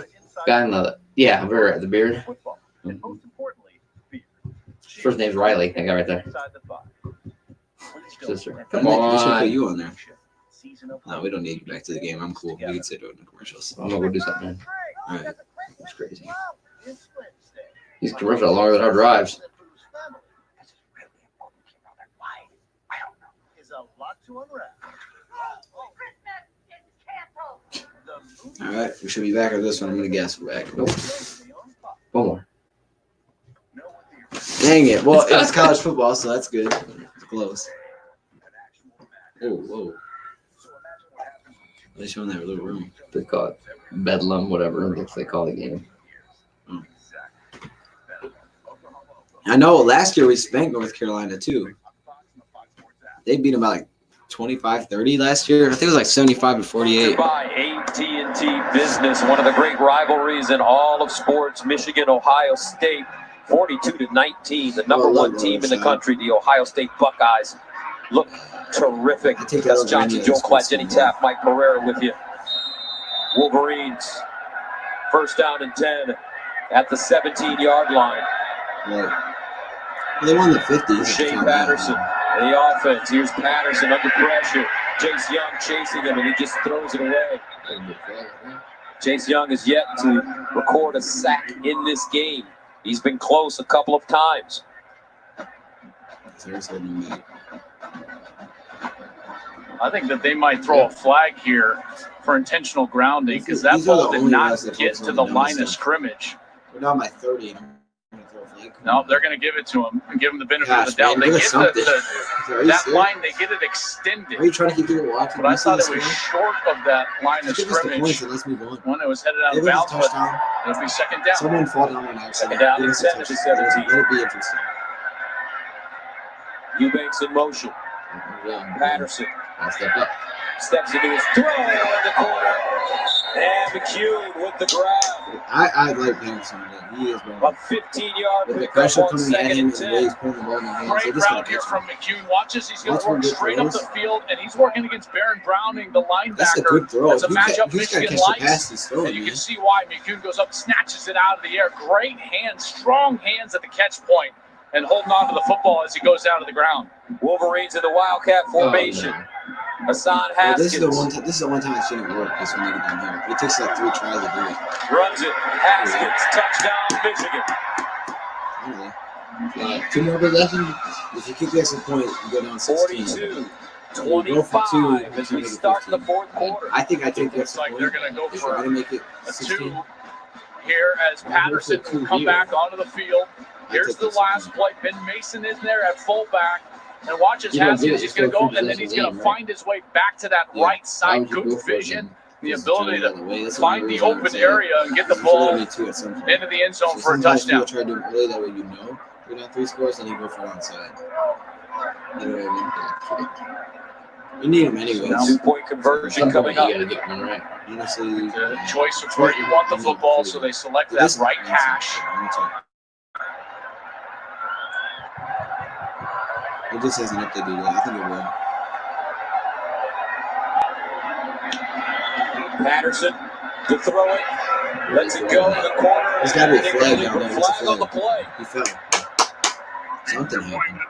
Speaker 1: Guy on the, yeah, we're at the beard. First name's Riley. That guy right there. Sister. Come on.
Speaker 2: We should put you on there. No, we don't need you back to the game. I'm cool. We can sit doing the commercials.
Speaker 1: I'm gonna go do something, man.
Speaker 2: All right.
Speaker 1: That's crazy. These commercials are longer than our drives.
Speaker 2: All right. We should be back on this one. I'm going to guess we're back. Nope.
Speaker 1: One more.
Speaker 2: Dang it. Well, it's college football, so that's good. It's close. Oh, whoa. They showing that little room.
Speaker 1: They call it Bedlam, whatever they call the game.
Speaker 2: Oh. I know. Last year we spanked North Carolina too. They beat them by like 25-30 last year. I think it was like 75-48.
Speaker 14: By AT&T Business, one of the great rivalries in all of sports. Michigan, Ohio State, 42-19. The number one team in the country, the Ohio State Buckeyes, look terrific. That's Johnson, Joe Klatt, Jenny Taft, Mike Pereira with you. Wolverines, first down and 10 at the 17-yard line.
Speaker 2: Right. They won the 50s.
Speaker 14: Shea Patterson, the offense. Here's Patterson under pressure. Chase Young chasing him, and he just throws it away. Chase Young is yet to record a sack in this game. He's been close a couple of times.
Speaker 20: I think that they might throw a flag here for intentional grounding because that ball did not get to the line of scrimmage.
Speaker 2: We're down by 30.
Speaker 20: No, they're going to give it to him and give him the benefit of the doubt. They get that line, they get it extended.
Speaker 2: Are you trying to keep it walking?
Speaker 20: But I thought it was short of that line of scrimmage.
Speaker 2: Let's move on.
Speaker 20: When it was headed out of bounds, but it'll be second down.
Speaker 2: Someone fall down on accident.
Speaker 14: Second down and 10 to 17.
Speaker 2: It'll be interesting.
Speaker 14: Eubanks in motion. Patterson.
Speaker 1: Step up.
Speaker 14: Steps into his throw in the corner. And McCune with the grab.
Speaker 2: I like Patterson. He is
Speaker 14: a 15-yard
Speaker 2: with the pressure coming at him and the way he's pulling the ball in the hands.
Speaker 20: Great route here from McCune. Watch as he's going to work straight up the field, and he's working against Baron Browning, the linebacker.
Speaker 2: That's a good throw.
Speaker 20: That's a matchup Michigan likes. And you can see why McCune goes up, snatches it out of the air. Great hands, strong hands at the catch point, and holding on to the football as he goes down to the ground.
Speaker 14: Wolverines in the Wildcat formation. Hassan Haskins.
Speaker 2: This is the one time I've seen it work. This one nigga down here. It takes like 3 tries to do it.
Speaker 14: Runs it. Haskins. Touchdown, Michigan.
Speaker 2: 2 more possessions. If you kick the extra point, you go down 16.
Speaker 14: 42-25 as we start the fourth quarter.
Speaker 2: I think I take the extra
Speaker 20: point. Looks like they're going to go for
Speaker 2: a make it
Speaker 20: a 2 here as Patterson will come back onto the field. Here's the last play. Ben Mason is there at fullback. And watch as Haskins, he's going to go, and then he's going to find his way back to that right side. Good vision the ability to find the open area and get the ball into the end zone for a touchdown.
Speaker 2: Try to do it early, that way you know you're down 3 scores, and you go for it onside. You know what I mean? You need them anyway.
Speaker 14: 2-point conversion coming up.
Speaker 1: You gotta get one right.
Speaker 2: Honestly,
Speaker 20: The choice of where you want the football, so they select that right hash.
Speaker 2: It just hasn't updated yet. I think it will.
Speaker 14: Patterson to throw it. Lets it go in the corner.
Speaker 2: There's got to be a flag down there.
Speaker 14: Flag on the play.
Speaker 2: He fell. Something happened.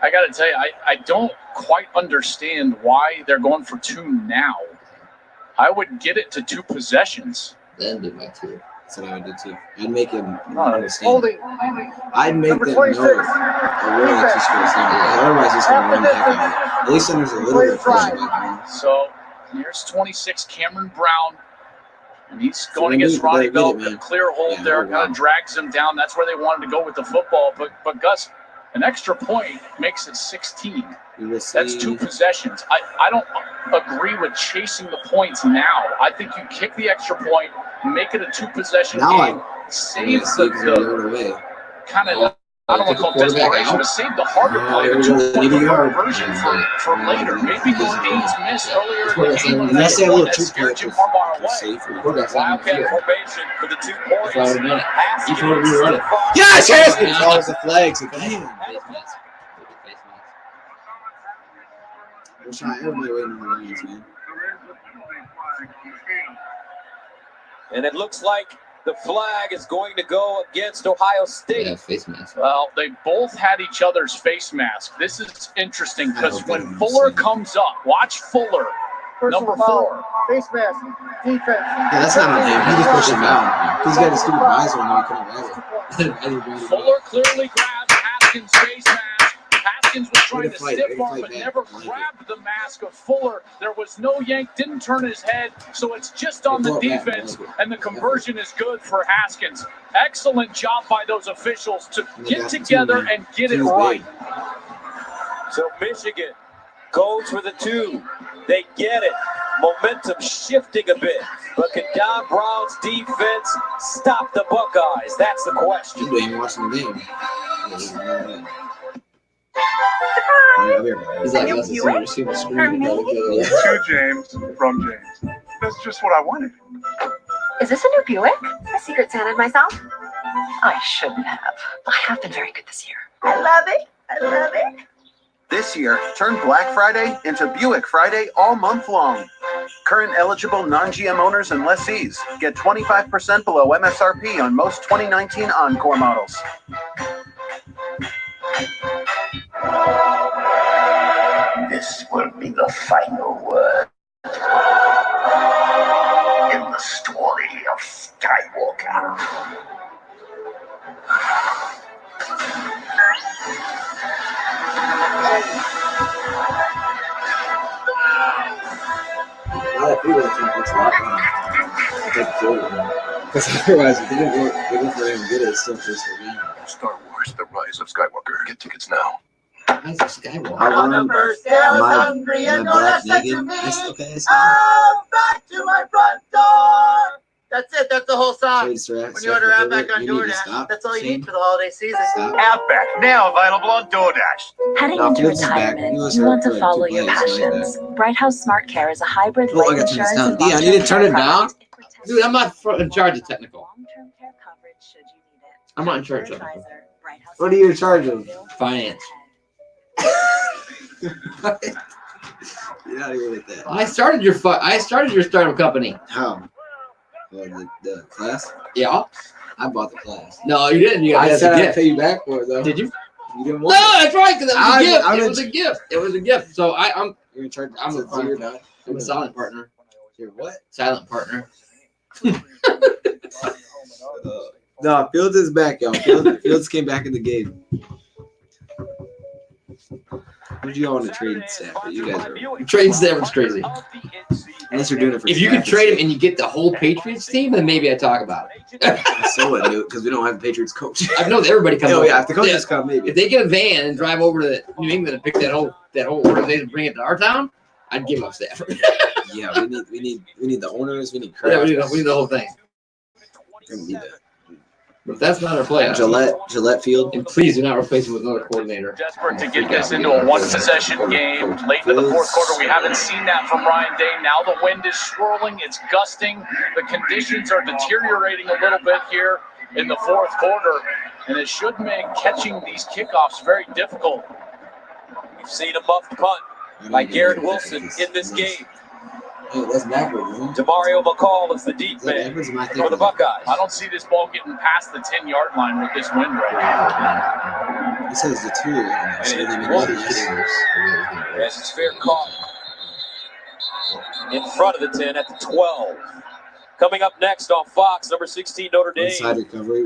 Speaker 20: I got to tell you, I don't quite understand why they're going for 2 now. I would get it to 2 possessions.
Speaker 1: Then do my 2.
Speaker 2: That's what I would do too. I'd make him understand.
Speaker 5: Holding.
Speaker 2: I'd make them know a really 2 scores down. Otherwise, he's going to run the heck out of it. At least then there's a little bit of pressure back there.
Speaker 20: So here's 26, Cameron Brown. And he's going against Ronnie Bell. Clear hold there, kind of drags him down. That's where they wanted to go with the football. But Gus, an extra point makes it 16. That's 2 possessions. I don't agree with chasing the points now. I think you kick the extra point, make it a 2-possession game, save the kind of, I don't want to call it desperation, but save the harder play, the 2-point conversion for later. Maybe those games missed earlier in the game when they won that scared Jim Harbaugh away. Wildcat formation for the 2 points.
Speaker 2: Yes, Haskins! Oh, it's the flags again. Everybody waiting on the lines, man.
Speaker 14: And it looks like the flag is going to go against Ohio State.
Speaker 1: Yeah, face mask.
Speaker 20: Well, they both had each other's face mask. This is interesting because when Fuller comes up, watch Fuller, number 4.
Speaker 5: Face mask. Defense.
Speaker 2: Yeah, that's not on him. He just pushed him down. He's got a stupid visor on him. He couldn't grab it.
Speaker 20: Fuller clearly grabs Haskins' face mask. Haskins was trying to stiff arm, but never grabbed the mask of Fuller. There was no yank, didn't turn his head, so it's just on the defense, and the conversion is good for Haskins. Excellent job by those officials to get together and get it right.
Speaker 14: So Michigan goes for the 2. They get it. Momentum shifting a bit. But can Don Brown's defense stop the Buckeyes? That's the question.
Speaker 2: You ain't watching the game.
Speaker 1: He's like, let's see the screen.
Speaker 18: To James from James. That's just what I wanted.
Speaker 16: Is this a new Buick? I secret Santaed myself. I shouldn't have. I have been very good this year. I love it. I love it.
Speaker 11: This year, turn Black Friday into Buick Friday all month long. Current eligible non-GM owners and lessees get 25% below MSRP on most 2019 Encore models.
Speaker 8: This will be the final word in the story of Skywalker.
Speaker 2: Because otherwise, if it didn't work, they didn't for him to get it, it's still first game.
Speaker 8: Star Wars: The Rise of Skywalker. Get tickets now.
Speaker 1: Rise of Skywalker.
Speaker 2: I want my black Negan.
Speaker 5: Back to my front door. That's it. That's the whole song. When you order Outback on DoorDash, that's all you need for the holiday season.
Speaker 8: Outback, now available on DoorDash.
Speaker 16: Heading into retirement, you want to follow your passions. Bright House Smart Care is a hybrid life insurance and
Speaker 2: I need to turn it down.
Speaker 1: Dude, I'm not in charge of technical. I'm not in charge of technical.
Speaker 2: What are you in charge of?
Speaker 1: Finance.
Speaker 2: You're not even with that.
Speaker 1: I started your startup company.
Speaker 2: How? The class?
Speaker 1: Yeah.
Speaker 2: I bought the class.
Speaker 1: No, you didn't. You
Speaker 2: I
Speaker 1: got
Speaker 2: said
Speaker 1: a
Speaker 2: I'd
Speaker 1: gift.
Speaker 2: pay you back for it, though.
Speaker 1: Did you?
Speaker 2: You didn't
Speaker 1: No,
Speaker 2: want it.
Speaker 1: that's right. Because it was a gift. It was a gift. So I'm.
Speaker 2: You're in charge.
Speaker 1: I'm a silent partner.
Speaker 2: You're what?
Speaker 1: Silent partner.
Speaker 2: No, Fields is back, y'all. Fields came back in the game. Who'd you go on the trading staff? You guys are
Speaker 1: trading staff was crazy.
Speaker 2: Unless you're doing it for
Speaker 1: If you could trade him and you get the whole Patriots team, then maybe I talk about it.
Speaker 2: I still wouldn't do it because we don't have a Patriots coach.
Speaker 1: I know that everybody comes.
Speaker 2: Oh
Speaker 1: over.
Speaker 2: yeah, if the coaches come, maybe.
Speaker 1: If they get a van and drive over to New England and pick that whole organization and bring it to our town, I'd give up Stafford.
Speaker 2: Yeah, we need the owners. We need
Speaker 1: Yeah,
Speaker 2: Kraft.
Speaker 1: we need the whole thing.
Speaker 2: We need that.
Speaker 1: But if that's not our play,
Speaker 2: Gillette Field.
Speaker 1: And please do not replace it with another coordinator.
Speaker 20: Desperate to get this into a one-possession game late into the fourth quarter. We haven't seen that from Ryan Day. Now the wind is swirling. It's gusting. The conditions are deteriorating a little bit here in the fourth quarter, and it should make catching these kickoffs very difficult.
Speaker 14: We've seen a muffed punt by Garrett Wilson in this game.
Speaker 2: Hey, that's backwards, man.
Speaker 14: Demario McCall is the deep man for the Buckeyes.
Speaker 20: I don't see this ball getting past the 10-yard line with this wind right now.
Speaker 2: It says deteriorating.
Speaker 14: As it's fair caught in front of the 10 at the 12. Coming up next on Fox, number 16 Notre Dame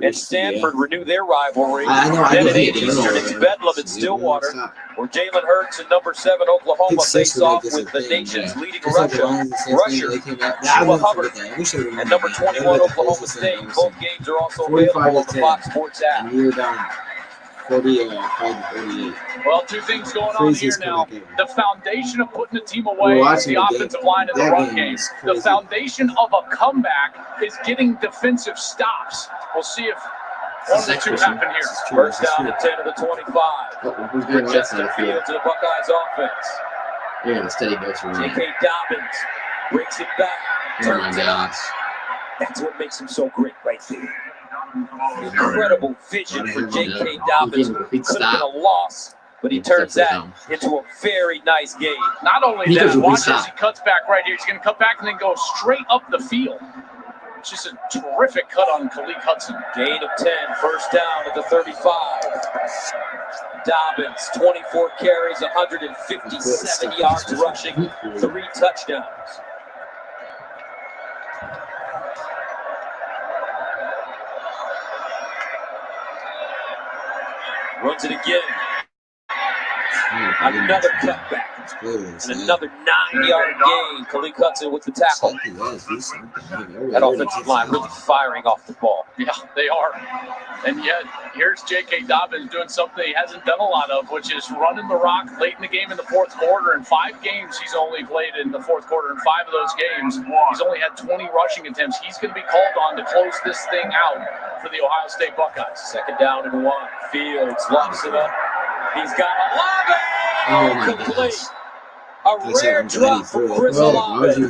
Speaker 14: and Stanford renew their rivalry. Then at 8 Eastern, it's Bedlam in Stillwater, where Jalen Hurts and number 7 Oklahoma face off with the nation's leading rusher, Chuba Hubbard, and number 21 Oklahoma State. Both games are also available on the Fox Sports app.
Speaker 2: 45-48.
Speaker 20: Well, two things going on here now. The foundation of putting the team away is the offensive line and the run game. The foundation of a comeback is getting defensive stops. We'll see if one of the two happen here.
Speaker 14: First down to 10 of the 25.
Speaker 1: Who's
Speaker 14: Justin Fields to the Buckeyes offense.
Speaker 1: Yeah, the steady goes for
Speaker 14: J.K. Dobbins breaks it back.
Speaker 1: Oh my gosh.
Speaker 14: That's what makes him so great right there. Incredible vision for J.K. Dobbins. Could have been a loss, but he turns that into a very nice game.
Speaker 20: Not only that, watch as he cuts back right here. He's going to cut back and then go straight up the field. It's just a terrific cut on Khalid Hudson.
Speaker 14: Gain of 10, first down at the 35. Dobbins, 24 carries, 157 yards rushing, 3 touchdowns. Runs it again. Another cutback. And another 9-yard gain. Khalid Hudson with the tackle. That offensive line really firing off the ball.
Speaker 20: Yeah, they are. And yet, here's J.K. Dobbins doing something he hasn't done a lot of, which is running the rock late in the game in the fourth quarter. In 5 games, he's only played in the fourth quarter. In 5 of those games, he's only had 20 rushing attempts. He's going to be called on to close this thing out for the Ohio State Buckeyes.
Speaker 14: Second down and 1. Fields locks it up. He's got Olave. Complete. A rare drop from Chris Olave.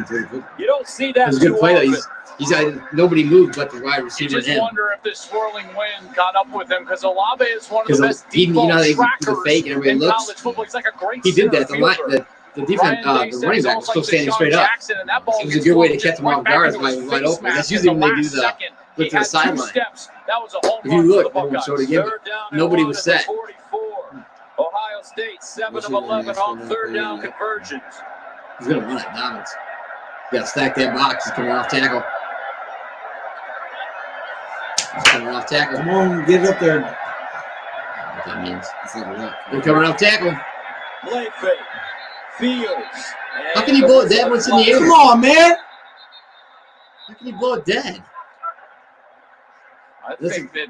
Speaker 14: You don't see that too often.
Speaker 1: He's got nobody moved but the wide receiver.
Speaker 20: You just wonder if this swirling wind got up with him because Olave is one of the best deep ball trackers in college football. He's like a great
Speaker 1: He did that. The defense, the running back was still standing straight up. It was a good way to catch him off guard while he was wide open. That's usually when they do the look to the sideline. If you look, so to give it, nobody was set.
Speaker 14: Ohio State 7 of 11 on third down conversions.
Speaker 1: He's gonna run it, Dobbins. You gotta stack that box. He's coming off tackle.
Speaker 2: Come on, get it up there.
Speaker 1: What that means? They're coming off tackle.
Speaker 14: Play fake. Fields.
Speaker 1: How can he blow it dead once in the air?
Speaker 2: Come on, man.
Speaker 1: How can he blow it dead?
Speaker 20: I think that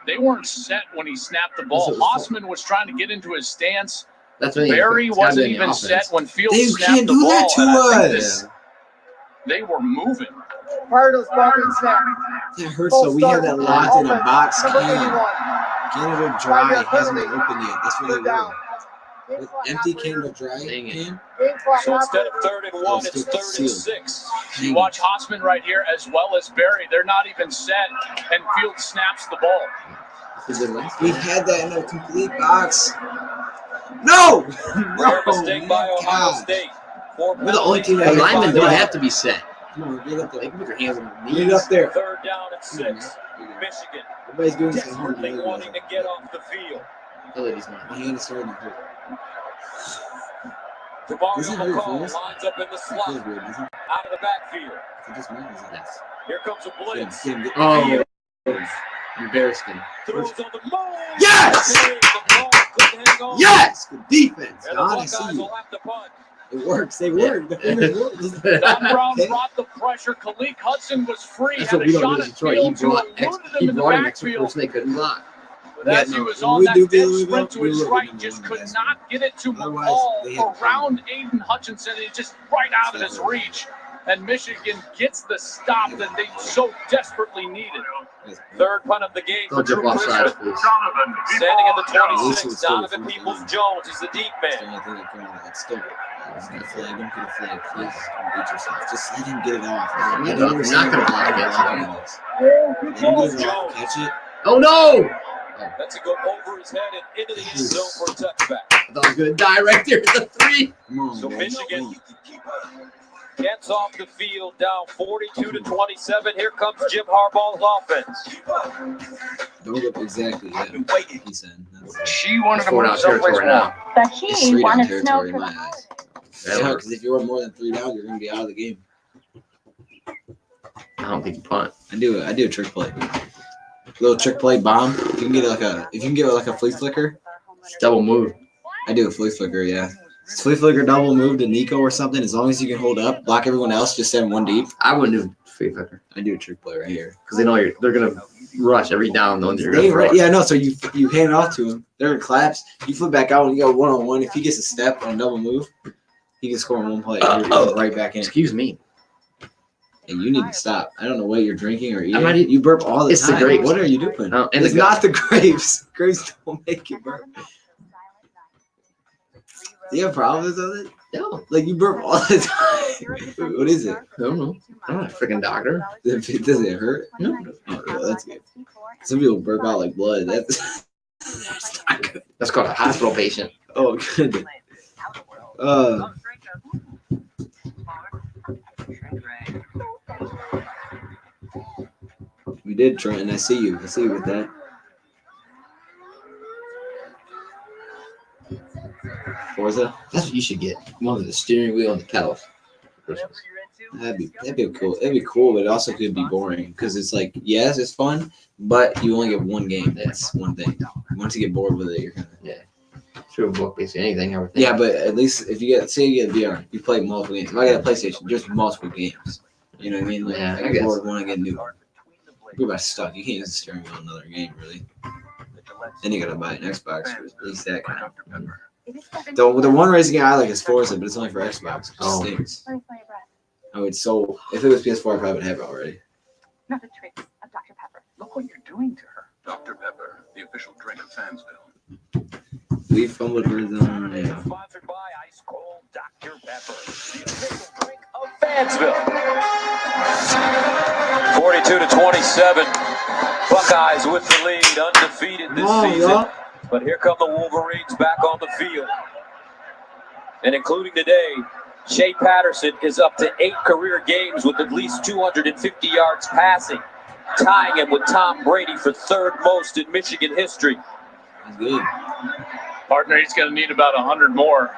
Speaker 20: they weren't set when he snapped the ball. Hossman was trying to get into his stance. Barry wasn't even set when Fields snapped the ball.
Speaker 2: They can't do that to us.
Speaker 20: They were moving.
Speaker 12: Cardinals blocking snap.
Speaker 2: That hurts. So we have that locked in a box Canada Dry hasn't been open yet. That's what they were. Empty Canada Dry can.
Speaker 14: So instead of 3rd and 1, it's 3rd and 6.
Speaker 20: You watch Hossman right here as well as Barry. They're not even set, and Fields snaps the ball.
Speaker 2: We had that in a complete box. No!
Speaker 14: Rare mistake by Ohio State.
Speaker 1: We're the only team that linemen don't have to be set.
Speaker 2: Come on, get up there.
Speaker 1: They can put their hands on their knees.
Speaker 2: Get up there.
Speaker 14: 3rd down and 6. Michigan.
Speaker 2: Everybody's doing
Speaker 14: desperately wanting to get off the field.
Speaker 2: My hand is starting to hurt.
Speaker 14: Demario McCall lines up in the slot. Out of the backfield. Here comes a blitz.
Speaker 1: Oh, embarrassing.
Speaker 14: Throws on the move.
Speaker 2: Yes! Yes! Good defense.
Speaker 14: And the Buckeyes will have to punt.
Speaker 2: It works. They work. The fingers work.
Speaker 20: Don Brown brought the pressure. Khalid Hudson was free.
Speaker 1: That's
Speaker 20: Had
Speaker 1: what
Speaker 20: a
Speaker 1: we don't
Speaker 20: shot
Speaker 1: do
Speaker 20: at
Speaker 1: in Detroit. He
Speaker 20: field to
Speaker 1: brought
Speaker 20: eluded him in the
Speaker 1: an extra
Speaker 20: backfield.
Speaker 1: person they couldn't block.
Speaker 20: But as he was on that dead sprint to his right, just could not get it to McCall around Aiden Hutchinson. It's just right out of his reach. And Michigan gets the stop that they so desperately needed.
Speaker 14: Third punt of the game for
Speaker 1: Don't
Speaker 14: Drew
Speaker 1: jump off sides,
Speaker 14: Chrisman.
Speaker 1: please.
Speaker 14: Standing at the 26, Donovan Peoples-Jones is the deep man.
Speaker 2: He's gonna flag him. Get a flag, please. Don't beat yourself. Just let him get it off.
Speaker 1: You're not gonna block it.
Speaker 14: Peoples-Jones.
Speaker 2: Catch it.
Speaker 1: Oh no!
Speaker 14: That's a go over his head and into the end zone for a touchback.
Speaker 1: I thought I was gonna die right there at the 3.
Speaker 14: So Michigan gets off the field down 42-27. Here comes Jim Harbaugh's offense.
Speaker 2: Don't look exactly. Yeah. He said.
Speaker 20: She wanted to
Speaker 1: Four
Speaker 20: move
Speaker 1: down
Speaker 20: someplace
Speaker 1: territory
Speaker 20: more.
Speaker 1: now.
Speaker 16: But
Speaker 2: It's
Speaker 16: he
Speaker 2: 3 down
Speaker 16: wanted
Speaker 2: territory
Speaker 16: snow
Speaker 2: in
Speaker 16: for
Speaker 2: my eyes.
Speaker 1: That
Speaker 2: Yeah,
Speaker 1: works.
Speaker 2: because if you're more than 3 down, you're gonna be out of the game.
Speaker 1: I don't think you punt.
Speaker 2: I do a trick play. Little trick play bomb. You can get if you can get like a flea flicker.
Speaker 1: Double move.
Speaker 2: I do a flea flicker, yeah. Flea flicker double move to Nico or something. As long as you can hold up, block everyone else, just send one deep.
Speaker 1: I wouldn't do free flicker
Speaker 2: I do a trick play right here.
Speaker 1: because they know they're gonna rush every down. Though you're
Speaker 2: They,
Speaker 1: gonna throw it.
Speaker 2: yeah, no. So you hand it off to him. They're in claps. You flip back out and you go 1-on-1. If he gets a step on a double move, he can score in one play. You're right back in.
Speaker 1: Excuse me.
Speaker 2: And you need to stop. I don't know what you're drinking or eating.
Speaker 1: might eat-
Speaker 2: You burp all the
Speaker 1: It's the
Speaker 2: time.
Speaker 1: grapes.
Speaker 2: What are you doing?
Speaker 1: And
Speaker 2: It's
Speaker 1: the
Speaker 2: not the grapes. Grapes don't make you burp. Do you have problems with it?
Speaker 1: No.
Speaker 2: Like you burp all the time. What is it?
Speaker 1: I don't know. I'm not a freaking doctor.
Speaker 2: Does it hurt?
Speaker 1: No.
Speaker 2: Oh, really? That's good. Some people burp out like blood. That's not good.
Speaker 1: That's called a hospital patient.
Speaker 2: Oh, good. We did, Trenton. I see you. I see you with that. Forza?
Speaker 1: That's what you should get. One of the steering wheel and the pedals. Christmas.
Speaker 2: That'd be cool. That'd be cool, but it also could be boring because it's like, yes, it's fun, but you only get one game. That's one thing. Once you get bored with it, you're kind of
Speaker 1: True book, basically anything. I would think.
Speaker 2: yeah. But at least if you get, say you get VR, you play multiple games. If I got a PlayStation, just multiple games. You know what I mean? Like,
Speaker 1: Yeah,
Speaker 2: I
Speaker 1: I
Speaker 2: get
Speaker 1: guess.
Speaker 2: bored when I get new. You're about stuck. You can't use the steering wheel in another game, really. Then you gotta buy an Xbox for at least that kind of. The one racing game I like is Forza, but it's only for Xbox. It
Speaker 1: Oh.
Speaker 2: stinks. I would so if it was PS4, I probably would have it already.
Speaker 16: Not the tricks of Dr. Pepper.
Speaker 22: Look what you're doing to her.
Speaker 8: Dr. Pepper, the official drink of Fansville.
Speaker 2: We fumbled with them. Yeah.
Speaker 14: Sponsored by Ice Cold Dr. Pepper, the official drink of Fansville. 42-27. Buckeyes with the lead, undefeated this season. But here come the Wolverines back on the field. And including today, Shea Patterson is up to 8 career games with at least 250 yards passing, tying him with Tom Brady for third most in Michigan history.
Speaker 2: That's good.
Speaker 20: Partner, he's going to need about 100 more,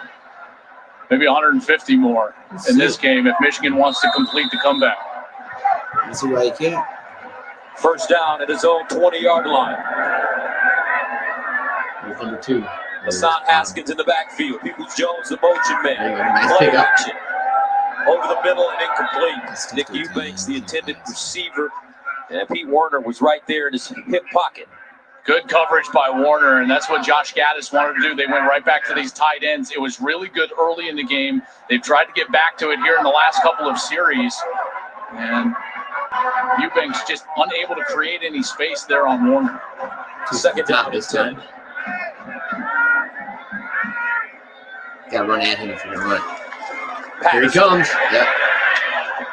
Speaker 20: maybe 150 more in this game if Michigan wants to complete the comeback.
Speaker 2: That's why you can't.
Speaker 14: First down at his own 20-yard line.
Speaker 1: Number 2.
Speaker 14: Hassan Haskins in the backfield. Peoples-Jones, the motion man.
Speaker 1: Nice
Speaker 14: Play
Speaker 1: pickup.
Speaker 14: action. Over the middle and incomplete. Nick Eubanks, the intended receiver. And Pete Werner was right there in his hip pocket.
Speaker 20: Good coverage by Warner, and that's what Josh Gaddis wanted to do. They went right back to these tight ends. It was really good early in the game. They've tried to get back to it here in the last couple of series. And Eubanks just unable to create any space there on Warner.
Speaker 14: Second down
Speaker 1: this
Speaker 14: is 10.
Speaker 1: time. Got to run at him if you're going to run. Here he comes. Yep.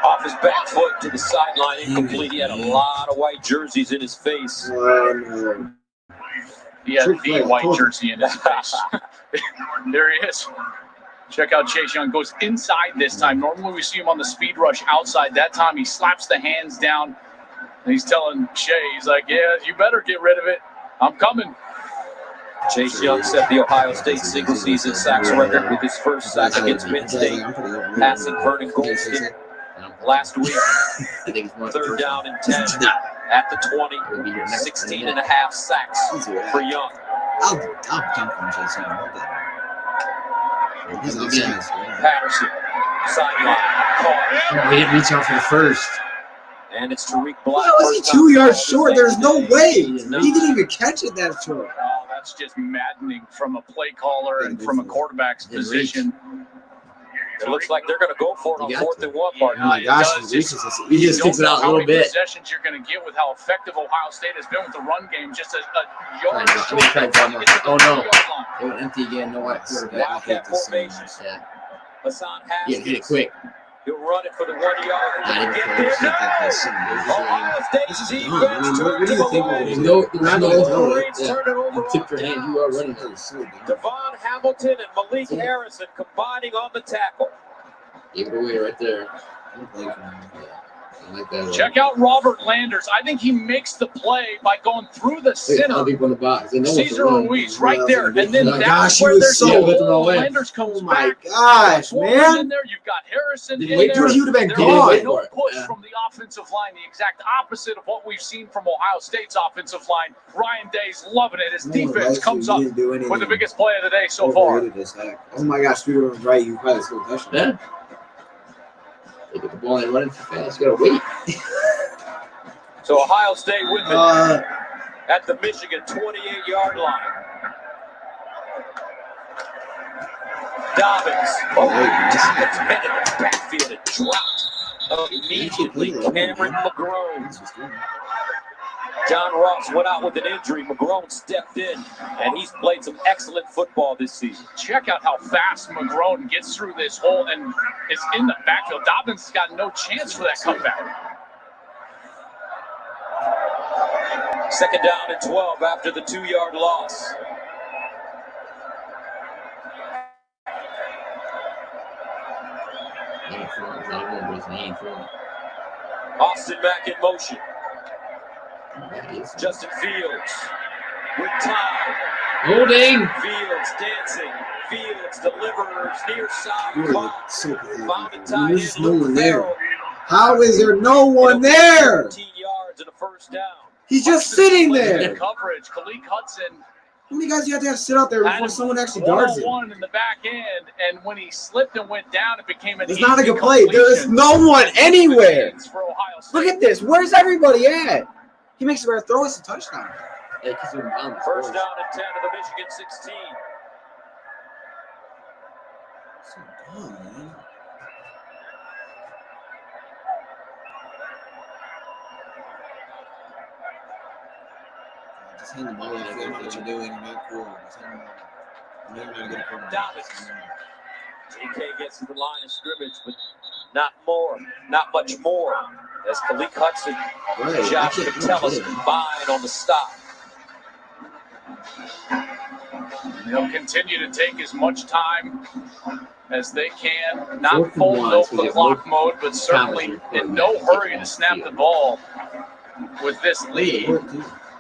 Speaker 14: Off his back foot to the sideline, incomplete. He had a lot of white jerseys in his face.
Speaker 20: He had the white jersey in his face. There he is. Check out Chase Young. Goes inside this time. Normally we see him on the speed rush outside. That time he slaps the hands down. And he's telling Shea, he's like, yeah, you better get rid of it. I'm coming.
Speaker 14: Chase Young set the Ohio State single-season sacks record with his first sack against Penn State, passing Vernon Goldston last week. Third down and 10 at the 20, 16 and a half sacks for Young.
Speaker 2: I'll jump on Chase Young.
Speaker 14: Patterson, sideline, caught.
Speaker 1: He didn't reach out for the first.
Speaker 14: And it's Tariq Black.
Speaker 2: How is he 2 yards short? There's no way. He didn't even catch it that short.
Speaker 20: Oh, that's just maddening from a play caller and from a quarterback's position.
Speaker 14: It looks like they're going to go for it on 4th and 1, Mark.
Speaker 2: Oh my gosh, he
Speaker 1: just kicks it out a little bit.
Speaker 20: Possessions you're going to get with how effective Ohio State has been with the run game. Just a yard short.
Speaker 1: Oh no, they went empty again. No white quarterback.
Speaker 14: Wildcat formation.
Speaker 1: Yeah,
Speaker 14: Hassan
Speaker 1: hit it
Speaker 14: Haskins.
Speaker 1: quick.
Speaker 14: He'll run it for the 1 yard.
Speaker 1: Not even
Speaker 14: Get
Speaker 1: close.
Speaker 14: there. Ohio State's defense
Speaker 2: What do you think?
Speaker 1: There's no.
Speaker 14: Wolverines turn it over.
Speaker 1: You tip your hand. You are running.
Speaker 14: Devon Hamilton and Malik Harrison combining on the tackle.
Speaker 1: Gave it away right there. I like that.
Speaker 20: Check out Robert Landers. I think he makes the play by going through the center.
Speaker 1: People in the box.
Speaker 20: Caesar Ruiz right there, and then
Speaker 2: Oh my
Speaker 20: that's
Speaker 2: gosh, he
Speaker 20: where
Speaker 2: was
Speaker 20: there's
Speaker 2: so
Speaker 20: Landers comes back.
Speaker 2: Gosh, man.
Speaker 20: In there, you've got Harrison in
Speaker 2: Wait,
Speaker 20: there.
Speaker 2: dude, he would have been
Speaker 20: There's
Speaker 2: gone.
Speaker 20: no push from the offensive line. The exact opposite of what we've seen from Ohio State's offensive line. Ryan Day's loving it. His defense comes up with the biggest play of the day so far.
Speaker 2: Oh my gosh, we were right. You probably still touched
Speaker 1: it. They get the ball and running too fast. You gotta wait.
Speaker 14: So Ohio State with it at the Michigan 28-yard line. Dobbins. It's head in the backfield and dropped immediately. Cameron McGrone. John Ross went out with an injury. McGrone stepped in, and he's played some excellent football this season.
Speaker 20: Check out how fast McGrone gets through this hole and is in the backfield. Dobbins has got no chance for that comeback.
Speaker 14: 2nd down and 12 after the 2-yard loss. Austin Mack in motion. Justin Fields with time.
Speaker 1: Holding.
Speaker 14: Fields dancing. Fields delivers near side. Found the tie
Speaker 2: There's no one there. How is there no one there?
Speaker 14: 13 yards and a 1st down.
Speaker 2: He's just sitting there.
Speaker 20: Coverage. Khalid Hudson.
Speaker 2: How many guys do you have to sit out there before someone actually guards him?
Speaker 20: One in the back end, and when he slipped and went down, it became an
Speaker 2: It's not a good play. There is no one anywhere. Look at this. Where's everybody at? He makes a throw. It's a touchdown.
Speaker 14: First down and 10 to the Michigan 16.
Speaker 2: So dumb, man. Just hand the ball off. You know what you're doing. You're not cool. Just hand the ball. You're not going to
Speaker 14: Dobbins. JK gets to the line of scrimmage, but not much more. As Khalid Hudson, Josh Metellus combined on the stop.
Speaker 20: They'll continue to take as much time as they can. Not full the clock mode, but certainly in no hurry to snap the ball with this lead.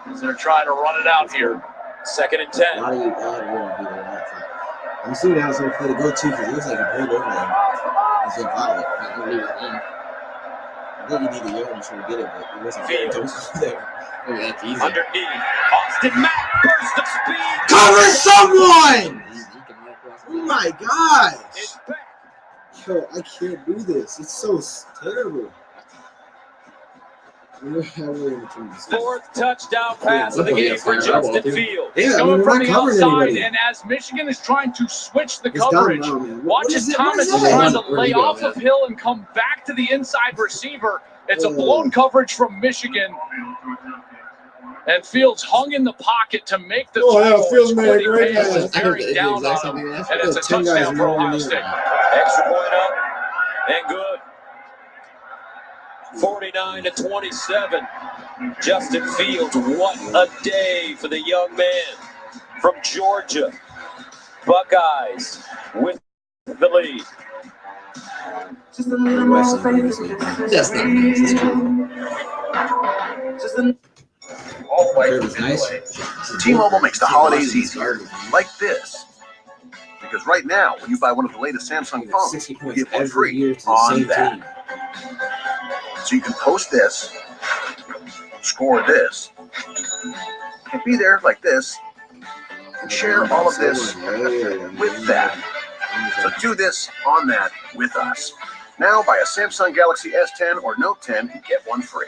Speaker 20: As they're trying to run it out here.
Speaker 14: 2nd and 10.
Speaker 2: I'm assuming that was going to play to go to because it looks like he pulled over him. He's going to follow it. I think he needed a yard to get it, but it wasn't there.
Speaker 1: Oh, that's easy.
Speaker 14: Underneath. Austin Mack, burst of speed.
Speaker 2: Cover someone! Oh my gosh! Yo, I can't do this. It's so terrible.
Speaker 14: 4th touchdown pass of the game for Justin Fields.
Speaker 2: Yeah,
Speaker 20: coming from the outside,
Speaker 2: anybody.
Speaker 20: and as Michigan is trying to switch the coverage, watch as Thomas is trying to lay off of Hill and come back to the inside receiver. It's a blown coverage from Michigan. And Fields hung in the pocket to make the throw.
Speaker 2: Fields made a
Speaker 20: It's
Speaker 2: great
Speaker 20: Hayes
Speaker 2: pass.
Speaker 20: bearing down on him, and it's a touchdown for Ohio State.
Speaker 14: Extra point up and good. 49-27. Justin Fields, what a day for the young man from Georgia. Buckeyes with the lead.
Speaker 1: That's not
Speaker 8: Always. T-Mobile makes the holidays easy, like this. Because right now, when you buy one of the latest Samsung phones, you get one free on that. So you can post this, score this, and be there like this, and share all of this with that.
Speaker 3: So do this on that with us. Now buy a Samsung Galaxy S10 or Note 10 and get one free.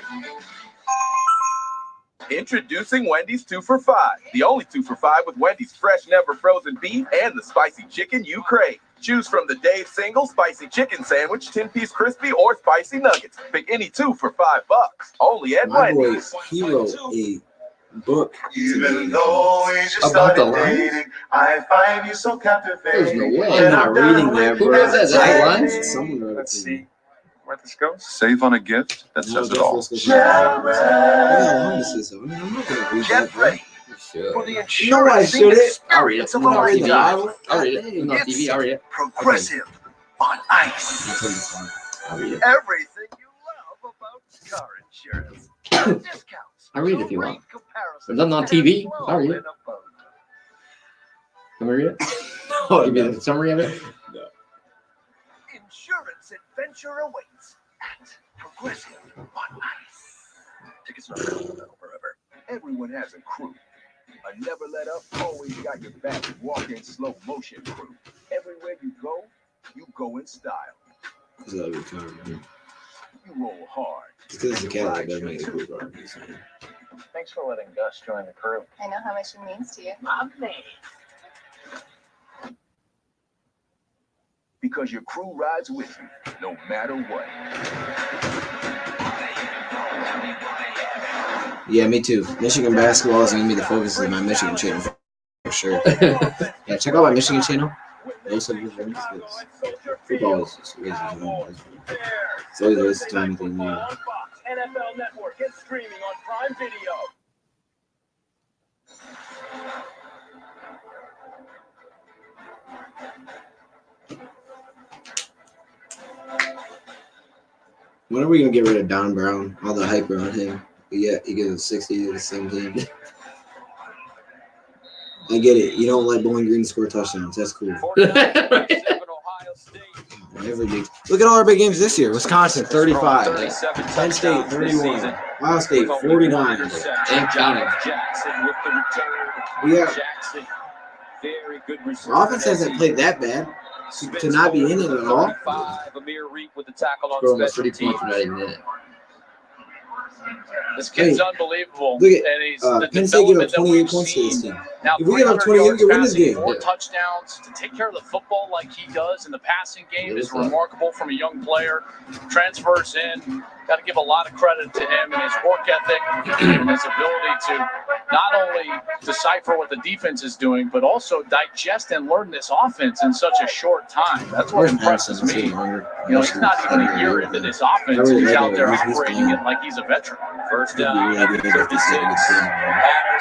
Speaker 22: Introducing Wendy's 2 for $5. The only 2 for $5 with Wendy's fresh, never frozen beef and the spicy chicken you crave. Choose from the Dave Single Spicy Chicken Sandwich, 10-piece crispy, or spicy nuggets. Pick any 2 for $5. Only at Wendy's.
Speaker 2: He wrote a book.
Speaker 5: Even though we just started dating, I find you so captivating.
Speaker 1: There's no way.
Speaker 2: I'm not reading that, bro.
Speaker 1: Who is that? Is that lines?
Speaker 2: Someone wrote it.
Speaker 3: Let's see where this goes. Save on a gift. That says it all.
Speaker 2: I'm not gonna read that, bro.
Speaker 3: For the
Speaker 2: No, I
Speaker 3: insurance
Speaker 2: shouldn't.
Speaker 1: I'll read it.
Speaker 3: It's a
Speaker 1: I'll read it.
Speaker 3: I'll
Speaker 1: I'll read it. It's on TV. I'll read it.
Speaker 3: Progressive on ice.
Speaker 1: I'll read it.
Speaker 22: Everything you love about car insurance. Discounts.
Speaker 1: I'll read it if you want.
Speaker 22: Comparisons.
Speaker 1: There's nothing on TV. I'll read it. Can we read it?
Speaker 2: No,
Speaker 1: Give me the summary of it.
Speaker 22: Insurance adventure awaits at Progressive on ice. Tickets not available forever. Everyone has a crew. A never let up, always got your back. Walk-in slow motion crew. Everywhere you go in style. You roll hard.
Speaker 2: Because the Cadillac doesn't make a good car.
Speaker 6: Thanks for letting Gus join the crew.
Speaker 23: I know how much it means to you.
Speaker 22: Because your crew rides with you, no matter what.
Speaker 2: Yeah, me too. Michigan basketball is gonna be the focus of my Michigan channel for sure. Yeah, check out my Michigan channel. Most of football is just crazy. It's always a waste of time.
Speaker 4: NFL Network is streaming on Prime Video.
Speaker 2: When are we gonna get rid of Don Brown? All the hype around him. But yeah, he gives 60 to the same team. I get it. You don't let Bowling Green score touchdowns. That's cool. Every big. Look at all our big games this year. Wisconsin 35, Penn State 31, Ohio State 49.
Speaker 1: And counting.
Speaker 2: Yeah. Our offense hasn't played that bad to not be in it at all.
Speaker 14: Amir Reek with the tackle on
Speaker 1: Scoring
Speaker 14: special
Speaker 1: 30 points for not even in it.
Speaker 20: This kid's unbelievable.
Speaker 2: Look at
Speaker 20: and he's
Speaker 2: Penn State give up 28 points to this team.
Speaker 20: Now,
Speaker 2: If we give up 28, we can win this game.
Speaker 20: 4 touchdowns to take care of the football like he does in the passing game is remarkable from a young player. Transfers in. Got to give a lot of credit to him and his work ethic and his ability to not only decipher what the defense is doing, but also digest and learn this offense in such a short time. That's what impresses me. You know, he's not even a year into this offense. He's out there operating it like he's a veteran.
Speaker 14: First down, 56.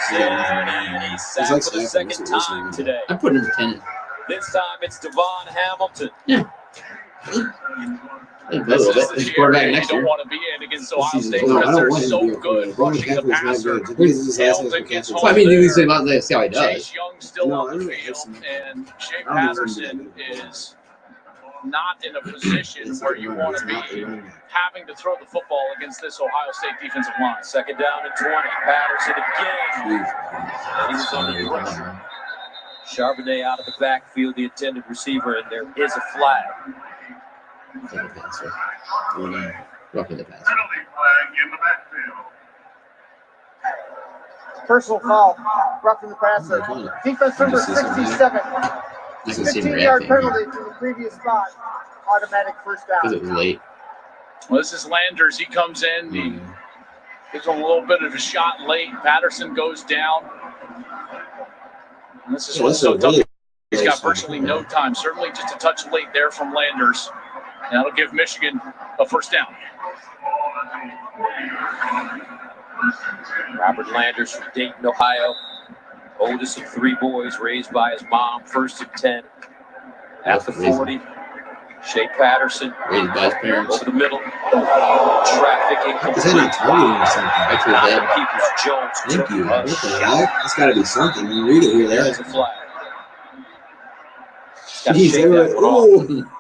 Speaker 14: Patterson, and he's sacked for the second time today.
Speaker 1: I put him in 10.
Speaker 14: This time it's Devon Hamilton.
Speaker 1: Yeah.
Speaker 20: This is the area you don't want to be in against Ohio State because they're so good rushing the passer.
Speaker 1: Well, I mean, you say about that, see how he does.
Speaker 20: Chase Young still on the field, and Shea Patterson is not in a position where you want to be having to throw the football against this Ohio State defensive line.
Speaker 14: Second down and 20. Patterson again. And he was under pressure. Charbonnet out of the backfield, the intended receiver, and there is a flag.
Speaker 1: Roughing the passer.
Speaker 5: Penalty flag in the backfield.
Speaker 6: Personal foul, roughing the passer. Defense number 67. 15-yard penalty from the previous spot. Automatic first down.
Speaker 1: Because it was late.
Speaker 20: Well, this is Landers. He comes in. He gives a little bit of a shot late. Patterson goes down. And this is what's so tough. He's got virtually no time. Certainly just a touch late there from Landers. And that'll give Michigan a first down.
Speaker 14: Robert Landers from Dayton, Ohio. Oldest of 3 boys, raised by his mom. First and 10 at the 40. Shea Patterson
Speaker 1: raised by his parents.
Speaker 14: Over the middle. Traffic incomplete.
Speaker 2: Is that not targeting or something?
Speaker 1: Right to the head.
Speaker 14: Keepers Jones.
Speaker 2: Thank you. What the heck? That's got to be something. You read it here.
Speaker 14: There's a flag.
Speaker 2: Jeez, everyone.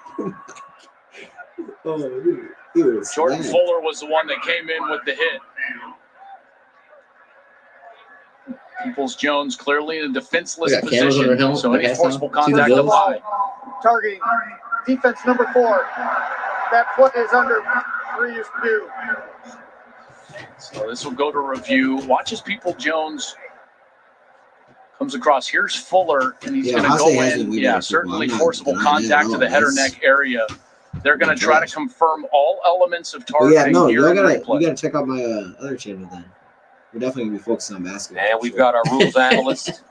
Speaker 20: Jordan Fuller was the one that came in with the hit. Peoples-Jones clearly in a defenseless position, so any forcible contact applied.
Speaker 6: targeting. Defense number 4. That play is under 3 years to do.
Speaker 20: So this will go to review. Watch as People-Jones comes across. Here's Fuller, and he's going to go in. Yeah, certainly forcible contact to the head or neck area. They're going to try to confirm all elements of targeting.
Speaker 2: You gotta check out my other channel then. We're definitely gonna be focusing on basketball.
Speaker 14: And we've got our rules analyst.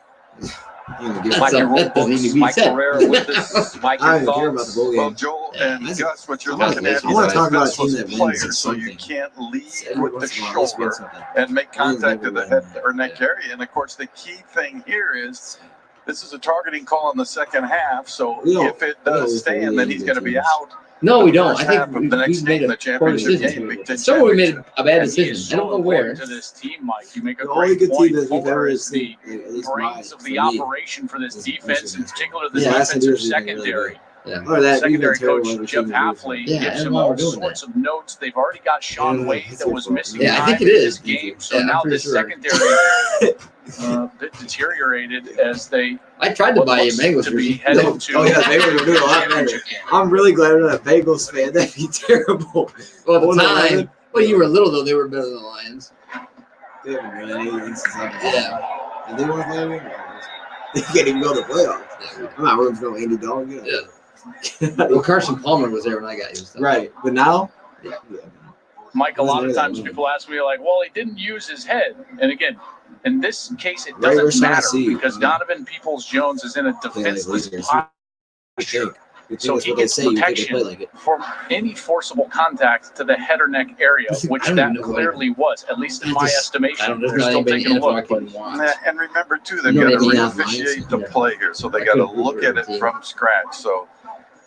Speaker 14: Mike Herrera with us. Mike, your thoughts?
Speaker 3: Well, Joel and Gus, what you're looking at is defenseless players, so you can't lead with the shoulder and make contact to the head or neck area. And of course, the key thing here is this is a targeting call in the second half. So if it does stand, then he's going to be out.
Speaker 1: No, we don't. I think
Speaker 3: the next
Speaker 1: made
Speaker 3: game,
Speaker 1: a
Speaker 3: the championship
Speaker 1: decision.
Speaker 3: game, Big Ten
Speaker 1: Somewhere we made
Speaker 3: championship.
Speaker 1: a bad decision. I don't know where.
Speaker 20: To this team, Mike, you make a
Speaker 2: The only
Speaker 20: great
Speaker 2: good
Speaker 20: point.
Speaker 2: team that we've
Speaker 20: Fuller
Speaker 2: ever
Speaker 20: is the
Speaker 2: seen, at least
Speaker 20: brains of the
Speaker 2: for me.
Speaker 20: operation for this defense, in particular the
Speaker 2: Yeah,
Speaker 20: defensive
Speaker 2: really
Speaker 20: secondary.
Speaker 2: Yeah. Or that
Speaker 20: Secondary
Speaker 2: even terrible
Speaker 20: coach
Speaker 2: other
Speaker 20: Jeff
Speaker 2: team
Speaker 20: Hafley
Speaker 2: yeah,
Speaker 20: gives
Speaker 2: and
Speaker 20: him
Speaker 2: while
Speaker 20: all
Speaker 2: we're doing
Speaker 20: sorts of notes. They've already got Sean Wade that was missing
Speaker 1: Yeah, I think
Speaker 20: time
Speaker 1: it
Speaker 20: in
Speaker 1: is.
Speaker 20: this game. So
Speaker 1: Yeah,
Speaker 20: now
Speaker 1: I'm pretty
Speaker 20: this
Speaker 1: sure.
Speaker 20: secondary a bit deteriorated as they.
Speaker 1: I tried to buy a Bengals
Speaker 20: to be
Speaker 1: jersey.
Speaker 20: headed to.
Speaker 2: Oh yeah, Bengals are doing a lot better. I'm really glad we're not a Bengals fan. That'd be terrible.
Speaker 1: Well, at the
Speaker 2: 1-11.
Speaker 1: time, well, you were little though. They were better than the Lions.
Speaker 2: They haven't won anything since I've been
Speaker 1: Yeah.
Speaker 2: And they want to play They can't even go to the playoffs. I'm not rooting for no Andy Dalton.
Speaker 1: Well, Carson Palmer was there when I got used to.
Speaker 2: Right, but now.
Speaker 20: Mike, a lot of times people ask me like, well, he didn't use his head. And again, in this case, it doesn't matter because Donovan Peoples-Jones is in a defenseless posture. So he gets protection from any forceable contact to the head or neck area, which that clearly was, at least in my estimation. They're still taking a look.
Speaker 3: And remember, too, they've got to re-officiate the play here, so they got to look at it from scratch. So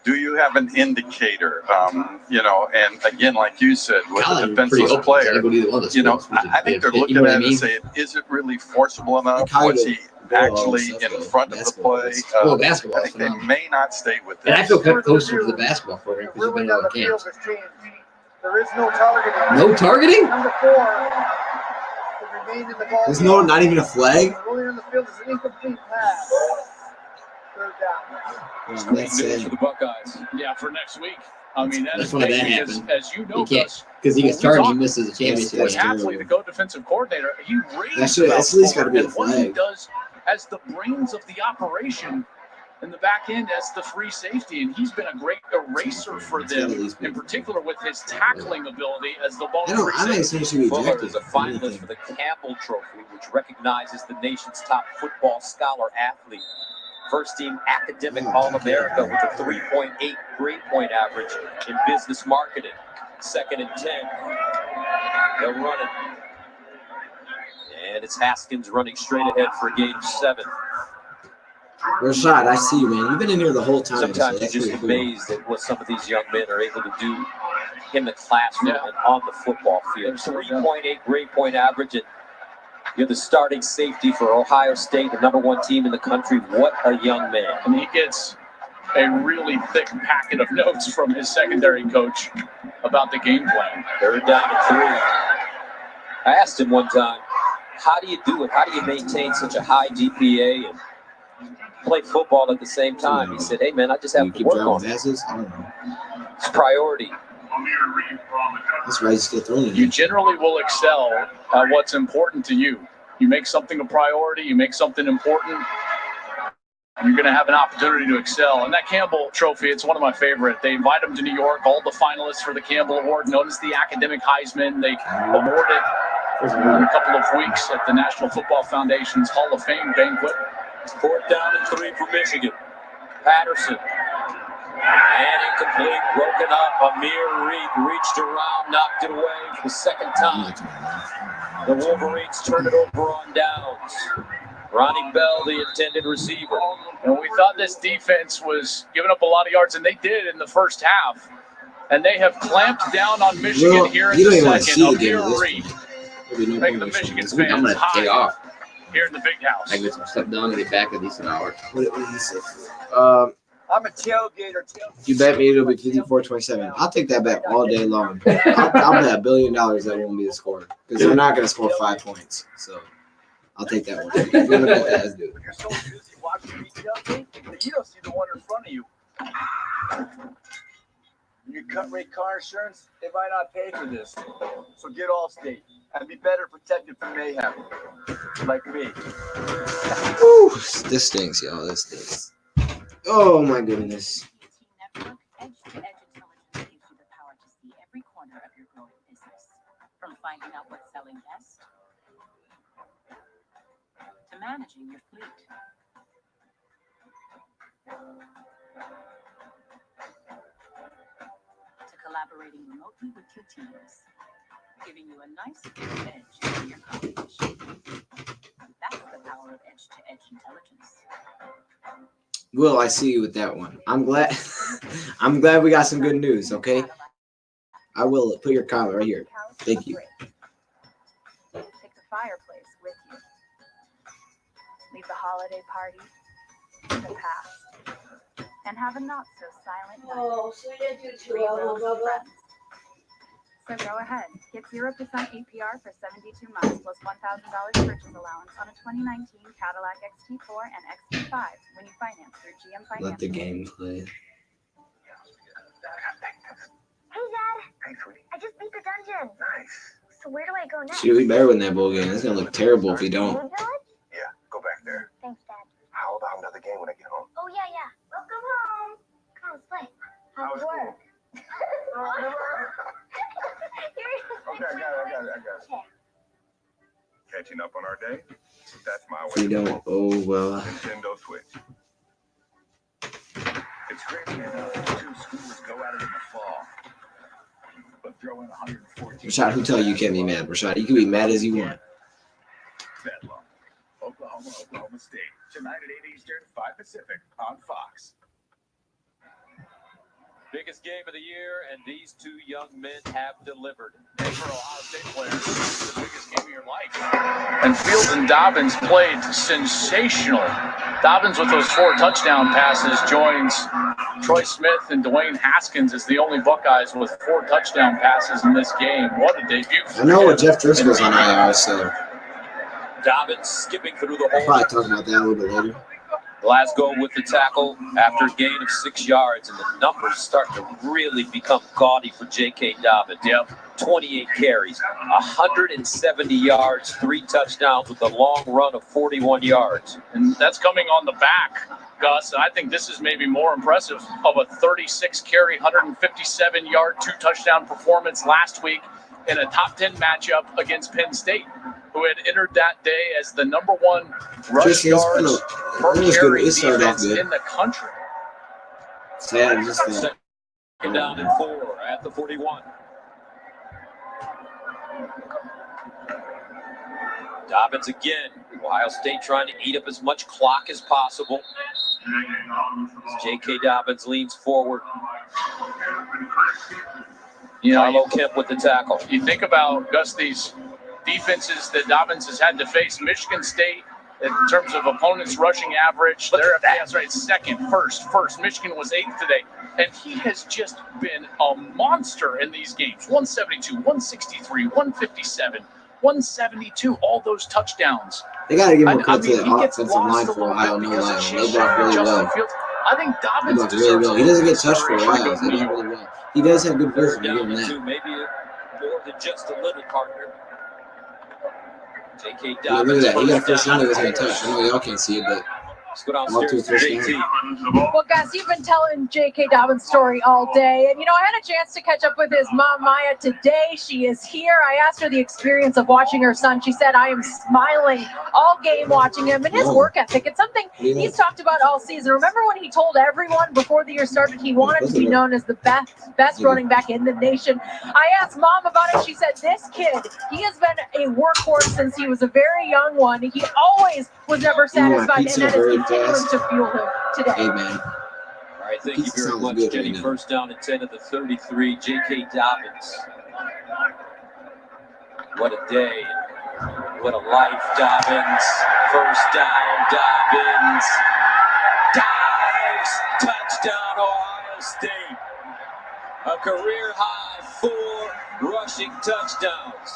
Speaker 3: do you have an indicator? And again, like you said, with a defenseless player, I think they're looking at it and saying, is it really forcible enough? Was he actually in front of the play?
Speaker 1: Basketball.
Speaker 3: I think they may not stay with
Speaker 1: And I
Speaker 3: this.
Speaker 1: feel kind of closer to the basketball program because you've been on the camps.
Speaker 6: There is no targeting.
Speaker 1: No targeting?
Speaker 6: Number 4 to remain in the ball.
Speaker 2: There's not even a flag.
Speaker 6: Rolling on the field is an incomplete pass. Third down.
Speaker 2: That's it.
Speaker 20: For the Buckeyes. Yeah, for next week. I mean,
Speaker 1: That's
Speaker 20: that's
Speaker 1: why that
Speaker 20: big
Speaker 1: happened.
Speaker 20: because, as you know,
Speaker 1: Because he gets targeted, he misses the championship.
Speaker 20: With Hafley, the co-defensive coordinator, he raves
Speaker 2: That's
Speaker 20: about
Speaker 2: at least gotta be a
Speaker 20: and what he
Speaker 2: flag.
Speaker 20: does as the brains of the operation in the back end as the free safety, and he's been a great eraser for them, in particular with his tackling ability as the lone free safety.
Speaker 14: Fuller is a finalist for the Campbell Trophy, which recognizes the nation's top football scholar athlete. First team academic All-America with a 3.8 grade point average in business marketing. 2nd and 10. They'll run it. And it's Haskins running straight ahead for game 7.
Speaker 2: Rashad, I see you, man. You've been in here the whole time.
Speaker 14: Sometimes you're just amazed at what some of these young men are able to do in the classroom and on the football field. 3.8 grade point average, and you're the starting safety for Ohio State, the #1 team in the country. What a young man.
Speaker 20: And he gets a really thick packet of notes from his secondary coach about the game plan.
Speaker 14: They're down to 3. I asked him one time, how do you do it? How do you maintain such a high GPA and play football at the same time? He said, hey, man, I just have to work on it.
Speaker 2: I don't know.
Speaker 14: It's priority.
Speaker 2: That's why I just get thrown in.
Speaker 20: You generally will excel at what's important to you. You make something a priority, you make something important, you're going to have an opportunity to excel. And that Campbell Trophy, it's one of my favorite. They invite them to New York, all the finalists for the Campbell Award, known as the Academic Heisman. They award it in a couple of weeks at the National Football Foundation's Hall of Fame banquet.
Speaker 14: 4th down and 3 for Michigan. Patterson. And incomplete, broken up. Amir Reed reached around, knocked it away for the 2nd time. The Wolverines turn it over on downs. Ronnie Bell, the intended receiver.
Speaker 20: And we thought this defense was giving up a lot of yards, and they did in the first half. And they have clamped down on Michigan here in the second. Amir Reed, making the Michigan fans
Speaker 1: I'm going to take off.
Speaker 20: Here in the big house.
Speaker 1: I can get some stuff done and get back in a decent hour.
Speaker 2: What did he say?
Speaker 6: I'm a tailgater.
Speaker 2: You bet me it'll be 54-27. I'll take that bet all day long. I'll bet $1 billion that won't be the score because they're not going to score 5 points. So I'll take that one.
Speaker 6: When you're so busy watching the tailgate that you don't see the one in front of you.
Speaker 9: You cut rate car insurance, they might not pay for this. So get Allstate and be better protected from mayhem. Like me.
Speaker 2: Ooh, this stinks, y'all. This stinks. Oh my goodness.
Speaker 16: Network, edge-to-edge intelligence gives you the power to see every corner of your growing business. From finding out what's selling best to managing your fleet. To collaborating remotely with your teams, giving you a nice edge over your competition. That's the power of edge-to-edge intelligence.
Speaker 2: Will, I see you with that one. I'm glad. I'm glad we got some good news. Okay, I will put your comment right here. Thank you.
Speaker 16: Take the fireplace with you. Leave the holiday party in the past, and have a not so silent night.
Speaker 15: Oh, so we didn't do too
Speaker 16: Read
Speaker 15: well,
Speaker 16: those
Speaker 15: Bubba.
Speaker 16: friends. So go ahead, get 0% APR for 72 months plus $1,000 purchase allowance on a 2019 Cadillac XT4 and XT5 when you finance through GM Finance.
Speaker 2: Let the game play.
Speaker 15: Hey, Dad.
Speaker 3: Hey, sweetie.
Speaker 15: I just beat the dungeon.
Speaker 3: Nice.
Speaker 15: So where do I go next?
Speaker 2: Shoot, we better win that bowl game. It's gonna look terrible if we don't.
Speaker 15: You do it?
Speaker 3: Yeah, go back there.
Speaker 15: Thanks, Dad.
Speaker 3: How about another game when I get home?
Speaker 15: Oh, yeah, yeah. Welcome home. Come on, let's play. How's work?
Speaker 3: Okay, I got it. Catching up on our day? That's my way.
Speaker 2: If we don't, oh well.
Speaker 3: Nintendo Switch.
Speaker 18: It's crazy enough that two schools go at it in the fall, but throw in 114.
Speaker 2: Rashad, who tell you can't be mad? Rashad, you can be mad as you want.
Speaker 18: Bedlam. Oklahoma State. Tonight at 8 Eastern, 5 Pacific on Fox.
Speaker 14: Biggest game of the year, and these two young men have delivered.
Speaker 20: For Ohio State players, this is the biggest game of your life. And Fields and Dobbins played sensational. Dobbins with those 4 touchdown passes joins Troy Smith and Dwayne Haskins as the only Buckeyes with 4 touchdown passes in this game. What a debut.
Speaker 2: I know Jeff Driscoll's on IR, so
Speaker 14: Dobbins skipping through the
Speaker 2: I'll
Speaker 14: hole.
Speaker 2: probably talk about that a little bit later.
Speaker 14: Glasgow with the tackle after a gain of 6 yards, and the numbers start to really become gaudy for J.K. Dobbins.
Speaker 20: Yep.
Speaker 14: 28 carries, 170 yards, 3 touchdowns with a long run of 41 yards.
Speaker 20: And that's coming on the back, Gus. And I think this is maybe more impressive of a 36-carry, 157-yard, 2-touchdown performance last week in a top 10 matchup against Penn State, who had entered that day as the number 1 rush yards per carry defense in the country.
Speaker 2: Sad, just that.
Speaker 14: Second down and 4 at the 41. Dobbins again. Ohio State trying to eat up as much clock as possible. As J.K. Dobbins leans forward.
Speaker 20: You know,
Speaker 14: Carlo Kemp with the tackle.
Speaker 20: You think about, Gus, these defenses that Dobbins has had to face. Michigan State, in terms of opponents' rushing average, they're that's right, second, first. Michigan was 8th today. And he has just been a monster in these games. 172, 163, 157, 172, all those touchdowns.
Speaker 2: They got to give him credit to the offensive line for Ohio, no line. They block really well.
Speaker 20: I think Dobbins
Speaker 2: really well. He doesn't get touched for a while. They do really well. He does have good vision. Give him that.
Speaker 14: Maybe more than just a little partner. J.K.
Speaker 2: Yeah,
Speaker 14: Dobbins.
Speaker 2: look at that. He got a first down. He was going to touch. I know y'all can't see it, but all to a first down.
Speaker 10: Well, guys, you've been telling J.K. Dobbins' story all day. And, you know, I had a chance to catch up with his mom, Maya, today. She is here. I asked her the experience of watching her son. She said, I am smiling all game watching him. And his work ethic, it's something he's talked about all season. Remember when he told everyone before the year started he wanted to be known as the best running back in the nation? I asked Mom about it. She said, this kid, he has been a workhorse since he was a very young one. He always was never satisfied, and that is continuing to fuel him today.
Speaker 2: Amen.
Speaker 14: All right, thank you very much, Jenny. First down and 10 of the 33. J.K. Dobbins. What a day. What a life, Dobbins. First down, Dobbins. Dives. Touchdown, Ohio State. A career high 4 rushing touchdowns.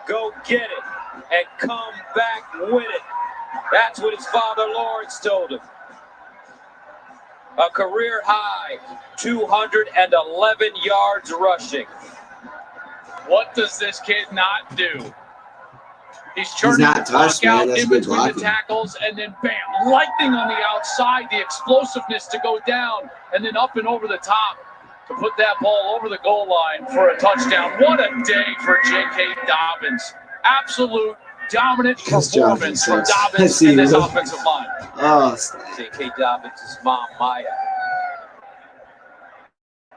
Speaker 14: Go get it and come back with it. That's what his father Lawrence told him. A career high 211 yards rushing.
Speaker 20: What does this kid not do? He's churning the clock out in between the tackles, and then bam, lightning on the outside, the explosiveness to go down, and then up and over the top to put that ball over the goal line for a touchdown. What a day for J.K. Dobbins. Absolute dominant performance from Dobbins in this offensive line.
Speaker 2: Oh,
Speaker 14: J.K. Dobbins' mom, Maya,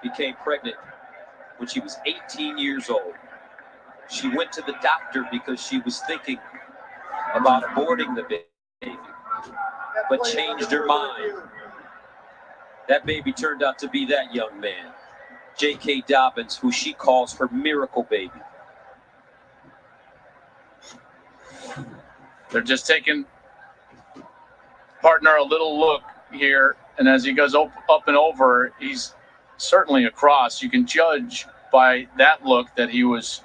Speaker 14: became pregnant when she was 18 years old. She went to the doctor because she was thinking about aborting the baby, but changed her mind. That baby turned out to be that young man, J.K. Dobbins, who she calls her miracle baby.
Speaker 20: They're just taking partner a little look here, and as he goes up and over, he's certainly across. You can judge by that look that he was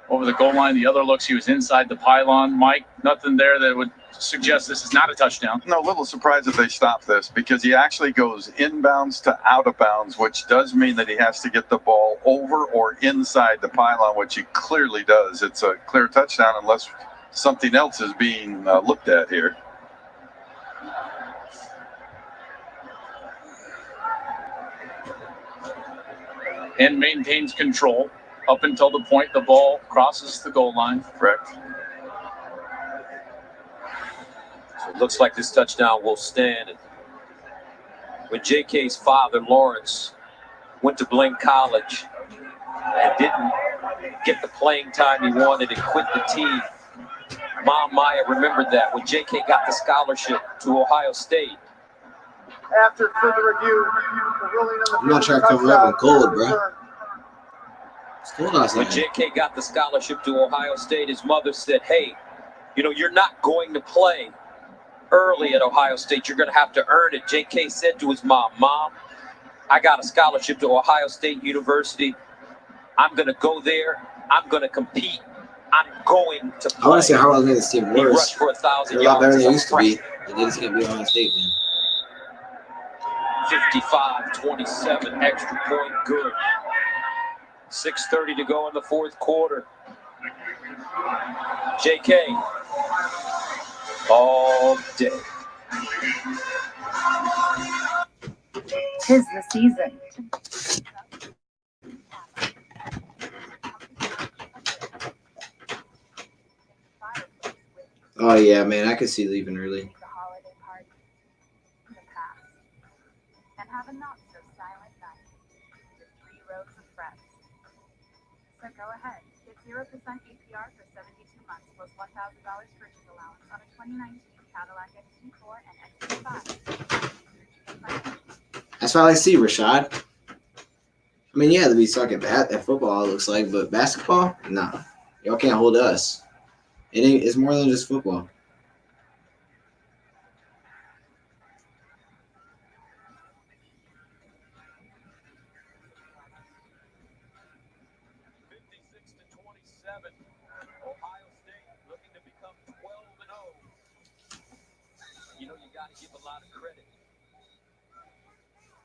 Speaker 20: over the goal line. The other looks, he was inside the pylon. Mike, nothing there that would suggest this is not a touchdown.
Speaker 18: No, a little surprised if they stop this because he actually goes inbounds to out of bounds, which does mean that he has to get the ball over or inside the pylon, which he clearly does. It's a clear touchdown unless something else is being looked at here.
Speaker 20: And maintains control up until the point the ball crosses the goal line.
Speaker 18: Correct.
Speaker 14: So it looks like this touchdown will stand. When J.K.'s father, Lawrence, went to Blaine College and didn't get the playing time he wanted and quit the team, Mom Maya remembered that when J.K. got the scholarship to Ohio State.
Speaker 6: After further review, the ruling on the
Speaker 2: I'm not trying to cover up in cold, bro. It's cold outside.
Speaker 14: When J.K. got the scholarship to Ohio State, his mother said, hey, you know, you're not going to play early at Ohio State. You're going to have to earn it. J.K. said to his mom, Mom, I got a scholarship to Ohio State University. I'm going to go there. I'm going to compete. I'm going to play.
Speaker 2: I want to see how I made this team worse.
Speaker 14: He rushed for 1,000
Speaker 2: They're a lot better
Speaker 14: yards.
Speaker 2: than they used to be. They just can't be Ohio State, man.
Speaker 14: 55-27, extra point, good. 6:30 to go in the fourth quarter. J.K. all day.
Speaker 10: Tis the season.
Speaker 2: Oh, yeah, man. I could see leaving early.
Speaker 16: And have a not so silent night with 3 rows of friends. So go ahead, get 0% APR for 72 months plus $1,000 purchase allowance on a 2019 Cadillac XT4 and XT5.
Speaker 2: That's all I see, Rashad. I mean, yeah, we suck at football, it looks like, but basketball, nah. Y'all can't hold us. It's more than just football.
Speaker 14: Ohio State looking to become 12-0. You know, you got to give a lot of credit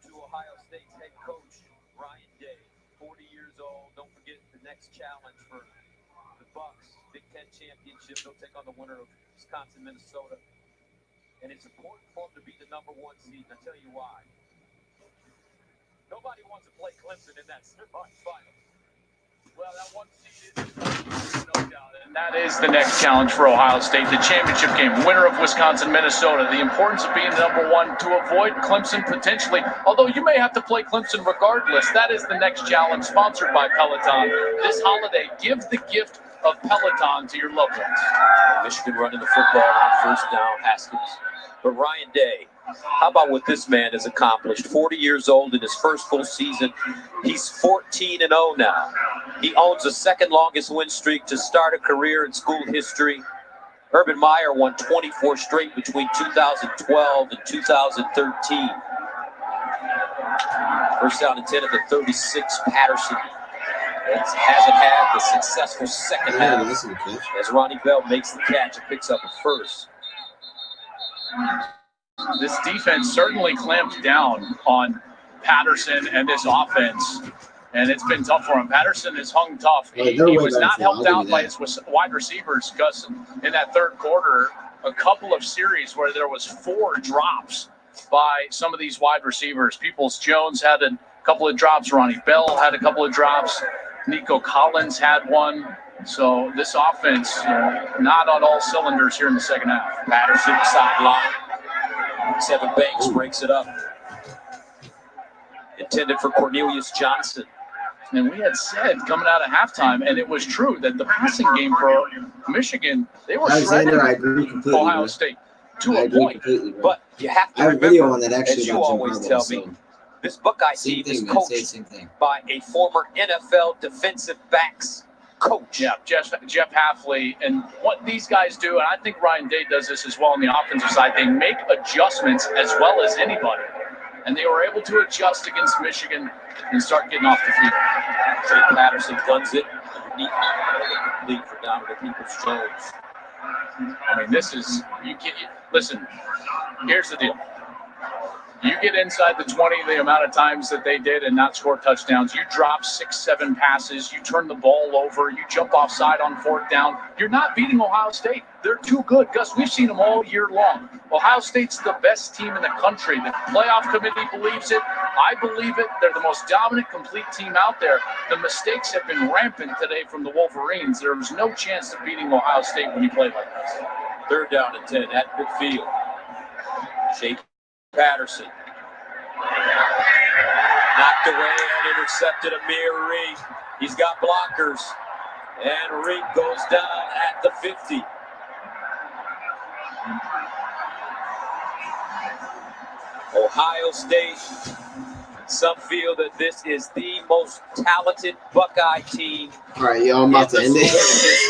Speaker 14: to Ohio State's head coach, Ryan Day, 40 years old. Don't forget the next challenge for the Bucks, Big Ten championship. They'll take on the winner of Wisconsin, Minnesota. And it's important for them to be the #1 seed. And I'll tell you why. Nobody wants to play Clemson in that semifinal.
Speaker 20: Well, that 1 seed is no doubt. And that is the next challenge for Ohio State, the championship game, winner of Wisconsin, Minnesota. The importance of being #1 to avoid Clemson potentially, although you may have to play Clemson regardless. That is the next challenge, sponsored by Peloton. This holiday, give the gift of Peloton to your loved ones.
Speaker 14: Michigan running the football on first down, Haskins. But Ryan Day, how about what this man has accomplished? 40 years old in his first full season. He's 14-0 now. He owns the second longest win streak to start a career in school history. Urban Meyer won 24 straight between 2012 and 2013. First down and 10 at the 36. Patterson hasn't had the successful second half as Ronnie Bell makes the catch and picks up a first.
Speaker 20: this defense certainly clamped down on Patterson and this offense, and it's been tough for him. Patterson has hung tough. He was not helped out by his wide receivers, Gus, in that third quarter. A couple of series where there was 4 drops by some of these wide receivers. Peoples-Jones had a couple of drops. Ronnie Bell had a couple of drops. Nico Collins had one. So this offense, not on all cylinders here in the second half.
Speaker 14: Patterson sideline. Seven Banks breaks it up. Intended for Cornelius Johnson.
Speaker 20: And we had said coming out of halftime, and it was true, that the passing game for Michigan, they were shredding Ohio State to a point.
Speaker 14: But you have to remember,
Speaker 2: video on that actually
Speaker 14: as you always tell me, this Buckeye team is coached by a former NFL defensive backs coach.
Speaker 20: Yeah, Jeff Hafley. And what these guys do, and I think Ryan Day does this as well on the offensive side, they make adjustments as well as anybody. And they were able to adjust against Michigan and start getting off the field.
Speaker 14: Trey Patterson guns it underneath the lead for Dominic Peoples-Jones.
Speaker 20: I mean, this is, listen, here's the deal. You get inside the 20 the amount of times that they did and not score touchdowns. You drop 6-7 passes. You turn the ball over. You jump offside on 4th down. You're not beating Ohio State. They're too good. Gus, we've seen them all year long. Ohio State's the best team in the country. The playoff committee believes it. I believe it. They're the most dominant, complete team out there. The mistakes have been rampant today from the Wolverines. There was no chance of beating Ohio State when you play like this.
Speaker 14: 3rd down and 10 at midfield. Shake Patterson. Knocked away and intercepted Amir Reed. He's got blockers. And Reed goes down at the 50. Ohio State. Some feel that this is the most talented Buckeye team.
Speaker 2: All right, yo, I'm about to end it.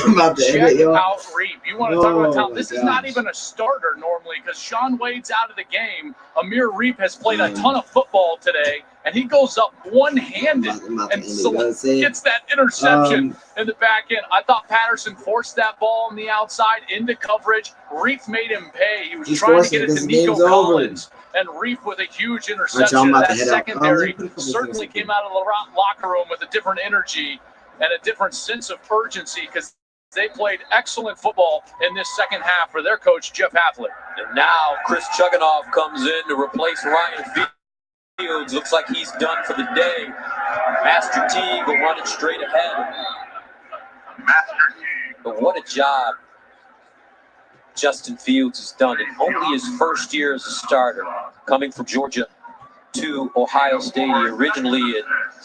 Speaker 2: I'm about to end it, yo.
Speaker 20: Check out Reed. You want to talk about talent? This is not even a starter normally because Shaun Wade's out of the game. Amir Reed has played a ton of football today, and he goes up one-handed and gets that interception in the back end. I thought Patterson forced that ball on the outside into coverage. Reed made him pay. He was trying to get it to Nico Collins. And Reef with a huge interception. That secondary certainly came out of the locker room with a different energy and a different sense of urgency because they played excellent football in this second half for their coach, Jeff Hafley.
Speaker 14: And now Chris Chugunov comes in to replace Ryan Fields. Looks like he's done for the day. Master Teague will run it straight ahead. But what a job Justin Fields has done in only his first year as a starter, coming from Georgia to Ohio State. He originally had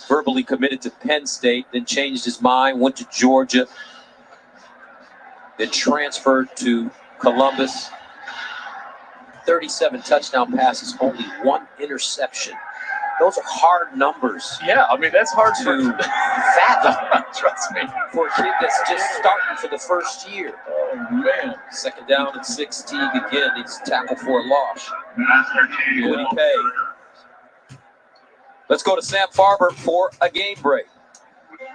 Speaker 14: verbally committed to Penn State, then changed his mind, went to Georgia, then transferred to Columbus. 37 touchdown passes, only 1 interception. Those are hard numbers.
Speaker 20: Yeah, I mean, that's hard
Speaker 14: to fathom.
Speaker 20: Trust me.
Speaker 14: For a kid that's just starting for the first year.
Speaker 20: Oh, man.
Speaker 14: 2nd down and 6. Teague again needs to tackle for a loss. Would he pay? Let's go to Sam Farber for a game break.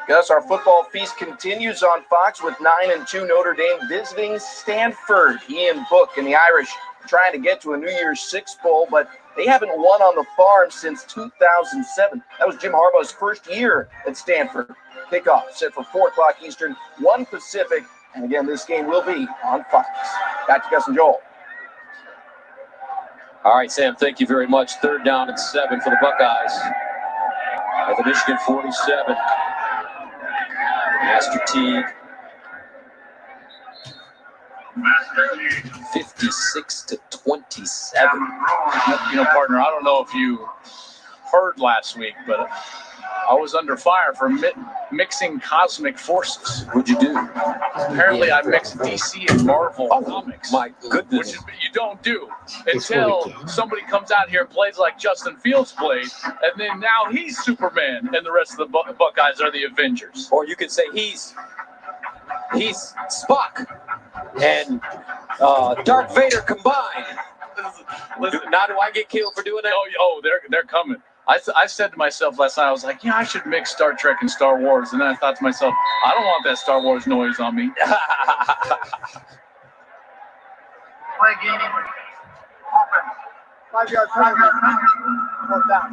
Speaker 11: Gus, our football feast continues on Fox with 9-2 Notre Dame visiting Stanford. Ian Book and the Irish trying to get to a New Year's Six bowl, but they haven't won on the farm since 2007. That was Jim Harbaugh's first year at Stanford. Kickoff set for 4 o'clock Eastern, 1 Pacific. And again, this game will be on Fox. Back to Gus and Joel.
Speaker 14: All right, Sam, thank you very much. 3rd down and 7 for the Buckeyes at the Michigan 47. Master Teague. 56-27.
Speaker 20: You know, partner, I don't know if you heard last week, but I was under fire for mixing cosmic forces.
Speaker 14: What'd you do?
Speaker 20: Apparently, I mixed DC and Marvel comics.
Speaker 14: My goodness.
Speaker 20: Which you don't do until somebody comes out here and plays like Justin Fields played, and then now he's Superman, and the rest of the Buckeyes are the Avengers.
Speaker 14: Or you could say he's Spock and Darth Vader combined.
Speaker 20: Listen,
Speaker 14: now do I get killed for doing that?
Speaker 20: Oh, they're coming. I said to myself last night, I was like, yeah, I should mix Star Trek and Star Wars. And then I thought to myself, I don't want that Star Wars noise on me.
Speaker 6: Play game. Offense. 5-yard penalty. Fourth down.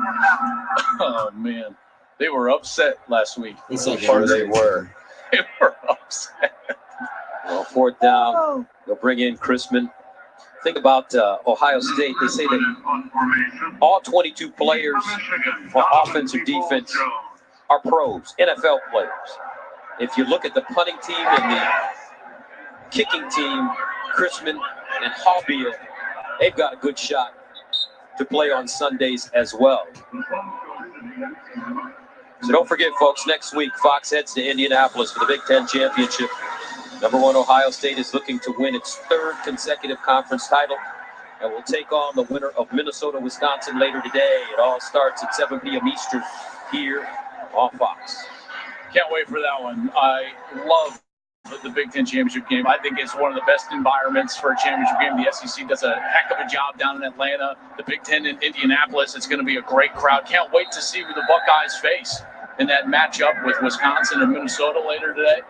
Speaker 20: Oh, man. They were upset last week.
Speaker 2: Or they were.
Speaker 20: They were upset.
Speaker 14: Well, fourth down. They'll bring in Chrisman. Think about Ohio State. They say that all 22 players for offense or defense are pros, NFL players. If you look at the punting team and the kicking team, Chrisman and Hobbiel, they've got a good shot to play on Sundays as well. So don't forget, folks, next week, Fox heads to Indianapolis for the Big Ten Championship. Number 1 Ohio State is looking to win its 3rd consecutive conference title and will take on the winner of Minnesota-Wisconsin later today. It all starts at 7 p.m. Eastern here on Fox.
Speaker 20: Can't wait for that one. I love the Big Ten Championship game. I think it's one of the best environments for a championship game. The SEC does a heck of a job down in Atlanta. The Big Ten in Indianapolis, it's going to be a great crowd. Can't wait to see who the Buckeyes face in that matchup with Wisconsin and Minnesota later today.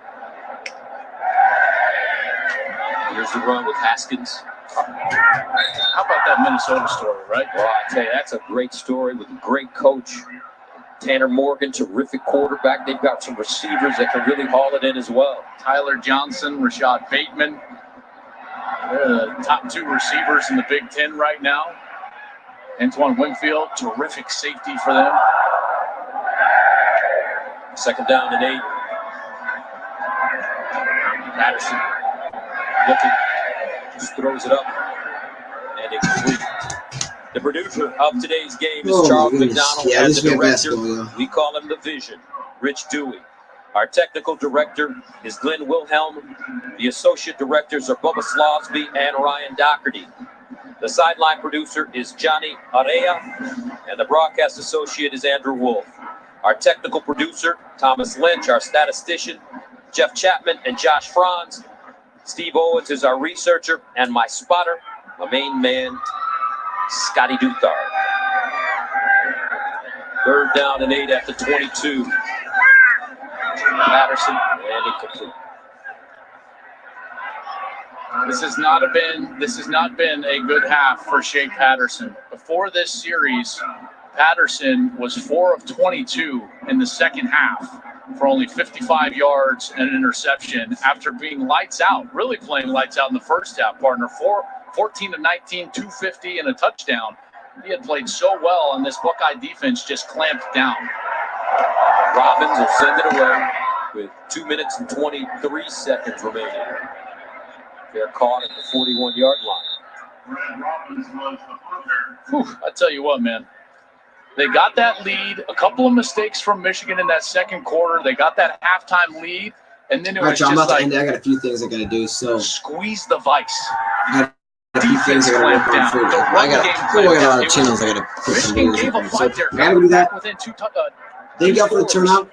Speaker 14: Here's the run with Haskins.
Speaker 20: How about that Minnesota story, right?
Speaker 14: Well, I tell you, that's a great story with a great coach. Tanner Morgan, terrific quarterback. They've got some receivers that can really haul it in as well.
Speaker 20: Tyler Johnson, Rashad Bateman. They're the top 2 receivers in the Big Ten right now. Antoine Winfield, terrific safety for them.
Speaker 14: 2nd down and 8. Patterson looking, just throws it up, and it's complete. The producer of today's game is Charles McDonald, and the director, we call him the Vision, Rich Dewey. Our technical director is Glenn Wilhelm. The associate directors are Bubba Slosby and Ryan Doherty. The sideline producer is Johnny Area, and the broadcast associate is Andrew Wolf. Our technical producer, Thomas Lynch. Our statistician, Jeff Chapman and Josh Franz. Steve Owens is our researcher, and my spotter, my main man, Scotty Duthar. 3rd down and 8 at the 22. Patterson, and incomplete.
Speaker 20: This has not been a good half for Shea Patterson. Before this series, Patterson was 4 of 22 in the second half for only 55 yards and an interception after being lights out, really playing lights out in the first half, partner. 14 of 19, 250 and a touchdown. He had played so well, and this Buckeye defense just clamped down.
Speaker 14: Robbins will send it away with 2 minutes and 23 seconds remaining. They're caught at the 41-yard line.
Speaker 20: Whew, I tell you what, man. They got that lead. A couple of mistakes from Michigan in that second quarter. They got that halftime lead, and then it was
Speaker 2: I'm
Speaker 20: just
Speaker 2: about
Speaker 20: like,
Speaker 2: to end it. I got a few things I got to do. So
Speaker 20: squeeze the vice.
Speaker 2: I got a few things I got to work on first. I got a lot of channels I got to put some
Speaker 20: Michigan
Speaker 2: videos
Speaker 20: gave
Speaker 2: up
Speaker 20: a
Speaker 2: on. So
Speaker 20: fight there.
Speaker 2: I got to do that.
Speaker 20: Within
Speaker 2: Thank y'all for the turnout.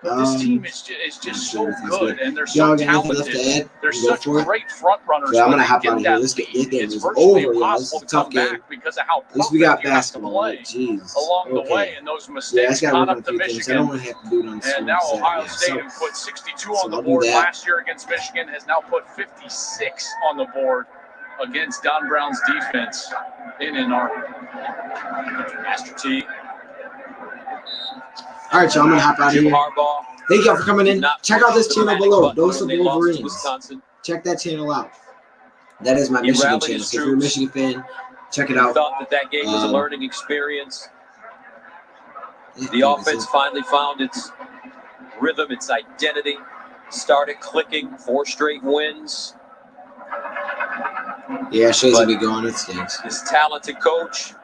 Speaker 20: But this team is just so good, and they're so talented. They're such great front runners.
Speaker 2: So I'm gonna hop on here. Let's get this game is over, y'all. This is a tough game.
Speaker 20: Because of how
Speaker 2: at least we got basketball. Jeez.
Speaker 20: Along the way, and those mistakes caught up to Michigan.
Speaker 2: I don't want to have to do it on
Speaker 20: and now Ohio State, who put 62 on the board last year against Michigan, has now put 56 on the board against Don Brown's defense in Ann Arbor.
Speaker 14: Master T.
Speaker 2: All right, y'all. I'm gonna hop out of here. Thank y'all for coming in. Check out this channel below, Dose of Wolverines. Check that channel out. That is my Michigan channel. So if you're a Michigan fan, check it out.
Speaker 14: Thought that game was a learning experience. The offense finally found its rhythm, its identity. Started clicking. 4 straight wins.
Speaker 2: Yeah, Shea's gonna be going. It stinks.
Speaker 14: This talented coach,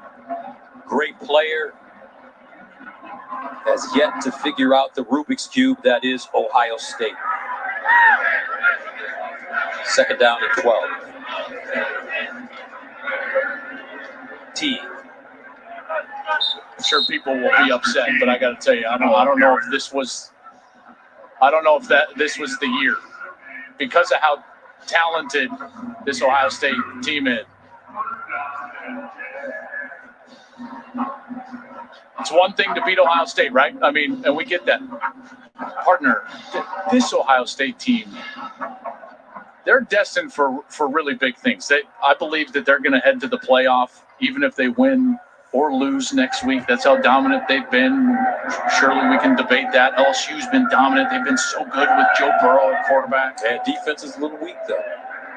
Speaker 14: great player, has yet to figure out the Rubik's Cube that is Ohio State. 2nd down and 12. T.
Speaker 20: I'm sure people will be upset, but I got to tell you, I don't know if this was the year because of how talented this Ohio State team is. It's one thing to beat Ohio State, right? I mean, and we get that. Partner, this Ohio State team they're destined for really big things. I believe that they're going to head to the playoff, even if they win or lose next week. That's how dominant they've been. Surely we can debate that. LSU's been dominant. They've been so good with Joe Burrow at quarterback.
Speaker 14: And defense is a little weak, though.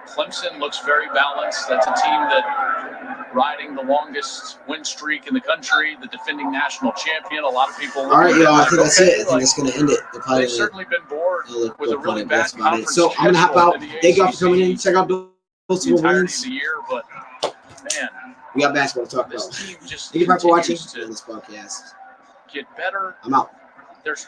Speaker 20: Clemson looks very balanced. That's a team that riding the longest win streak in the country, the defending national champion. A lot of people.
Speaker 2: All right, y'all. I think that's it. I think that's going to end it.
Speaker 20: They've certainly been bored with a really bad conference.
Speaker 2: So I'm going to hop out. Thank y'all for coming in. Check out those
Speaker 20: the entirety
Speaker 2: wins.
Speaker 20: of the year, but man,
Speaker 2: we got basketball to talk about.
Speaker 20: This team just
Speaker 2: Thank you for watching
Speaker 20: continues to
Speaker 2: this podcast.
Speaker 20: get better.
Speaker 2: I'm out.
Speaker 20: There's really